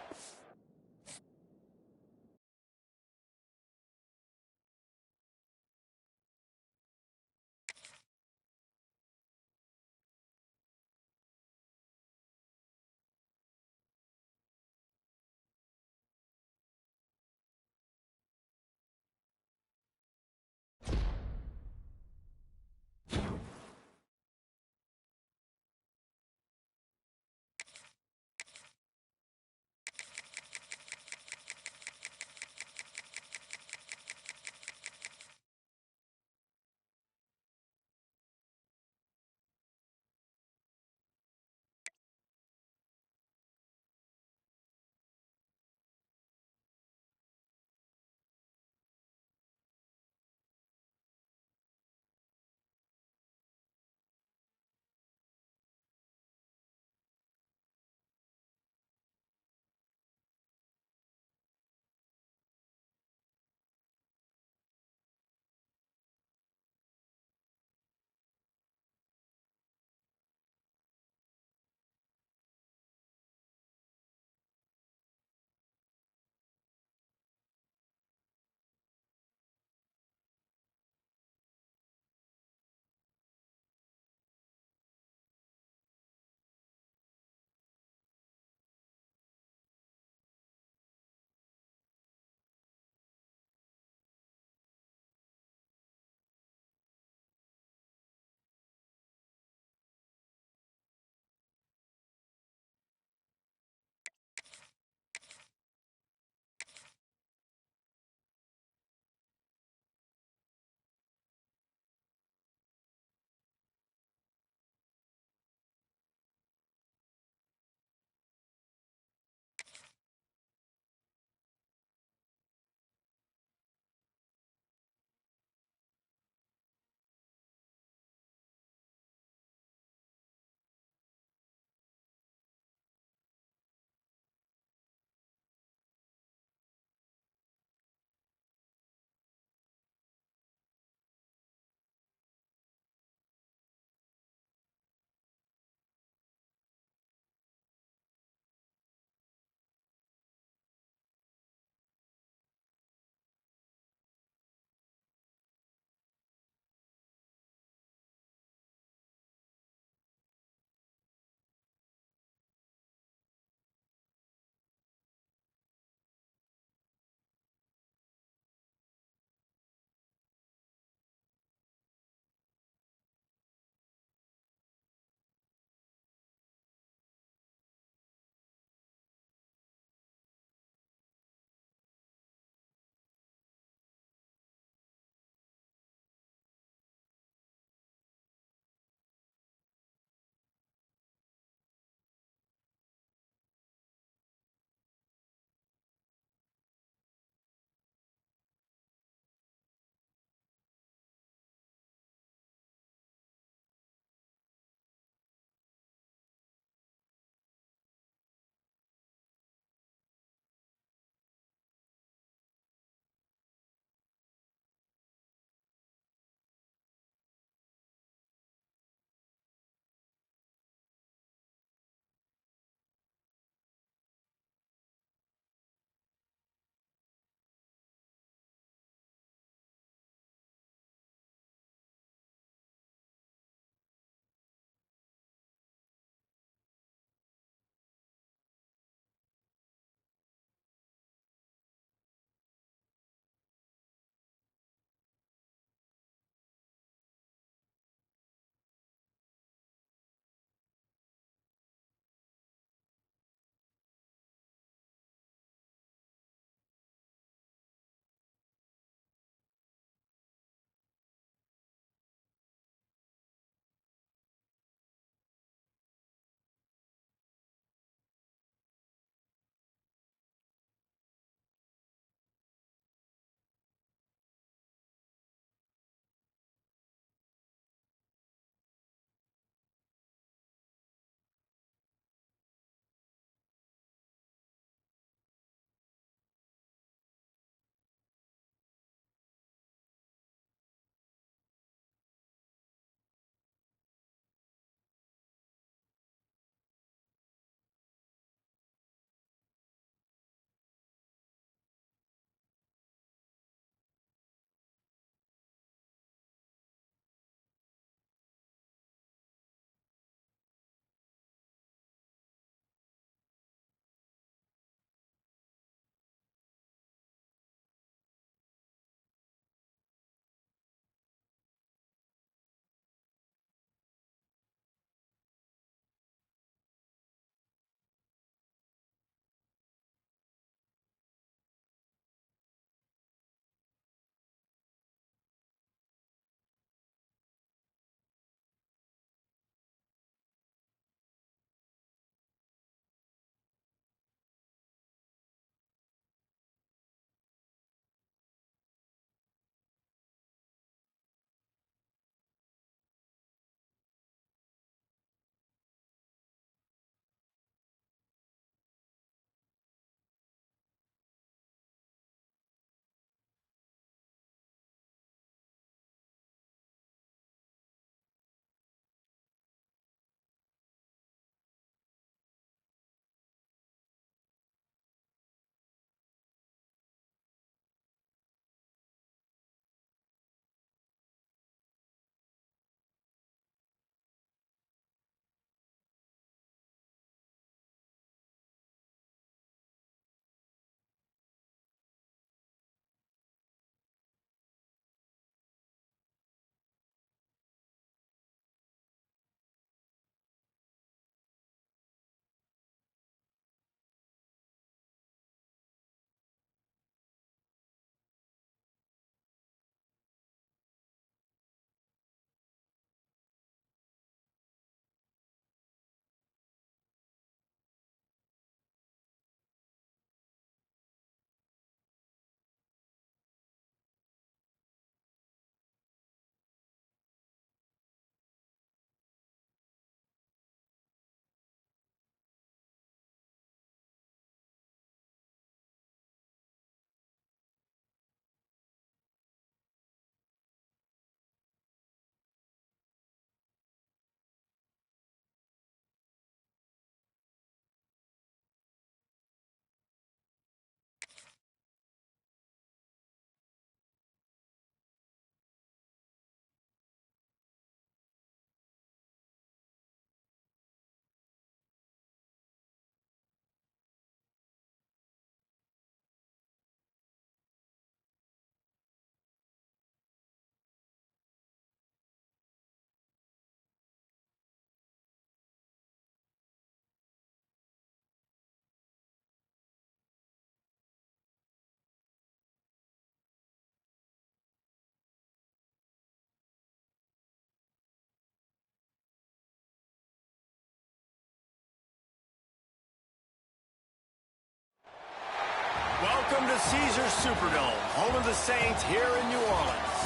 Welcome to Caesars Superdome, home of the Saints here in New Orleans.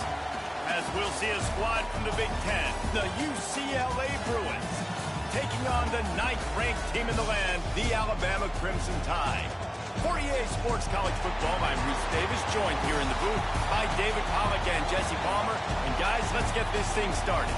As we'll see a squad from the Big Ten, the UCLA Bruins, taking on the 9th-ranked team in the land, the Alabama Crimson Tide. For EA Sports College Football, I'm Reese Davis, joined here in the booth by David Pollack and Jesse Palmer. And guys, let's get this thing started.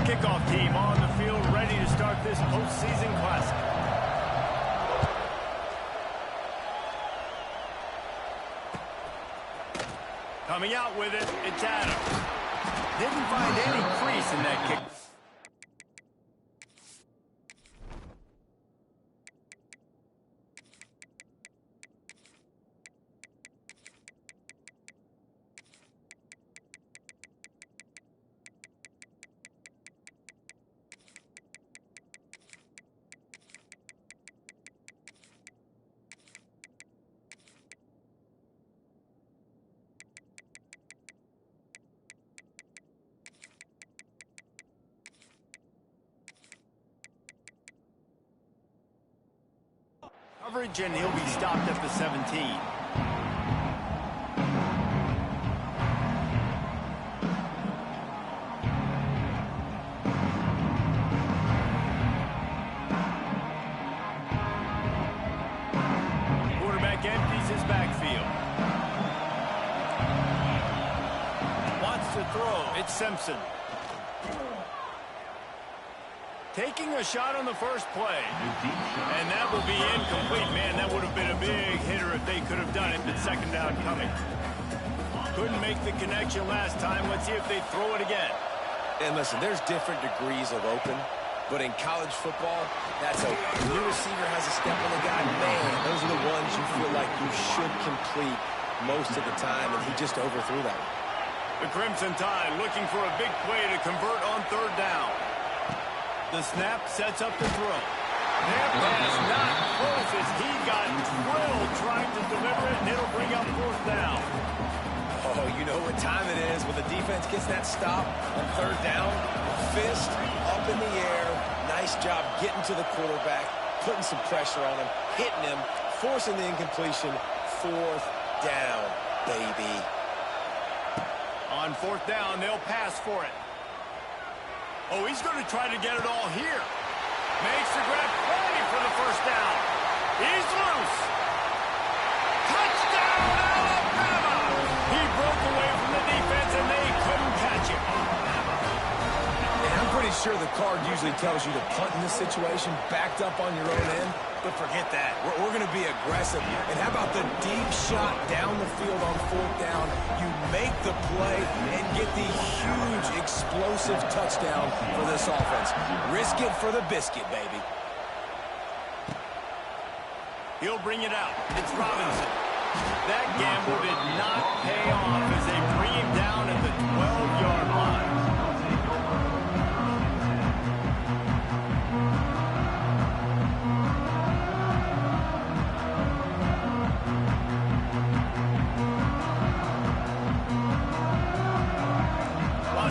Kickoff team on the field, ready to start this postseason classic. Coming out with it, it's Adams. Didn't find any crease in that kick. Coverage, and he'll be stopped at the 17. Quarterback empties his backfield. Wants to throw. It's Simpson. Taking a shot on the first play. And that will be incomplete. Man, that would have been a big hitter if they could have done it, but second down coming. Couldn't make the connection last time. Let's see if they throw it again. And listen, there's different degrees of open, but in college football, that's open. Your receiver has a step on the guy. Man, those are the ones you feel like you should complete most of the time, and he just overthrew that one. The Crimson Tide looking for a big play to convert on third down. The snap sets up the throw. That pass not close as he got drilled trying to deliver it, and it'll bring up fourth down. Oh, you know what time it is when the defense gets that stop on third down. Fist up in the air. Nice job getting to the quarterback, putting some pressure on him, hitting him, forcing the incompletion. Fourth down, baby. On fourth down, they'll pass for it. Oh, he's going to try to get it all here. Makes the grab, plenty for the first down. He's loose. Touchdown, Alabama! He broke away from the defense, and they couldn't catch him. And I'm pretty sure the card usually tells you to punt in this situation, backed up on your own end. But forget that. We're going to be aggressive. And how about the deep shot down the field on fourth down? You make the play and get the huge explosive touchdown for this offense. Risk it for the biscuit, baby. He'll bring it out. It's Robinson. That gamble did not pay off as they bring him down at the 12-yard line.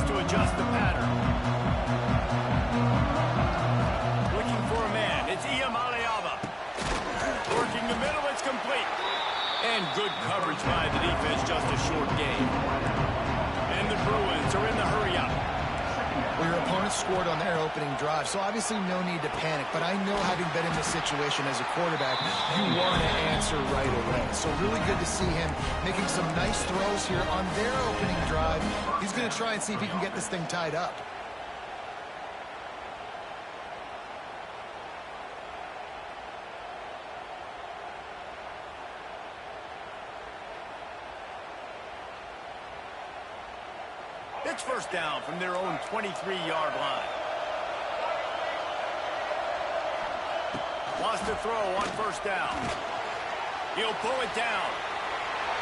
Adjust the pattern. Looking for a man. It's Iamaleava. Working the middle. It's complete. And good coverage by the defense. Just a short game. And the Bruins are in the hurry-up. Well, your opponent scored on their opening drive, so obviously no need to panic. But I know, having been in this situation as a quarterback, you want to answer right away. So really good to see him making some nice throws here on their opening drive. He's going to try and see if he can get this thing tied up. It's first down from their own 23-yard line. Wants to throw on first down. He'll pull it down.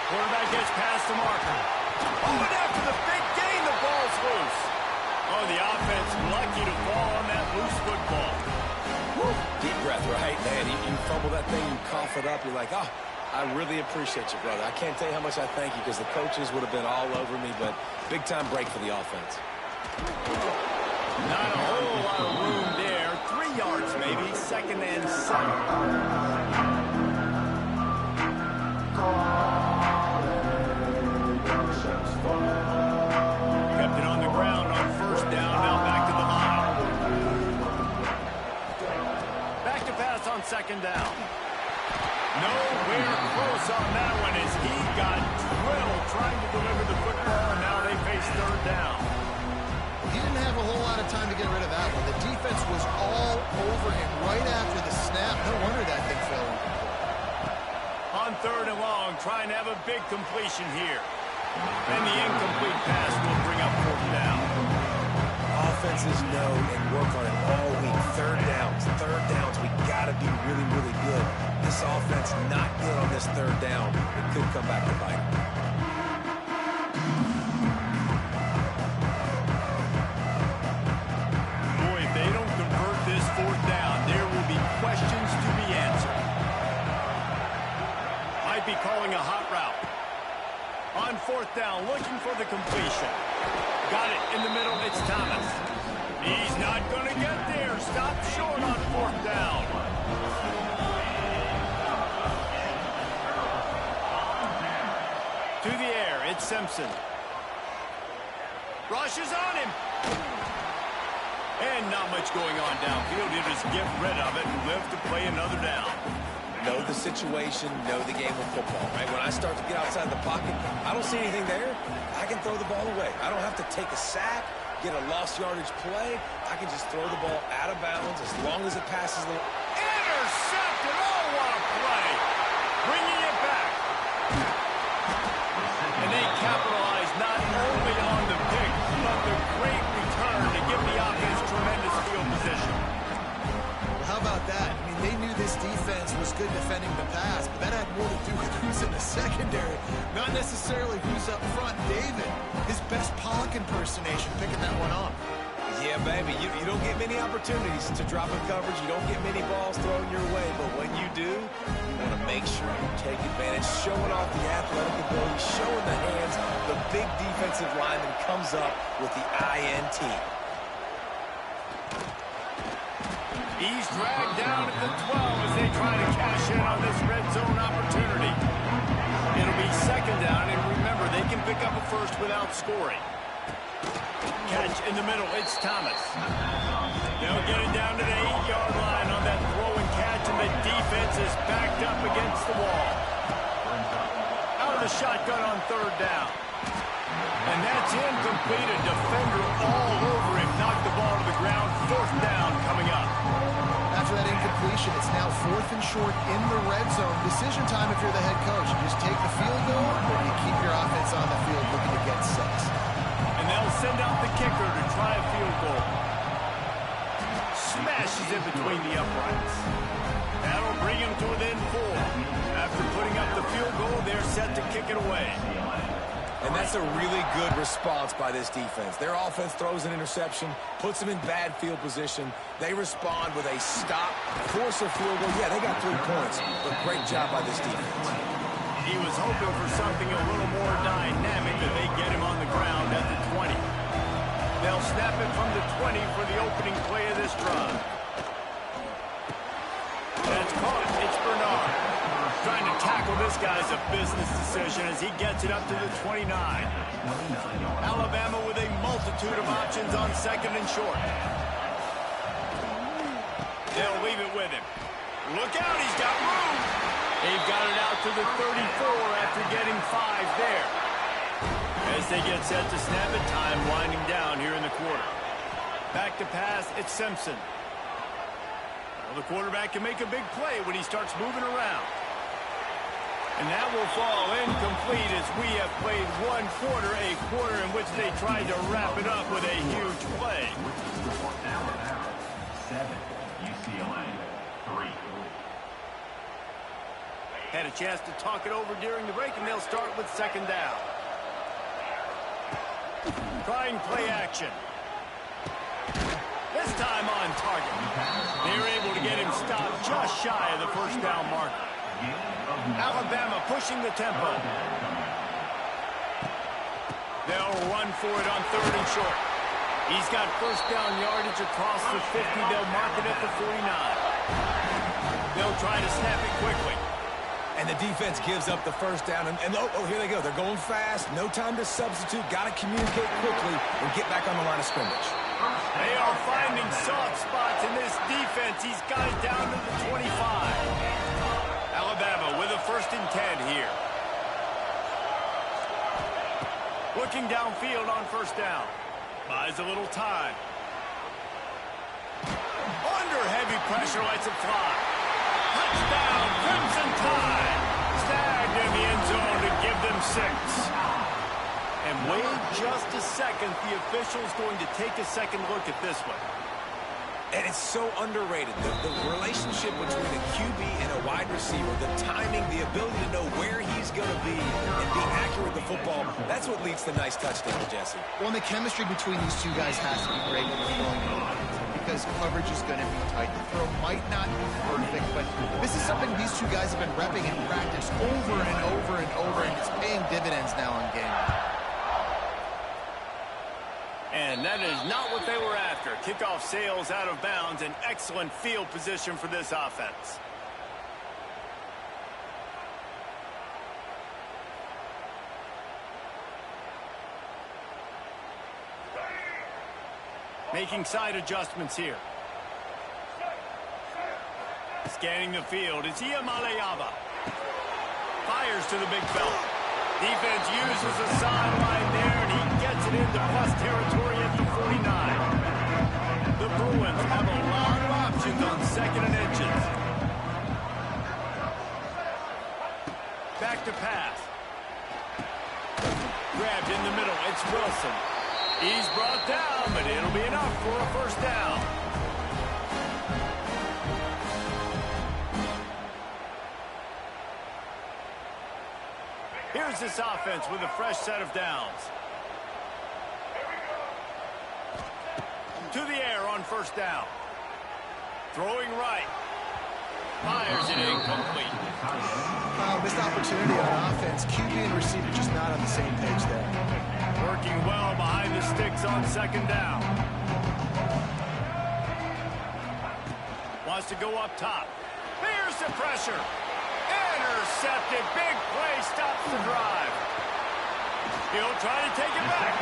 Quarterback gets past the marker. Oh, and after the big gain, the ball's loose. Oh, the offense lucky to fall on that loose football. Woo. Deep breath, right? Man, you fumble that thing, you cough it up, you're like, oh, I really appreciate you, brother. I can't tell you how much I thank you because the coaches would have been all over me, but big-time break for the offense. Not a whole lot of room there. 3 yards maybe, 2nd and 7. Kept it on the ground on first down. Now back to the line. Back to pass on 2nd down. Nowhere close on that one as he got drilled trying to deliver the football, and now they face 3rd down. He didn't have a whole lot of time to get rid of that one. The defense was all over him right after the snap. No wonder that thing fell incomplete. On 3rd and long, trying to have a big completion here. And the incomplete pass will bring up 4th down. Offenses know and work on it all week. 3rd downs. We got to be really, really good. This offense not good on this 3rd down. It could come back to bite them. Boy, if they don't convert this 4th down, there will be questions to be answered. Might be calling a hot route. On 4th down, looking for the completion. Got it in the middle, it's Thomas. He's not going to get there. Stopped short on 4th down. To the air, it's Simpson. Rushes on him. And not much going on downfield. He'll just get rid of it and live to play another down. Know the situation, know the game of football, right? When I start to get outside the pocket, I don't see anything there. I can throw the ball away. I don't have to take a sack, get a lost yardage play. I can just throw the ball out of bounds as long as it passes the... Intercepted! Oh, what a play! Bringing it back. And they capitalize not only on the pick, but the great return to give the offense tremendous field position. How about that? I mean, they knew this defense was good defending the pass, but that had more to do with who's in the secondary, not necessarily who's up front. David, his best Pollock impersonation, picking that one off. Yeah, baby, you don't get many opportunities to drop in coverage. You don't get many balls thrown your way, but when you do, you want to make sure you take advantage, showing off the athletic ability, showing the hands. The big defensive lineman comes up with the INT. He's dragged down at the 12 as they try to cash in on this red zone opportunity. It'll be 2nd down, and remember, they can pick up a first without scoring. Catch in the middle, it's Thomas. They'll get it down to the 8-yard line on that throw and catch, and the defense is backed up against the wall. Out of the shotgun on 3rd down. And that's incomplete. A defender all over him. Knocked the ball to the ground. 4th down coming up. After that incompletion, it's now 4th and short in the red zone. Decision time if you're the head coach. You just take the field goal, or you keep your offense on the field looking to get 6. And they'll send out the kicker to try a field goal. Smashes in between the uprights. That'll bring him to within 4. After putting up the field goal, they're set to kick it away. And that's a really good response by this defense. Their offense throws an interception, puts them in bad field position. They respond with a stop, force a field goal. Yeah, they got 3 points, but great job by this defense. He was hoping for something a little more dynamic, and they get him on the ground at the 20. They'll snap it from the 20 for the opening play of this drive. That's caught. It's Bernard. Trying to tackle this guy's a business decision as he gets it up to the 29. Alabama with a multitude of options on 2nd and short. They'll leave it with him. Look out, he's got room. They've got it out to the 34 after getting 5 there. As they get set to snap it, time winding down here in the quarter. Back to pass, it's Simpson. Well, the quarterback can make a big play when he starts moving around. And that will fall incomplete as we have played one quarter, a quarter in which they tried to wrap it up with a huge play. Alabama 7, UCLA 3. Had a chance to talk it over during the break, and they'll start with second down. Trying play action. This time on target. They were able to get him stopped just shy of the first down marker. Alabama pushing the tempo. They'll run for it on 3rd and short. He's got first down yardage across the 50. They'll mark it at the 49. They'll try to snap it quickly. And the defense gives up the first down. And here they go. They're going fast. No time to substitute. Got to communicate quickly and get back on the line of scrimmage. They are finding soft spots in this defense. He's got it down to the 25. Alabama with a 1st and 10 here. Looking downfield on first down. Buys a little time. Under heavy pressure, lets it fly. Touchdown, Crimson Tide. Snagged in the end zone to give them 6. And wait just a second. The official's going to take a second look at this one. And it's so underrated. The relationship between a QB and a wide receiver, the timing, the ability to know where he's going to be and be accurate with the football, that's what leads to nice touchdowns, Jesse. Well, and the chemistry between these two guys has to be great when they're throwing the ball because coverage is going to be tight. The throw might not be perfect, but this is something these two guys have been repping in practice over and over and over, and it's paying dividends now in game. And that is not what they were after. Kickoff sails out of bounds. An excellent field position for this offense. Making side adjustments here. Scanning the field. It's Iamaleava. Fires to the big fella. Defense uses a sideline there, and he gets it into plus territory at the 49. The Bruins have a lot of options on 2nd and inches. Back to pass. Grabbed in the middle. It's Wilson. He's brought down, but it'll be enough for a first down. Here's this offense with a fresh set of downs. To the air on first down. Throwing right. Fires it incomplete. Missed opportunity on offense. QB and receiver just not on the same page there. Working well behind the sticks on 2nd down. Wants to go up top. Here's the pressure. Intercepted. Big play stops the drive. He'll try to take it back.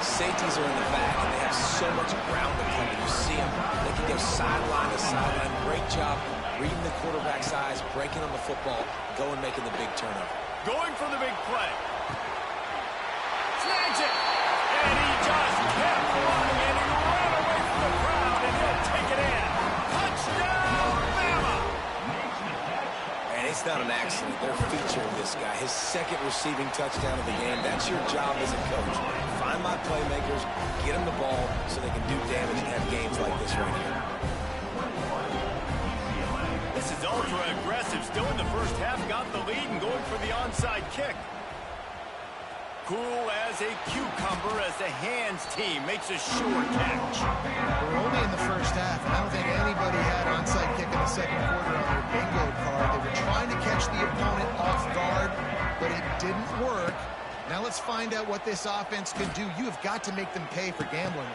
Safeties are in the back, and they have so much ground to cover. You see them. They can go sideline to sideline. Great job reading the quarterback's eyes, breaking on the football, going making the big turnover. Going for the big play. Snags it. And he just kept running, and he ran away from the crowd, and he'll take it in. Touchdown, Bama. And it's not an accident. They're featuring this guy. His 2nd receiving touchdown of the game. That's your job as a coach. Find my playmakers, get them the ball so they can do damage and have games like this right here. This is ultra aggressive. Still in the first half, got the lead and going for the onside kick. Cool as a cucumber as the hands team makes a sure catch. We're only in the first half, and I don't think anybody had onside kick in the 2nd quarter on their bingo card. They were trying to catch the opponent off guard, but it didn't work. Now let's find out what this offense can do. You have got to make them pay for gambling.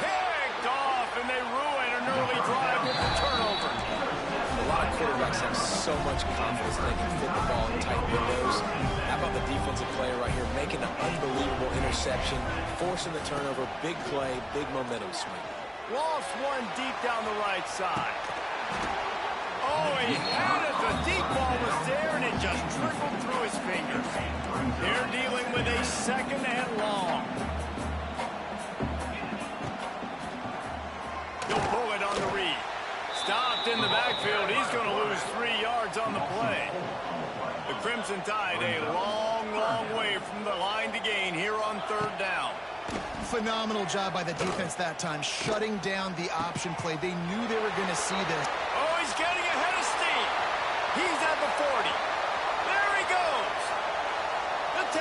Picked off, and they ruin an early drive with the turnover. A lot of quarterbacks have so much confidence they can fit the ball in tight windows. How about the defensive player right here making an unbelievable interception, forcing the turnover, big play, big momentum swing. Lost one deep down the right side. Oh, he had it. The deep ball was there, and it just trickled through his fingers. They're dealing with a 2nd and long. He'll pull it on the read. Stopped in the backfield. He's going to lose 3 yards on the play. Crimson Tide a long, long way from the line to gain here on third down. Phenomenal job by the defense that time, shutting down the option play. They knew they were going to see this. Oh, he's getting ahead of steam. He's at the 40. There he goes. The 10.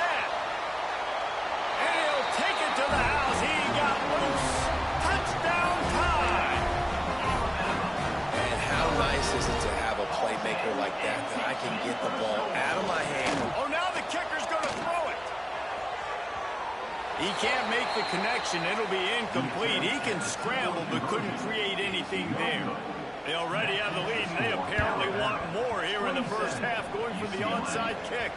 And he'll take it to the house. He got loose. Touchdown time. And how nice is it to have a playmaker like that I can get the ball out of my hand. Oh, now the kicker's going to throw it. He can't make the connection. It'll be incomplete. He can scramble but couldn't create anything there. They already have the lead, and they apparently want more here in the first half, going for the onside kick.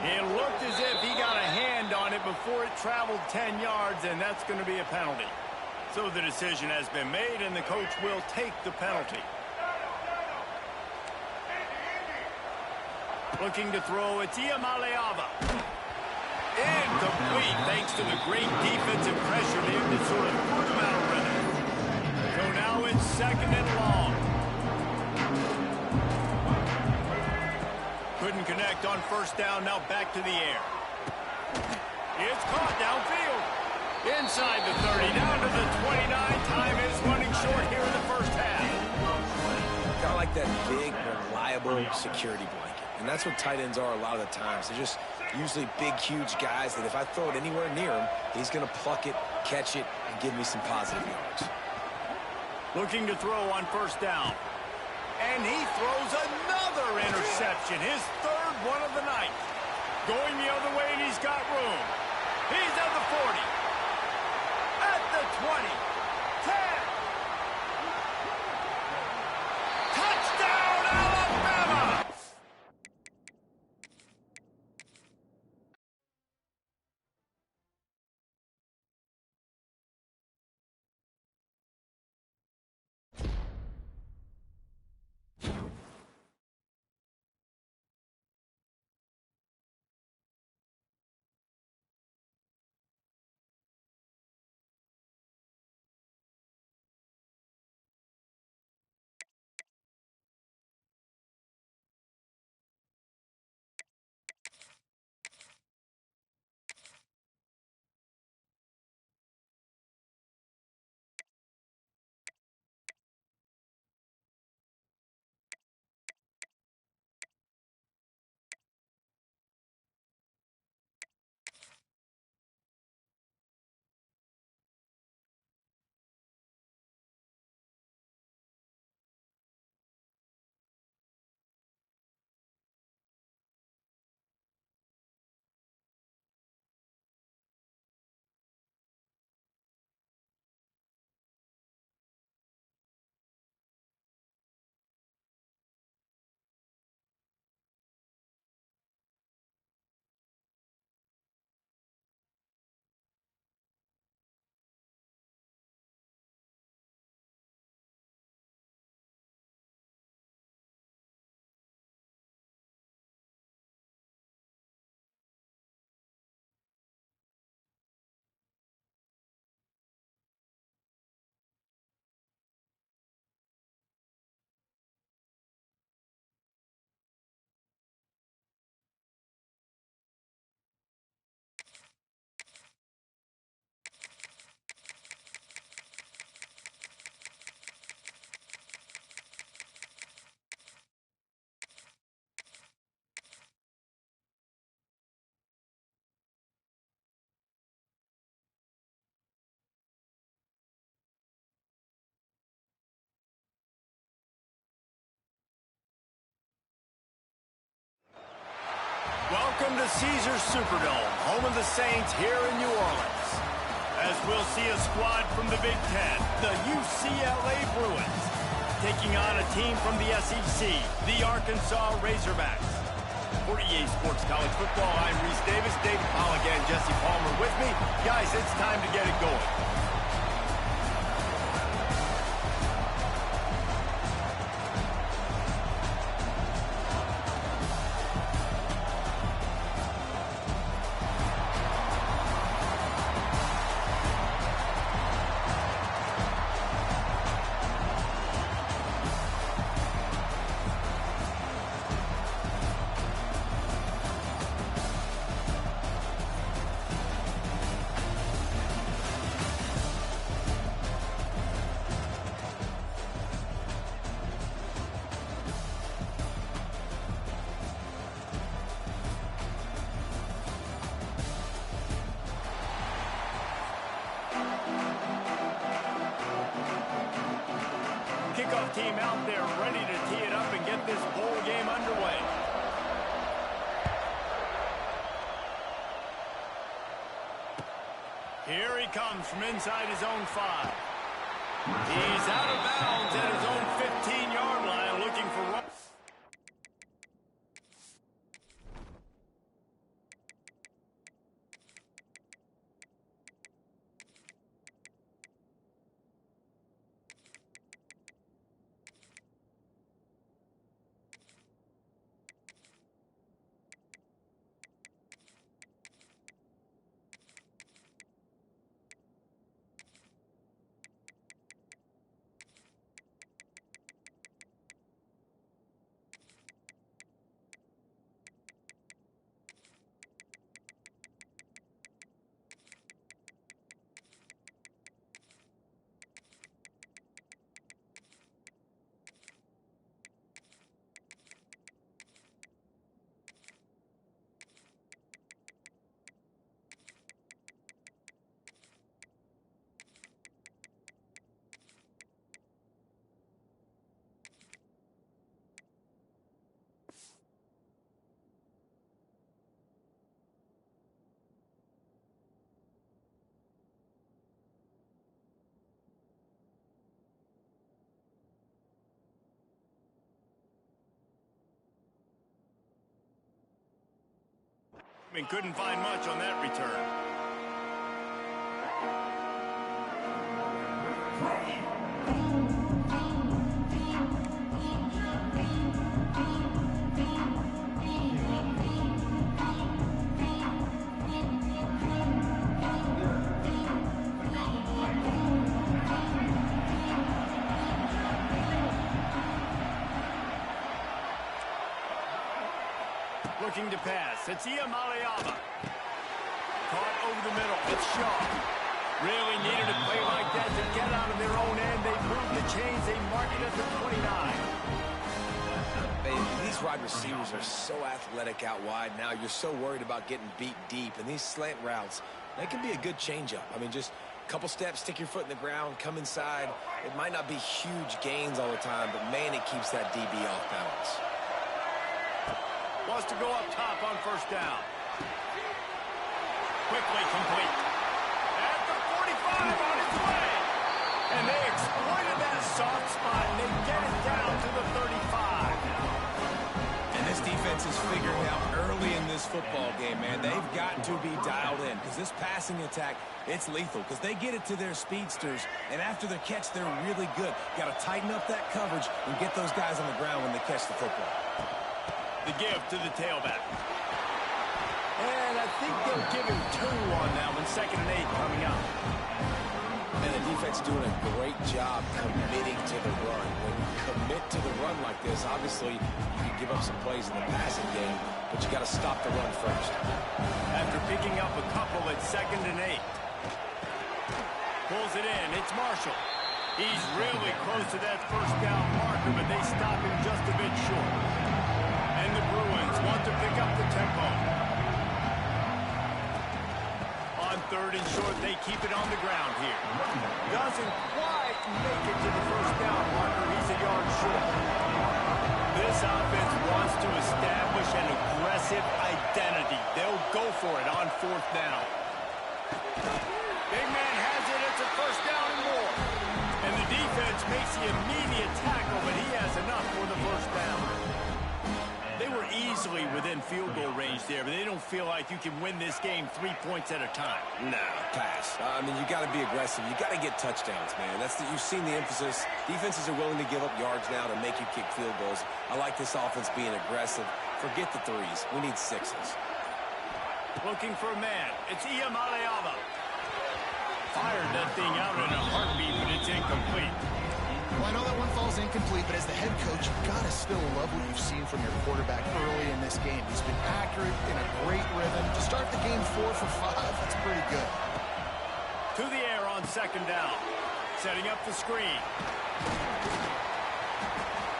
It looked as if he got a hand on it before it traveled 10 yards, and that's going to be a penalty. So the decision has been made, and the coach will take the penalty. Looking to throw, it's Iamaleava. Incomplete, thanks to the great defensive pressure there that sort of put him out of rhythm. So now it's second and long. Couldn't connect on first down, now back to the air. It's caught downfield. Inside the 30, down to the 29. Time is running short here in the first half. Got like that big, reliable security blanket. And that's what tight ends are a lot of the times. They're just usually big, huge guys that if I throw it anywhere near him, he's going to pluck it, catch it, and give me some positive yards. Looking to throw on first down. And he throws another interception, his third one of the night. Going the other way, and he's got room. He's at the 40. At the 20. 10. Touchdown, Alabama! Welcome to Caesars Superdome, home of the Saints here in New Orleans. As we'll see a squad from the Big Ten, the UCLA Bruins, taking on a team from the SEC, the Arkansas Razorbacks. For EA Sports College Football, I'm Reese Davis, David Pollack, and Jesse Palmer with me. Guys, it's time to get it going. kickoff team out there ready to tee it up and get this bowl game underway. Here he comes from inside his own 5. He's out of bounds at his own 15-yard line looking for... Couldn't find much on that return. Looking to pass. It's Iamaleava. Caught over the middle. It's Shaw. Really needed a play like that to get out of their own end. They moved the chains. They mark it at the 29. These wide receivers are so athletic out wide now. You're so worried about getting beat deep. And these slant routes, they can be a good changeup. I mean, just a couple steps, stick your foot in the ground, come inside. It might not be huge gains all the time, but, man, it keeps that DB off balance. Wants to go up top on first down. Quickly complete. At the 45 on its way. And they exploited that soft spot, and they get it down to the 35. And this defense is figuring out early in this football game, man. They've got to be dialed in because this passing attack, it's lethal because they get it to their speedsters, and after their catch, they're really good. Got to tighten up that coverage and get those guys on the ground when they catch the football. The give to the tailback. And I think they'll give him 2 on that one. 2nd and 8 coming up. And the defense doing a great job committing to the run. When you commit to the run like this, obviously you can give up some plays in the passing game, but you got to stop the run first. After picking up a couple at 2nd and 8. Pulls it in. It's Marshall. He's really close to that first down marker, but they stop him just a bit short. And the Bruins want to pick up the tempo. On 3rd and short, they keep it on the ground here. Doesn't quite make it to the first down marker. He's a yard short. This offense wants to establish an aggressive identity. They'll go for it on 4th down. Big man has it. It's a first down and more. And the defense makes the immediate tackle, but he has enough for the first down. They were easily within field goal range there, but they don't feel like you can win this game 3 points at a time. No, pass. I mean, you got to be aggressive. You got to get touchdowns, man. You've seen the emphasis. Defenses are willing to give up yards now to make you kick field goals. I like this offense being aggressive. Forget the 3s. We need 6s. Looking for a man. It's Iamaleava. Fired that thing out in a heartbeat, but it's incomplete. Well, I know that one falls incomplete, but as the head coach, you've got to still love what you've seen from your quarterback early in this game. He's been accurate, in a great rhythm. To start the game 4 for 5, that's pretty good. To the air on 2nd down. Setting up the screen.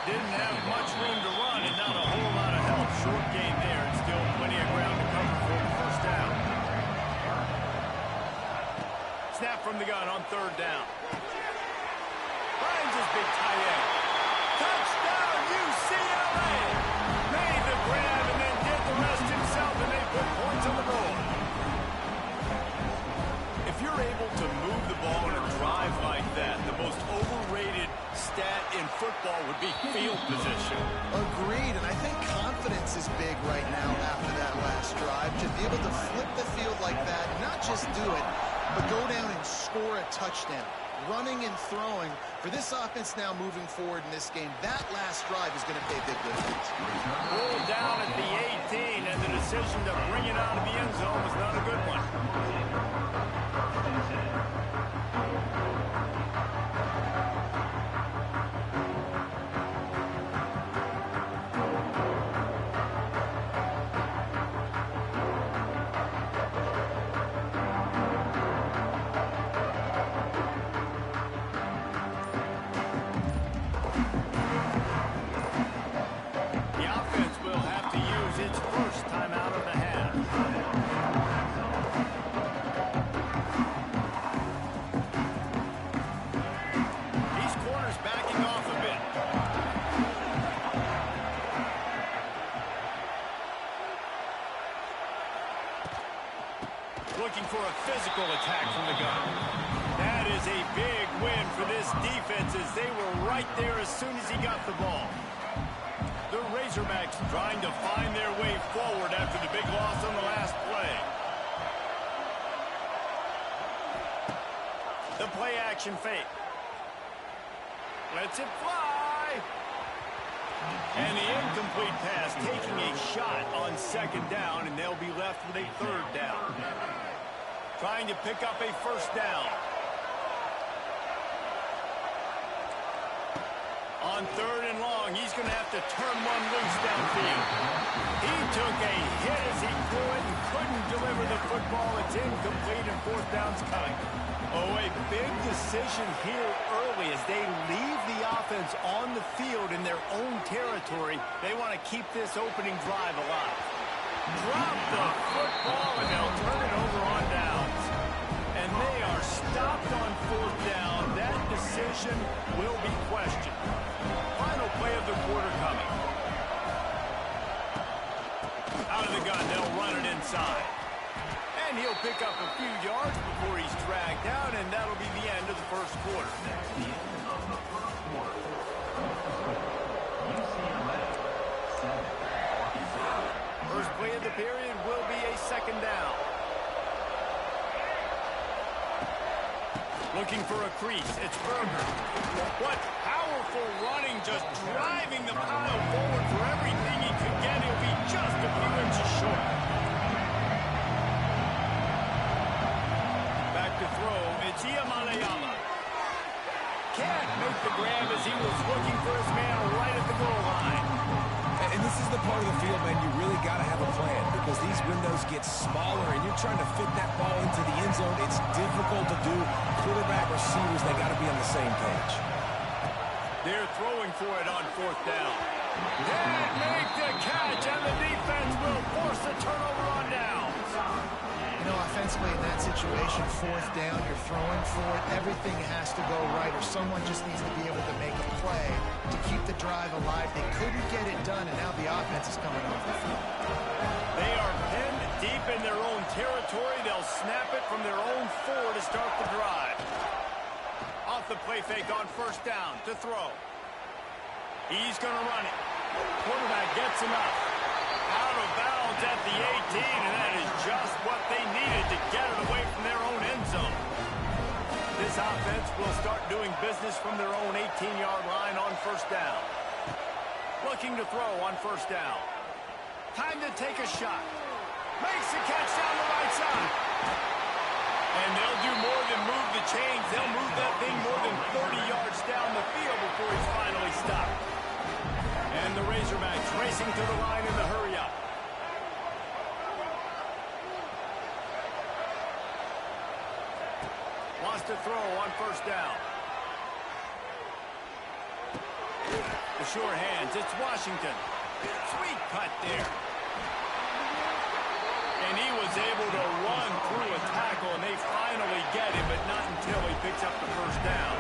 Didn't have much room to run and not a whole lot of help. Short gain there and still plenty of ground to cover for the first down. Snap from the gun on 3rd down. Finds his big tight end. touchdown. Running and throwing. For this offense now moving forward in this game, that last drive is going to pay big dividends. Pulled down at the 18, and the decision to bring it out of the end zone was not a good one. Looking for a physical attack from the gun. That is a big win for this defense as they were right there as soon as he got the ball. The Razorbacks trying to find their way forward after the big loss on the last play. The play action fake. Lets it fly. And the incomplete pass taking a shot on second down, and they'll be left with a third down. Trying to pick up a first down. On third and long, he's going to have to turn one loose downfield. He took a hit as he threw it and couldn't deliver the football. It's incomplete and fourth down's coming. Oh, a big decision here early as they leave the offense on the field in their own territory. They want to keep this opening drive alive. Drop the football and they'll turn it over on downs. And they are stopped on fourth down. That decision will be questioned. Final play of the quarter coming. Out of the gun, they'll run it inside. And he'll pick up a few yards before he's dragged down, and that'll be the end of the first quarter. First play of the period will be a second down. Looking for a crease. It's Berger. What powerful running, just driving the pile forward for everything he could get. He'll be just a few inches short. Back to throw. It's Iyamale-Yama. Can't make the grab as he was looking for his man right at the goal line. And this is the part of the field, man, you really got to have a plan because these windows get smaller and you're trying to fit that ball into the end zone. It's difficult to do. Quarterback, receivers, they got to be on the same page. They're throwing for it on fourth down. Can't make the catch, and the defense will force a turnover on downs. You know, offensively in that situation, fourth down, you're throwing for it. Everything has to go right, or someone just needs to be able to make a play to keep the drive alive. They couldn't get it done, and now the offense is coming off the field. They are pinned deep in their own territory. They'll snap it from their own 4 to start the drive. Off the play fake on first down to throw. He's going to run it. Quarterback gets enough. Out of bounds at the 18, and that is just what they needed to get it away from their own end zone. This offense will start doing business from their own 18-yard line on first down. Looking to throw on first down. Time to take a shot. Makes the catch down the right side. And they'll do more than move the chains. They'll move that thing more than 30 yards down the field before he's finally stopped. And the Razorbacks racing to the line in the hurry-up. Wants to throw on first down. The sure hands, it's Washington. Sweet cut there. And he was able to run through a tackle, and they finally get him, but not until he picks up the first down.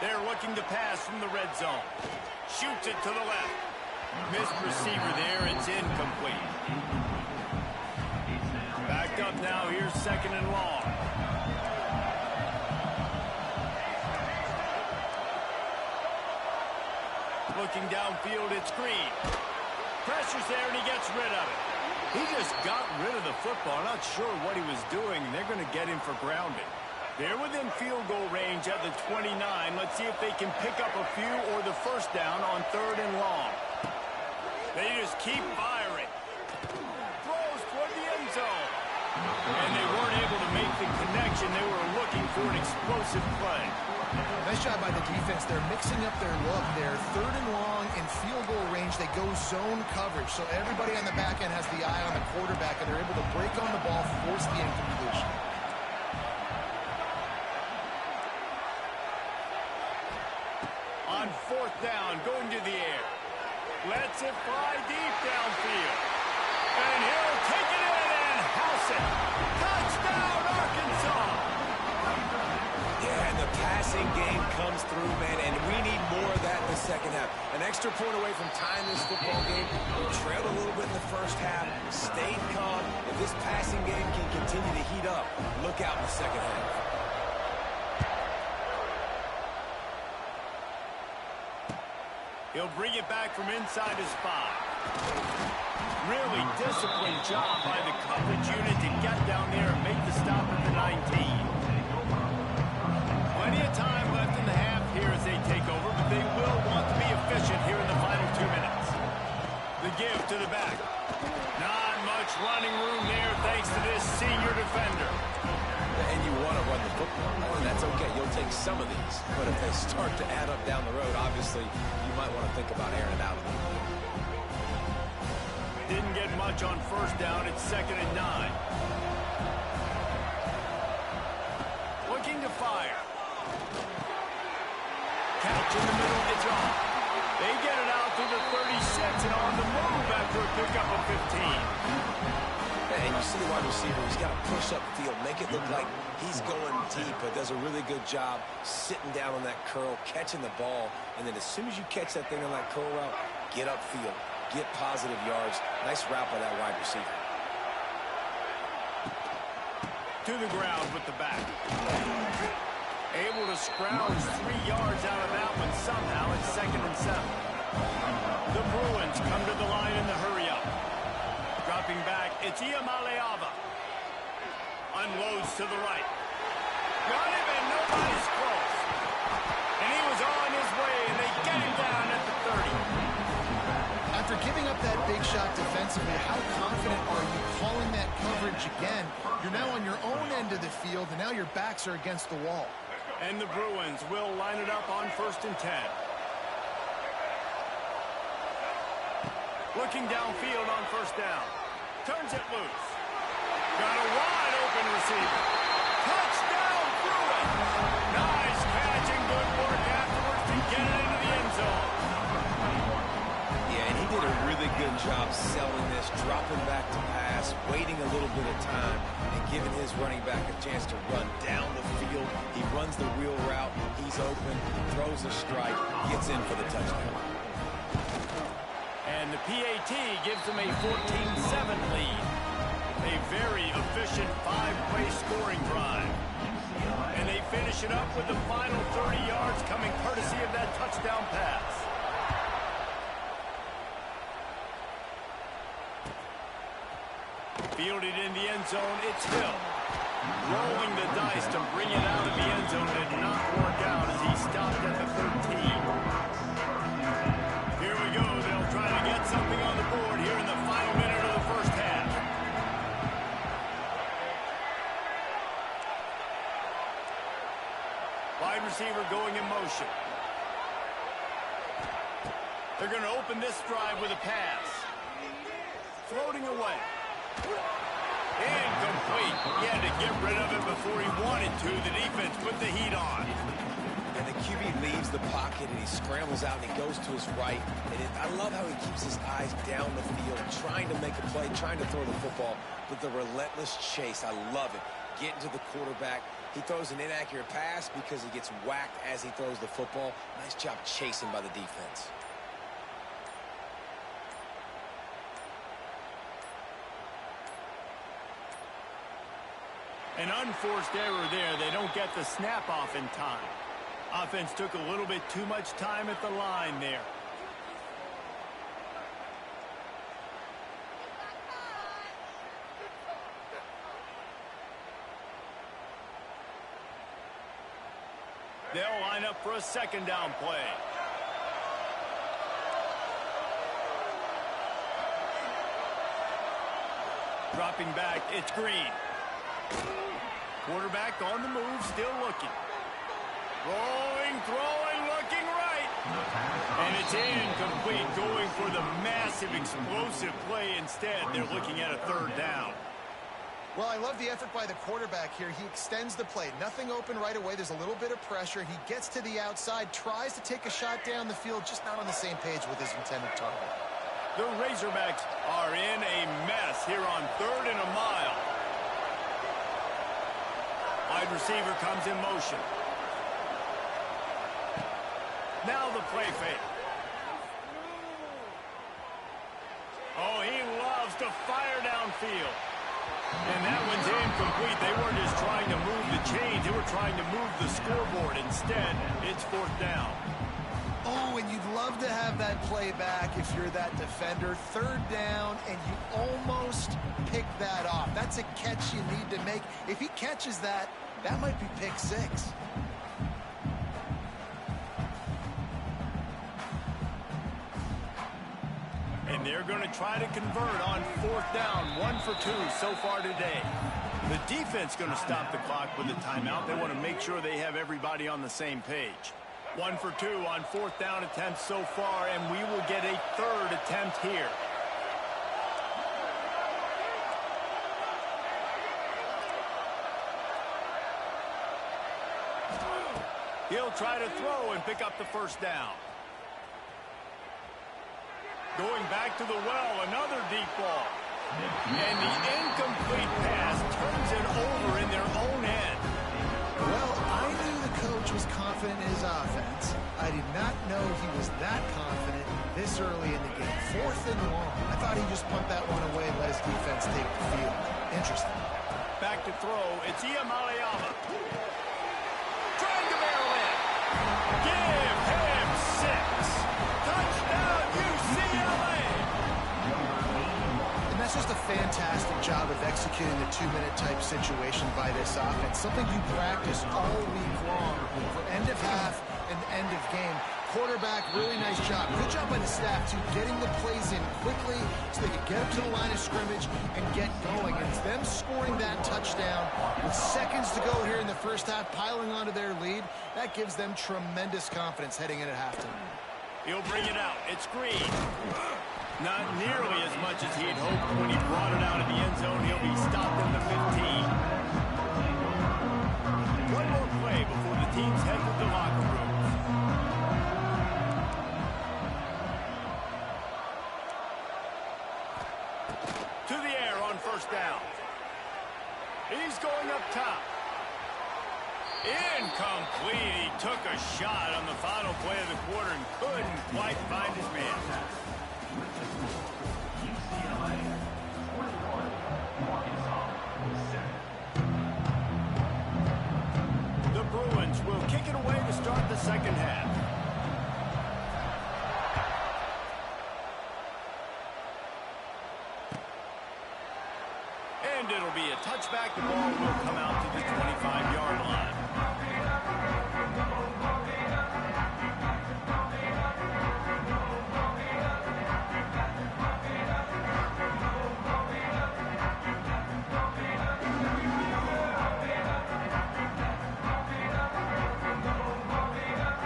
They're looking to pass from the red zone. Shoots it to the left. Missed receiver there. It's incomplete. Backed up now. Here's second and long. Looking downfield, it's Green. Pressure's there, and he gets rid of it. He just got rid of the football. Not sure what he was doing. They're going to get him for grounding. They're within field goal range at the 29. Let's see if they can pick up a few or the first down on 3rd and long. They just keep firing. Throws toward the end zone. And they weren't able to make the connection. They were looking for an explosive play. Nice job by the defense. They're mixing up their look there. 3rd and long in field goal range. They go zone coverage. So everybody on the back end has the eye on the quarterback, and they're able to break on the ball, force the incompletion. On 4th down, going to the air. Lets it fly deep downfield. And he'll take it in and house it. Touchdown, Arkansas! Yeah, and the passing game comes through, man, and we need more of that in the second half. An extra point away from tying this football game. We trailed a little bit in the first half, stayed calm. If this passing game can continue to heat up, look out in the second half. He'll bring it back from inside his 5. Really disciplined job by the coverage unit to get down there and make the stop at the 19. Plenty of time left in the half here as they take over, but they will want to be efficient here in the final 2 minutes. The give to the back. Not much running room there thanks to this senior defender. And you want to run the football, and that's okay. You'll take some of these. But if they start to add up down the road, obviously, you might want to think about airing it out. Didn't get much on 1st down. It's 2nd and 9. Looking to fire. Catch in the middle. It's off. They get it out to the 36 and on the move after a pickup of 15. And you see the wide receiver, he's got to push up field, make it look like he's going deep, but does a really good job sitting down on that curl, catching the ball, and then as soon as you catch that thing on that curl route, get upfield, get positive yards. Nice route by that wide receiver. To the ground with the back. Able to scrounge 3 yards out of that one somehow. It's 2nd and 7. The Bruins come to the line in the hurry-up. Dropping back, it's Iamaleava. Unloads to the right. Got him, and nobody's close. And he was on his way, and they get him down at the 30. After giving up that big shot defensively, how confident are you calling that coverage again? You're now on your own end of the field, and now your backs are against the wall. And the Bruins will line it up on 1st and 10. Looking downfield on 1st down. Turns it loose. Got a wide open receiver. Touchdown, Bruins! Nice catch and good work afterwards to get it into the end zone. Yeah, and he did a really good job selling this, dropping back to pass, waiting a little bit of time, and giving his running back a chance to run down the field. He runs the wheel route. He's open, throws a strike, gets in for the touchdown. And the PAT gives them a 14-7 lead. A very efficient 5-play scoring drive. And they finish it up with the final 30 yards coming courtesy of that touchdown pass. Fielded in the end zone, it's Hill. Rolling the dice to bring it out of the end zone. Did not work out as he stopped at the 13. Here we go. They'll try to get something on the board here in the final minute of the first half. Wide receiver going in motion. They're going to open this drive with a pass. Floating away. Incomplete. He had to get rid of it before he wanted to. The defense put the heat on. And the QB leaves the pocket, and he scrambles out, and he goes to his right. And I love how he keeps his eyes down the field, trying to make a play, trying to throw the football, but the relentless chase, I love it. Getting to the quarterback. He throws an inaccurate pass because he gets whacked as he throws the football. Nice job chasing by the defense. An unforced error there. They don't get the snap off in time. Offense took a little bit too much time at the line there. line up for a second down play. Dropping back, it's Green. Quarterback on the move, still looking. Rolling, throwing, looking right. And it's incomplete, going for the massive, explosive play instead. They're looking at a third down. Well, I love the effort by the quarterback here. He extends the play. Nothing open right away. There's a little bit of pressure. He gets to the outside, tries to take a shot down the field, just not on the same page with his intended target. The Razorbacks are in a mess here on 3rd and a mile. Wide receiver comes in motion. Now the play fake. Oh, he loves to fire downfield. And that one's incomplete. They weren't just trying to move the chains. They were trying to move the scoreboard. Instead, it's 4th down. Oh, and you'd love to have that play back if you're that defender. 3rd down, and you almost pick that off. That's a catch you need to make. If he catches that, that might be pick 6. And they're going to try to convert on 4th down. 1 for 2 so far today. The defense going to stop the clock with a timeout. They want to make sure they have everybody on the same page. 1 for 2 on 4th down attempts so far, and we will get a 3rd attempt here. He'll try to throw and pick up the 1st down. Going back to the well, another deep ball. And the incomplete pass turns it over in their own end. Well, I knew the coach was confident in his offense. I did not know he was that confident this early in the game. 4th and long. I thought he'd just punt that one away and let his defense take the field. Interesting. Back to throw. It's Iamaleava. Trying to barrel in. Give him 6. Touchdown, UCLA. And that's just a fantastic job of executing the 2-minute type situation by this offense. Something you practice all week long for end of half and end of game. Quarterback, really nice job. Good job by the staff, too, getting the plays in quickly so they can get up to the line of scrimmage and get going. And it's them scoring that touchdown with seconds to go here in the first half, piling onto their lead. That gives them tremendous confidence heading in at halftime. He'll bring it out. It's Green. Not nearly as much as he'd hoped when he brought it out of the end zone. He'll be stopped in the 15. One more play before the teams head to the locker room. To the air on 1st down. He's going up top. Incomplete. He took a shot on the final play of the quarter and couldn't quite find his man. The Bruins will kick it away to start the second half. And it'll be a touchback. The ball will come out to the 25-yard line.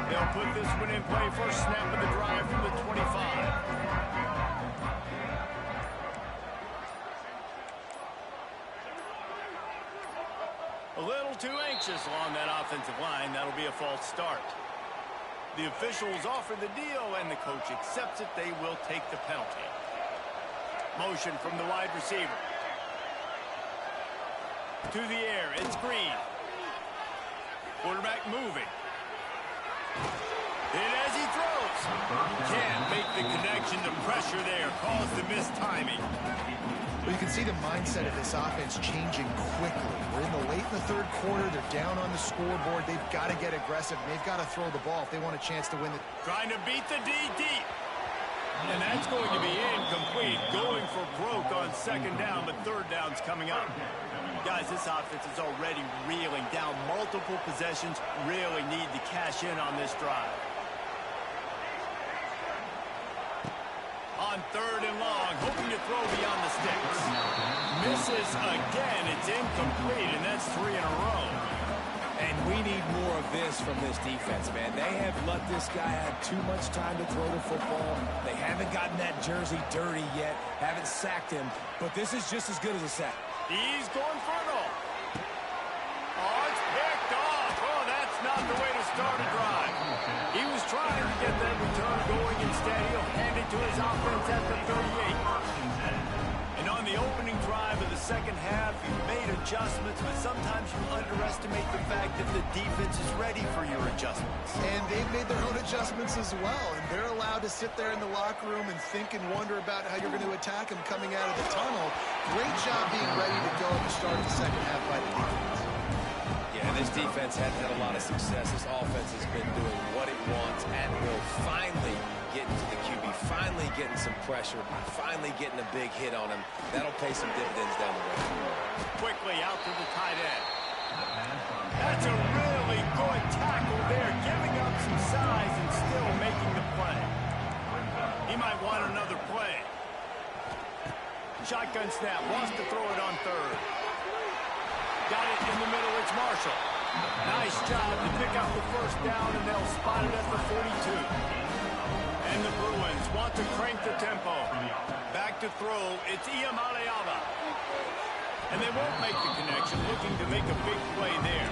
They'll put this one in play. First snap of the drive from the 25. A little too anxious along that offensive line. That'll be a false start. The officials offer the deal, and the coach accepts it. They will take the penalty. Motion from the wide receiver. To the air, it's Green. Quarterback moving. And as he throws, can't make the connection. The pressure there caused the missed timing. Well, you can see the mindset of this offense changing quickly. We're in the late in the 3rd quarter. They're down on the scoreboard. They've got to get aggressive. They've got to throw the ball if they want a chance to win it. Trying to beat the D deep. And that's going to be incomplete. Going for broke on 2nd down, but 3rd down's coming up. Guys, this offense is already reeling down multiple possessions. Really need to cash in on this drive. On 3rd and long, hoping to throw beyond the sticks. Misses again. It's incomplete, and that's 3 in a row. And we need more of this from this defense, man. They have let this guy have too much time to throw the football. They haven't gotten that jersey dirty yet, haven't sacked him, but this is just as good as a sack. He's going for it all. Oh, it's picked off. Oh, that's not the way to start a drive. He was trying to get that return going. Instead, he'll hand it to his offense at the 38. And on the opening drive of the second half, he made adjustments, but sometimes you underestimate the fact that the defense is ready for your adjustments. And they've made their own adjustments as well, and they're allowed to sit there in the locker room and think and wonder about how you're going to attack them coming out of the tunnel. Great job being ready to go at the start of the second half by the defense. Yeah, this defense hasn't had a lot of success. This offense has been doing what it wants and will finally get into the QB, finally getting some pressure, finally getting a big hit on him. That'll pay some dividends down the road. Quickly out to the tight end. That's a really good tackle there, giving up some size and still making the play. He might want another play. Shotgun snap, wants to throw it on 3rd. Got it in the middle, it's Marshall. Nice job to pick up the first down, and they'll spot it at the 42. And the Bruins want to crank the tempo. Back to throw, it's Iamaleava. And they won't make the connection, looking to make a big play there.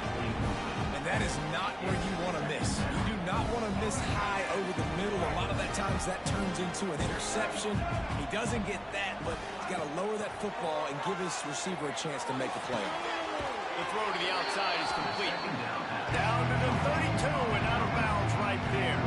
And that is not where you want to miss. You do not want to miss high over the middle. A lot of that times that turns into an interception. He doesn't get that, but he's got to lower that football and give his receiver a chance to make the play. The throw to the outside is complete. Down to the 32 and out of bounds right there.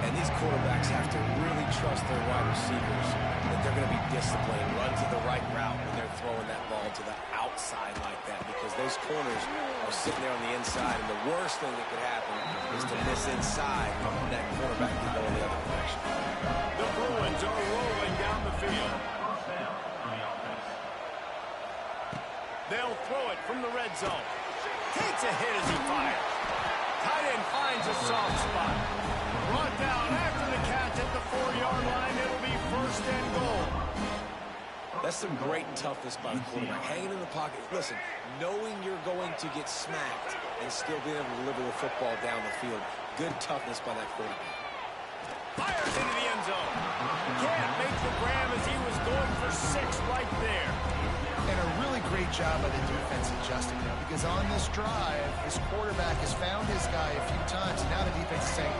And these quarterbacks have to really trust their wide receivers that they're going to be disciplined, run to the right route when they're throwing that ball to the outside like that, because those corners are sitting there on the inside, and the worst thing that could happen is to miss inside and that quarterback can go in the other direction. The Bruins are rolling down the field. They'll throw it from the red zone. Takes a hit as he fires. Tight end finds a soft spot. Brought down after the catch at the 4-yard line. It'll be 1st and goal. That's some great toughness by the quarterback. Hanging in the pocket. Listen, knowing you're going to get smacked and still being able to deliver the football down the field. Good toughness by that quarterback. Fires into the end zone. Can't make the grab as he was going for 6 right there. And a really great job by the defense adjusting now, because on this drive, this quarterback has found his guy a few times, and now the defense is saying,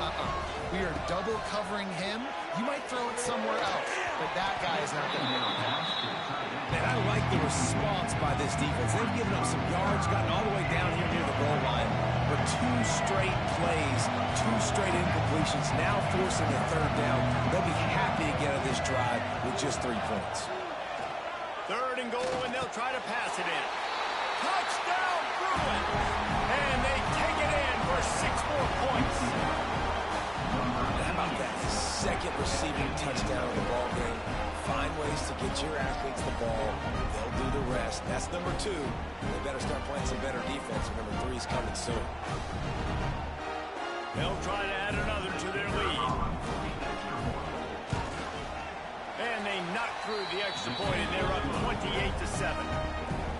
we are double covering him. You might throw it somewhere else, but that guy is not going to make it. Man, I like the response by this defense. They've given up some yards, gotten all the way down here near the goal line, but 2 straight plays, 2 straight incompletions, now forcing the 3rd down. They'll be happy to get out of this drive with just 3 points. 3rd and goal, and they'll try to pass it in. Touchdown, Bruins! And they take it in for 6 more points. How about that? 2nd receiving touchdown of the ball game. Find ways to get your athletes the ball. They'll do the rest. That's number 2. They better start playing some better defense. Number 3 is coming soon. They'll try to add another to their lead. And they knock through the extra point, and they're up 28-7.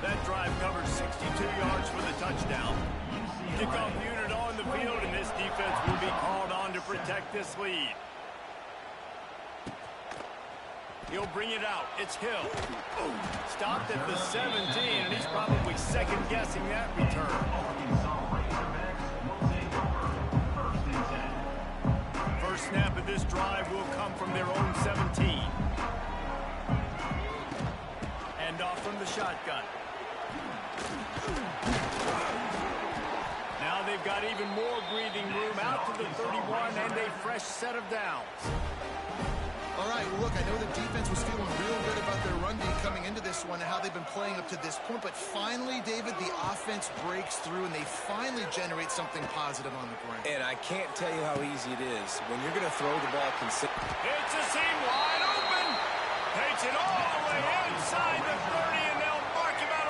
That drive covered 62 yards for the touchdown. Kickoff unit on the field, and this defense will be called on to protect this lead. He'll bring it out. It's Hill. Stopped at the 17, and he's probably second-guessing that return. First snap of this drive will come from their own 17. And off from the shotgun. Now they've got even more breathing room out to the 31 and a fresh set of downs. All right, well, look, I know the defense was feeling real good about their run D coming into this one and how they've been playing up to this point, but finally, David, the offense breaks through and they finally generate something positive on the ground. And I can't tell you how easy it is when you're going to throw the ball consistently. It's a seam wide open. Takes it all the way inside the 30, and they'll mark him out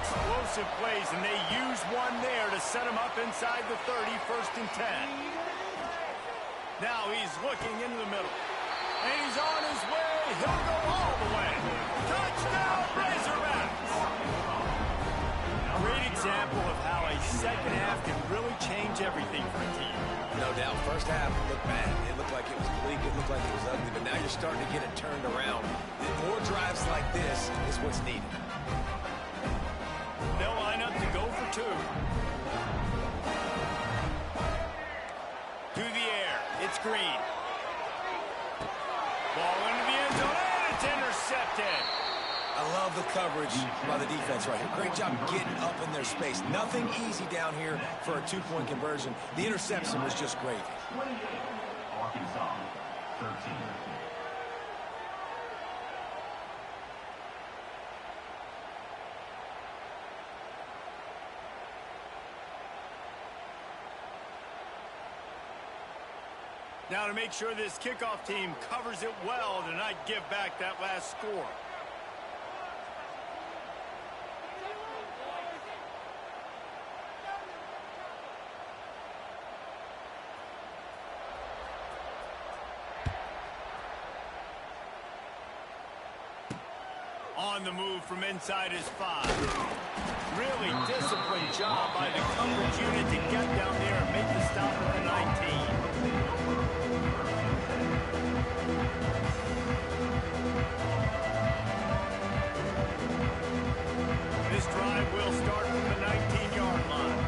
explosive plays, and they use one there to set him up inside the 30, 1st and 10. Now he's looking into the middle. And he's on his way. He'll go all the way. Touchdown, Razorbacks! Great example of how a second half can really change everything for a team. No doubt. First half looked bad. It looked like it was bleak. It looked like it was ugly. But now you're starting to get it turned around. More drives like this is what's needed. They'll line up to go for 2. To the air. It's Green. Ball into the end zone, and it's intercepted. I love the coverage by the defense right here. Great job getting up in their space. Nothing easy down here for a 2-point conversion. The interception was just gravy. 28, Arkansas, 13. Now to make sure this kickoff team covers it well to not give back that last score. On the move from inside his 5. Really disciplined job by the coverage unit to get down there and make the stop at the 19. This drive will start from the 19-yard line.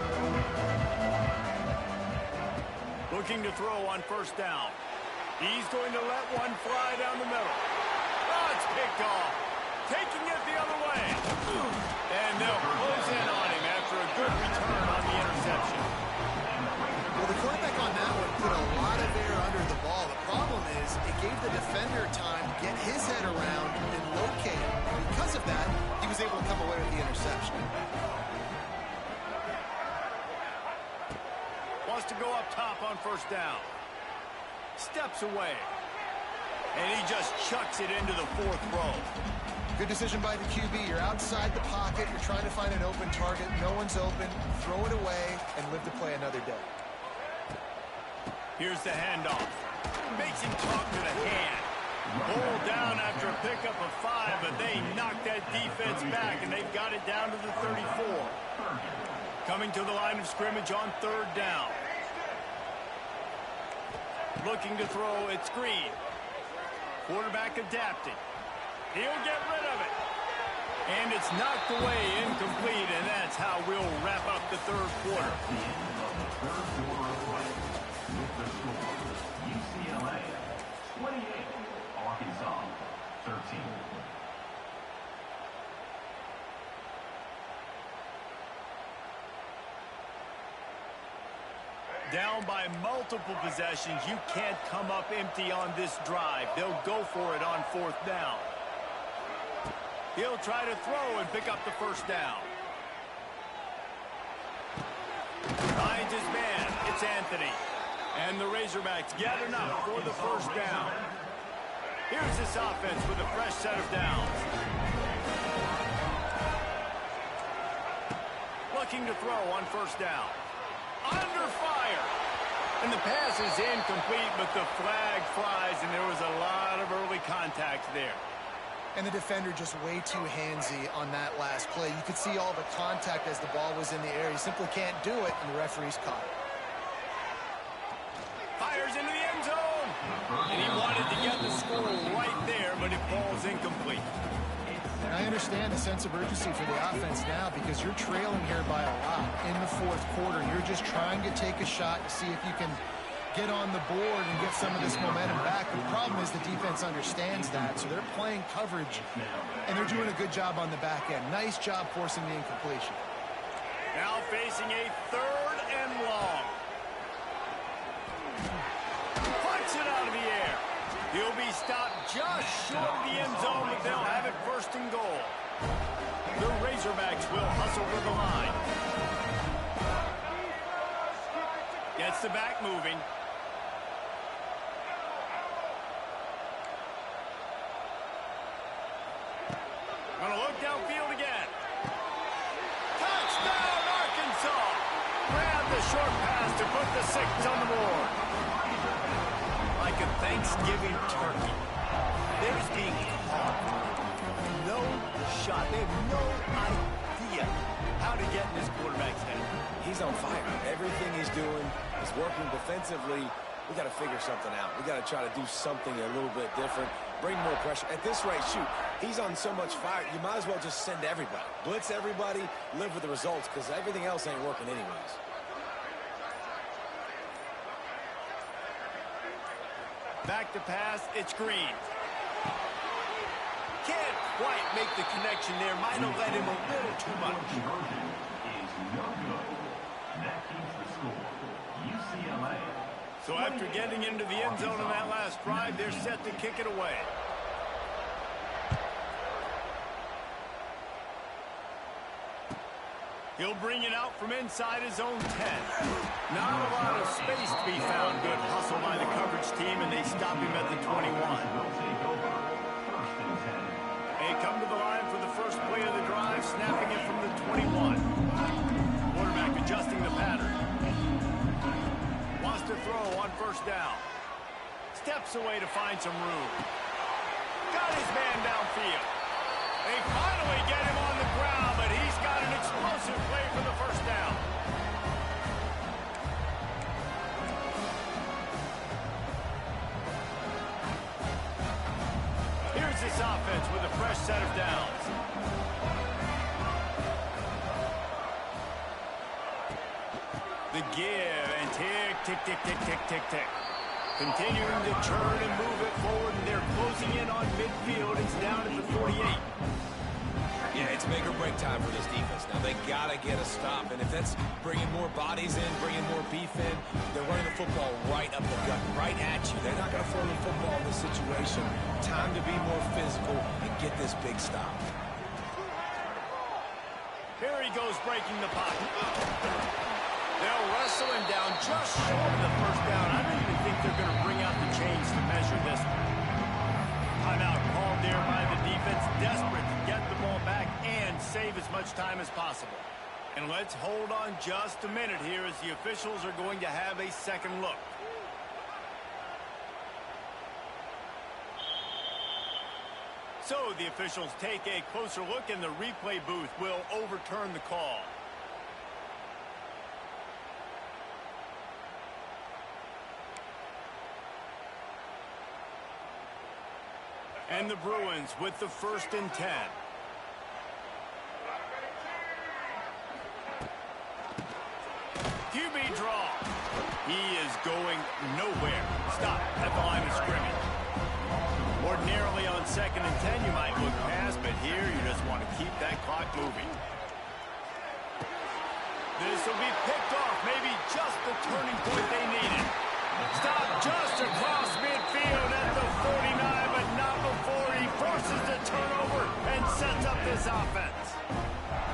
Looking to throw on 1st down. He's going to let one fly down the middle. Oh, it's picked off. Taking it the other way. And they'll close in on him after a good return on the interception. Well, the quarterback on that one put a lot of air under the ball. The problem is it gave the defender time to get his head around and locate him. Because of that, he was able to come away with the interception. Wants to go up top on 1st down. Steps away. And he just chucks it into the 4th row. Good decision by the QB. You're outside the pocket. You're trying to find an open target. No one's open. Throw it away and live to play another day. Here's the handoff. Makes him talk to the hand. Pulled down after a pickup of 5, but they knocked that defense back, and they've got it down to the 34. Coming to the line of scrimmage on 3rd down. Looking to throw, it's Green. Quarterback adapting. He'll get rid of it. And it's knocked away, incomplete, and that's how we'll wrap up the 3rd quarter. UCLA, 28, Arkansas, 13. Down by multiple possessions, you can't come up empty on this drive. They'll go for it on 4th down. He'll try to throw and pick up the 1st down. Finds his man. It's Anthony. And the Razorbacks get enough for the 1st down. Here's this offense with a fresh set of downs. Looking to throw on 1st down. Under fire. And the pass is incomplete, but the flag flies, and there was a lot of early contact there. And the defender just way too handsy on that last play. You could see all the contact as the ball was in the air. He simply can't do it, and the referee's caught it. Fires into the end zone. And he wanted to get the score right there, but it falls incomplete. And I understand the sense of urgency for the offense now because you're trailing here by a lot in the 4th quarter. You're just trying to take a shot to see if you can get on the board and get some of this momentum back. The problem is the defense understands that, so they're playing coverage, and they're doing a good job on the back end. Nice job forcing the incompletion. Now facing a 3rd and long. Punts it out of the air. He'll be stopped just short of the end zone, but they'll have it 1st and goal. The Razorbacks will hustle to the line. Gets the back moving. Gonna look downfield again. with the short pass to put the 6 on the board. Like a Thanksgiving turkey. They're just being caught. No shot. They have no idea how to get in this quarterback's head. He's on fire. Everything he's doing is working defensively. We got to figure something out. We got to try to do something a little bit different. Bring more pressure. At this rate, shoot, he's on so much fire, you might as well just send everybody. Blitz everybody, live with the results, because everything else ain't working anyways. Back to pass, it's Green. Can't quite make the connection there. Might have led him a little too much. Conversion is no good. That keeps the score. UCLA. So after getting into the end zone on that last drive, they're set to kick it away. He'll bring it out from inside his own 10. Not a lot of space to be found. Good hustle by the coverage team, and they stop him at the 21. Will take over. First and 10. They come to the line for the first play of the drive, snapping it from the 21. Quarterback adjusting the pattern. Wants to throw on first down. Steps away to find some room. Got his man downfield. They finally get him on the ground, but he's got an explosive play for the first down. Here's this offense with a fresh set of downs. The give and tick, tick, tick, tick, tick, tick, tick. Continuing to turn and move it forward, and they're closing in on midfield. It's down at the 48. Yeah, it's make or break time for this defense. Now, they got to get a stop, and if that's bringing more bodies in, bringing more beef in, they're running the football right up the gut, right at you. They're not going to throw the football in this situation. Time to be more physical and get this big stop. Here he goes, breaking the pocket. They'll wrestle him down just short of the first down. I don't even think they're going to bring out the chains to measure this one. Timeout called there by the defense, desperate to get the ball back and save as much time as possible. And let's hold on just a minute here as the officials are going to have a second look. So the officials take a closer look, and the replay booth will overturn the call. And the Bruins with the 1st and 10. QB draw. He is going nowhere. Stop at the line of scrimmage. Ordinarily on 2nd and 10, you might look past, but here you just want to keep that clock moving. This will be picked off. Maybe just the turning point they needed. Stop just across midfield at the 49, but not before he forces the turnover and sets up this offense.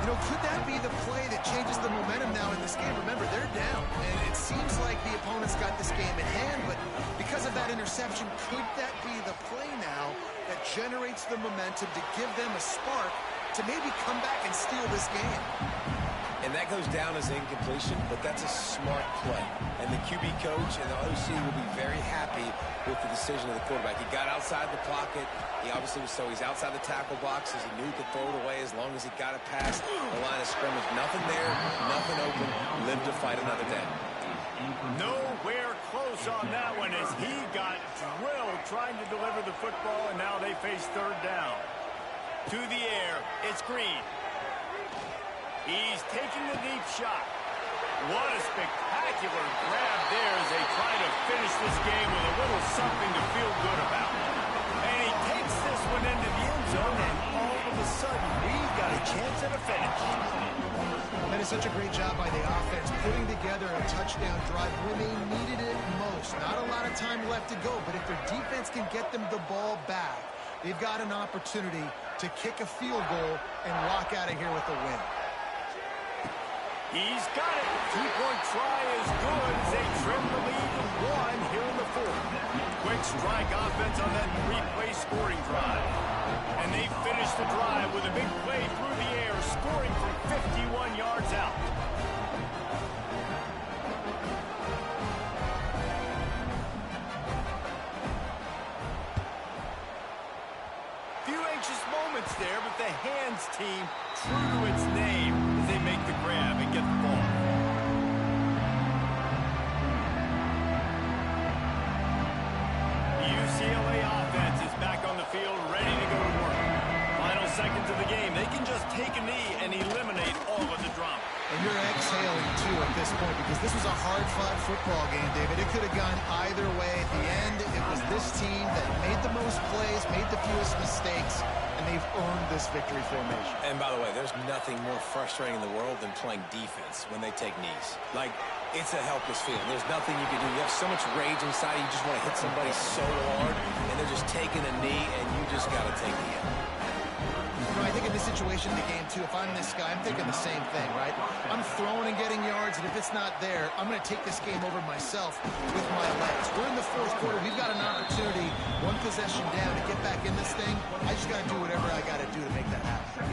You know, could that be the play that changes the momentum now in this game? Remember, they're down, and it seems like the opponent's got this game in hand, but because of that interception, could that be the play now that generates the momentum to give them a spark to maybe come back and steal this game? And that goes down as incompletion, but that's a smart play. And the QB coach and the OC will be very happy with the decision of the quarterback. He got outside the pocket. He obviously was he's outside the tackle boxes. He knew he could throw it away as long as he got it past the line of scrimmage. Nothing there, nothing open. Live to fight another day. Nowhere close on that one as he got drilled trying to deliver the football, and now they face 3rd down. To the air, it's Green. He's taking the deep shot. What a spectacular grab there as they try to finish this game with a little something to feel good about. And he takes this one into the end zone, and all of a sudden, we've got a chance at a finish. That is such a great job by the offense, putting together a touchdown drive when they needed it most. Not a lot of time left to go, but if their defense can get them the ball back, they've got an opportunity to kick a field goal and walk out of here with a win. He's got it. 2-point try is good as they trim the lead to 1 here in the 4th. Quick strike offense on that 3-play scoring drive. And they finish the drive with a big play through the air, scoring from 51 yards out. worried, too, at this point because this was a hard-fought football game, David. It could have gone either way. At the end, it was this team that made the most plays, made the fewest mistakes, and they've earned this victory formation. And by the way, there's nothing more frustrating in the world than playing defense when they take knees. Like, it's a helpless feeling. There's nothing you can do. You have so much rage inside you just want to hit somebody so hard, and they're just taking a knee, and you just got to take the hit. You know, I think in this situation in the game, too, if I'm this guy, I'm thinking the same thing, right? I'm throwing and getting yards, and if it's not there, I'm going to take this game over myself with my legs. We're in the fourth quarter. We've got an opportunity, one possession down, to get back in this thing. I just got to do whatever I got to do to make that happen.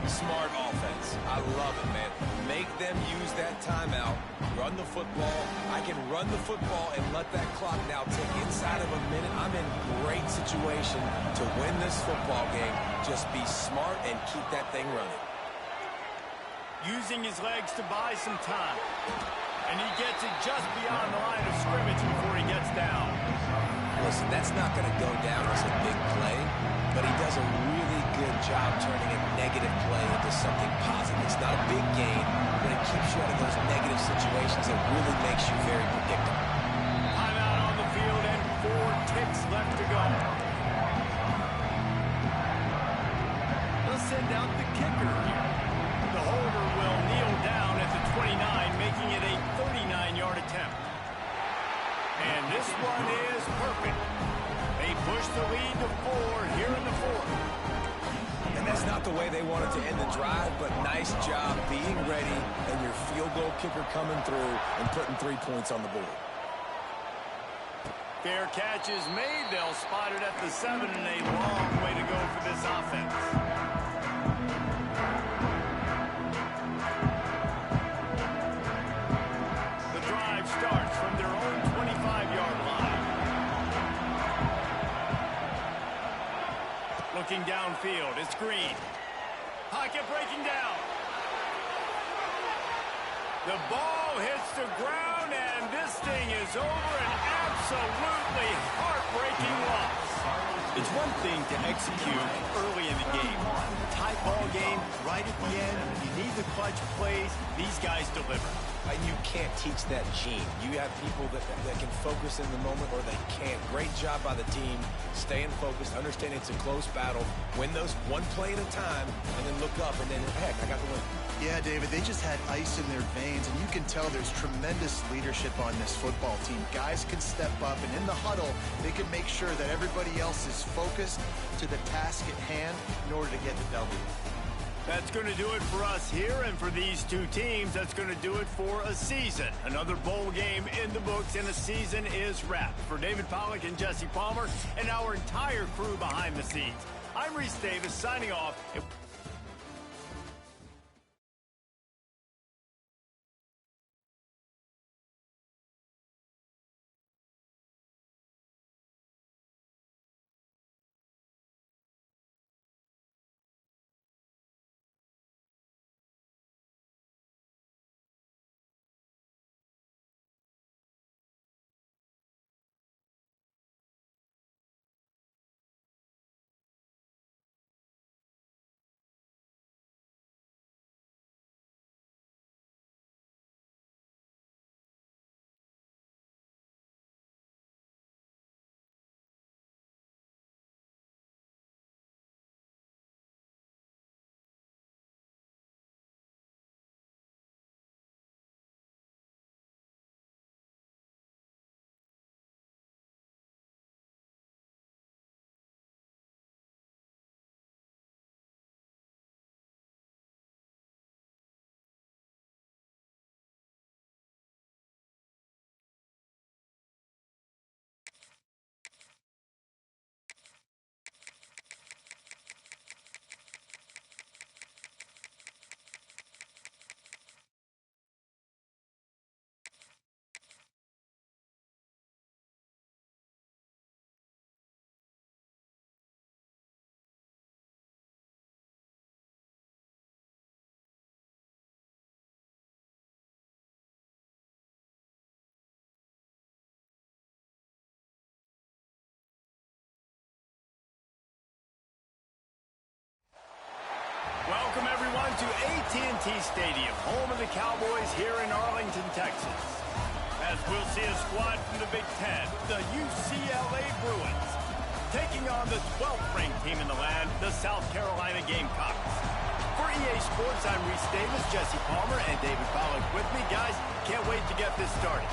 Smart offense. I love it, man. Make them use that timeout. Run the football. I can run the football and let that clock now tick inside of a minute. I'm in great situation to win this football game. Just be smart and keep that thing running. Using his legs to buy some time. And he gets it just beyond the line of scrimmage before he gets down. Listen, that's not going to go down as a big play, but he does a really good job turning a negative play into something positive. It's not a big gain, but it keeps you out of those negative situations that really makes you very predictable. Timeout on the field and 4 ticks left to go. They'll send out the kicker here. The holder will kneel down at the 29, making it a 39-yard attempt. And this one is perfect. They push the lead to 4 here in the fourth. And that's not the way they wanted to end the drive, but nice job being ready and your field goal kicker coming through and putting 3 points on the board. Fair catch is made. They'll spot it at the 7, and a long way to go for this offense. The drive starts from their own 25-yard line. Looking downfield, it's Green. Pocket breaking down. The ball hits the ground, and this thing is over. An absolutely heartbreaking loss. It's one thing to execute early in the game. Tight ball game, right at the end. You need the clutch plays. These guys deliver. And you can't teach that gene. You have people that can focus in the moment or they can't. Great job by the team, staying focused, understanding it's a close battle, win those one play at a time, and then look up, and then, heck, I got the win. Yeah, David, they just had ice in their veins, and you can tell there's tremendous leadership on this football team. Guys can step up, and in the huddle, they can make sure that everybody else is focused to the task at hand in order to get the W. That's going to do it for us here, and for these two teams, that's going to do it for a season. Another bowl game in the books, and a season is wrapped. For David Pollack and Jesse Palmer and our entire crew behind the scenes, I'm Reese Davis signing off. to AT&T Stadium, home of the Cowboys here in Arlington, Texas. As we'll see a squad from the Big Ten, the UCLA Bruins, taking on the 12th-ranked team in the land, the South Carolina Gamecocks. For EA Sports, I'm Reese Davis, Jesse Palmer, and David Pollack with me. Guys, can't wait to get this started.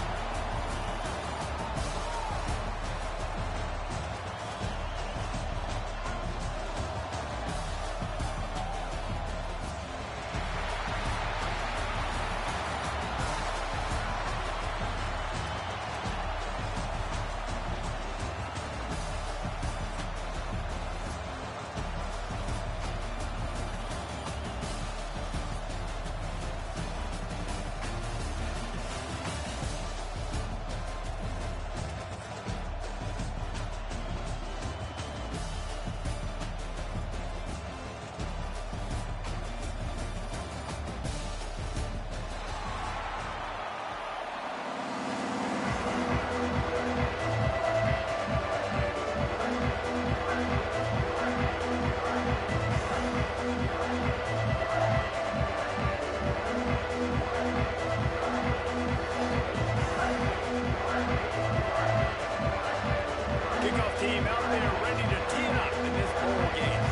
Kickoff team out there ready to tee it up in this bowl game.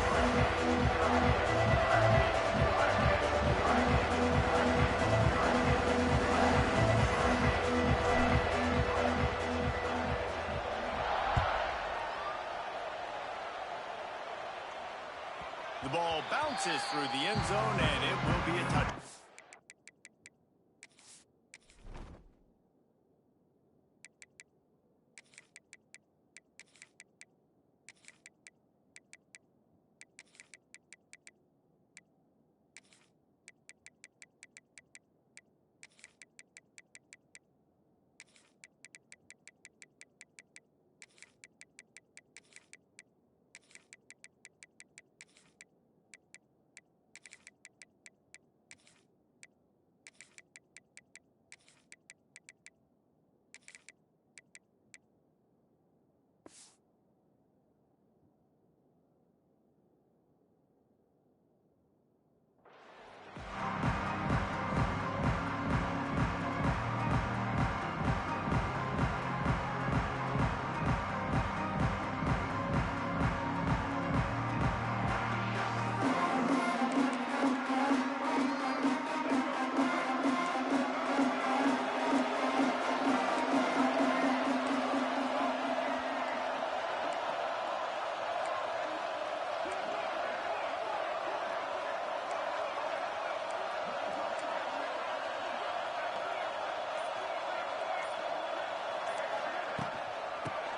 The ball bounces through the end zone, and it will be a touchdown.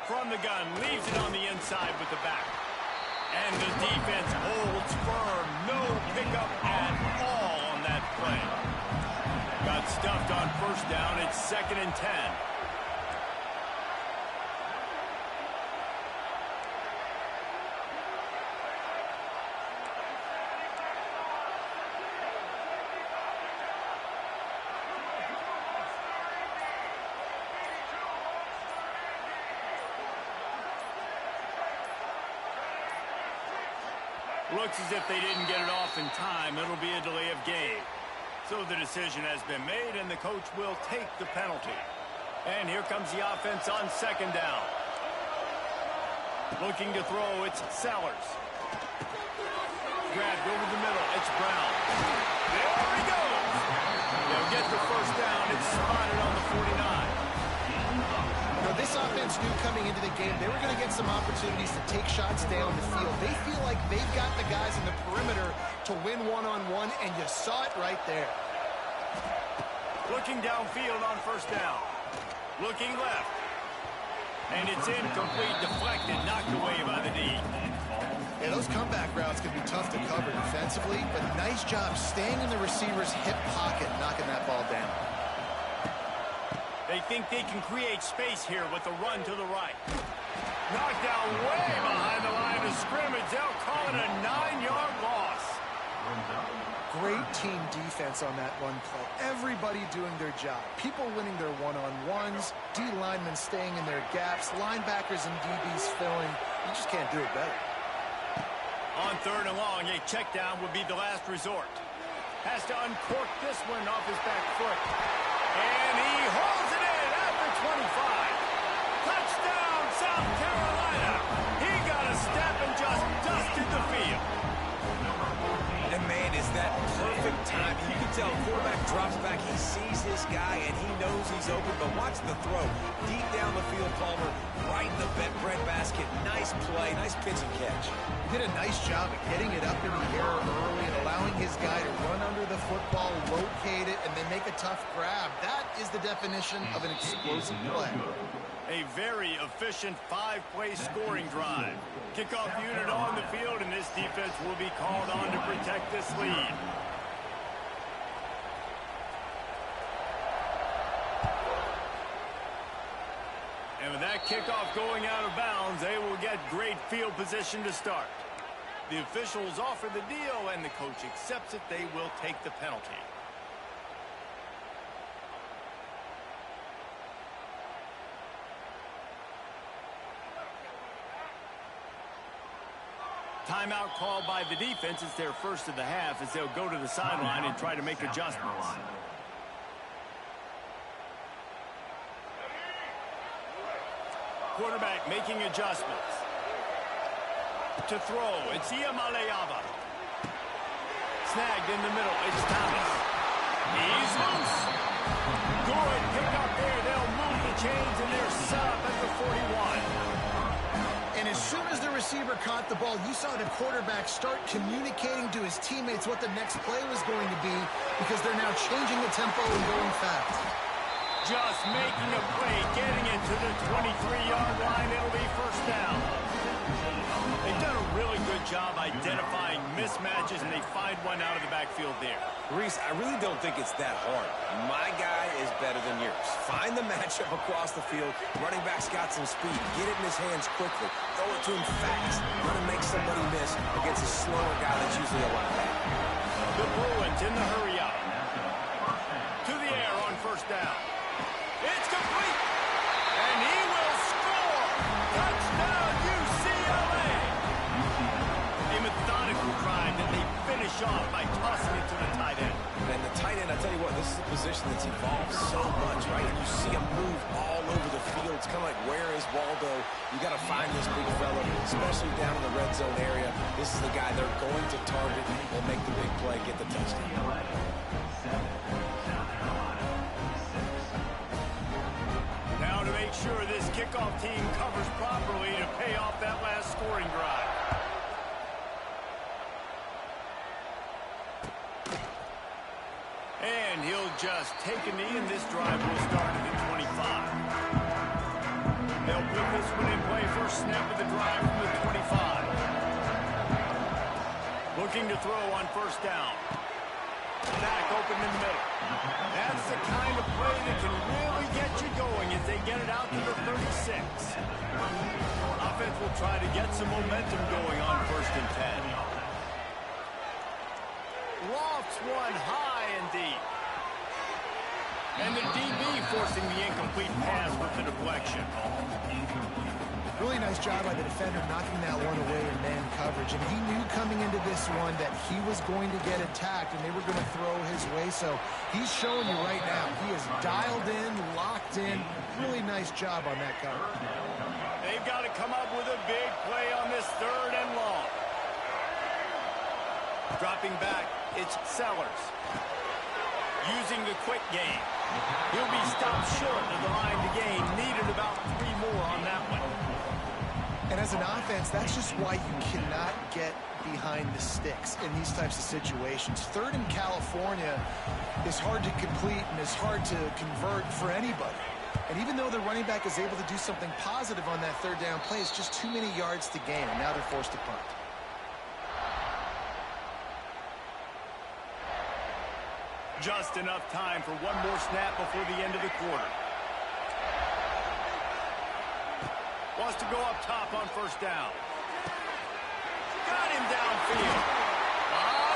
From the gun, leaves it on the inside with the back. And the defense holds firm. No pickup at all on that play. Got stuffed on first down. It's 2nd and 10. Looks as if they didn't get it off in time. It'll be a delay of game. So the decision has been made, and the coach will take the penalty. And here comes the offense on 2nd down. Looking to throw, it's Sellers. Grabbed over the middle, it's Brown. There he goes! They'll get the first down. It's spotted on the 49. Now, this offense knew coming into the game they were going to get some opportunities to take shots down the field. They feel like they've got the guys in the perimeter to win one-on-one, and you saw it right there. Looking downfield on first down. Looking left. And it's incomplete, deflected, knocked away by the D. Yeah, those comeback routes can be tough to cover defensively, but nice job staying in the receiver's hip pocket, knocking that ball down. They think they can create space here with the run to the right. Knocked down way behind the line of scrimmage. They'll call it a 9-yard loss. Great team defense on that run play. Everybody doing their job. People winning their one-on-ones, D linemen staying in their gaps, linebackers and DBs filling. You just can't do it better. On 3rd and long, a check down would be the last resort. Has to uncork this one off his back foot. And he holds it in at the 25. Touchdown, South Carolina. He got a step and just dusted the field. And man, is that perfect time. You can tell quarterback drops back. He sees his guy, and he knows he's open. But watch the throw. Deep down the field, Palmer, right in the bread basket. Nice play, nice pitch and catch. He did a nice job of getting it up in the air early and allowing his guy to run under the football, locate it, and then make a tough grab. That is the definition of an explosive play. A very efficient 5-play scoring drive. Kickoff unit on the field, and this defense will be called on to protect this lead. And with that kickoff going out of bounds, they will get great field position to start. The officials offer the deal, and the coach accepts it. They will take the penalty. Timeout called by the defense. It's their first of the half as they'll go to the sideline and try to make adjustments. Quarterback making adjustments. To throw, it's Iamaleava. Snagged in the middle, it's Thomas. He's loose. Good pick up there. They'll move the chains, and they're set up at the 41. And as soon as the receiver caught the ball, you saw the quarterback start communicating to his teammates what the next play was going to be because they're now changing the tempo and going fast. Just making a play, getting it to the 23-yard line. It'll be first down. They've done a really good job identifying mismatches, and they find one out of the backfield there. Reese, I really don't think it's that hard. My guy is better than yours. Find the matchup across the field. Running back's got some speed. Get it in his hands quickly. Throw it to him fast. Let him make somebody miss against a slower guy that's usually a linebacker. The Bruins in the hurry up. To the air on first down. It's complete. And he will score. Touchdown, UCLA. A methodical drive that they finish off by tossing it to the tight end. And the tight end, I tell you what, this is a position that's evolved so much, right? And you see him move all over the field. It's kind of like, where is Waldo? You got to find this big fella, especially down in the red zone area. This is the guy they're going to target and make the big play, get the touchdown. Now to make sure this kickoff team covers properly to pay off that last scoring drive. And he'll just take a knee, and this drive will start at the 25. They'll put this one in play. First snap of the drive from the 25. Looking to throw on first down. Back open in the middle. That's the kind of play that can really get you going as they get it out to the 36. Offense will try to get some momentum going on first and 10. Lofts one high and deep. And the DB forcing the incomplete pass with the deflection. Really nice job by the defender knocking that one away in man coverage. And he knew coming into this one that he was going to get attacked and they were going to throw his way. So he's showing you right now. He is dialed in, locked in. Really nice job on that cover. They've got to come up with a big play on this third and long. Dropping back, it's Sellers. Using the quick game. He'll be stopped short of the line to gain. Needed about 3 more on that one. And as an offense, that's just why you cannot get behind the sticks in these types of situations. Third in California is hard to complete and is hard to convert for anybody. And even though the running back is able to do something positive on that third down play, it's just too many yards to gain, and now they're forced to punt. Just enough time for one more snap before the end of the quarter. Wants to go up top on first down. Got him downfield.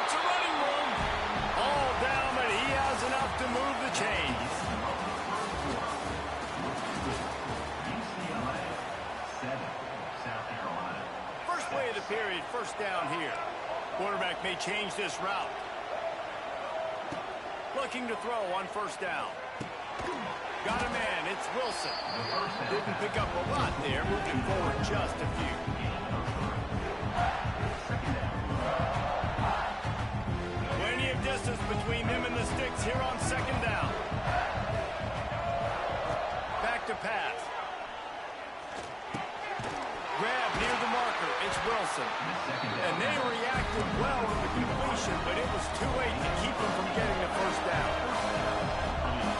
It's a running room. All down, but he has enough to move the chains. UCLA 7, South Carolina. First play of the period, first down here. Quarterback may change this route. looking to throw on first down. Got a man, it's Wilson. Didn't pick up a lot there, moved him forward just a few. Plenty of distance between them and the sticks here on second down. Back to pass. Grab near the marker, it's Wilson. And they reacted well with the completion, but it was too late to keep them from getting the first down.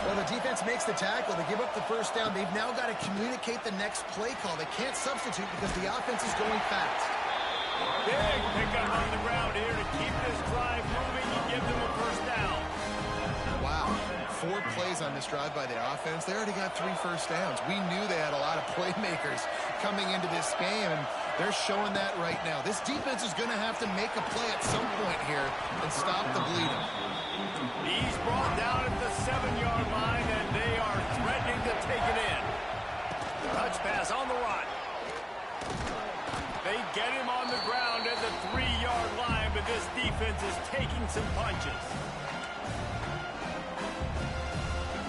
Well, the defense makes the tackle. They give up the first down. They've now got to communicate the next play call. They can't substitute because the offense is going fast. Big pickup on the ground here to keep this drive moving and give them a first down. Wow. 4 plays on this drive by the offense. They already got 3 first downs. We knew they had a lot of playmakers coming into this game, and they're showing that right now. This defense is going to have to make a play at some point here and stop the bleeding. He's brought down at the 7-yard line, and they are threatening to take it in. Touch pass on the run. They get him on the ground at the 3-yard line, but this defense is taking some punches.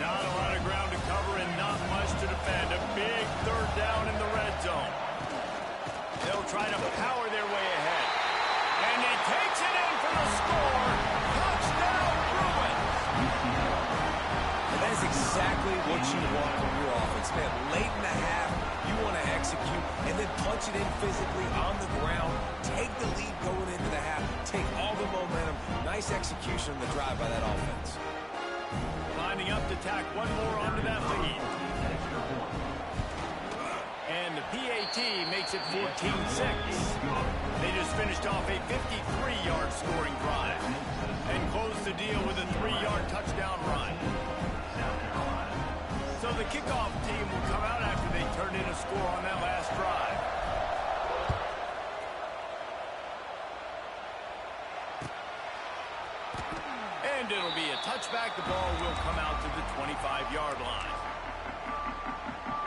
Not a lot of ground to cover and not much to defend. A big third down in the red zone. They'll try to power their way ahead. And he takes it in for the score. Touchdown, Bruins! And that's exactly what you want from your offense, man. Late in the half, you want to execute and then punch it in physically on the ground. Take the lead going into the half. Take all the momentum. Nice execution on the drive by that offense. Lining up to tack one more onto that lead. And the PAT makes it 14-6. They just finished off a 53-yard scoring drive and closed the deal with a 3-yard touchdown run. So the kickoff team will come out after they turn in a score on that last drive. And it'll be a touchback. The ball will come out to the 25-yard line.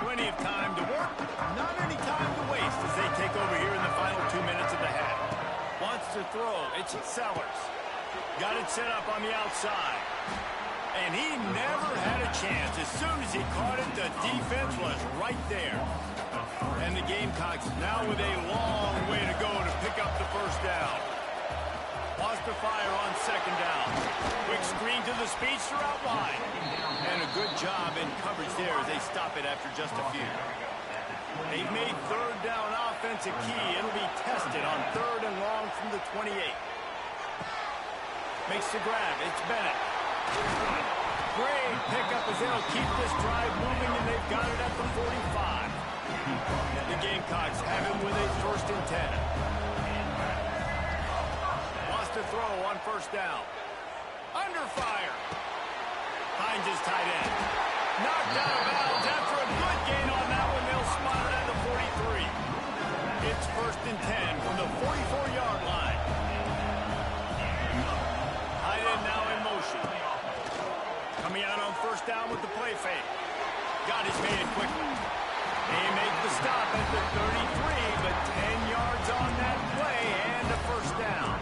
Plenty of time to work, not any time to waste as they take over here in the final 2 minutes of the half. Wants to throw, it's Sellers. Got it set up on the outside. And he never had a chance. As soon as he caught it, the defense was right there. And the Gamecocks now with a long way to go to pick up the first down. Wants to fire on second down. Quick screen to the speedster out wide. And a good job in coverage there as they stop it after just a few. They've made third down offense a key. It'll be tested on 3rd and long from the 28. Makes the grab. It's Bennett. Great pickup as they'll keep this drive moving, and they've got it at the 45. And the Gamecocks have him with a 1st and 10. Wants to throw on first down. Under fire. Finds his tight end. Knocked out of bounds after a good gain on that one. They'll spot it at the 43. It's 1st and 10 from the 44-yard line. Tight end now in motion. Coming out on first down with the play fake. Got his man quickly. They make the stop at the 33, but 10 yards on that play and a first down.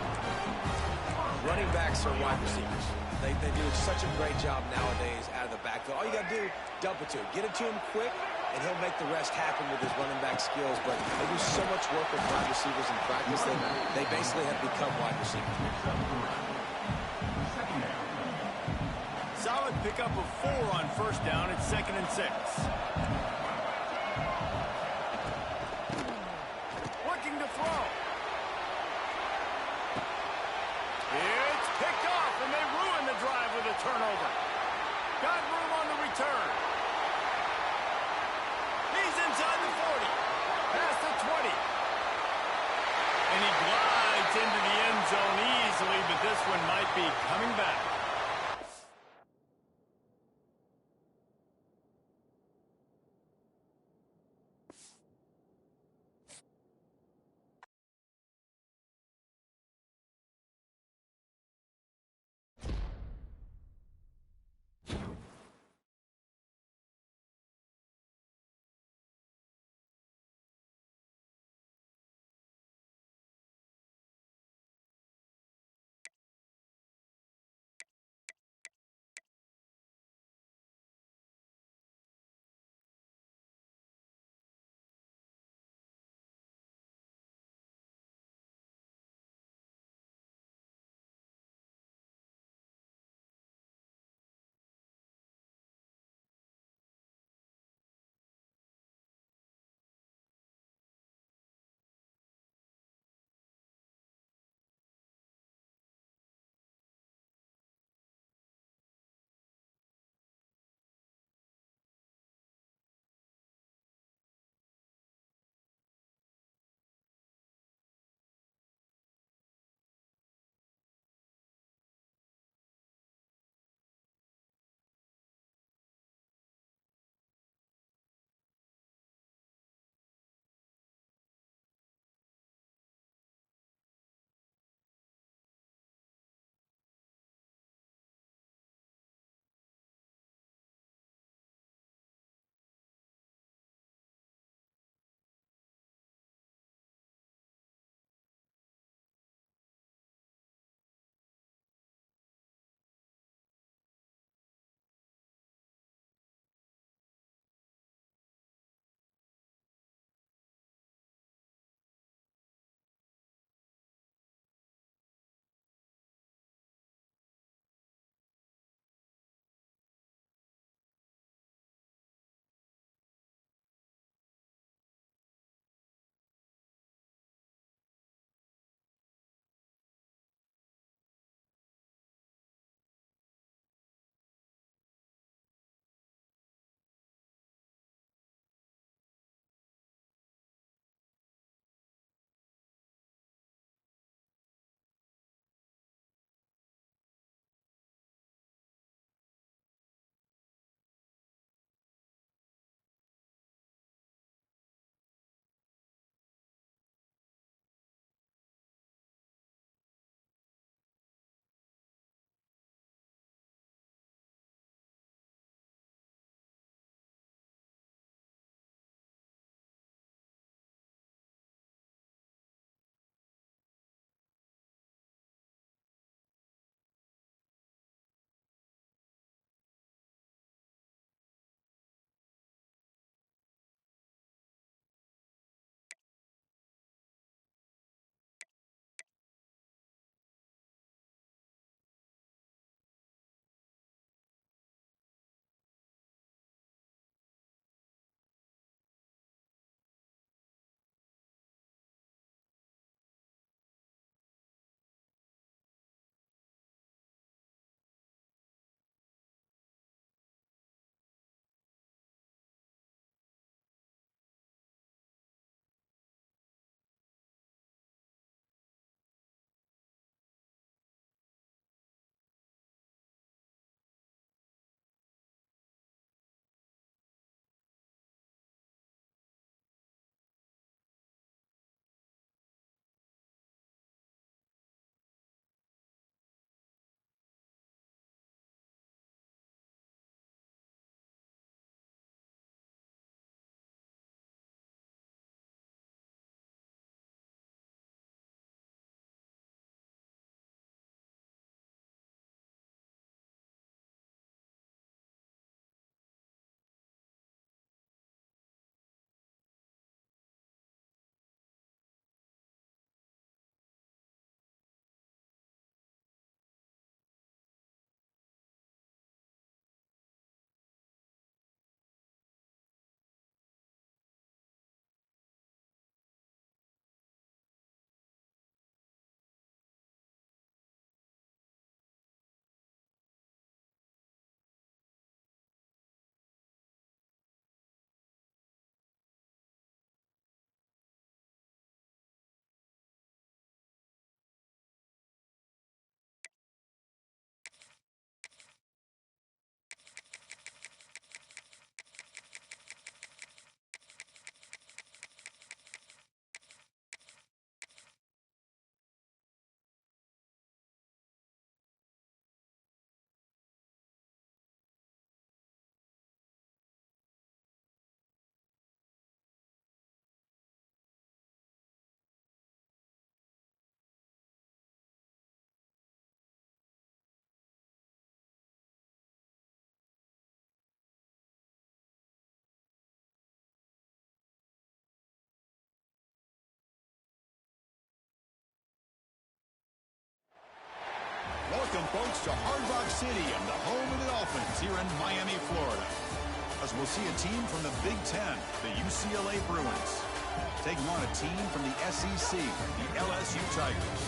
Running backs are wide receivers. They do such a great job nowadays out of the backfield. All you got to do, dump it to him. Get it to him quick, and he'll make the rest happen with his running back skills. But they do so much work with wide receivers in practice that they basically have become wide receivers. Solid pickup of 4 on first down. It's 2nd and 6. Looking to throw. It's picked off, and they ruin the drive with a turnover. Got room on the return. He's inside the 40. Past the 20. And he glides into the end zone easily, but this one might be coming back. Welcome, folks, to Hard Rock Stadium, the home of the Dolphins here in Miami, Florida. As we'll see a team from the Big Ten, the UCLA Bruins, taking on a team from the SEC, the LSU Tigers.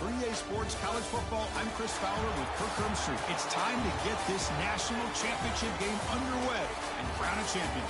For EA Sports College Football, I'm Chris Fowler with Kirk Herbstreit. It's time to get this national championship game underway and crown a champion.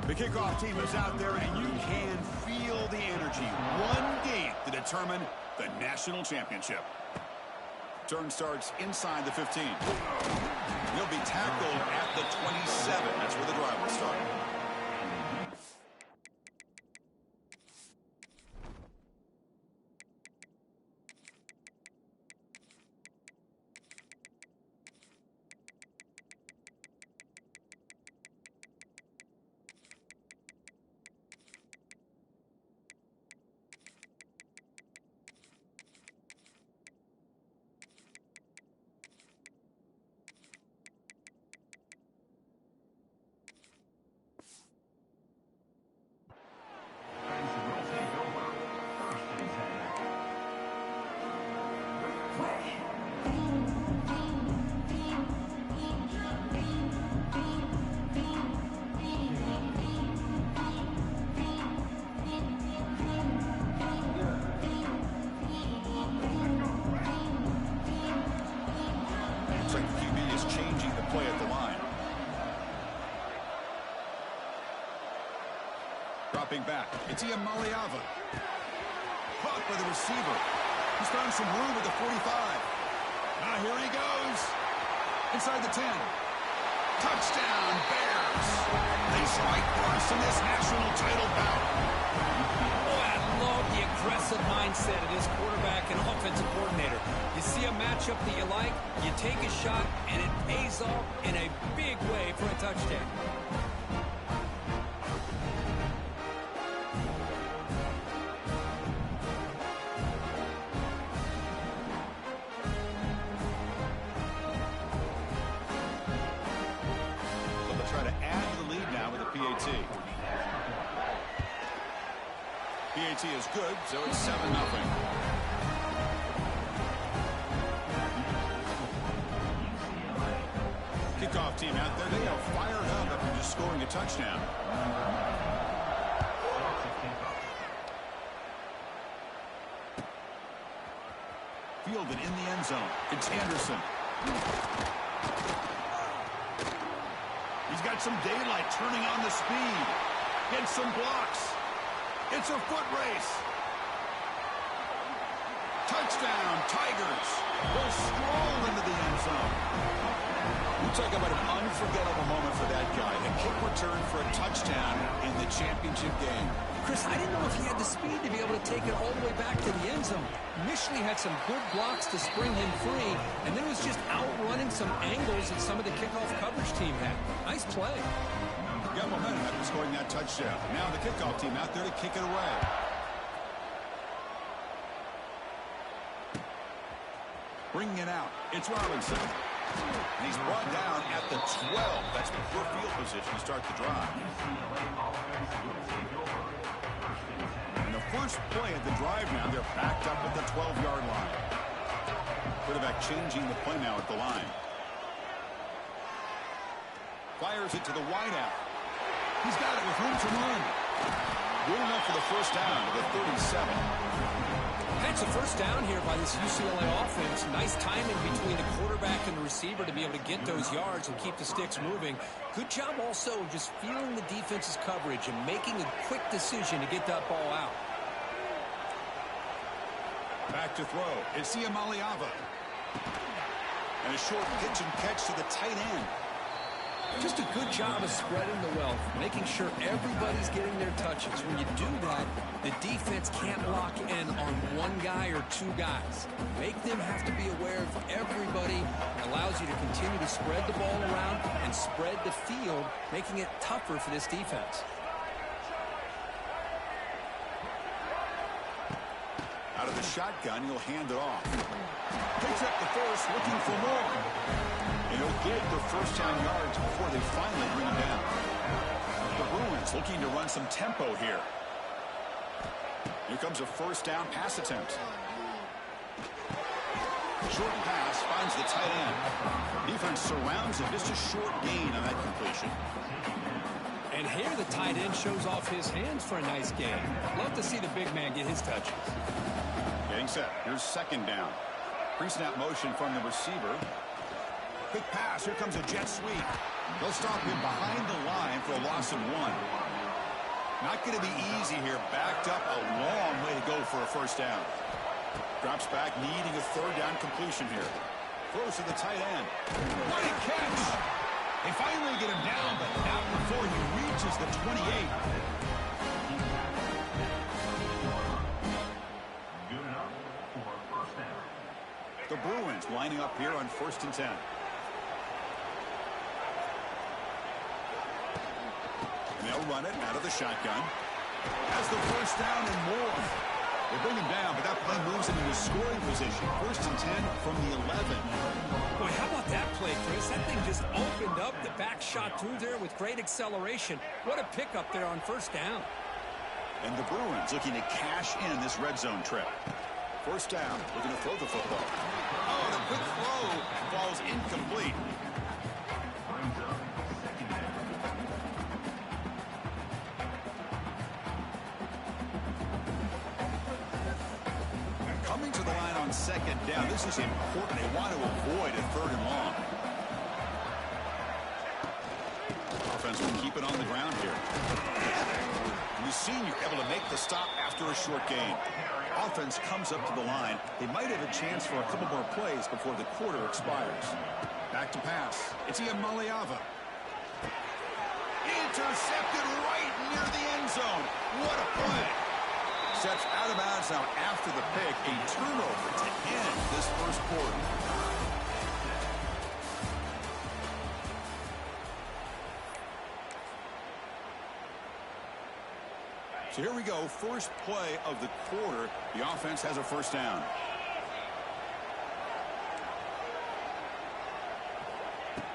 The kickoff team is out there, and you can feel the energy. One game to determine the national championship. Turn starts inside the 15. He'll be tackled at the 27. That's where the drive will start. Dropping back, it's Ian Maliava. Caught by the receiver. He's found some room at the 45. Now here he goes. Inside the 10. Touchdown, Bears. They strike first in this national title bout. Boy, I love the aggressive mindset of this quarterback and offensive coordinator. You see a matchup that you like, you take a shot, and it pays off in a big way for a touchdown. PAT is good, so it's 7-0. Kickoff team out there, they are fired up after just scoring a touchdown. Fielded in the end zone. It's Anderson. He's got some daylight turning on the speed. Gets some blocks. It's a foot race. Touchdown, Tigers. Will stroll into the end zone. You talk about an unforgettable moment for that guy. A kick return for a touchdown in the championship game. Chris, I didn't know if he had the speed to be able to take it all the way back to the end zone. Initially had some good blocks to spring him free, and then was just outrunning some angles that some of the kickoff coverage team had. Nice play. Got momentum after scoring that touchdown. Now the kickoff team out there to kick it away. Bringing it out. It's Robinson. And he's brought down at the 12. That's poor field position to start the drive. And the first play of the drive now, they're backed up at the 12-yard line. Quarterback changing the play now at the line. Fires it to the wideout. He's got it with room to run. Good enough for the first down to the 37. That's a first down here by this UCLA offense. Nice timing between the quarterback and the receiver to be able to get those yards and keep the sticks moving. Good job also just feeling the defense's coverage and making a quick decision to get that ball out. Back to throw. It's Iamaleava. And a short pitch and catch to the tight end. Just a good job of spreading the wealth, making sure everybody's getting their touches. When you do that, the defense can't lock in on one guy or two guys. Make them have to be aware of everybody. It allows you to continue to spread the ball around and spread the field, making it tougher for this defense. Out of the shotgun, he'll hand it off. Picks up the first, looking for more. And he'll get the first down yards before they finally bring him down. The Bruins looking to run some tempo here. Here comes a first down pass attempt. Short pass finds the tight end. Defense surrounds him. Just a short gain on that completion. And here the tight end shows off his hands for a nice game. Love to see the big man get his touches. Getting set. Here's second down. Pre-snap motion from the receiver. Quick pass. Here comes a jet sweep. They'll stop him behind the line for a loss of 1. Not going to be easy here. Backed up a long way to go for a first down. Drops back, needing a third down completion here. Throws to the tight end. What a catch! They finally get him down, but not before he reaches the 28. Good enough for a first down. The Bruins lining up here on 1st and 10. They'll run it out of the shotgun. Has the first down and more. They bring him down, but that play moves him into scoring position. 1st and 10 from the 11. Boy, how about that play, Chris? That thing just opened up. The back shot through there with great acceleration. What a pickup there on first down. And the Bruins looking to cash in this red zone trip. First down, looking to throw the football. Oh, the quick throw falls incomplete. Brings up second down. Coming to the line on second down. This is important. They want to avoid a 3rd and long. Offense will keep it on the ground here. We've seen you're able to make the stop after a short gain. Offense comes up to the line. They might have a chance for a couple more plays before the quarter expires. Back to pass. It's Iamaleava. Intercepted right near the end zone. What a play. Steps out of bounds now after the pick. A turnover to end this first quarter. So here we go. First play of the quarter. The offense has a first down.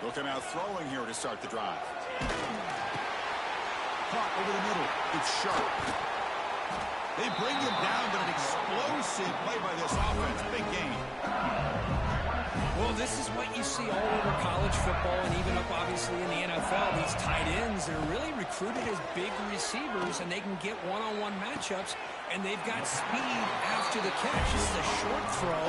They'll come out throwing here to start the drive. Caught over the middle. It's Sharp. They bring him down, but an explosive play by this offense. Big game. Well, this is what you see all over college football and even up, obviously, in the NFL. These tight ends are really recruited as big receivers, and they can get one-on-one matchups, and they've got speed after the catch. This is a short throw.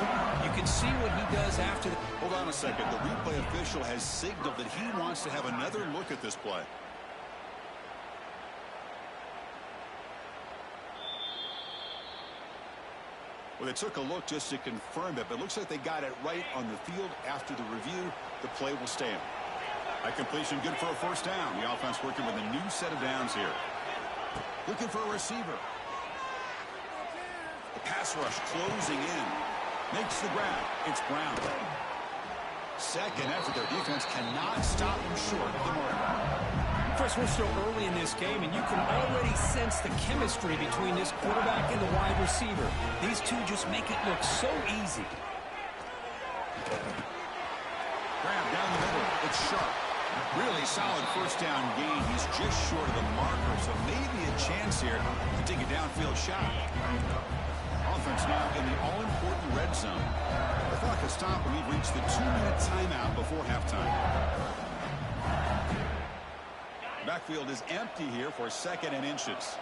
You can see what he does after the... Hold on a second. The replay official has signaled that he wants to have another look at this play. Well, they took a look just to confirm it, but it looks like they got it right on the field. After the review, the play will stand. That completion good for a first down. The offense working with a new set of downs here. Looking for a receiver. The pass rush closing in. Makes the grab. It's Brown. Second effort. Their defense cannot stop him short of the mark. Chris, we're still early in this game, and you can already sense the chemistry between this quarterback and the wide receiver. These two just make it look so easy. Grab down the middle. It's Sharp. Really solid first down gain. He's just short of the marker, so maybe a chance here to take a downfield shot. Offense now in the all-important red zone. The clock has stopped, and we've reached the 2-minute timeout before halftime. Backfield is empty here for 2nd and inches.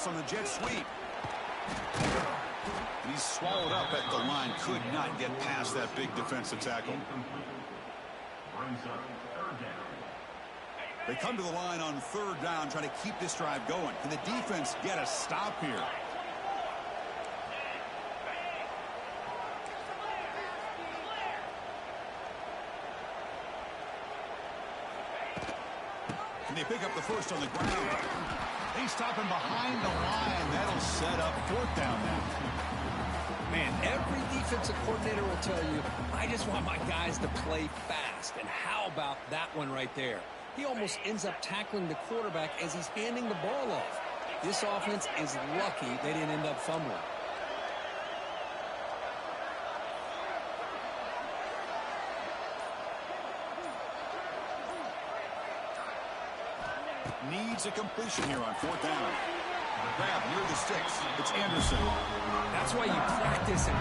pass on the jet sweep. And he's swallowed up at the line. Could not get past that big defensive tackle. They come to the line on third down, trying to keep this drive going. Can the defense get a stop here? Can they pick up the first on the ground? They stop him behind the line. That'll set up fourth down now. Man, every defensive coordinator will tell you, I just want my guys to play fast. And how about that one right there? He almost ends up tackling the quarterback as he's handing the ball off. This offense is lucky they didn't end up fumbling. Needs a completion here on fourth down. Grab near the sticks. It's Anderson. That's why you practice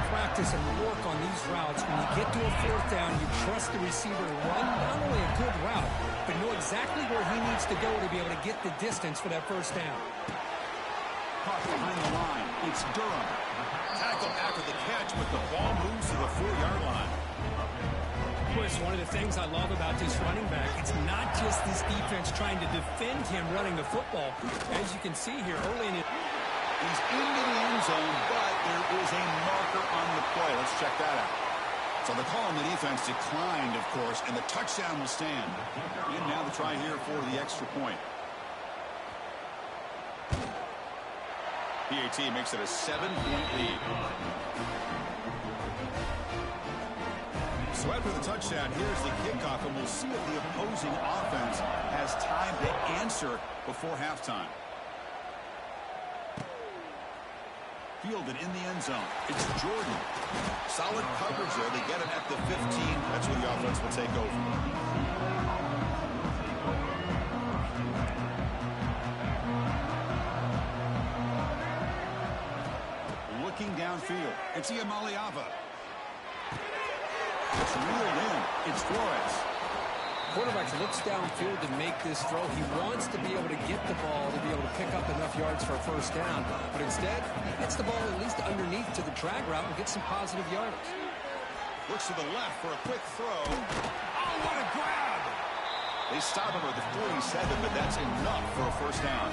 and work on these routes. When you get to a fourth down, you trust the receiver to run not only a good route, but know exactly where he needs to go to be able to get the distance for that first down. Caught behind the line. It's Durham. Tackle after the catch, but the ball moves to the 4-yard line. Chris, one of the things I love about this running back, it's not just this defense trying to defend him running the football. As you can see here early in it. He's into the end zone, but there is a marker on the play. Let's check that out. So the call on the defense declined, of course, and the touchdown will stand. And now the try here for the extra point. PAT makes it a 7-point lead. So after the touchdown, here's the kickoff, and we'll see if the opposing offense has time to answer before halftime. Fielded in the end zone. It's Jordan. Solid coverage there. They get it at the 15. That's where the offense will take over. Looking downfield. It's Iamaleava. It's reeled in. It's Flores. Quarterback looks downfield to make this throw. He wants to be able to get the ball to be able to pick up enough yards for a first down. But instead, he gets the ball at least underneath to the drag route and gets some positive yards. Looks to the left for a quick throw. Oh, what a grab! They stop him at the 47, but that's enough for a first down.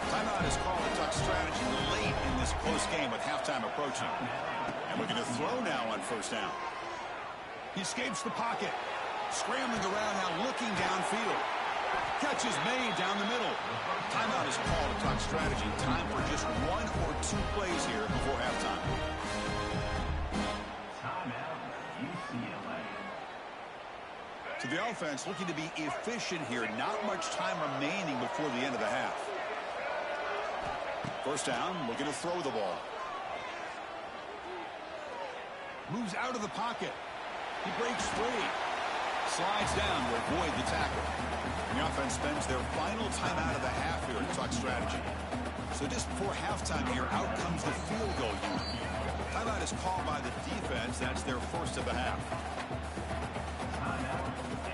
Timeout is called a Duck strategy late in this close game with halftime approaching. And we're going to throw now on first down. He escapes the pocket. Scrambling around now, looking downfield. Catch is made down the middle. Timeout is called a Duck strategy. Time for just 1 or 2 plays here before halftime. So the offense looking to be efficient here. Not much time remaining before the end of the half. First down, looking to throw the ball. Moves out of the pocket. He breaks free. Slides down to avoid the tackle. And the offense spends their final timeout of the half here in Duck strategy. So just before halftime here, out comes the field goal unit. Timeout is called by the defense. That's their first of the half.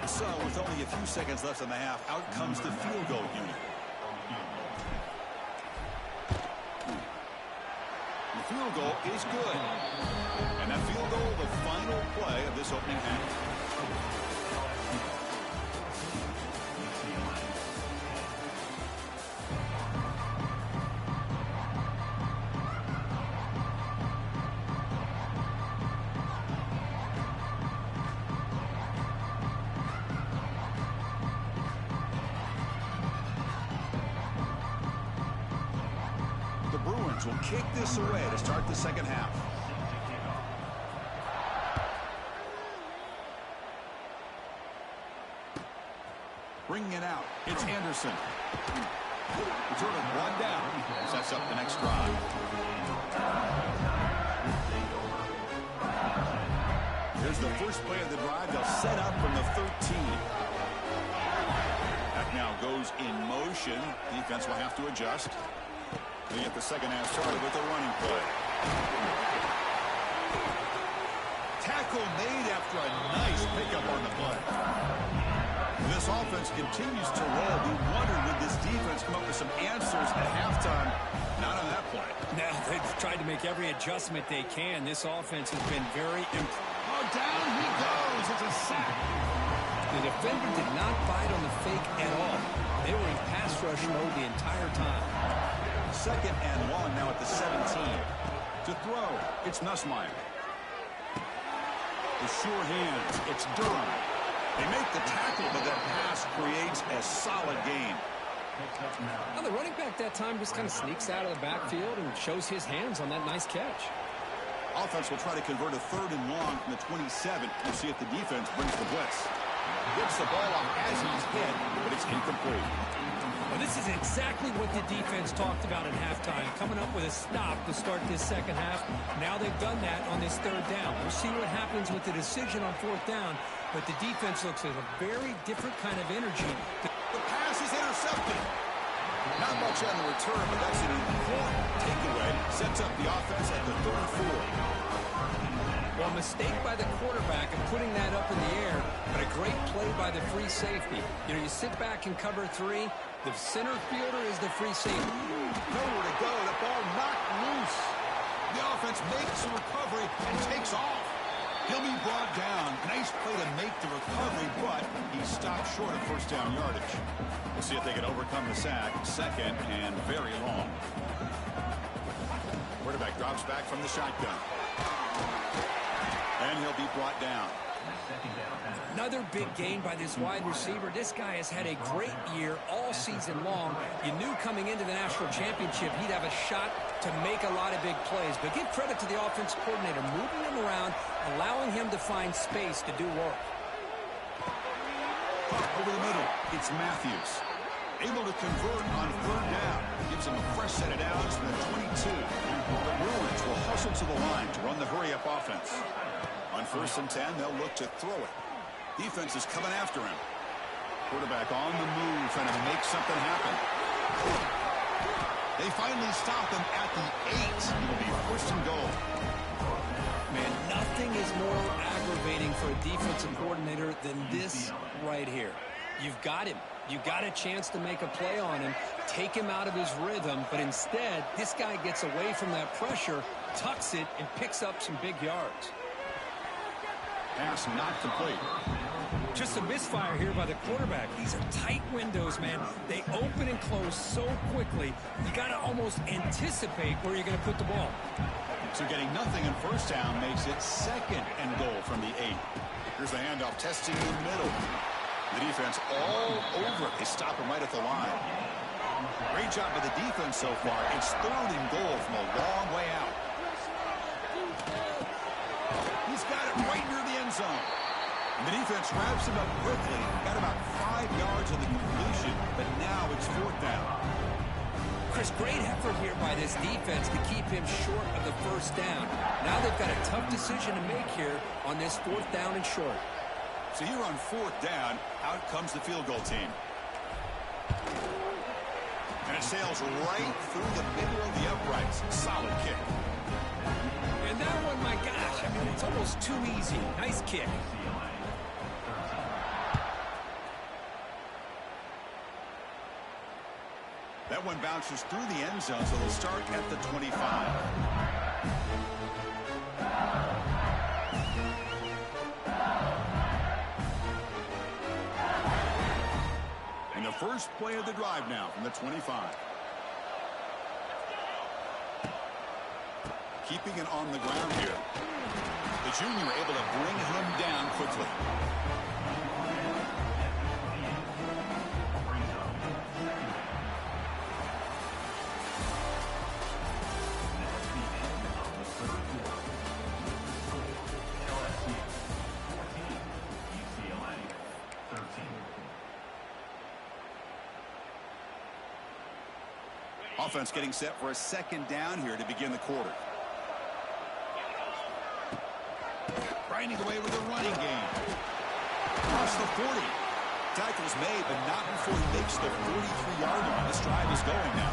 So with only a few seconds left in the half, out comes the field goal unit. The field goal is good. And that field goal, the final play of this opening half. The Bruins will kick this away to start the second half. Bringing it out. It's Anderson. Return of 1 down. Sets up the next drive. Here's the first play of the drive. They'll set up from the 13. That now goes in motion. Defense will have to adjust. They get the second half started with a running play. Tackle made after a nice pickup on the play. This offense continues to roll. We wondered, would this defense come up with some answers at halftime? Not on that play. Now they've tried to make every adjustment they can. This offense has been very impressive. Oh, down he goes. It's a sack. The defender did not bite on the fake at all. They were in pass rush mode the entire time. 2nd and 1 now at the 17. To throw, it's Nussmeier. The sure hands, it's Durham. They make the tackle, but that pass creates a solid gain. Now the running back that time just kind of sneaks out of the backfield and shows his hands on that nice catch. Offense will try to convert a 3rd and long from the 27. We'll see if the defense brings the blitz. Gets the ball off as he's hit, but it's incomplete. Well, this is exactly what the defense talked about at halftime, coming up with a stop to start this second half. Now they've done that on this 3rd down. We'll see what happens with the decision on 4th down, but the defense looks like a very different kind of energy. The pass is intercepted. Not much on the return, but that's an important takeaway. Sets up the offense at the 34. Well, a mistake by the quarterback and putting that up in the air, but a great play by the free safety. You know, you sit back and cover 3. The center fielder is the free safety. Nowhere to go. The ball knocked loose. The offense makes the recovery and takes off. He'll be brought down. Nice play to make the recovery, but he stopped short of 1st down yardage. We'll see if they can overcome the sack. 2nd and very long. Quarterback drops back from the shotgun. And he'll be brought down. Another big gain by this wide receiver. This guy has had a great year all season long. You knew coming into the national championship he'd have a shot to make a lot of big plays. But give credit to the offensive coordinator, moving him around, allowing him to find space to do work. Over the middle, it's Matthews. Able to convert on 3rd down. Gives him a fresh set of downs from the 22. The Bruins will hustle to the line to run the hurry-up offense. On 1st and 10, they'll look to throw it. Defense is coming after him. Quarterback on the move, trying to make something happen. They finally stop him at the 8. It'll be 1st and goal. Man, nothing is more aggravating for a defensive coordinator than this right here. You've got him. You got a chance to make a play on him, take him out of his rhythm, but instead, this guy gets away from that pressure, tucks it, and picks up some big yards. Pass not complete. Just a misfire here by the quarterback. These are tight windows, man. They open and close so quickly, you got to almost anticipate where you're going to put the ball. So getting nothing in 1st down makes it 2nd and goal from the 8. Here's the handoff, testing in the middle. The defense all over it. They stop him right at the line. Great job by the defense so far. It's 3rd and goal from a long way out. He's got it right near the end zone. And the defense wraps him up quickly. Got about 5 yards of the completion, but now it's 4th down. Chris, great effort here by this defense to keep him short of the 1st down. Now they've got a tough decision to make here on this 4th down and short. So here on 4th down, out comes the field goal team. And it sails right through the middle of the uprights. Solid kick. And that one, my gosh, I mean, it's almost too easy. Nice kick. That one bounces through the end zone, so they'll start at the 25. And the first play of the drive now from the 25. Keeping it on the ground here. The junior able to bring him down quickly. Offense getting set for a 2nd down here to begin the quarter. Grinding away with a running game. Across the 40. Tackle's made, but not before he makes the 43-yard line. This drive is going now.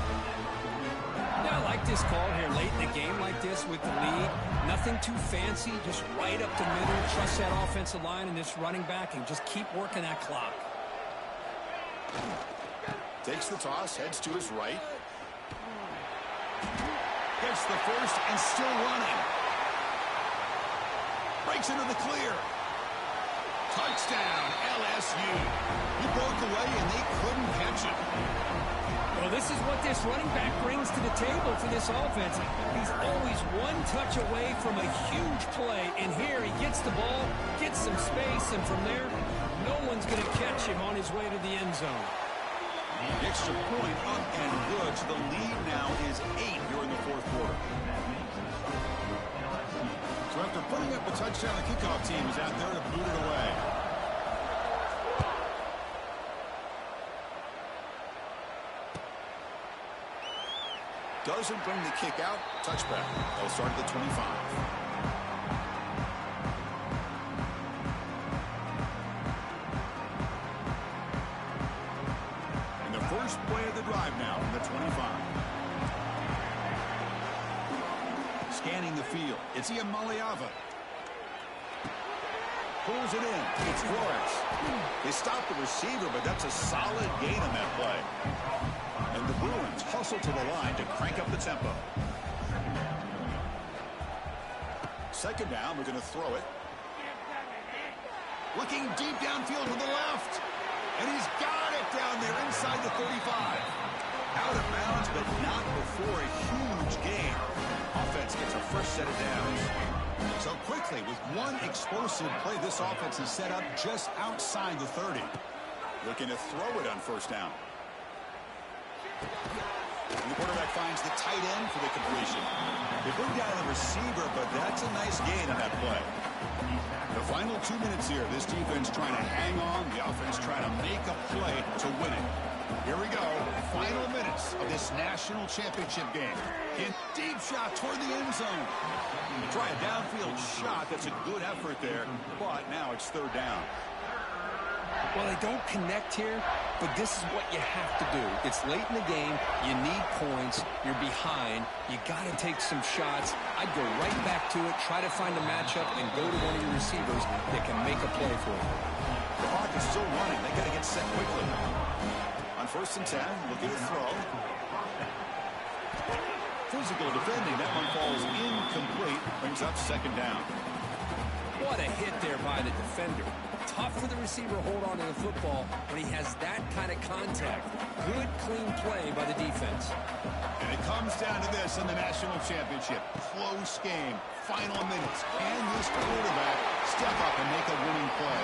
Yeah, I like this call here late in the game like this with the lead. Nothing too fancy, just right up the middle. Trust that offensive line and this running back and just keep working that clock. Takes the toss, heads to his right. Gets the first and still running. Breaks into the clear. Touchdown, LSU. He broke away and they couldn't catch him. Well, this is what this running back brings to the table for this offense. He's always one touch away from a huge play. And here he gets the ball, gets some space, and from there, no one's going to catch him on his way to the end zone. The extra point up and good. So the lead now is 8 here in the fourth quarter. So after putting up a touchdown, the kickoff team is out there to boot it away. Doesn't bring the kick out. Touchback. They'll start at the 25. And the first play of the drive now from the 25. Scanning the field. It's Iamaleava. Pulls it in. It's Flores. They stop the receiver, but that's a solid gain on that play. And the Bruins hustle to the line to crank up the tempo. Second down, we're going to throw it. Looking deep downfield to the left. And he's got it down there inside the 35. Out of bounds, but not before a huge gain. Offense gets a fresh set of downs. So quickly, with one explosive play, this offense is set up just outside the 30. Looking to throw it on first down. And the quarterback finds the tight end for the completion. They bring down the receiver, but that's a nice gain on that play. The final 2 minutes here, this defense trying to hang on, the offense trying to make a play to win it. Here we go, final minutes of this national championship game. In deep shot toward the end zone. Try a downfield shot, that's a good effort there, but now it's third down. Well, they don't connect here, but this is what you have to do. It's late in the game. You need points. You're behind. You got to take some shots. I'd go right back to it, try to find a matchup, and go to one of your receivers that can make a play for you. The clock is still running. They got to get set quickly. On 1st and 10, looking to throw. Physical defending. That one falls incomplete. Brings up second down. What a hit there by the defender. Tough for the receiver to hold on to the football when he has that kind of contact. Good, clean play by the defense. And it comes down to this in the national championship. Close game. Final minutes. Can this quarterback step up and make a winning play?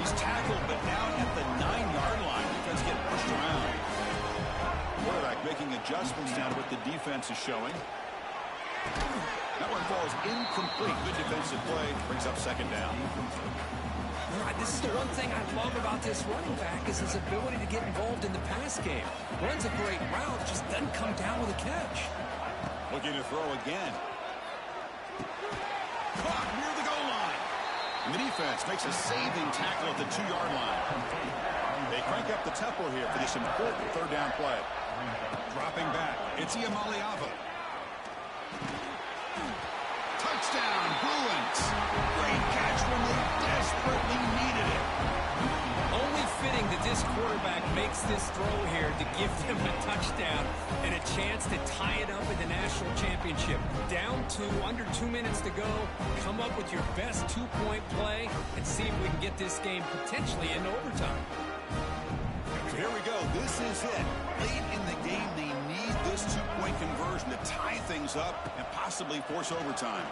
He's tackled, but now at the 9-yard line. Defense get pushed around. Quarterback making adjustments now to what the defense is showing. That one falls incomplete. Good defensive play. Brings up second down. This is the one thing I love about this running back is his ability to get involved in the pass game. Runs a great route, just doesn't come down with a catch. Looking to throw again. Caught near the goal line. And the defense makes a saving tackle at the 2-yard line. They crank up the tempo here for this important third down play. Dropping back. It's Iamaleava. Touchdown, Bruins. Great catch when they desperately needed it. Only fitting that this quarterback makes this throw here to give them a touchdown and a chance to tie it up in the national championship. Down to under 2 minutes to go. Come up with your best 2-point play and see if we can get this game potentially into overtime. So here we go. This is it. Late in the game, they need this 2-point conversion to tie things up and possibly force overtime.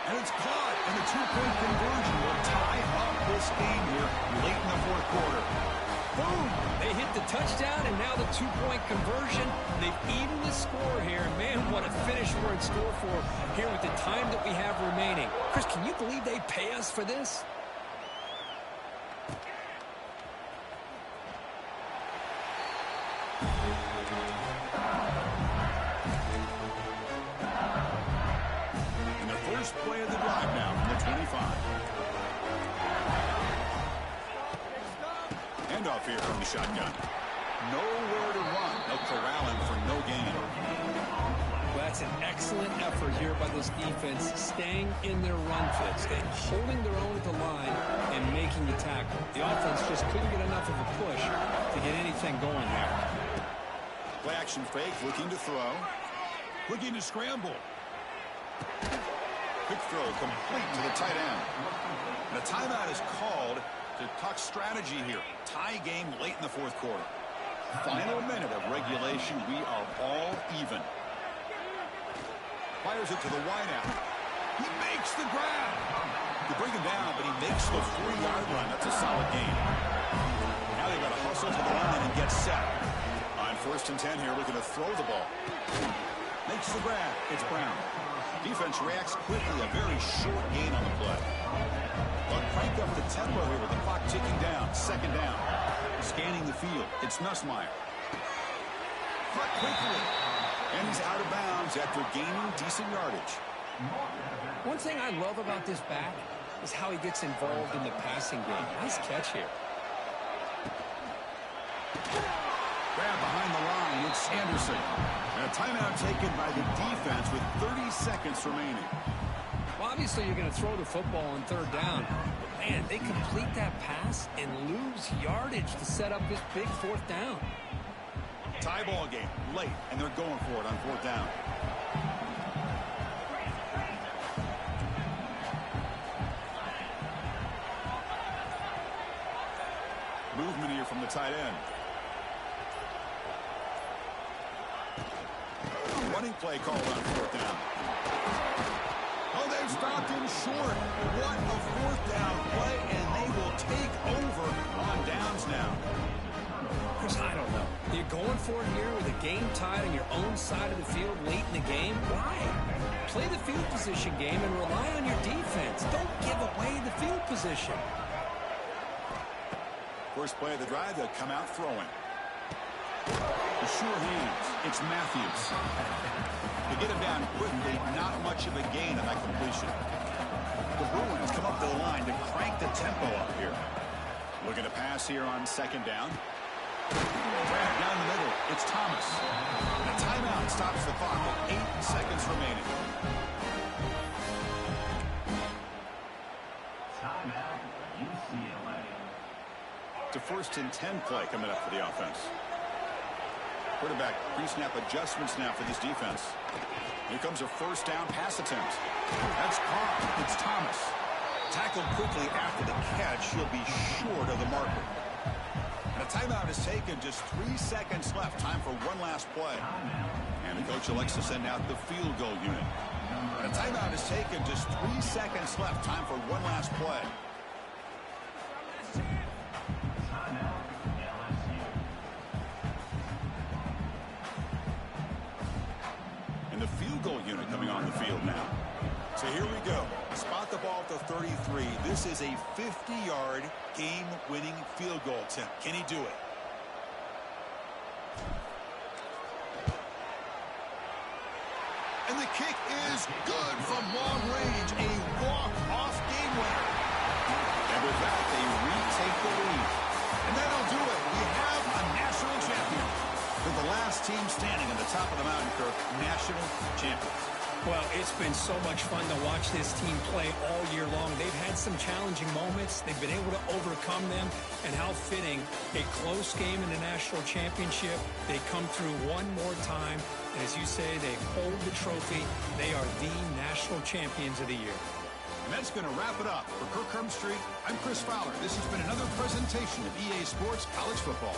And it's caught, and the 2-point conversion will tie up this game here late in the fourth quarter. Boom! They hit the touchdown, and now the 2-point conversion. They've evened the score here. Man, what a finish we're in store for here with the time that we have remaining. Chris, can you believe they pay us for this? Play of the drive now from the 25. Handoff here from the shotgun. Nowhere to run. They'll corral him for no gain. Well, that's an excellent effort here by this defense, staying in their run fit, holding their own at the line and making the tackle. The offense just couldn't get enough of a push to get anything going there. Play action fake, looking to throw. Looking to scramble. Quick throw complete to the tight end. And a timeout is called to talk strategy here. Tie game late in the fourth quarter. Final minute of regulation. We are all even. Fires it to the wideout. He makes the grab. You bring him down, but he makes the 3-yard line. That's a solid gain. Now they've got to hustle to the line and get set. On 1st and 10 here, looking to throw the ball. Makes the grab. It's Brown. Defense reacts quickly. A very short gain on the play. But crank up the tempo here with the clock ticking down. 2nd down. Scanning the field. It's Nussmeier. Cut quickly. And he's out of bounds after gaining decent yardage. One thing I love about this back is how he gets involved in the passing game. Nice catch here. Grab behind the line. It's Anderson. And a timeout taken by the defense with 30 seconds remaining. Well, obviously you're going to throw the football on 3rd down. But man, they complete that pass and lose yardage to set up this big 4th down. Tie ball game late, and they're going for it on 4th down. Movement here from the tight end. Running play called on 4th down. Oh, they've stopped him short. What a 4th down play, and they will take over on downs now. Chris, I don't know. You're going for it here with a game tied on your own side of the field late in the game? Why? Play the field position game and rely on your defense. Don't give away the field position. First play of the drive, they'll come out throwing. The sure hands. It's Matthews. To get him down quickly, not much of a gain on that completion. The Bruins come up the line to crank the tempo up here. Looking to pass here on 2nd down. Grab down the middle. It's Thomas. And a timeout stops the clock with 8 seconds remaining. Timeout, UCLA. It's a 1st and 10 play coming up for the offense. Quarterback pre-snap adjustments now for this defense. Here comes a 1st down pass attempt. That's caught. It's Thomas. Tackled quickly after the catch. He'll be short of the marker. And a timeout is taken. Just 3 seconds left. Time for one last play. And the coach elects to send out the field goal unit. And a timeout is taken. Just 3 seconds left. Time for one last play. And the field goal unit coming on the field now. So here we go. Spot the ball at the 33. This is a 50-yard game-winning field goal attempt. Can he do it? And the kick is good from long range. A walk-off game winner. And with that, they retake the lead. And that'll do it. We have a national champion. With the last team standing on the top of the mountain, Kirk, national champions. Well, it's been so much fun to watch this team play all year long. They've had some challenging moments. They've been able to overcome them. And how fitting, a close game in the national championship. They come through one more time. And as you say, they hold the trophy. They are the national champions of the year. And that's going to wrap it up. For Kirk Herbstreit, I'm Chris Fowler. This has been another presentation of EA Sports College Football.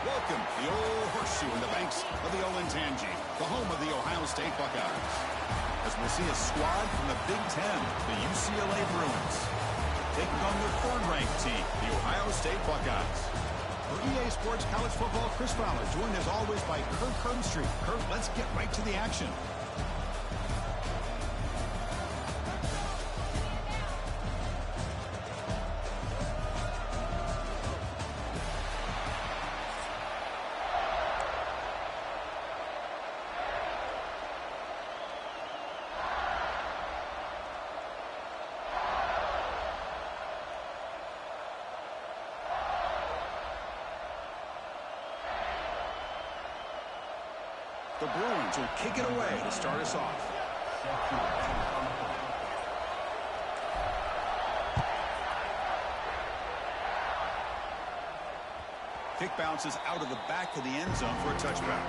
Welcome to the old horseshoe in the banks of the Olentangy, the home of the Ohio State Buckeyes. As we'll see a squad from the Big Ten, the UCLA Bruins, taking on their third-ranked team, the Ohio State Buckeyes. For EA Sports College Football, Chris Fowler, joined as always by Kirk Herbstreit. Kirk, let's get right to the action. The Bruins will kick it away to start us off. Kick bounces out of the back of the end zone for a touchback.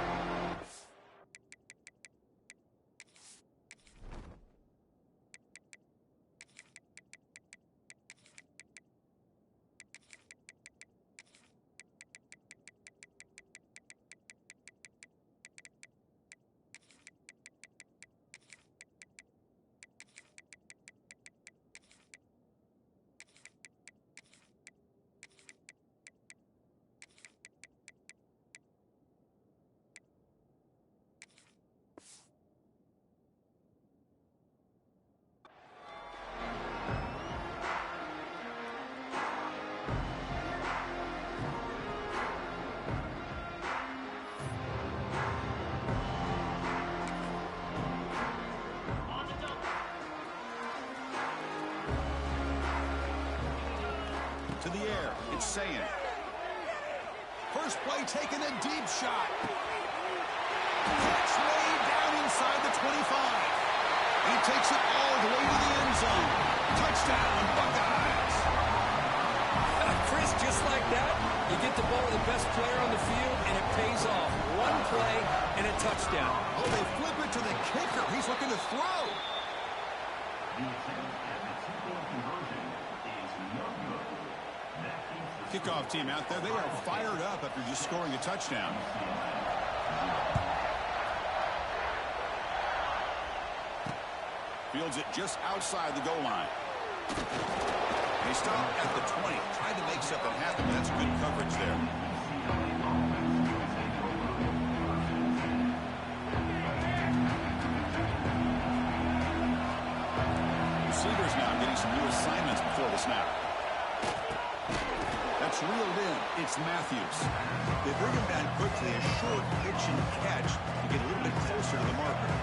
To the air, it's Sayin. First play taking a deep shot. Catch way down inside the 25. He takes it all the way to the end zone. Touchdown, Buckeyes. Chris, just like that, you get the ball to the best player on the field, and it pays off. One play and a touchdown. Oh, they flip it to the kicker. He's looking to throw. Kickoff team out there, they are fired up after just scoring a touchdown. Fields it just outside the goal line. They stop at the 20, tried to make something happen, but that's good coverage there. Receivers now getting some new assignments before the snap. That's reeled in. It's Matthews. They bring him down quickly, a short pitch and catch to get a little bit closer to the marker.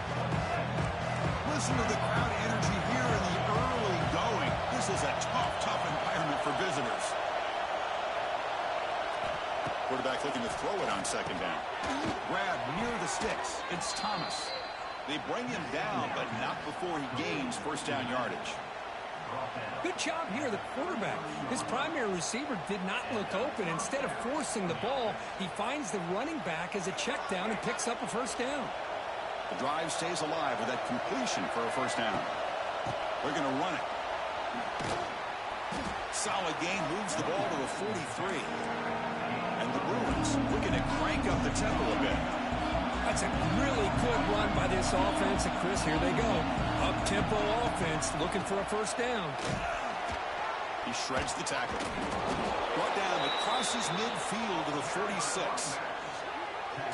Listen to the crowd energy here in the early going. This is a tough environment for visitors. Quarterback looking to throw it on second down. Grab near the sticks. It's Thomas. They bring him down, but not before he gains first down yardage. Good job here, the quarterback. His primary receiver did not look open. Instead of forcing the ball, he finds the running back as a check down and picks up a first down. The drive stays alive with that completion for a first down. They're going to run it. Solid gain, moves the ball to the 43. And the Bruins looking to crank up the tempo a bit. That's a really good run by this offense. And Chris, here they go. Up-tempo offense looking for a first down. He shreds the tackle. Brought down, but crosses midfield to the 46.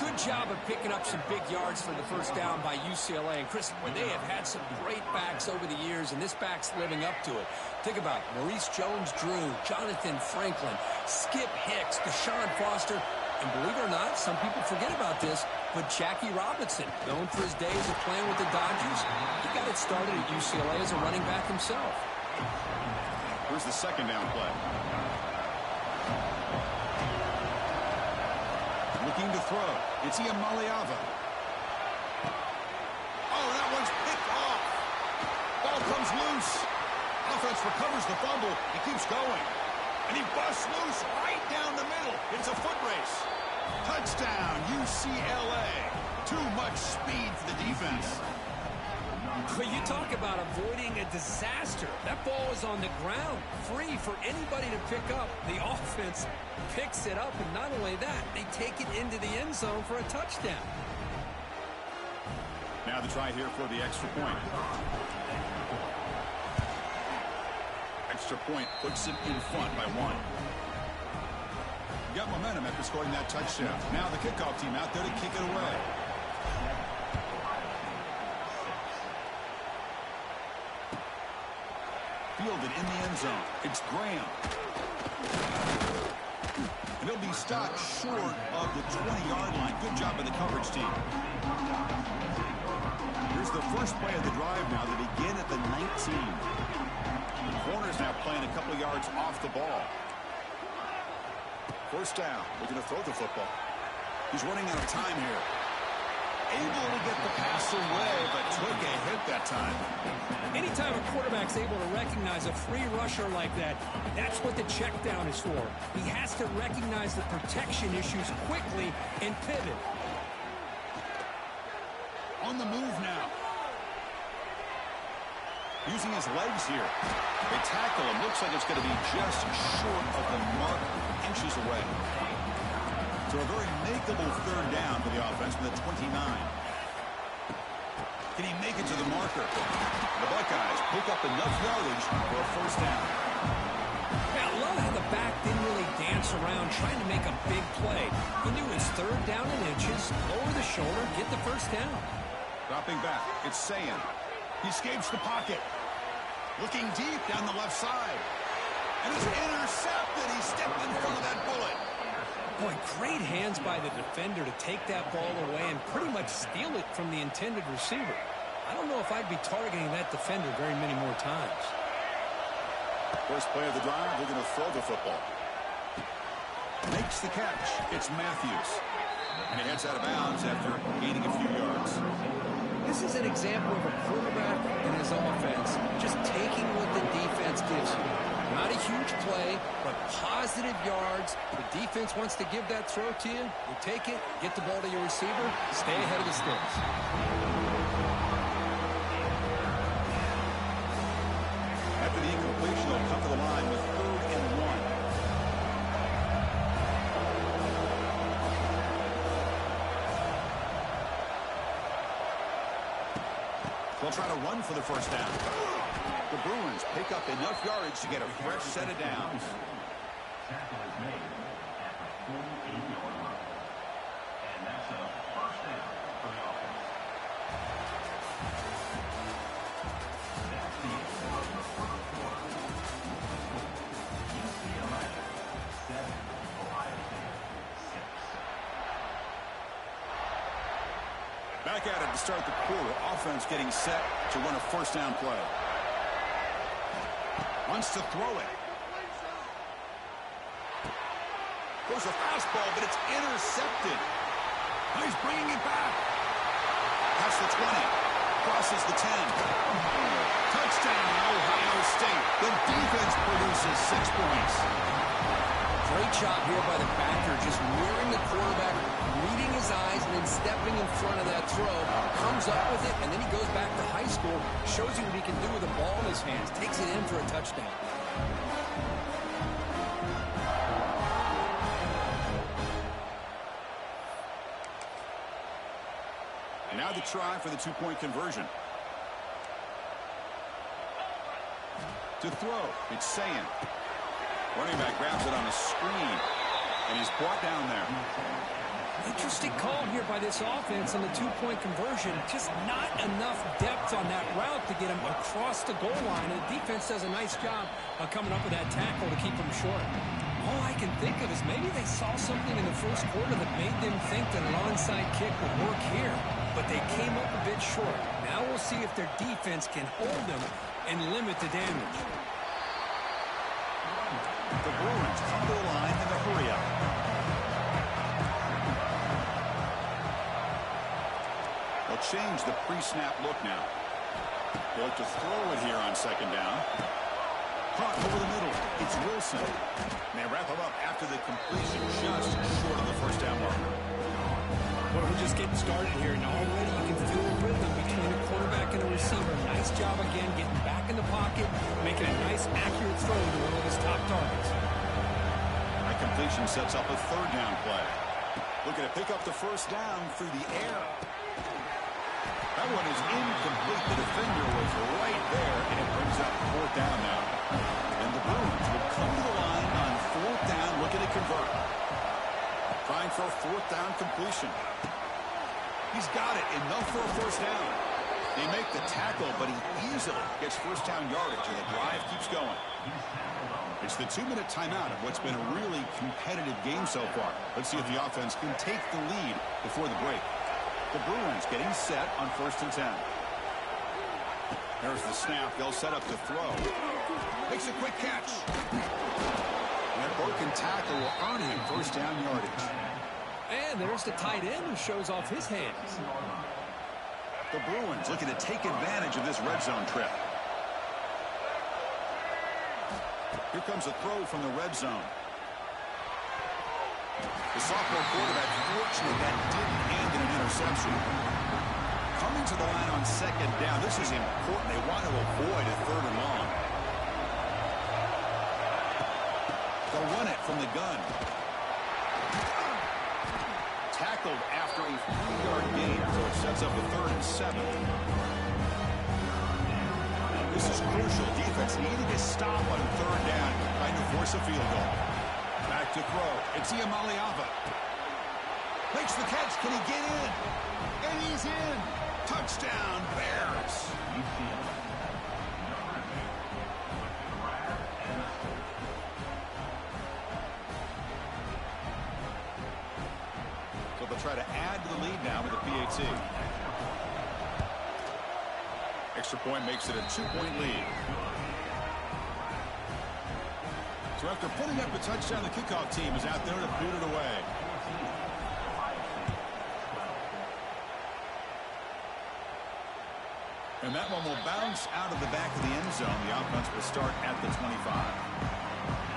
Good job of picking up some big yards for the first down by UCLA. And Chris, they have had some great backs over the years, and this back's living up to it. Think about Maurice Jones-Drew, Jonathan Franklin, Skip Hicks, Deshaun Foster, and believe it or not, some people forget about this, but Jackie Robinson, known for his days of playing with the Dodgers, he got it started at UCLA as a running back himself. Here's the second down play. Looking to throw. It's Ian Maliava. Oh, that one's picked off. Ball comes loose. Offense recovers the fumble. He keeps going. And he busts loose right down the middle. It's a foot race. Touchdown, UCLA. Too much speed for the defense. Well, you talk about avoiding a disaster. That ball is on the ground, free for anybody to pick up. The offense picks it up, and not only that, they take it into the end zone for a touchdown. Now the try here for the extra point. Extra point puts it in front by 1. Got momentum after scoring that touchdown. Now the kickoff team out there to kick it away. Fielded in the end zone. It's Graham. And he'll be stopped short of the 20-yard line. Good job by the coverage team. Here's the first play of the drive now. They begin at the 19. The corner's now playing a couple yards off the ball. First down. We're going to throw the football. He's running out of time here. Able to get the pass away, but took a hit that time. Anytime a quarterback's able to recognize a free rusher like that, that's what the check down is for. He has to recognize the protection issues quickly and pivot. On the move now. Using his legs here. They tackle him. Looks like it's going to be just short of the mark, inches away. So a very makeable third down for the offense from the 29. Can he make it to the marker? The Buckeyes pick up enough yardage for a first down. Yeah, I love how the back didn't really dance around trying to make a big play. He knew his third down in inches, lower the shoulder, get the first down. Dropping back, it's Sayan. He escapes the pocket. Looking deep down the left side. And it's intercepted. He stepped in front of that bullet. Boy, great hands by the defender to take that ball away and pretty much steal it from the intended receiver. I don't know if I'd be targeting that defender very many more times. First play of the drive, they're going to throw the football. Makes the catch. It's Matthews. And he heads out of bounds after gaining a few yards. This is an example of a quarterback and his offense just taking what the defense gives you. Not a huge play, but positive yards. The defense wants to give that throw to you. You take it, get the ball to your receiver, stay ahead of the sticks. After the incompletion, they'll come to the line with 3rd and 1. They'll try to run for the first down. The Bruins pick up enough yardage to get a fresh set of downs. Tackle is made at the 48-yard line. And that's a first down for the offense. That's the end of the first quarter. UCLA 7, Ohio State 6. Back at it to start the quarter. Offense getting set to run a first down play. Wants to throw it. Goes a fastball, but it's intercepted. Now he's bringing it back. Past the 20. Crosses the 10. Touchdown, Ohio State. The defense produces 6 points. Great job here by the backer, just mirroring the quarterback, reading his eyes, and then stepping in front of that throw. Comes up with it, and then he goes back to high school, shows you what he can do with the ball in his hands, takes it in for a touchdown. And now the try for the 2-point conversion. To throw, it's Sayan. Running back grabs it on a screen, and he's brought down there. Interesting call here by this offense on the 2-point conversion. Just not enough depth on that route to get him across the goal line. And the defense does a nice job of coming up with that tackle to keep him short. All I can think of is maybe they saw something in the first quarter that made them think that an onside kick would work here. But they came up a bit short. Now we'll see if their defense can hold them and limit the damage. The Bruins come to the line in the hurry-up. They'll change the pre-snap look now. They look to throw it here on second down. Caught over the middle. It's Wilson. And they wrap him up after the completion, just short of the first down marker. Well, we're just getting started here, and already you can feel a rhythm between the quarterback and blocking a receiver. Nice job again getting back in the pocket, making a nice, accurate throw to one of his top targets. That completion sets up a third down play. Looking to pick up the first down through the air. That one is incomplete. The defender was right there, and it brings up fourth down now. And the Bruins will come to the line on fourth down, looking to convert. Trying for a fourth down completion. He's got it, enough for a first down. They make the tackle, but he easily gets first down yardage, and the drive keeps going. It's the 2-minute timeout of what's been a really competitive game so far. Let's see if the offense can take the lead before the break. The Bruins getting set on 1st and 10. There's the snap. They'll set up to throw. Makes a quick catch. And that broken tackle will earn him first down yardage. And there's the tight end who shows off his hands. The Bruins looking to take advantage of this red zone trip. Here comes a throw from the red zone. The sophomore quarterback, fortunate that didn't end in an interception. Coming to the line on second down. This is important. They want to avoid a third and long. They'll run it from the gun. Tackled after a 3-yard gain, so it sets up a 3rd and 7. This is crucial. Defense needing a stop on 3rd down, trying to force a field goal. Back to throw. It's Iamaleava. Makes the catch. Can he get in? And he's in. Touchdown, Bears. So they'll try to add to the lead now with a PAT. Extra point makes it a 2-point lead. So after putting up a touchdown, the kickoff team is out there to boot it away. And that one will bounce out of the back of the end zone. The offense will start at the 25.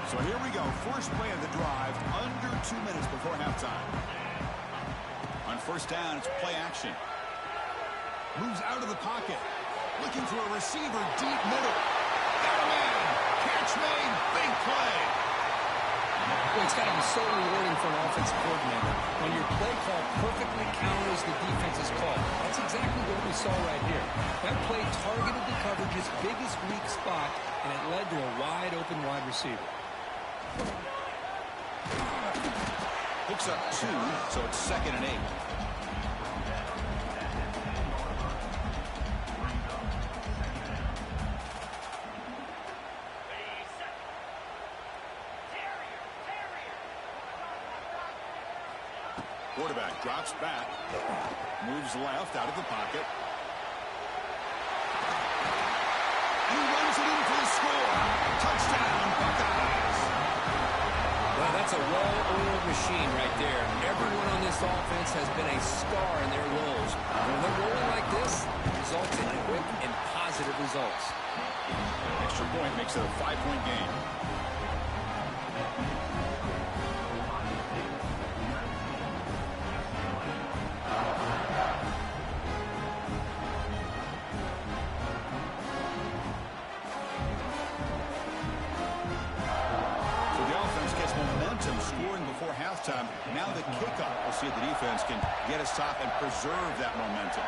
So here we go. First play of the drive, under 2 minutes before halftime. On first down, it's play action. Moves out of the pocket. Looking for a receiver deep middle. Got a man. Catch made. Big play. Well, it's got to be so rewarding for an offensive coordinator when your play call perfectly counters the defense's call. That's exactly what we saw right here. That play targeted the coverage's biggest weak spot, and it led to a wide-open wide receiver. Picks up 2, so it's 2nd and 8. Quarterback drops back, moves left out of the pocket. And he runs it in for the score. Touchdown, Buckeyes. Well, that's a well-oiled machine right there. Everyone on this offense has been a star in their roles. When they're rolling like this, it results in quick and positive results. Extra point makes it a 5-point game. Scoring before halftime. Now the kickoff. We'll see if the defense can get a stop and preserve that momentum.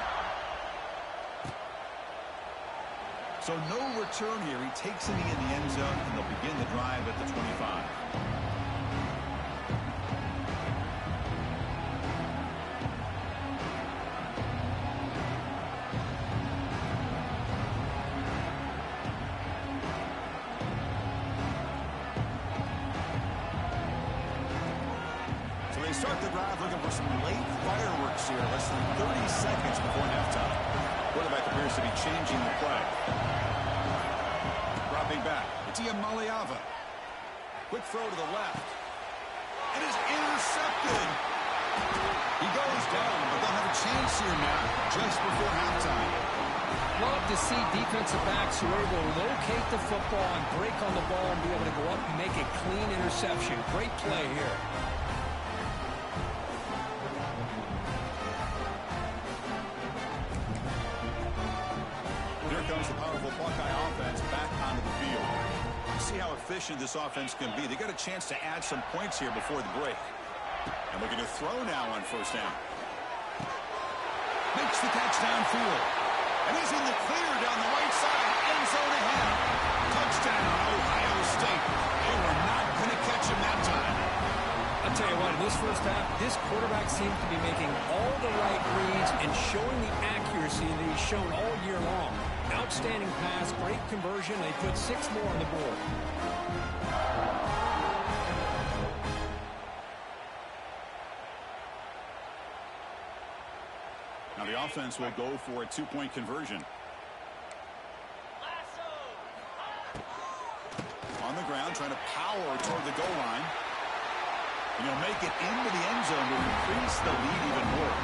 So no return here. He takes it in the end zone, and they'll begin the drive at the 25. Start the drive looking for some late fireworks here. Less than 30 seconds before halftime. Quarterback appears to be changing the play. Dropping back. It's Iamaleava. Quick throw to the left. It is intercepted. He goes down, but they'll have a chance here now just before halftime. Love to see defensive backs who are able to locate the football and break on the ball and be able to go up and make a clean interception. Great play here. comes the powerful Buckeye offense back onto the field. See how efficient this offense can be. They got a chance to add some points here before the break. And looking to throw now on first down. Makes the catch downfield. And he's in the clear down the right side. End zone ahead. Touchdown, Ohio State. They were not going to catch him that time. I'll tell you what, in this first half, this quarterback seems to be making all the right reads and showing the accuracy that he's shown all year long. Outstanding pass, great conversion. They put 6 more on the board. Now the offense will go for a 2-point conversion. On the ground, trying to power toward the goal line. And he'll make it into the end zone to increase the lead even more.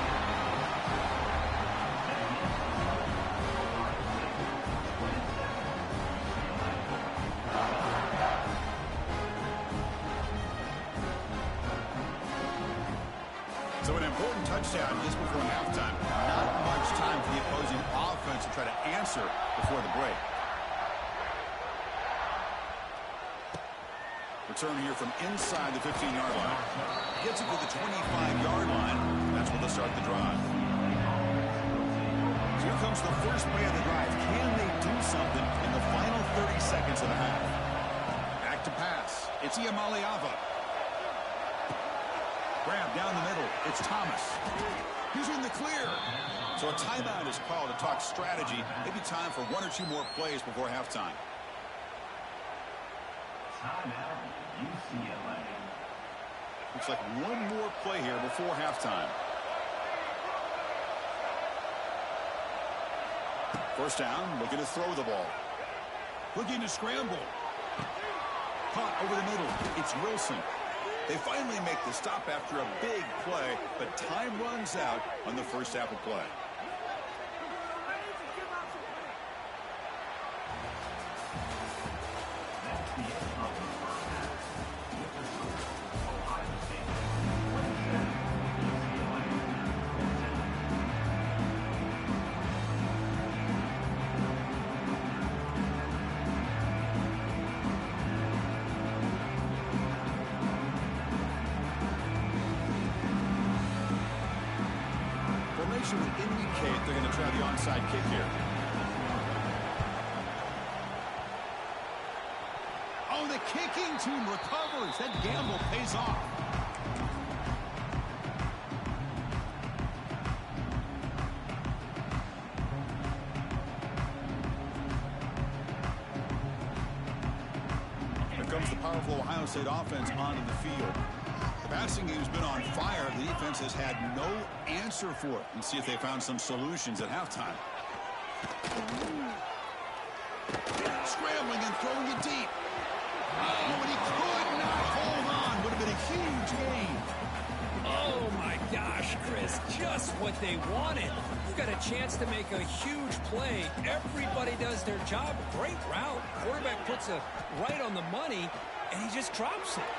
So an important touchdown just before halftime. Not much time for the opposing offense to try to answer before the break. Return here from inside the 15-yard line. Gets it to the 25-yard line. That's where they'll start the drive. So here comes the first play of the drive. Can they do something in the final 30 seconds of the half? Back to pass. It's Iamaleava. Grab down the middle. It's Thomas. He's in the clear. So a timeout is called to talk strategy. Maybe time for 1 or 2 more plays before halftime. Timeout, UCLA. Looks like 1 more play here before halftime. First down, looking to throw the ball. Looking to scramble. Caught over the middle. It's Wilson. They finally make the stop after a big play, but time runs out on the first half of play. Formation would indicate they're going to try the onside kick here. Oh, the kicking team recovers. That gamble pays off. Here comes the powerful Ohio State offense onto the field. The passing game's been on fire. The defense has had no answer for it. And see if they found some solutions at halftime. Scrambling and throwing it deep. Oh, and he could not hold on. Would have been a huge gain. Oh, my gosh, Chris, just what they wanted. You've got a chance to make a huge play. Everybody does their job. Great route. Quarterback puts it right on the money, and he just drops it.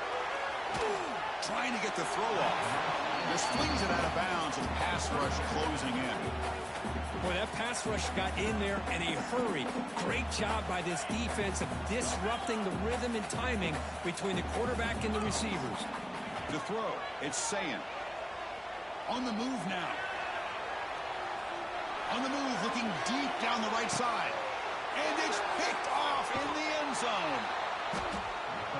Trying to get the throw off. Just flings it out of bounds and pass rush closing in. Boy, that pass rush got in there in a hurry. Great job by this defense of disrupting the rhythm and timing between the quarterback and the receivers. To throw, it's Sayin. On the move now. On the move, looking deep down the right side. And it's picked off in the end zone.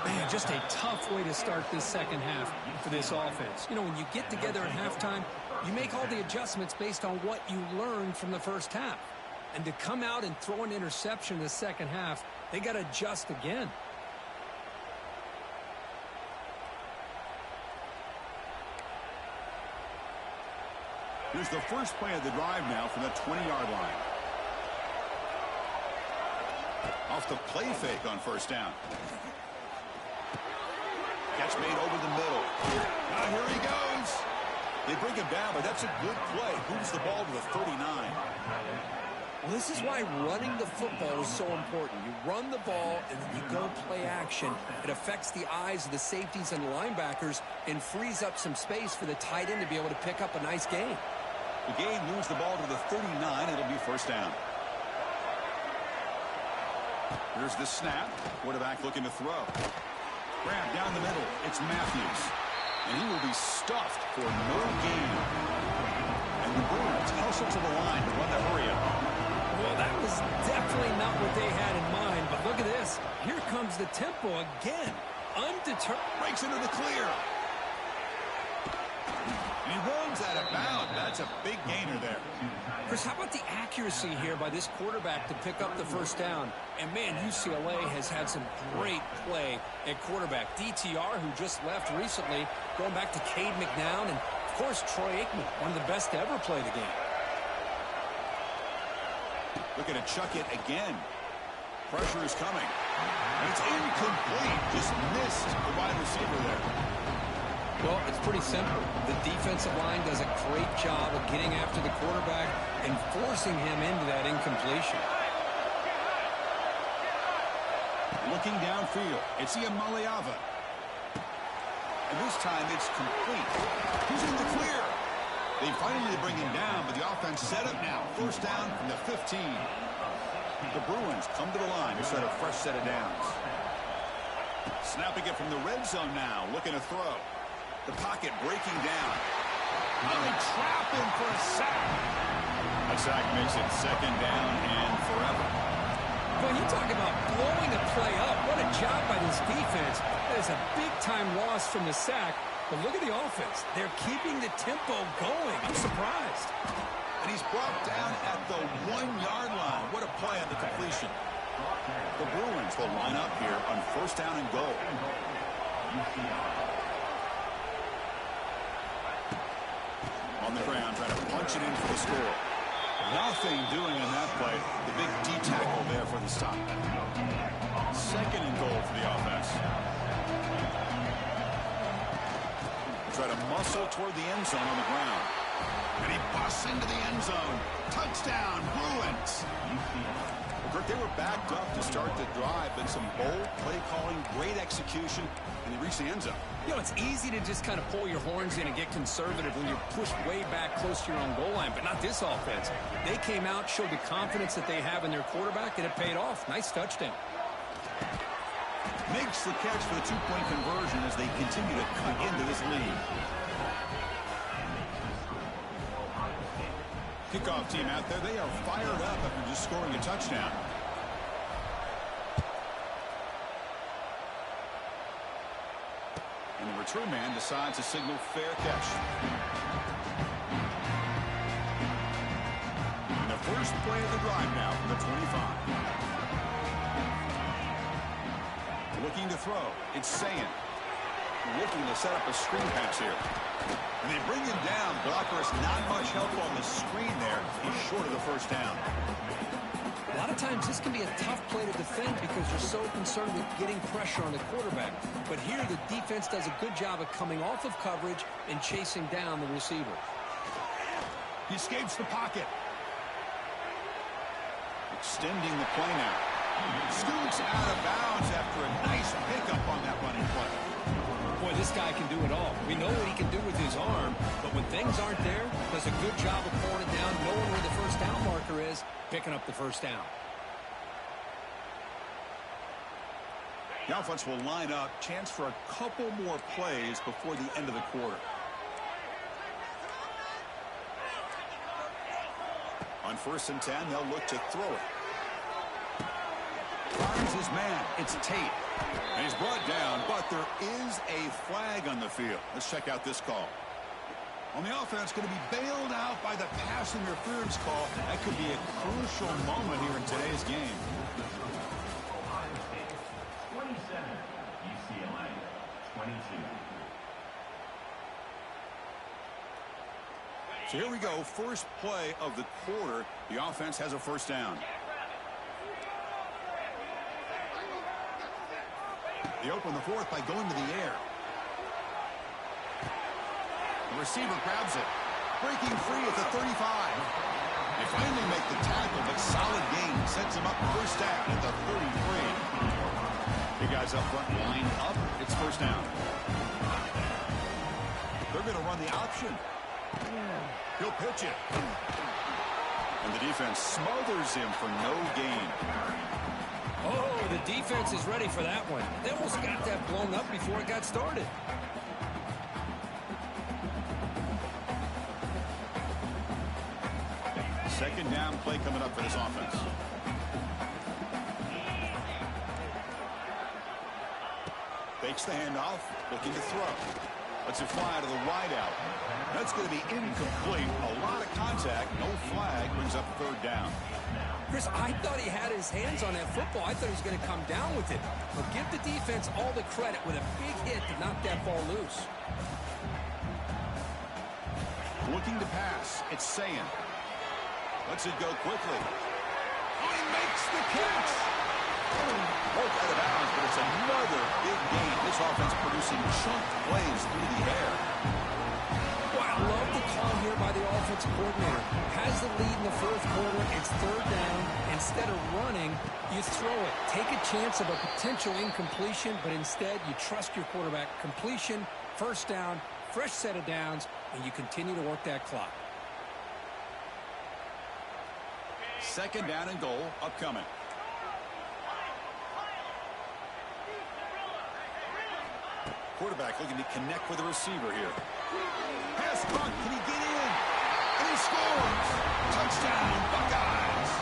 Man, just a tough way to start this second half for this offense. You know, when you get together at halftime, you make all the adjustments based on what you learned from the first half. And to come out and throw an interception in the second half, they got to adjust again. Here's the first play of the drive now from the 20-yard line. Off the play fake on first down. Catch made over the middle. Now here he goes. They bring him down, but that's a good play. Moves the ball to the 39. Well, this is why running the football is so important. You run the ball, and then you go play action. It affects the eyes of the safeties and linebackers and frees up some space for the tight end to be able to pick up a nice gain. The gain moves the ball to the 39. It'll be first down. Here's the snap. Quarterback looking to throw. Grab down the middle. It's Matthews. And he will be stuffed for no gain. And the Bruins hustle to the line to run the hurry up. Well, that was definitely not what they had in mind, but look at this. Here comes the tempo again. Undeterred. Breaks into the clear. And he runs out of bounds. That's a big gainer there. Chris, how about the accuracy here by this quarterback to pick up the first down? And, man, UCLA has had some great play at quarterback. DTR, who just left recently, going back to Cade McNown, and, of course, Troy Aikman, one of the best to ever play the game. Looking to chuck it again. Pressure is coming. And it's incomplete. Just missed the wide receiver there. Well, it's pretty simple. The defensive line does a great job of getting after the quarterback and forcing him into that incompletion. Looking downfield, it's Iamaleava. And this time it's complete. He's in the clear. They finally bring him down, but the offense set up now. First down from the 15. The Bruins come to the line to set a fresh set of downs. Snapping it from the red zone now, looking to throw. The pocket breaking down. Oh, they trap him for a sack. A sack makes it second down and forever. Well, you talk about blowing a play up. What a job by this defense. That is a big-time loss from the sack. But look at the offense. They're keeping the tempo going. I'm surprised. And he's brought down at the 1-yard line. What a play on the completion. The Bruins will line up here on first down and goal. On the ground, trying to punch it in for the score. Nothing doing in that play. The big D tackle there for the stop. Second and goal for the offense. Try to muscle toward the end zone on the ground. And he busts into the end zone. Touchdown, Bruins. Kirk, they were backed up to start the drive, but some bold play calling, great execution, and they reached the end zone. You know, it's easy to just kind of pull your horns in and get conservative when you're pushed way back close to your own goal line, but not this offense. They came out, showed the confidence that they have in their quarterback, and it paid off. Nice touchdown. Makes the catch for the two-point conversion as they continue to cut into this lead. Kickoff team out there, they are fired up after just scoring a touchdown. And the return man decides to signal fair catch. And the first play of the drive now from the 25. Looking to throw. It's Sayin. Looking to set up a screen pass here. And they bring him down. Blocker has not much help on the screen there. He's short of the first down. A lot of times this can be a tough play to defend because you're so concerned with getting pressure on the quarterback. But here the defense does a good job of coming off of coverage and chasing down the receiver. He escapes the pocket. Extending the play now. Scoots out of bounds after a nice pickup on that running play. Boy, this guy can do it all. We know what he can do with his arm, but when things aren't there, does a good job of pulling it down, knowing where the first down marker is, picking up the first down. The offense will line up. Chance for a couple more plays before the end of the quarter. On 1st and 10, they'll look to throw it. Finds his man. It's Tate. And he's brought down, but there is a flag on the field. Let's check out this call. On the offense, going to be bailed out by the pass interference call. That could be a crucial moment here in today's game. Ohio State, 27. UCLA, 22. So here we go. First play of the quarter. The offense has a first down. They open the fourth by going to the air. The receiver grabs it. Breaking free at the 35. They finally make the tackle, but solid gain sets him up first down at the 33. Big guys up front line up. It's first down. They're going to run the option. He'll pitch it. And the defense smothers him for no gain. Oh, the defense is ready for that one. They almost got that blown up before it got started. Second down play coming up for this offense. Fakes the handoff, looking to throw. Lets it fly to the wideout. That's going to be incomplete. A lot of contact, no flag, brings up third down. Chris, I thought he had his hands on that football. I thought he was going to come down with it. But give the defense all the credit with a big hit to knock that ball loose. Looking to pass, it's Sayin. Lets it go quickly. He makes the catch. Broke out of bounds, but it's another big gain. This offense producing chunk plays through the air. Well, I love the call here by the offensive coordinator. Has the lead in the fourth quarter. It's third down. Instead of running, you throw it. Take a chance of a potential incompletion, but instead you trust your quarterback. Completion, first down, fresh set of downs, and you continue to work that clock. Second down and goal upcoming. Quarterback looking to connect with the receiver here. Pass caught. Can he get in? And he scores. Touchdown, Buckeyes.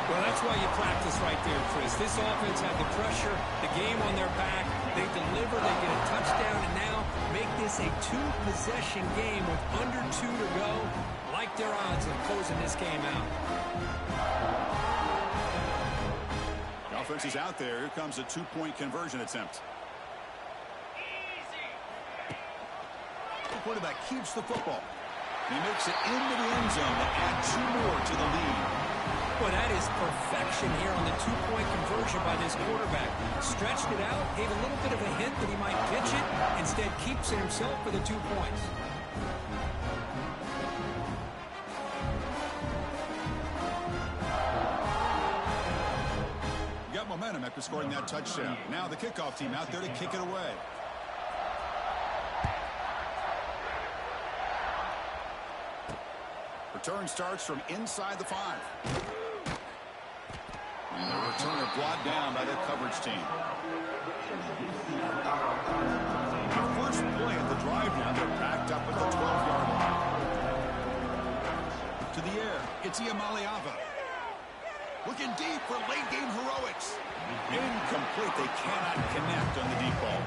Well, that's why you practice right there, Chris. This offense had the pressure, the game on their back. They deliver, they get a touchdown, and now make this a two-possession game with under 2 to go. Like their odds of closing this game out. The offense is out there. Here comes a two-point conversion attempt. The quarterback keeps the football. He makes it into the end zone to add 2 more to the lead. Well, that is perfection here on the two-point conversion by this quarterback. Stretched it out, gave a little bit of a hint that he might pitch it, instead keeps it himself for the 2 points. Got momentum after scoring that touchdown. Now the kickoff team out there to kick it away. Return starts from inside the 5. And the returner brought down by their coverage team. The first play of the drive now, they're backed up at the 12-yard line. To the air, it's Iamaleava. Looking deep for late-game heroics. Incomplete. They cannot connect on the deep ball.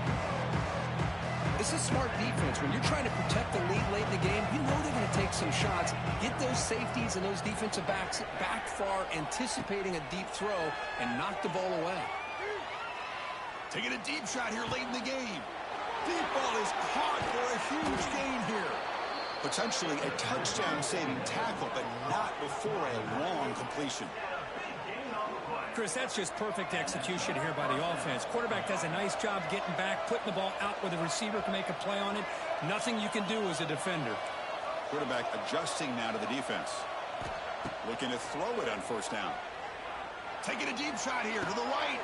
This is smart defense. When you're trying to protect the lead late in the game, you know they're going to take some shots. Get those safeties and those defensive backs back far, anticipating a deep throw, and knock the ball away. Taking a deep shot here late in the game. Deep ball is caught for a huge gain here. Potentially a touchdown-saving tackle, but not before a long completion. Chris, that's just perfect execution here by the offense. Quarterback does a nice job getting back, putting the ball out where the receiver can make a play on it. Nothing you can do as a defender. Quarterback adjusting now to the defense. Looking to throw it on first down. Taking a deep shot here to the right.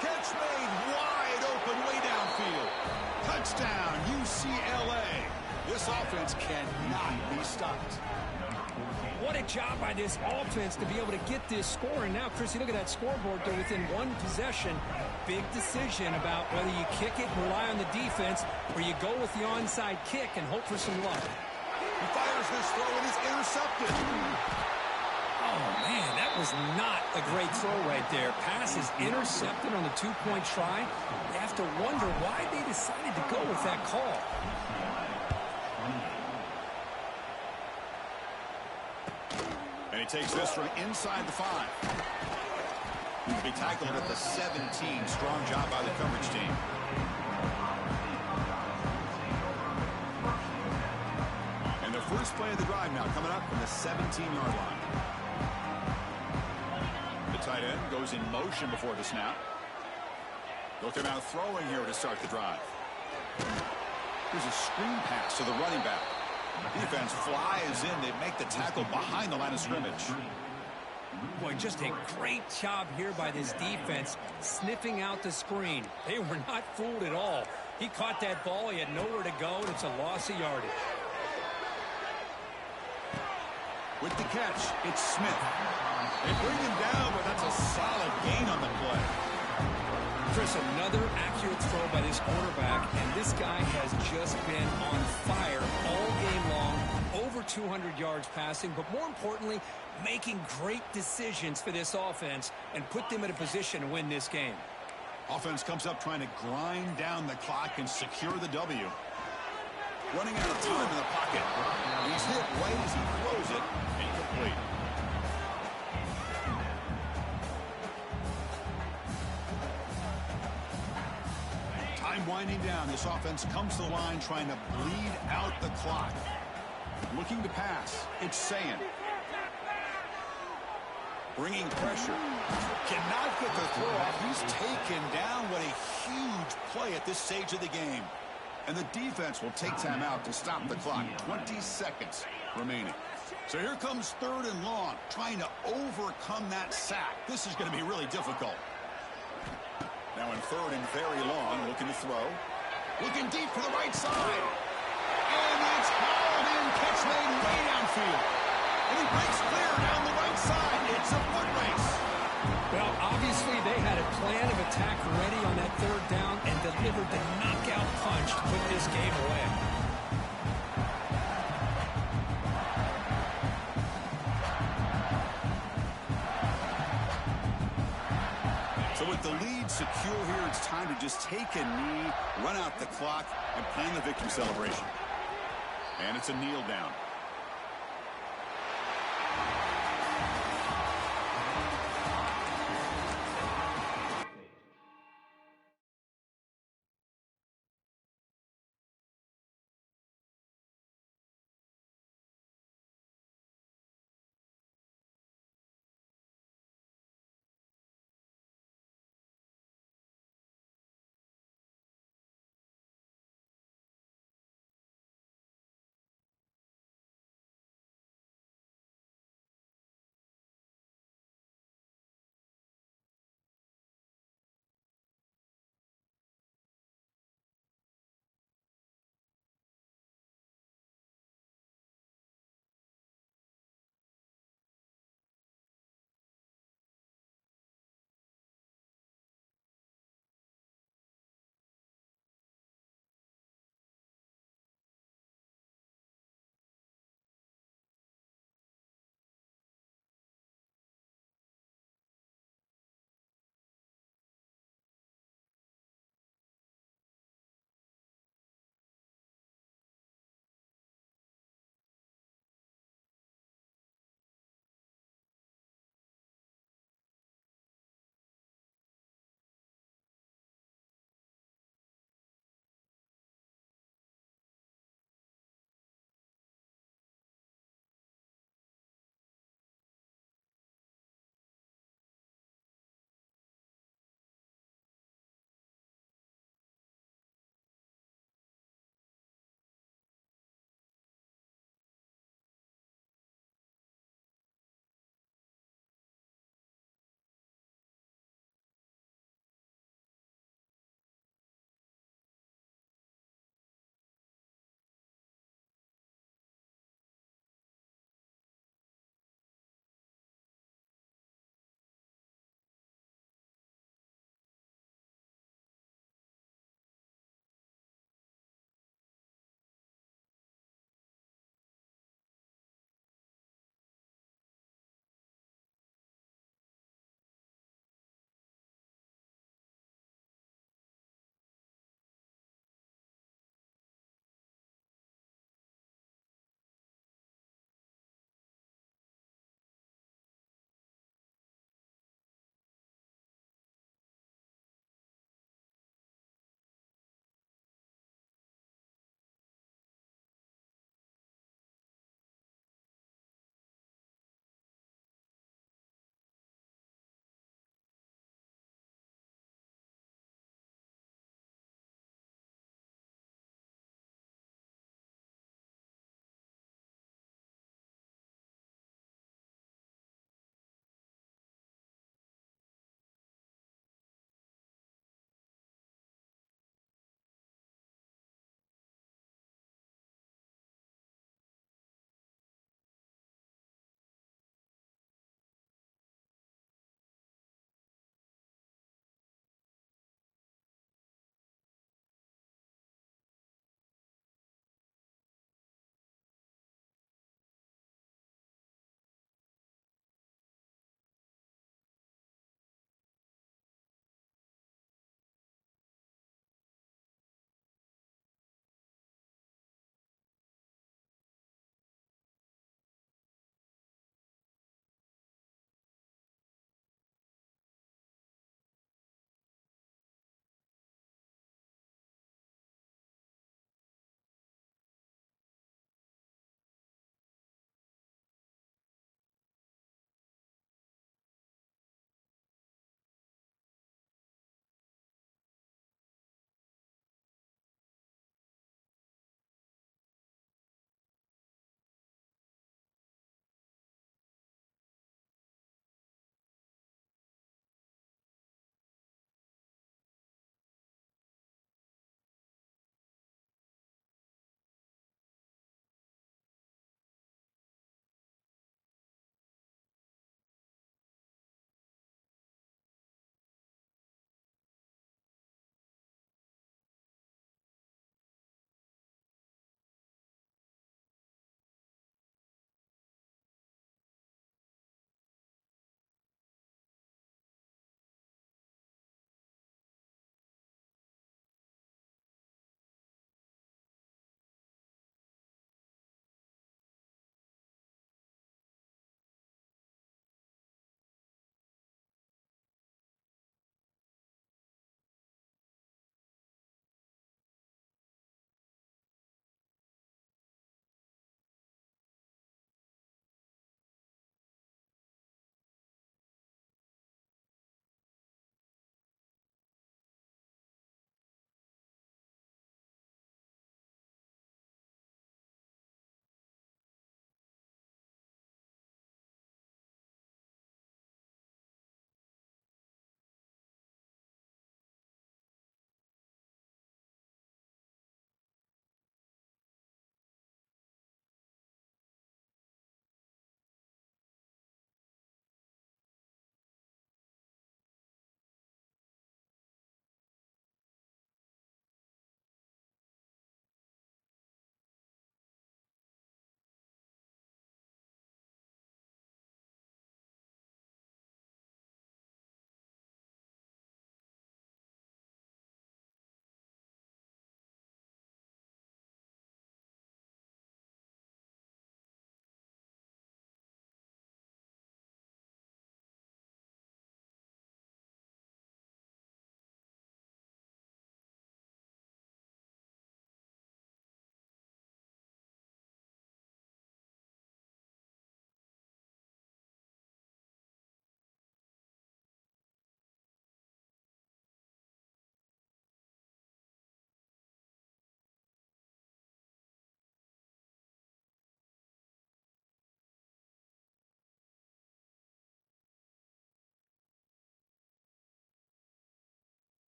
Catch made wide open way downfield. Touchdown, UCLA. This offense cannot be stopped. What a job by this offense to be able to get this score. And now, Chris, you look at that scoreboard. They're within one possession. Big decision about whether you kick it and rely on the defense or you go with the onside kick and hope for some luck. He fires this throw and is intercepted. Oh, man, that was not a great throw right there. Pass is intercepted on the two-point try. You have to wonder why they decided to go with that call. And he takes this from inside the 5. He'll be tackled at the 17. Strong job by the coverage team. And the first play of the drive now coming up from the 17-yard line. The tight end goes in motion before the snap. Looking out throwing here to start the drive. Here's a screen pass to the running back. Defense flies in. They make the tackle behind the line of scrimmage. Boy, just a great job here by this defense, sniffing out the screen. They were not fooled at all. He caught that ball. He had nowhere to go, and it's a loss of yardage. With the catch, it's Smith. They bring him down, but that's a solid gain on the play. Chris, another accurate throw by this quarterback, and this guy has just been on fire all game long. Over 200 yards passing, but more importantly, making great decisions for this offense and put them in a position to win this game. Offense comes up trying to grind down the clock and secure the W. Running out of time in the pocket. He's hit right as he throws it. Incomplete. Time winding down. This offense comes to the line trying to bleed out the clock. Looking to pass. It's Sayin. Bringing pressure. Cannot get the throw off. He's taken down. What a huge play at this stage of the game. And the defense will take time out to stop the clock. 20 seconds remaining. So here comes 3rd and long, trying to overcome that sack. This is going to be really difficult. Now in 3rd and very long, looking to throw. Looking deep for the right side. And it's hauled in, catch made way downfield. And he breaks clear down the right side. It's a foot race. Well, obviously they had a plan of attack ready on that 3rd down and delivered the knockout punch to put this game away. So with the lead secure here, it's time to just take a knee, run out the clock, and plan the victory celebration. And it's a kneel down.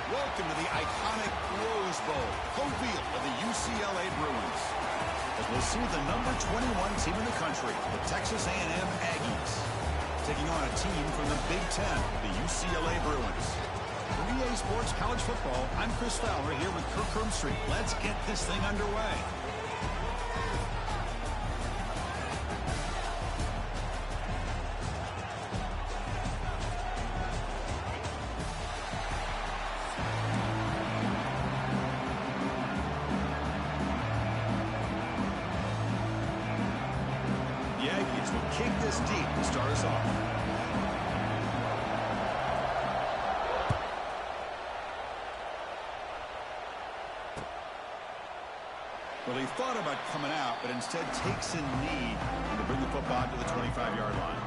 Welcome to the iconic Rose Bowl, home field of the UCLA Bruins. As we'll see the number 21 team in the country, the Texas A&M Aggies, taking on a team from the Big Ten, the UCLA Bruins. For EA Sports College Football, I'm Chris Fowler here with Kirk Herbstreit. Let's get this thing underway. The Aggies will kick this deep to start us off. Well, he thought about coming out, but instead takes a knee to bring the football to the 25-yard line.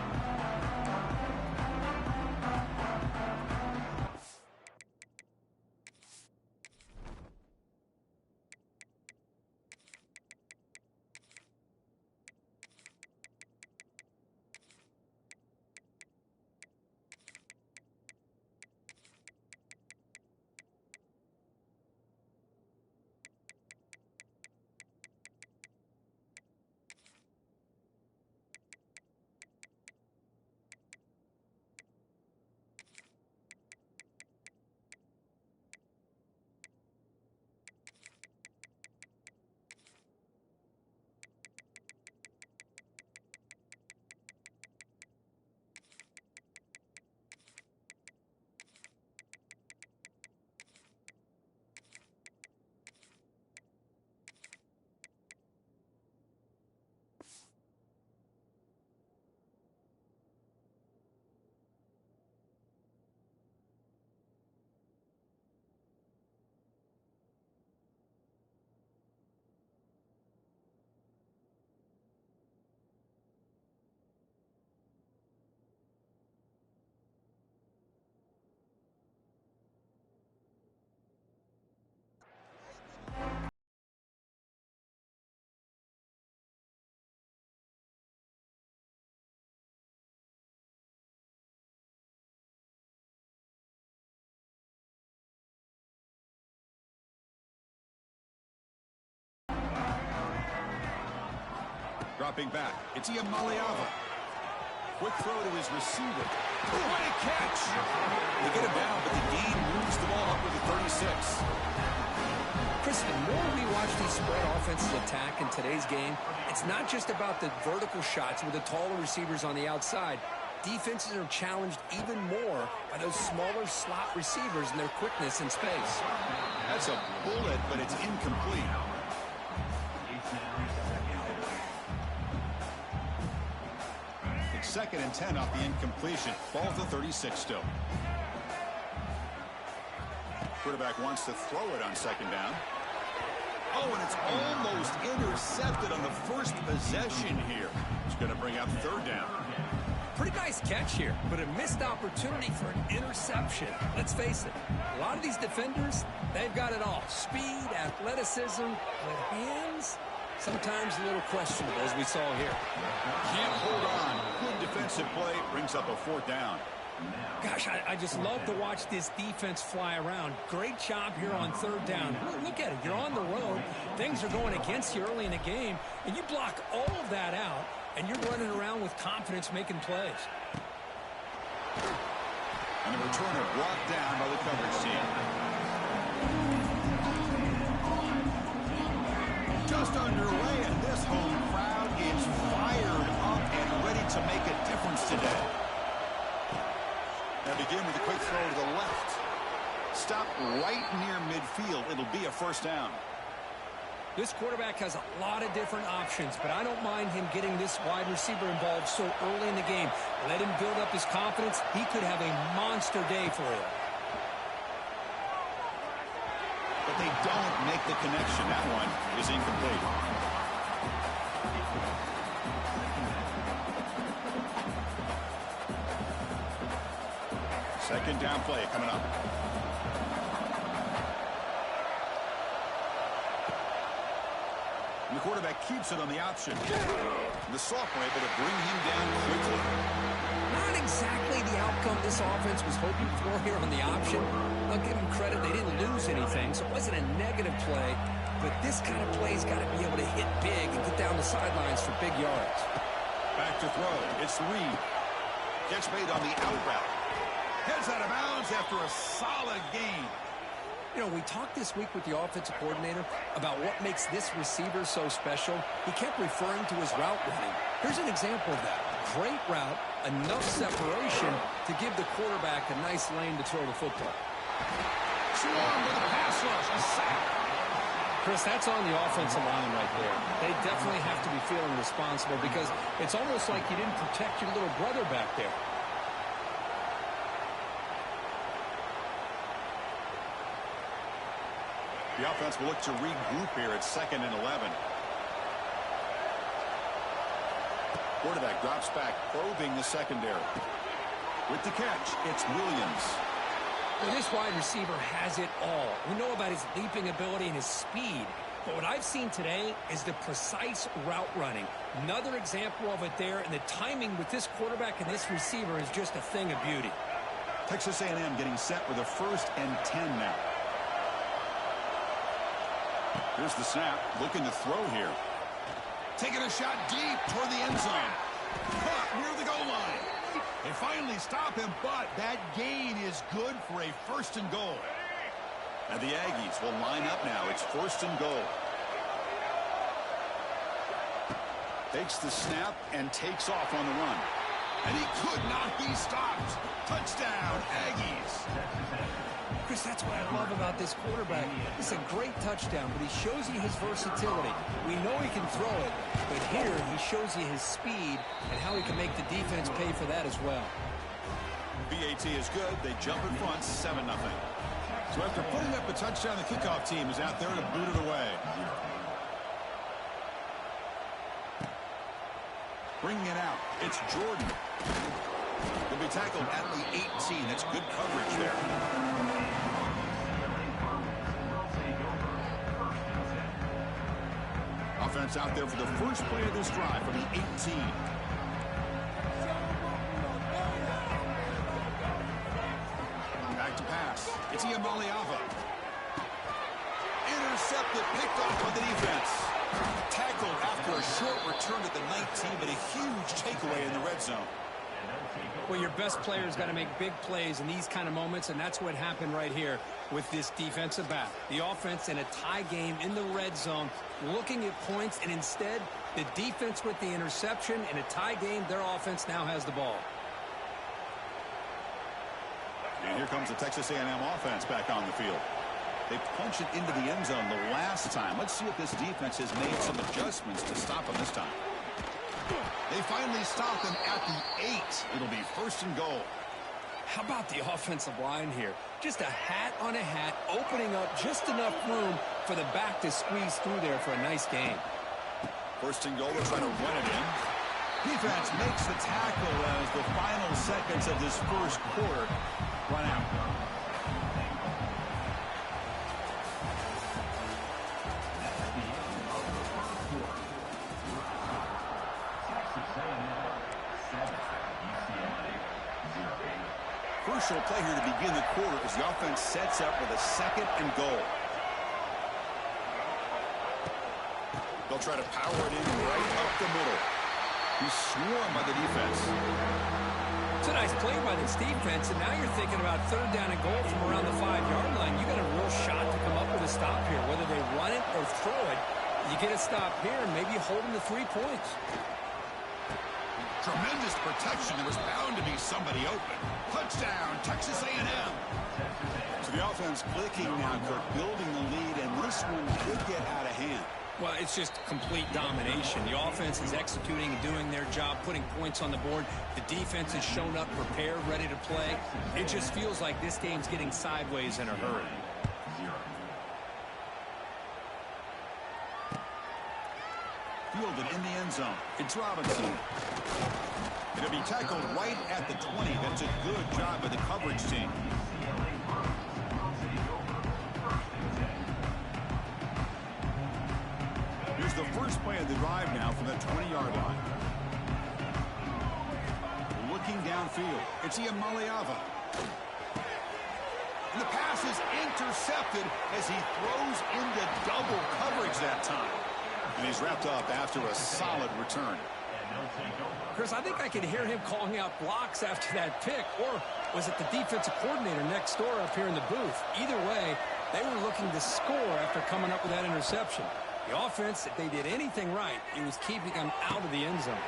Dropping back, it's Iamaleava. Quick throw to his receiver. What a catch! They get him down, but the gain moves the ball up with the 36. Chris, the more we watch these spread offenses attack in today's game, it's not just about the vertical shots with the taller receivers on the outside. Defenses are challenged even more by those smaller slot receivers and their quickness in space. That's a bullet, but it's incomplete. It's 2nd and 10 off the incompletion. Ball to 36 still. Quarterback wants to throw it on 2nd down. Oh, and it's almost intercepted on the first possession here. It's going to bring up 3rd down. Pretty nice catch here, but a missed opportunity for an interception. Let's face it, a lot of these defenders, they've got it all. Speed, athleticism, but hands, sometimes a little questionable, as we saw here. Can't hold on. Good defensive play brings up a 4th down. Gosh, I just love to watch this defense fly around. Great job here on 3rd down. Look at it. You're on the road. Things are going against you early in the game, and you block all of that out, and you're running around with confidence making plays. And the returner brought down by the coverage team. Just underway, and this home crowd is fired up and ready to make a difference today. Now begin with a quick throw to the left. Stop right near midfield. It'll be a 1st down. This quarterback has a lot of different options, but I don't mind him getting this wide receiver involved so early in the game. Let him build up his confidence. He could have a monster day for him. But they don't make the connection. That one is incomplete. Second down play coming up. And the quarterback keeps it on the option. The sophomore able to bring him down quickly. Not exactly the outcome this offense was hoping for here on the option. I'll give them credit, they didn't lose anything, so it wasn't a negative play. But this kind of play's got to be able to hit big and get down the sidelines for big yards. Back to throw. It's Reed. Gets made on the out route. Heads out of bounds after a solid gain. You know, we talked this week with the offensive coordinator about what makes this receiver so special. He kept referring to his route running. Here's an example of that. Great route, enough separation to give the quarterback a nice lane to throw the football. Swarm with a pass rush. A sack. Chris, that's on the offensive line right there. They definitely have to be feeling responsible because it's almost like you didn't protect your little brother back there. The offense will look to regroup here at 2nd and 11. Quarterback drops back, probing the secondary. With the catch, it's Williams. Well, this wide receiver has it all. We know about his leaping ability and his speed. But what I've seen today is the precise route running. Another example of it there, and the timing with this quarterback and this receiver is just a thing of beauty. Texas A&M getting set with a 1st and 10 now. Here's the snap, looking to throw here. Taking a shot deep toward the end zone. Caught near the goal line. They finally stop him, but that gain is good for a 1st and goal. And the Aggies will line up now. It's 1st and goal. Takes the snap and takes off on the run. And he could not be stopped. Touchdown, Aggies. Chris, that's what I love about this quarterback. It's a great touchdown, but he shows you his versatility. We know he can throw it, but here he shows you his speed and how he can make the defense pay for that as well. BAT is good. They jump in front, 7-0. So after putting up the touchdown, the kickoff team is out there to boot it away. Bringing it out, it's Jordan. He'll be tackled at the 18. That's good coverage there. Offense out there for the first play of this drive from the 18. Back to pass. It's Iamaleava. Intercepted, picked off by the defense. Tackled after a short return at the 19, but a huge takeaway in the red zone. Well, your best player's got to make big plays in these kind of moments, and that's what happened right here with this defensive back. The offense in a tie game in the red zone, looking at points, and instead, the defense with the interception. In a tie game, their offense now has the ball. And here comes the Texas A&M offense back on the field. They punch it into the end zone the last time. Let's see if this defense has made some adjustments to stop them this time. They finally stop them at the 8. It'll be 1st and goal. How about the offensive line here? Just a hat on a hat, opening up just enough room for the back to squeeze through there for a nice gain. 1st and goal, they're trying to run it in. Defense makes the tackle as the final seconds of this first quarter run out. Crucial play here to begin the quarter as the offense sets up with a 2nd and goal. They'll try to power it in right up the middle. He's swarmed by the defense. It's a nice play by this defense, and now you're thinking about 3rd down and goal from around the 5-yard line. You got a real shot to come up with a stop here. Whether they run it or throw it, you get a stop here and maybe hold them to 3 points. Tremendous protection. There was bound to be somebody open. Touchdown, Texas A&M. So the offense clicking now, Kirk, building the lead, and this one could get out of hand. Well, it's just complete domination. The offense is executing and doing their job, putting points on the board. The defense has shown up, prepared, ready to play. It just feels like this game's getting sideways in a hurry. Fielded in the end zone. It's Robinson. It'll be tackled right at the 20. That's a good job by the coverage team. Here's the first play of the drive now from the 20-yard line. downfield. It's Iamaleava. And the pass is intercepted as he throws into double coverage that time. And he's wrapped up after a solid return. Chris, I think I can hear him calling out blocks after that pick. Or was it the defensive coordinator next door up here in the booth? Either way, they were looking to score after coming up with that interception. The offense, if they did anything right, it was keeping them out of the end zone.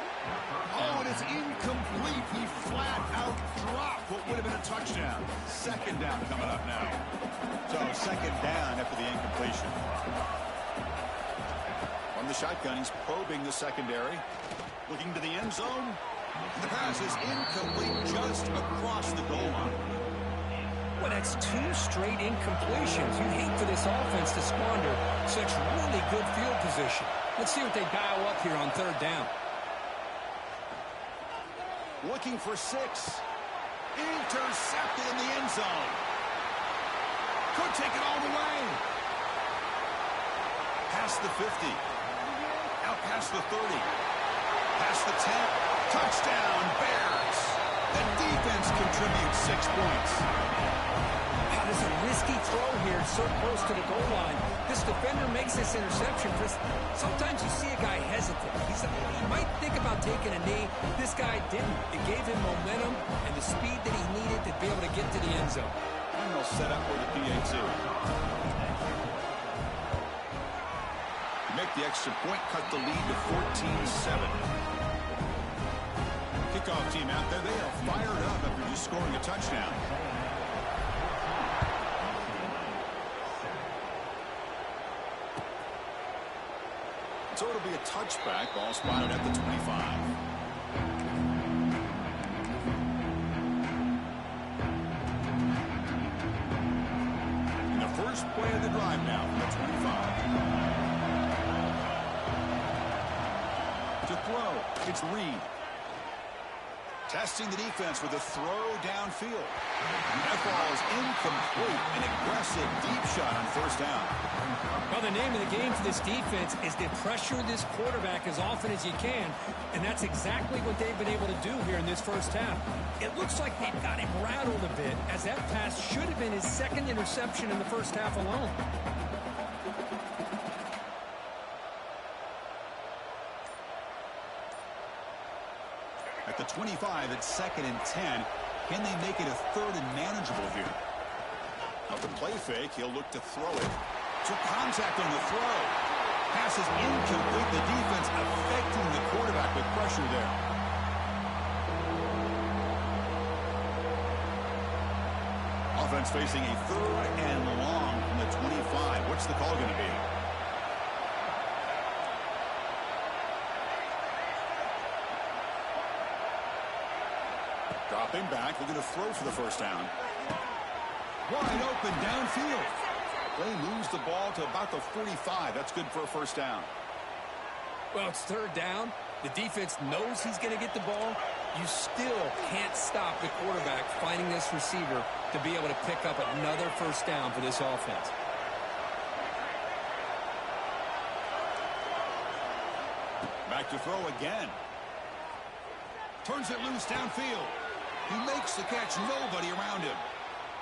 Oh, and it's incomplete. He flat out dropped what would have been a touchdown. Second down coming up now. So second down after the incompletion. From the shotgun, he's probing the secondary. Looking to the end zone. The pass is incomplete just across the goal line. Well, that's 2 straight incompletions. You'd hate for this offense to squander such really good field position. Let's see what they dial up here on third down. Looking for 6. Intercepted in the end zone. Could take it all the way. Past the 50. Out past the 30. Past the 10. Touchdown, Bears. The defense contributes 6 points. Wow, there's a risky throw here so close to the goal line. This defender makes this interception. Sometimes you see a guy hesitant. He might think about taking a knee. This guy didn't. It gave him momentum and the speed that he needed to be able to get to the end zone. And they'll set up with the PAT. Make the extra point, cut the lead to 14-7. Kickoff team out there, they are fired up after just scoring a touchdown. So it'll be a touchback, ball spotted at the 25. And the first play of the drive now from the 25. To throw, it's Reed. Testing the defense with a throw downfield. That ball is incomplete. An aggressive deep shot on first down. Well, the name of the game for this defense is to pressure this quarterback as often as you can, and that's exactly what they've been able to do here in this first half. It looks like they've got him rattled a bit, as that pass should have been his second interception in the first half alone. At the 25, it's 2nd and 10. Can they make it a 3rd and manageable here? Off the play fake, he'll look to throw it. To contact on the throw. Pass is incomplete. The defense affecting the quarterback with pressure there. Offense facing a 3rd and long from the 25. What's the call going to be? Dropping back, looking to throw for the first down. Wide open downfield. They moves the ball to about the 45. That's good for a first down. Well, it's third down. The defense knows he's going to get the ball. You still can't stop the quarterback finding this receiver to be able to pick up another first down for this offense. Back to throw again. Turns it loose downfield. He makes the catch, nobody around him.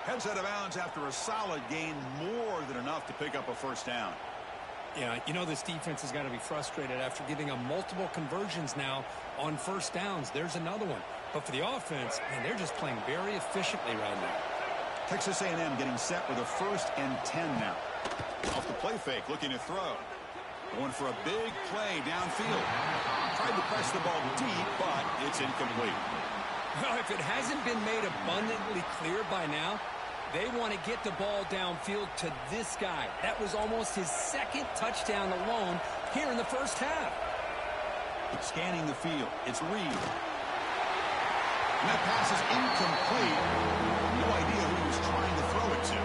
Heads out of bounds after a solid gain, more than enough to pick up a first down. Yeah, you know this defense has got to be frustrated after giving them multiple conversions now on first downs. There's another one. But for the offense, man, they're just playing very efficiently right now. Texas A&M getting set with a 1st and 10 now. Off the play fake, looking to throw. Going for a big play downfield. Tried to press the ball deep, but it's incomplete. Well, if it hasn't been made abundantly clear by now, they want to get the ball downfield to this guy. That was almost his 2nd touchdown alone here in the first half. Scanning the field, it's Reed. And that pass is incomplete. No idea who he was trying to throw it to.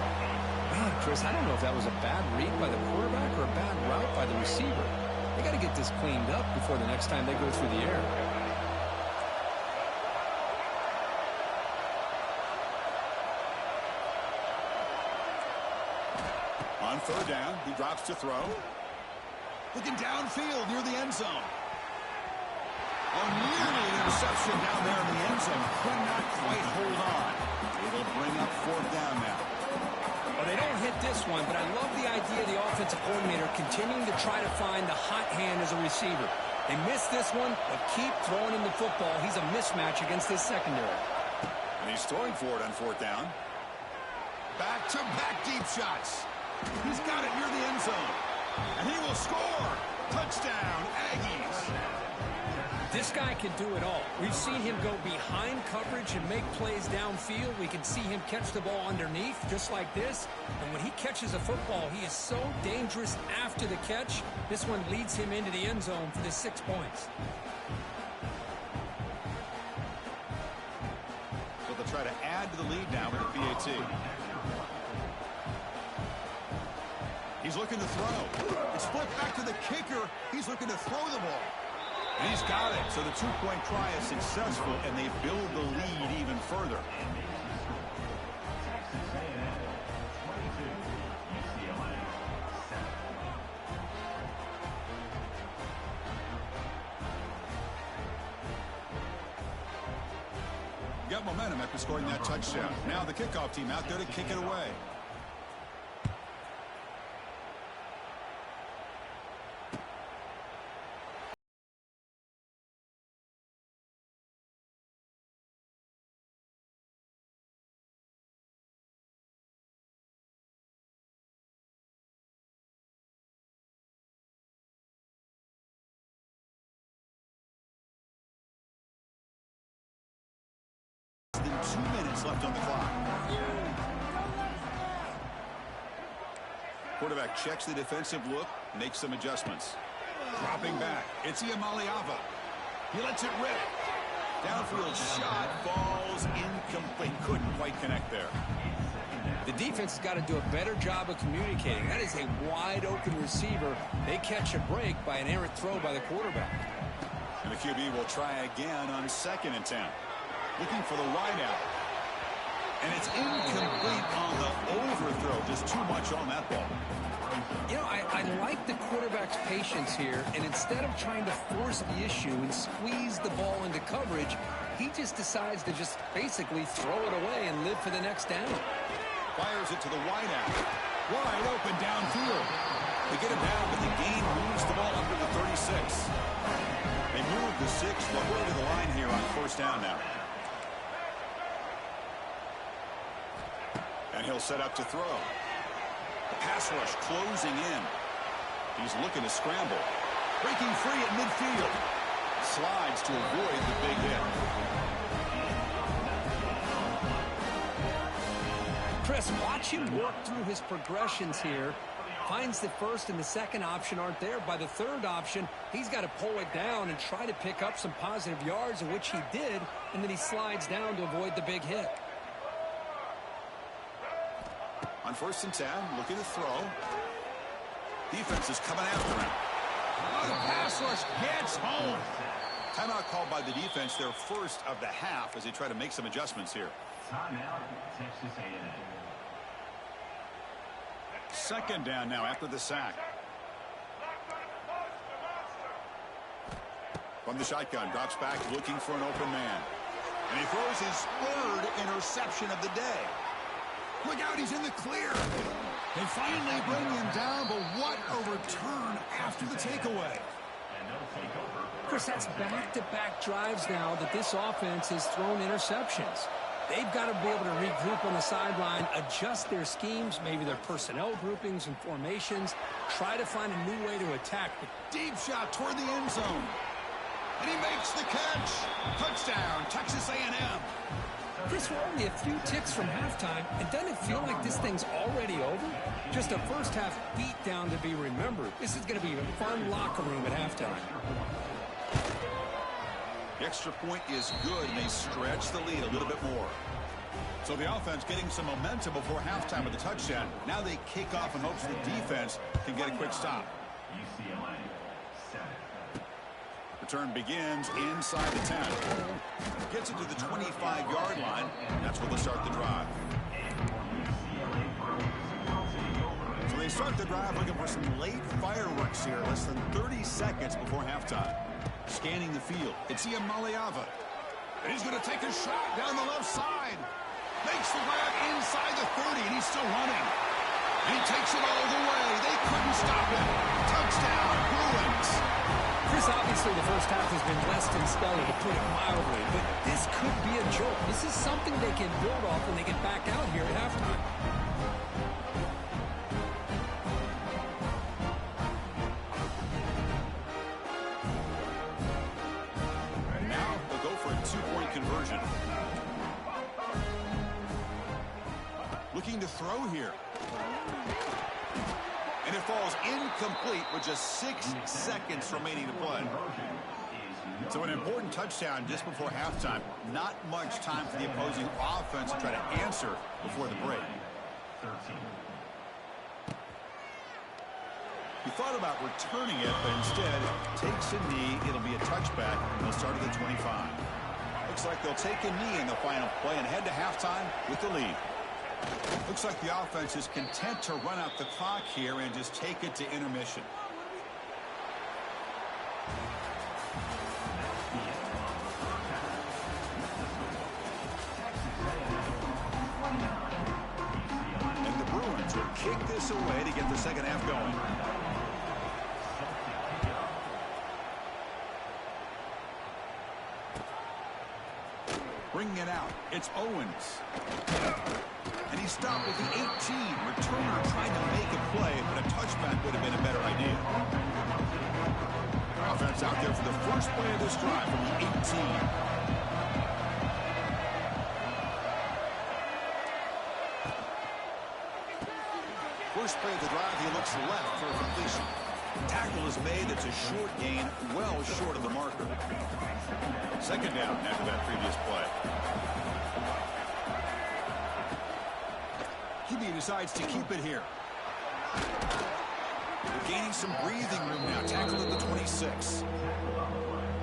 Man, Chris, I don't know if that was a bad read by the quarterback or a bad route by the receiver. They got to get this cleaned up before the next time they go through the air. On third down, he drops to throw. Looking downfield near the end zone. Oh, nearly Reception down there in the end zone. Could not quite hold on. It'll bring up fourth down now. Well, they don't hit this one, but I love the idea of the offensive coordinator continuing to try to find the hot hand as a receiver. They missed this one, but keep throwing him the football. He's a mismatch against this secondary. And he's throwing for it on fourth down. Back-to-back deep shots. He's got it near the end zone. And he will score. Touchdown, Aggies. This guy can do it all. We've seen him go behind coverage and make plays downfield. We can see him catch the ball underneath, just like this. And when he catches a football, he is so dangerous after the catch. This one leads him into the end zone for the 6 points. So they'll try to add to the lead now with the PAT. He's looking to throw. It's flipped back to the kicker. He's looking to throw the ball. And he's got it. So the two-point try is successful, and they build the lead even further. Got momentum after scoring that touchdown. Now the kickoff team out there to kick it away. Than 2 minutes left on the clock. Quarterback checks the defensive look, makes some adjustments. Dropping back, it's Iamaleava. He lets it rip. Downfield shot falls incomplete. Couldn't quite connect there. The defense has got to do a better job of communicating. That is a wide-open receiver. They catch a break by an errant throw by the quarterback. And the QB will try again on 2nd and 10. Looking for the wideout. And it's incomplete on the overthrow. Just too much on that ball. You know, I like the quarterback's patience here, and instead of trying to force the issue and squeeze the ball into coverage, he just decides to just basically throw it away and live for the next down. Fires it to the wideout. Wide open downfield. They get it down, but the gain moves the ball under the 36. They move the 6. They'll go to the line here on 1st down now. And he'll set up to throw. The pass rush closing in. He's looking to scramble. Breaking free at midfield. Slides to avoid the big hit. Chris, watch him work through his progressions here. Finds the 1st and the 2nd option aren't there. By the 3rd option, he's got to pull it down and try to pick up some positive yards, which he did, and then he slides down to avoid the big hit. On 1st and 10, looking to throw. Defense is coming after him. Oh, the pass rush gets home. Timeout called by the defense, their 1st of the half, as they try to make some adjustments here. Timeout, Texas A&M. 2nd down now after the sack. From the shotgun, drops back looking for an open man. And he throws his 3rd interception of the day. Look out, he's in the clear. They finally bring him down, but what a return after the takeaway. Chris, that's back-to-back drives now that this offense has thrown interceptions. They've got to be able to regroup on the sideline, adjust their schemes, maybe their personnel groupings and formations, try to find a new way to attack. Deep shot toward the end zone. And he makes the catch. Touchdown, Texas A&M. Chris, we're only a few ticks from halftime, and doesn't it feel like this thing's already over? Just a first-half beatdown to be remembered. This is going to be a fun locker room at halftime. The extra point is good, and they stretch the lead a little bit more. So the offense getting some momentum before halftime with the touchdown. Now they kick off in hopes the defense can get a quick stop. UCLA, 7. Return begins inside the 10. Gets it to the 25-yard line. That's where they'll start the drive. So they start the drive looking for some late fireworks here. Less than 30 seconds before halftime. Scanning the field, it's Ian Maliava. And he's going to take a shot down the left side. Makes the grab inside the 30, and he's still running. And he takes it all the way. They couldn't stop him. Touchdown, Bruins. Chris, obviously the first half has been less than stellar, to put it mildly, but this could be a jolt. This is something they can build off when they get back out here at halftime. And now they'll go for a two-point conversion. Looking to throw here. And it falls incomplete with just 6 seconds remaining to play. So an important touchdown just before halftime. Not much time for the opposing offense to try to answer before the break. He thought about returning it, but instead takes a knee. It'll be a touchback, and they'll start at the 25. Looks like they'll take a knee in the final play and head to halftime with the lead. Looks like the offense is content to run out the clock here and just take it to intermission. And the Bruins will kick this away to get the second half going. Bringing it out, it's Owens. And he stopped with the 18. Returner trying to make a play, but a touchback would have been a better idea. Offense out there for the first play of this drive from the 18. First play of the drive, he looks left for a completion. Tackle is made. It's a short gain, well short of the marker. Second down after that previous play. He decides to keep it here. They're gaining some breathing room now. Tackle at the 26.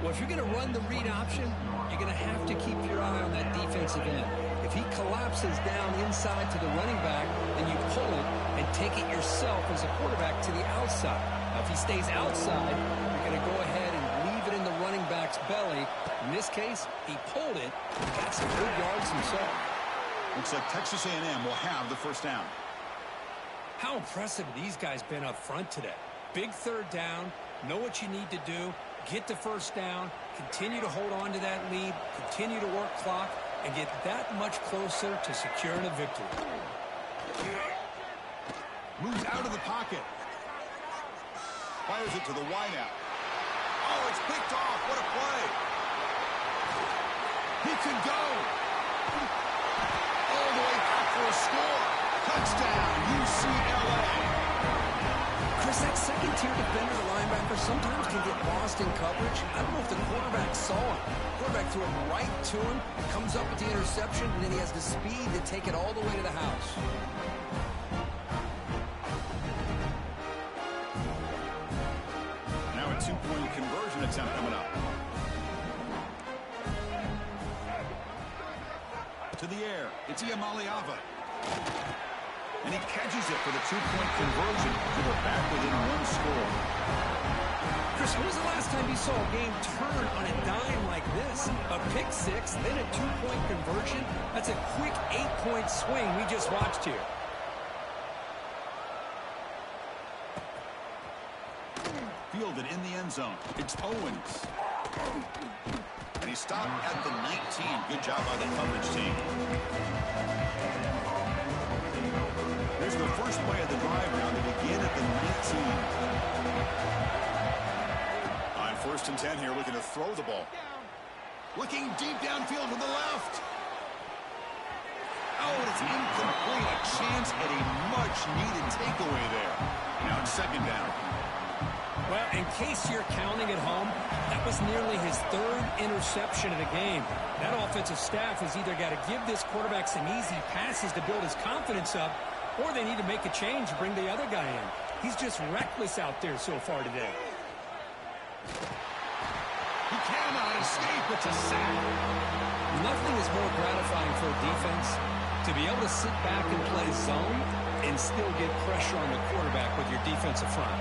Well, if you're going to run the read option, you're going to have to keep your eye on that defensive end. If he collapses down inside to the running back, then you pull it and take it yourself as a quarterback to the outside. Now, if he stays outside, you're going to go ahead and leave it in the running back's belly. In this case, he pulled it and got some good yards himself. Looks like Texas A&M will have the first down. How impressive these guys been up front today. Big third down, know what you need to do, get the first down, continue to hold on to that lead, continue to work clock, and get that much closer to securing a victory. Moves out of the pocket. Fires it to the wideout. Oh, it's picked off. What a play. He could go. All the way back for a score. Touchdown, UCLA. Chris, that second-tier defender, the linebacker, sometimes can get lost in coverage. I don't know if the quarterback saw him. The quarterback threw it right to him, comes up with the interception, and then he has the speed to take it all the way to the house. Now a two-point conversion attempt coming up. To the air, it's Iamaleava. And he catches it for the two-point conversion, so they're back within one score. Chris, when was the last time you saw a game turn on a dime like this? A pick six, then a two-point conversion? That's a quick 8-point swing we just watched here. Fielded in the end zone. It's Owens. And he stopped at the 19. Good job by the coverage team. Here's the first play of the drive now to begin at the 19. On 1st and 10 here, looking to throw the ball. Looking deep downfield to the left. Oh, and it's incomplete. A chance at a much-needed takeaway there. Now it's second down. Well, in case you're counting at home, that was nearly his third interception of the game. That offensive staff has either got to give this quarterback some easy passes to build his confidence up, or they need to make a change and bring the other guy in. He's just reckless out there so far today. He cannot escape. It's a sack. Nothing is more gratifying for a defense to be able to sit back and play zone and still get pressure on the quarterback with your defensive front.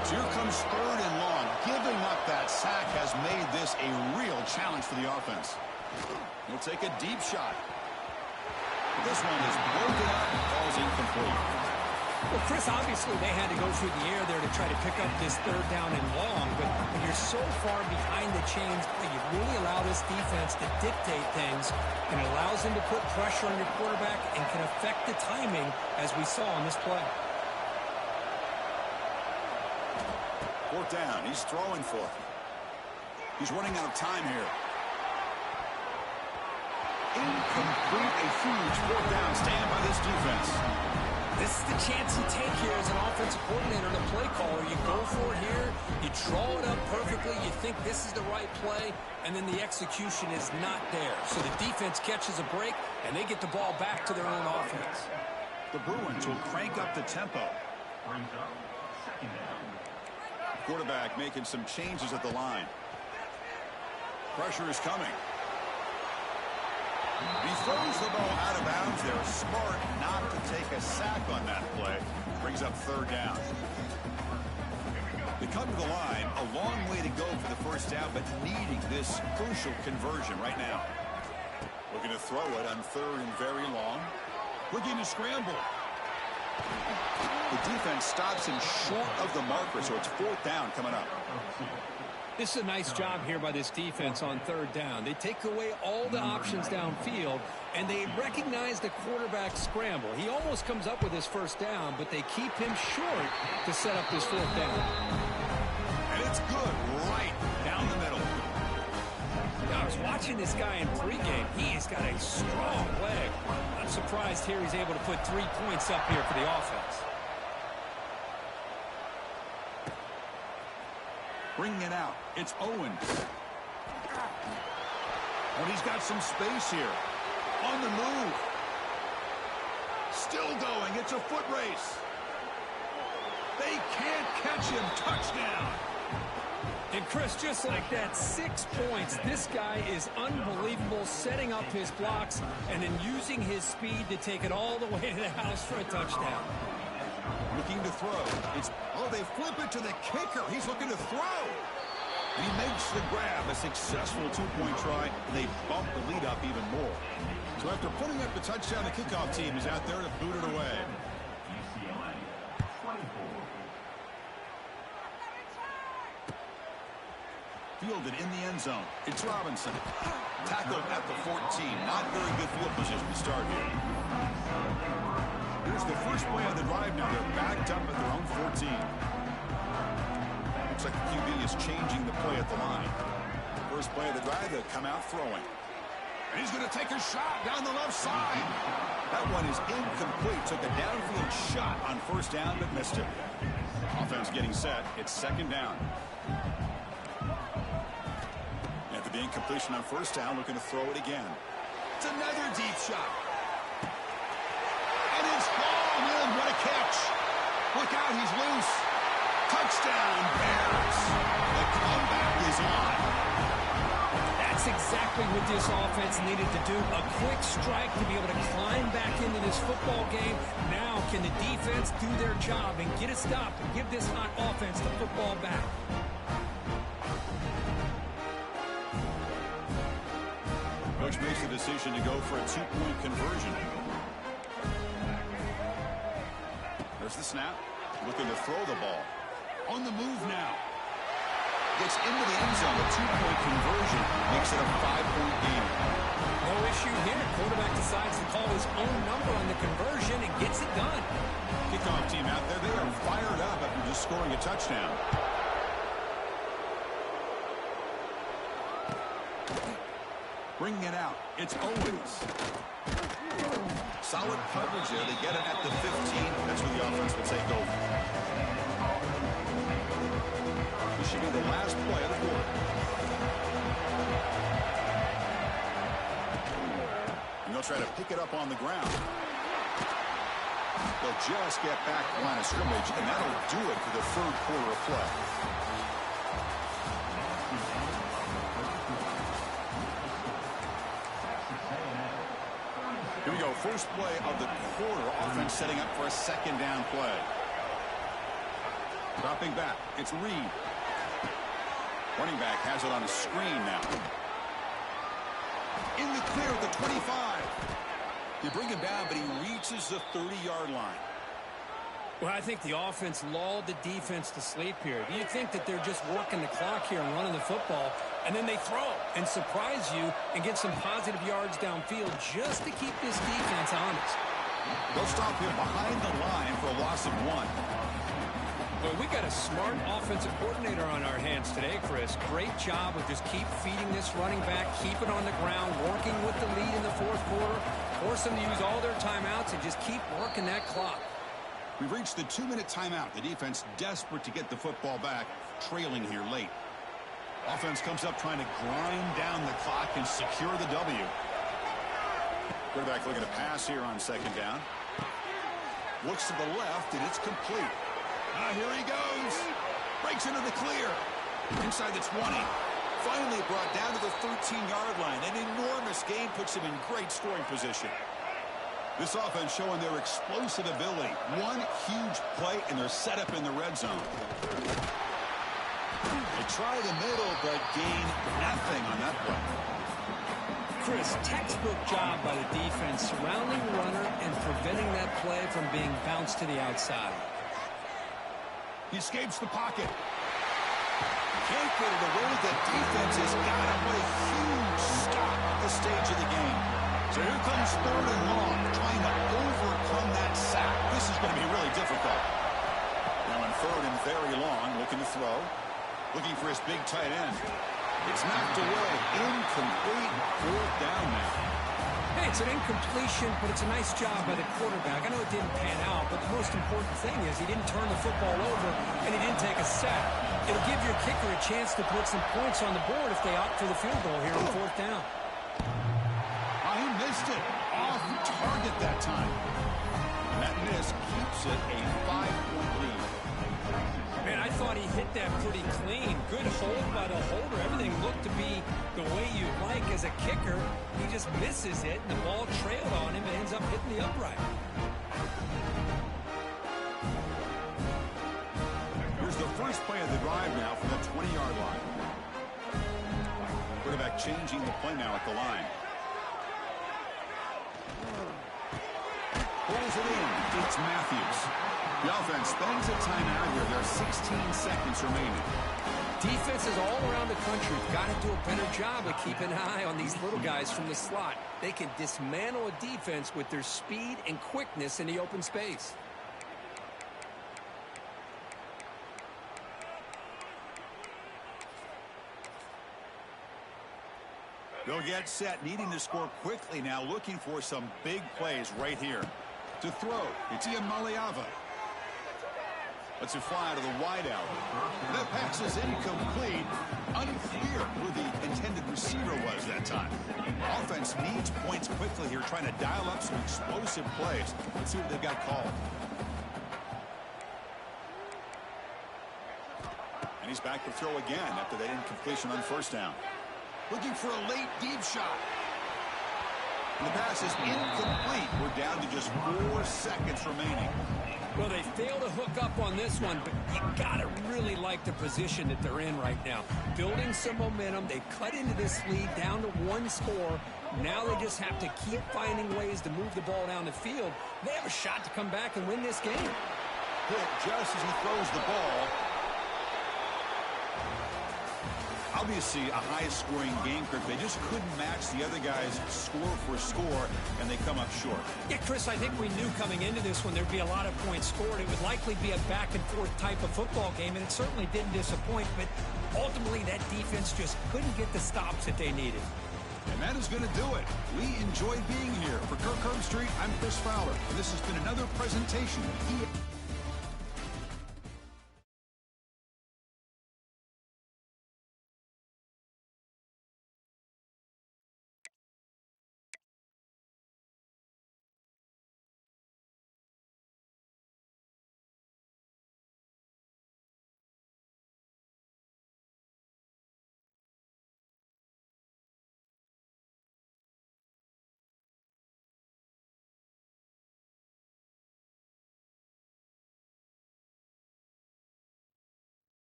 So here comes 3rd and long. Giving up that sack has made this a real challenge for the offense. He'll take a deep shot. This one is broken up and falls incomplete. Well, Chris, obviously they had to go through the air there to try to pick up this third down and long, but when you're so far behind the chains, you really allow this defense to dictate things, and it allows them to put pressure on your quarterback and can affect the timing, as we saw on this play. Fourth down. He's throwing for it. He's running out of time here. Incomplete. A huge fourth down stand by this defense. This is the chance you take here as an offensive coordinator and a play caller. You go for it here, you draw it up perfectly, you think this is the right play, and then the execution is not there. So the defense catches a break, and they get the ball back to their own offense. The Bruins will crank up the tempo. Quarterback making some changes at the line. Pressure is coming. He throws the ball out of bounds there. Smart not to take a sack on that play. Brings up third down. They come to the line. A long way to go for the first down, but needing this crucial conversion right now. Looking to throw it on third and very long. Looking to scramble. The defense stops him short of the marker, so it's fourth down coming up. This is a nice job here by this defense on third down. They take away all the options downfield, and they recognize the quarterback scramble. He almost comes up with his first down, but they keep him short to set up this fourth down. And it's good right down the middle. Now, I was watching this guy in pregame. He's got a strong leg. I'm surprised here he's able to put 3 points up here for the offense. Bringing it out. It's Owens. And he's got some space here. On the move. Still going. It's a foot race. They can't catch him. Touchdown. And Chris, just like that, 6 points. This guy is unbelievable, setting up his blocks and then using his speed to take it all the way to the house for a touchdown. Looking to throw. They flip it to the kicker. He's looking to throw. And he makes the grab. A successful two-point try. And they bump the lead up even more. So after putting up the touchdown, the kickoff team is out there to boot it away. Fielded in the end zone. It's Robinson. Tackled at the 14. Not very good field position to start here. Here's the first play of the drive now. They're backed up at their own 14. Looks like the QB is changing the play at the line. First play of the drive, they'll come out throwing. And he's going to take a shot down the left side. That one is incomplete. Took a downfield shot on first down, but missed it. Offense getting set. It's second down. After the incompletion on first down, looking to throw it again. It's another deep shot. And it's gone in. What a catch. Look out, he's loose. Touchdown, Bears. The comeback is on. That's exactly what this offense needed to do. A quick strike to be able to climb back into this football game. Now can the defense do their job and get a stop and give this hot offense the football back? Coach makes the decision to go for a two-point conversion. There's the snap. Looking to throw the ball. On the move now. Gets into the end zone. A two-point conversion makes it a 5-point game. No issue here. Quarterback decides to call his own number on the conversion and gets it done. Kickoff team out there. They are fired up after just scoring a touchdown. Bringing it out. It's Owens. Solid coverage there. They get it at the 15. That's where the offense will take over. This should be the last play of the quarter. And they'll try to pick it up on the ground. They'll just get back the line of scrimmage, and that'll do it for the third quarter of play. Here we go. First play of the quarter. Offense setting up for a second down play. Dropping back. It's Reed. Running back has it on a screen now. In the clear at the 25. You bring him down, but he reaches the 30-yard line. Well, I think the offense lulled the defense to sleep here. Do you think that they're just working the clock here and running the football, and then they throw and surprise you and get some positive yards downfield just to keep this defense honest? They'll stop him behind the line for a loss of 1. Well, we got a smart offensive coordinator on our hands today, Chris. Great job with just keep feeding this running back, keep it on the ground, working with the lead in the fourth quarter, force them to use all their timeouts, and just keep working that clock. We've reached the 2-minute timeout. The defense desperate to get the football back, trailing here late. Offense comes up trying to grind down the clock and secure the W. Quarterback looking to pass here on second down. Looks to the left, and it's complete. Here he goes. Breaks into the clear. Inside the 20. Finally brought down to the 13-yard line. An enormous gain puts him in great scoring position. This offense showing their explosive ability. One huge play, and they're set up in the red zone. They try the middle, but gain nothing on that play. Chris, textbook job by the defense surrounding the runner and preventing that play from being bounced to the outside. He escapes the pocket. Can't get it away. The defense has got him. What a huge stop at this stage of the game. So here comes 3rd and long, trying to overcome that sack. This is going to be really difficult. Now on 3rd and very long, looking to throw. Looking for his big tight end. It's knocked away. Incomplete. 4th down now. Hey, it's an incompletion, but it's a nice job by the quarterback. I know it didn't pan out, but the most important thing is he didn't turn the football over, and he didn't take a sack. It'll give your kicker a chance to put some points on the board if they opt for the field goal here on 4th down. He missed it. Off target that time. And that miss keeps it a 5-point lead. Man, I thought he hit that pretty clean. Good hold by the holder. Everything looked to be the way you like as a kicker. He just misses it, and the ball trailed on him and ends up hitting the upright. Here's the first play of the drive now from the 20-yard line. Quarterback changing the play now at the line. Pulls it in. It's Matthews. The offense spends a timeout here. There are 16 seconds remaining. Defenses all around the country have got to do a better job of keeping an eye on these little guys from the slot. They can dismantle a defense with their speed and quickness in the open space. They'll get set, needing to score quickly now, looking for some big plays right here. To throw, it's Ian Maliava. Lets it fly to the wideout. That pass is incomplete. Unclear who the intended receiver was that time. Offense needs points quickly here, trying to dial up some explosive plays. Let's see what they've got called. And he's back to throw again after that incompletion on 1st down. Looking for a late deep shot. And the pass is incomplete. We're down to just 4 seconds remaining. Well, they failed to hook up on this one, but you got to really like the position that they're in right now. Building some momentum. They cut into this lead down to 1 score. Now they just have to keep finding ways to move the ball down the field. They have a shot to come back and win this game. Hit just as he throws the ball. Obviously, a high-scoring game, Kirk. They just couldn't match the other guys score for score, and they come up short. Yeah, Chris, I think we knew coming into this one there'd be a lot of points scored. It would likely be a back-and-forth type of football game, and it certainly didn't disappoint. But ultimately, that defense just couldn't get the stops that they needed. And that is going to do it. We enjoyed being here. For Kirk Herbstreit, I'm Chris Fowler, and this has been another presentation of EA.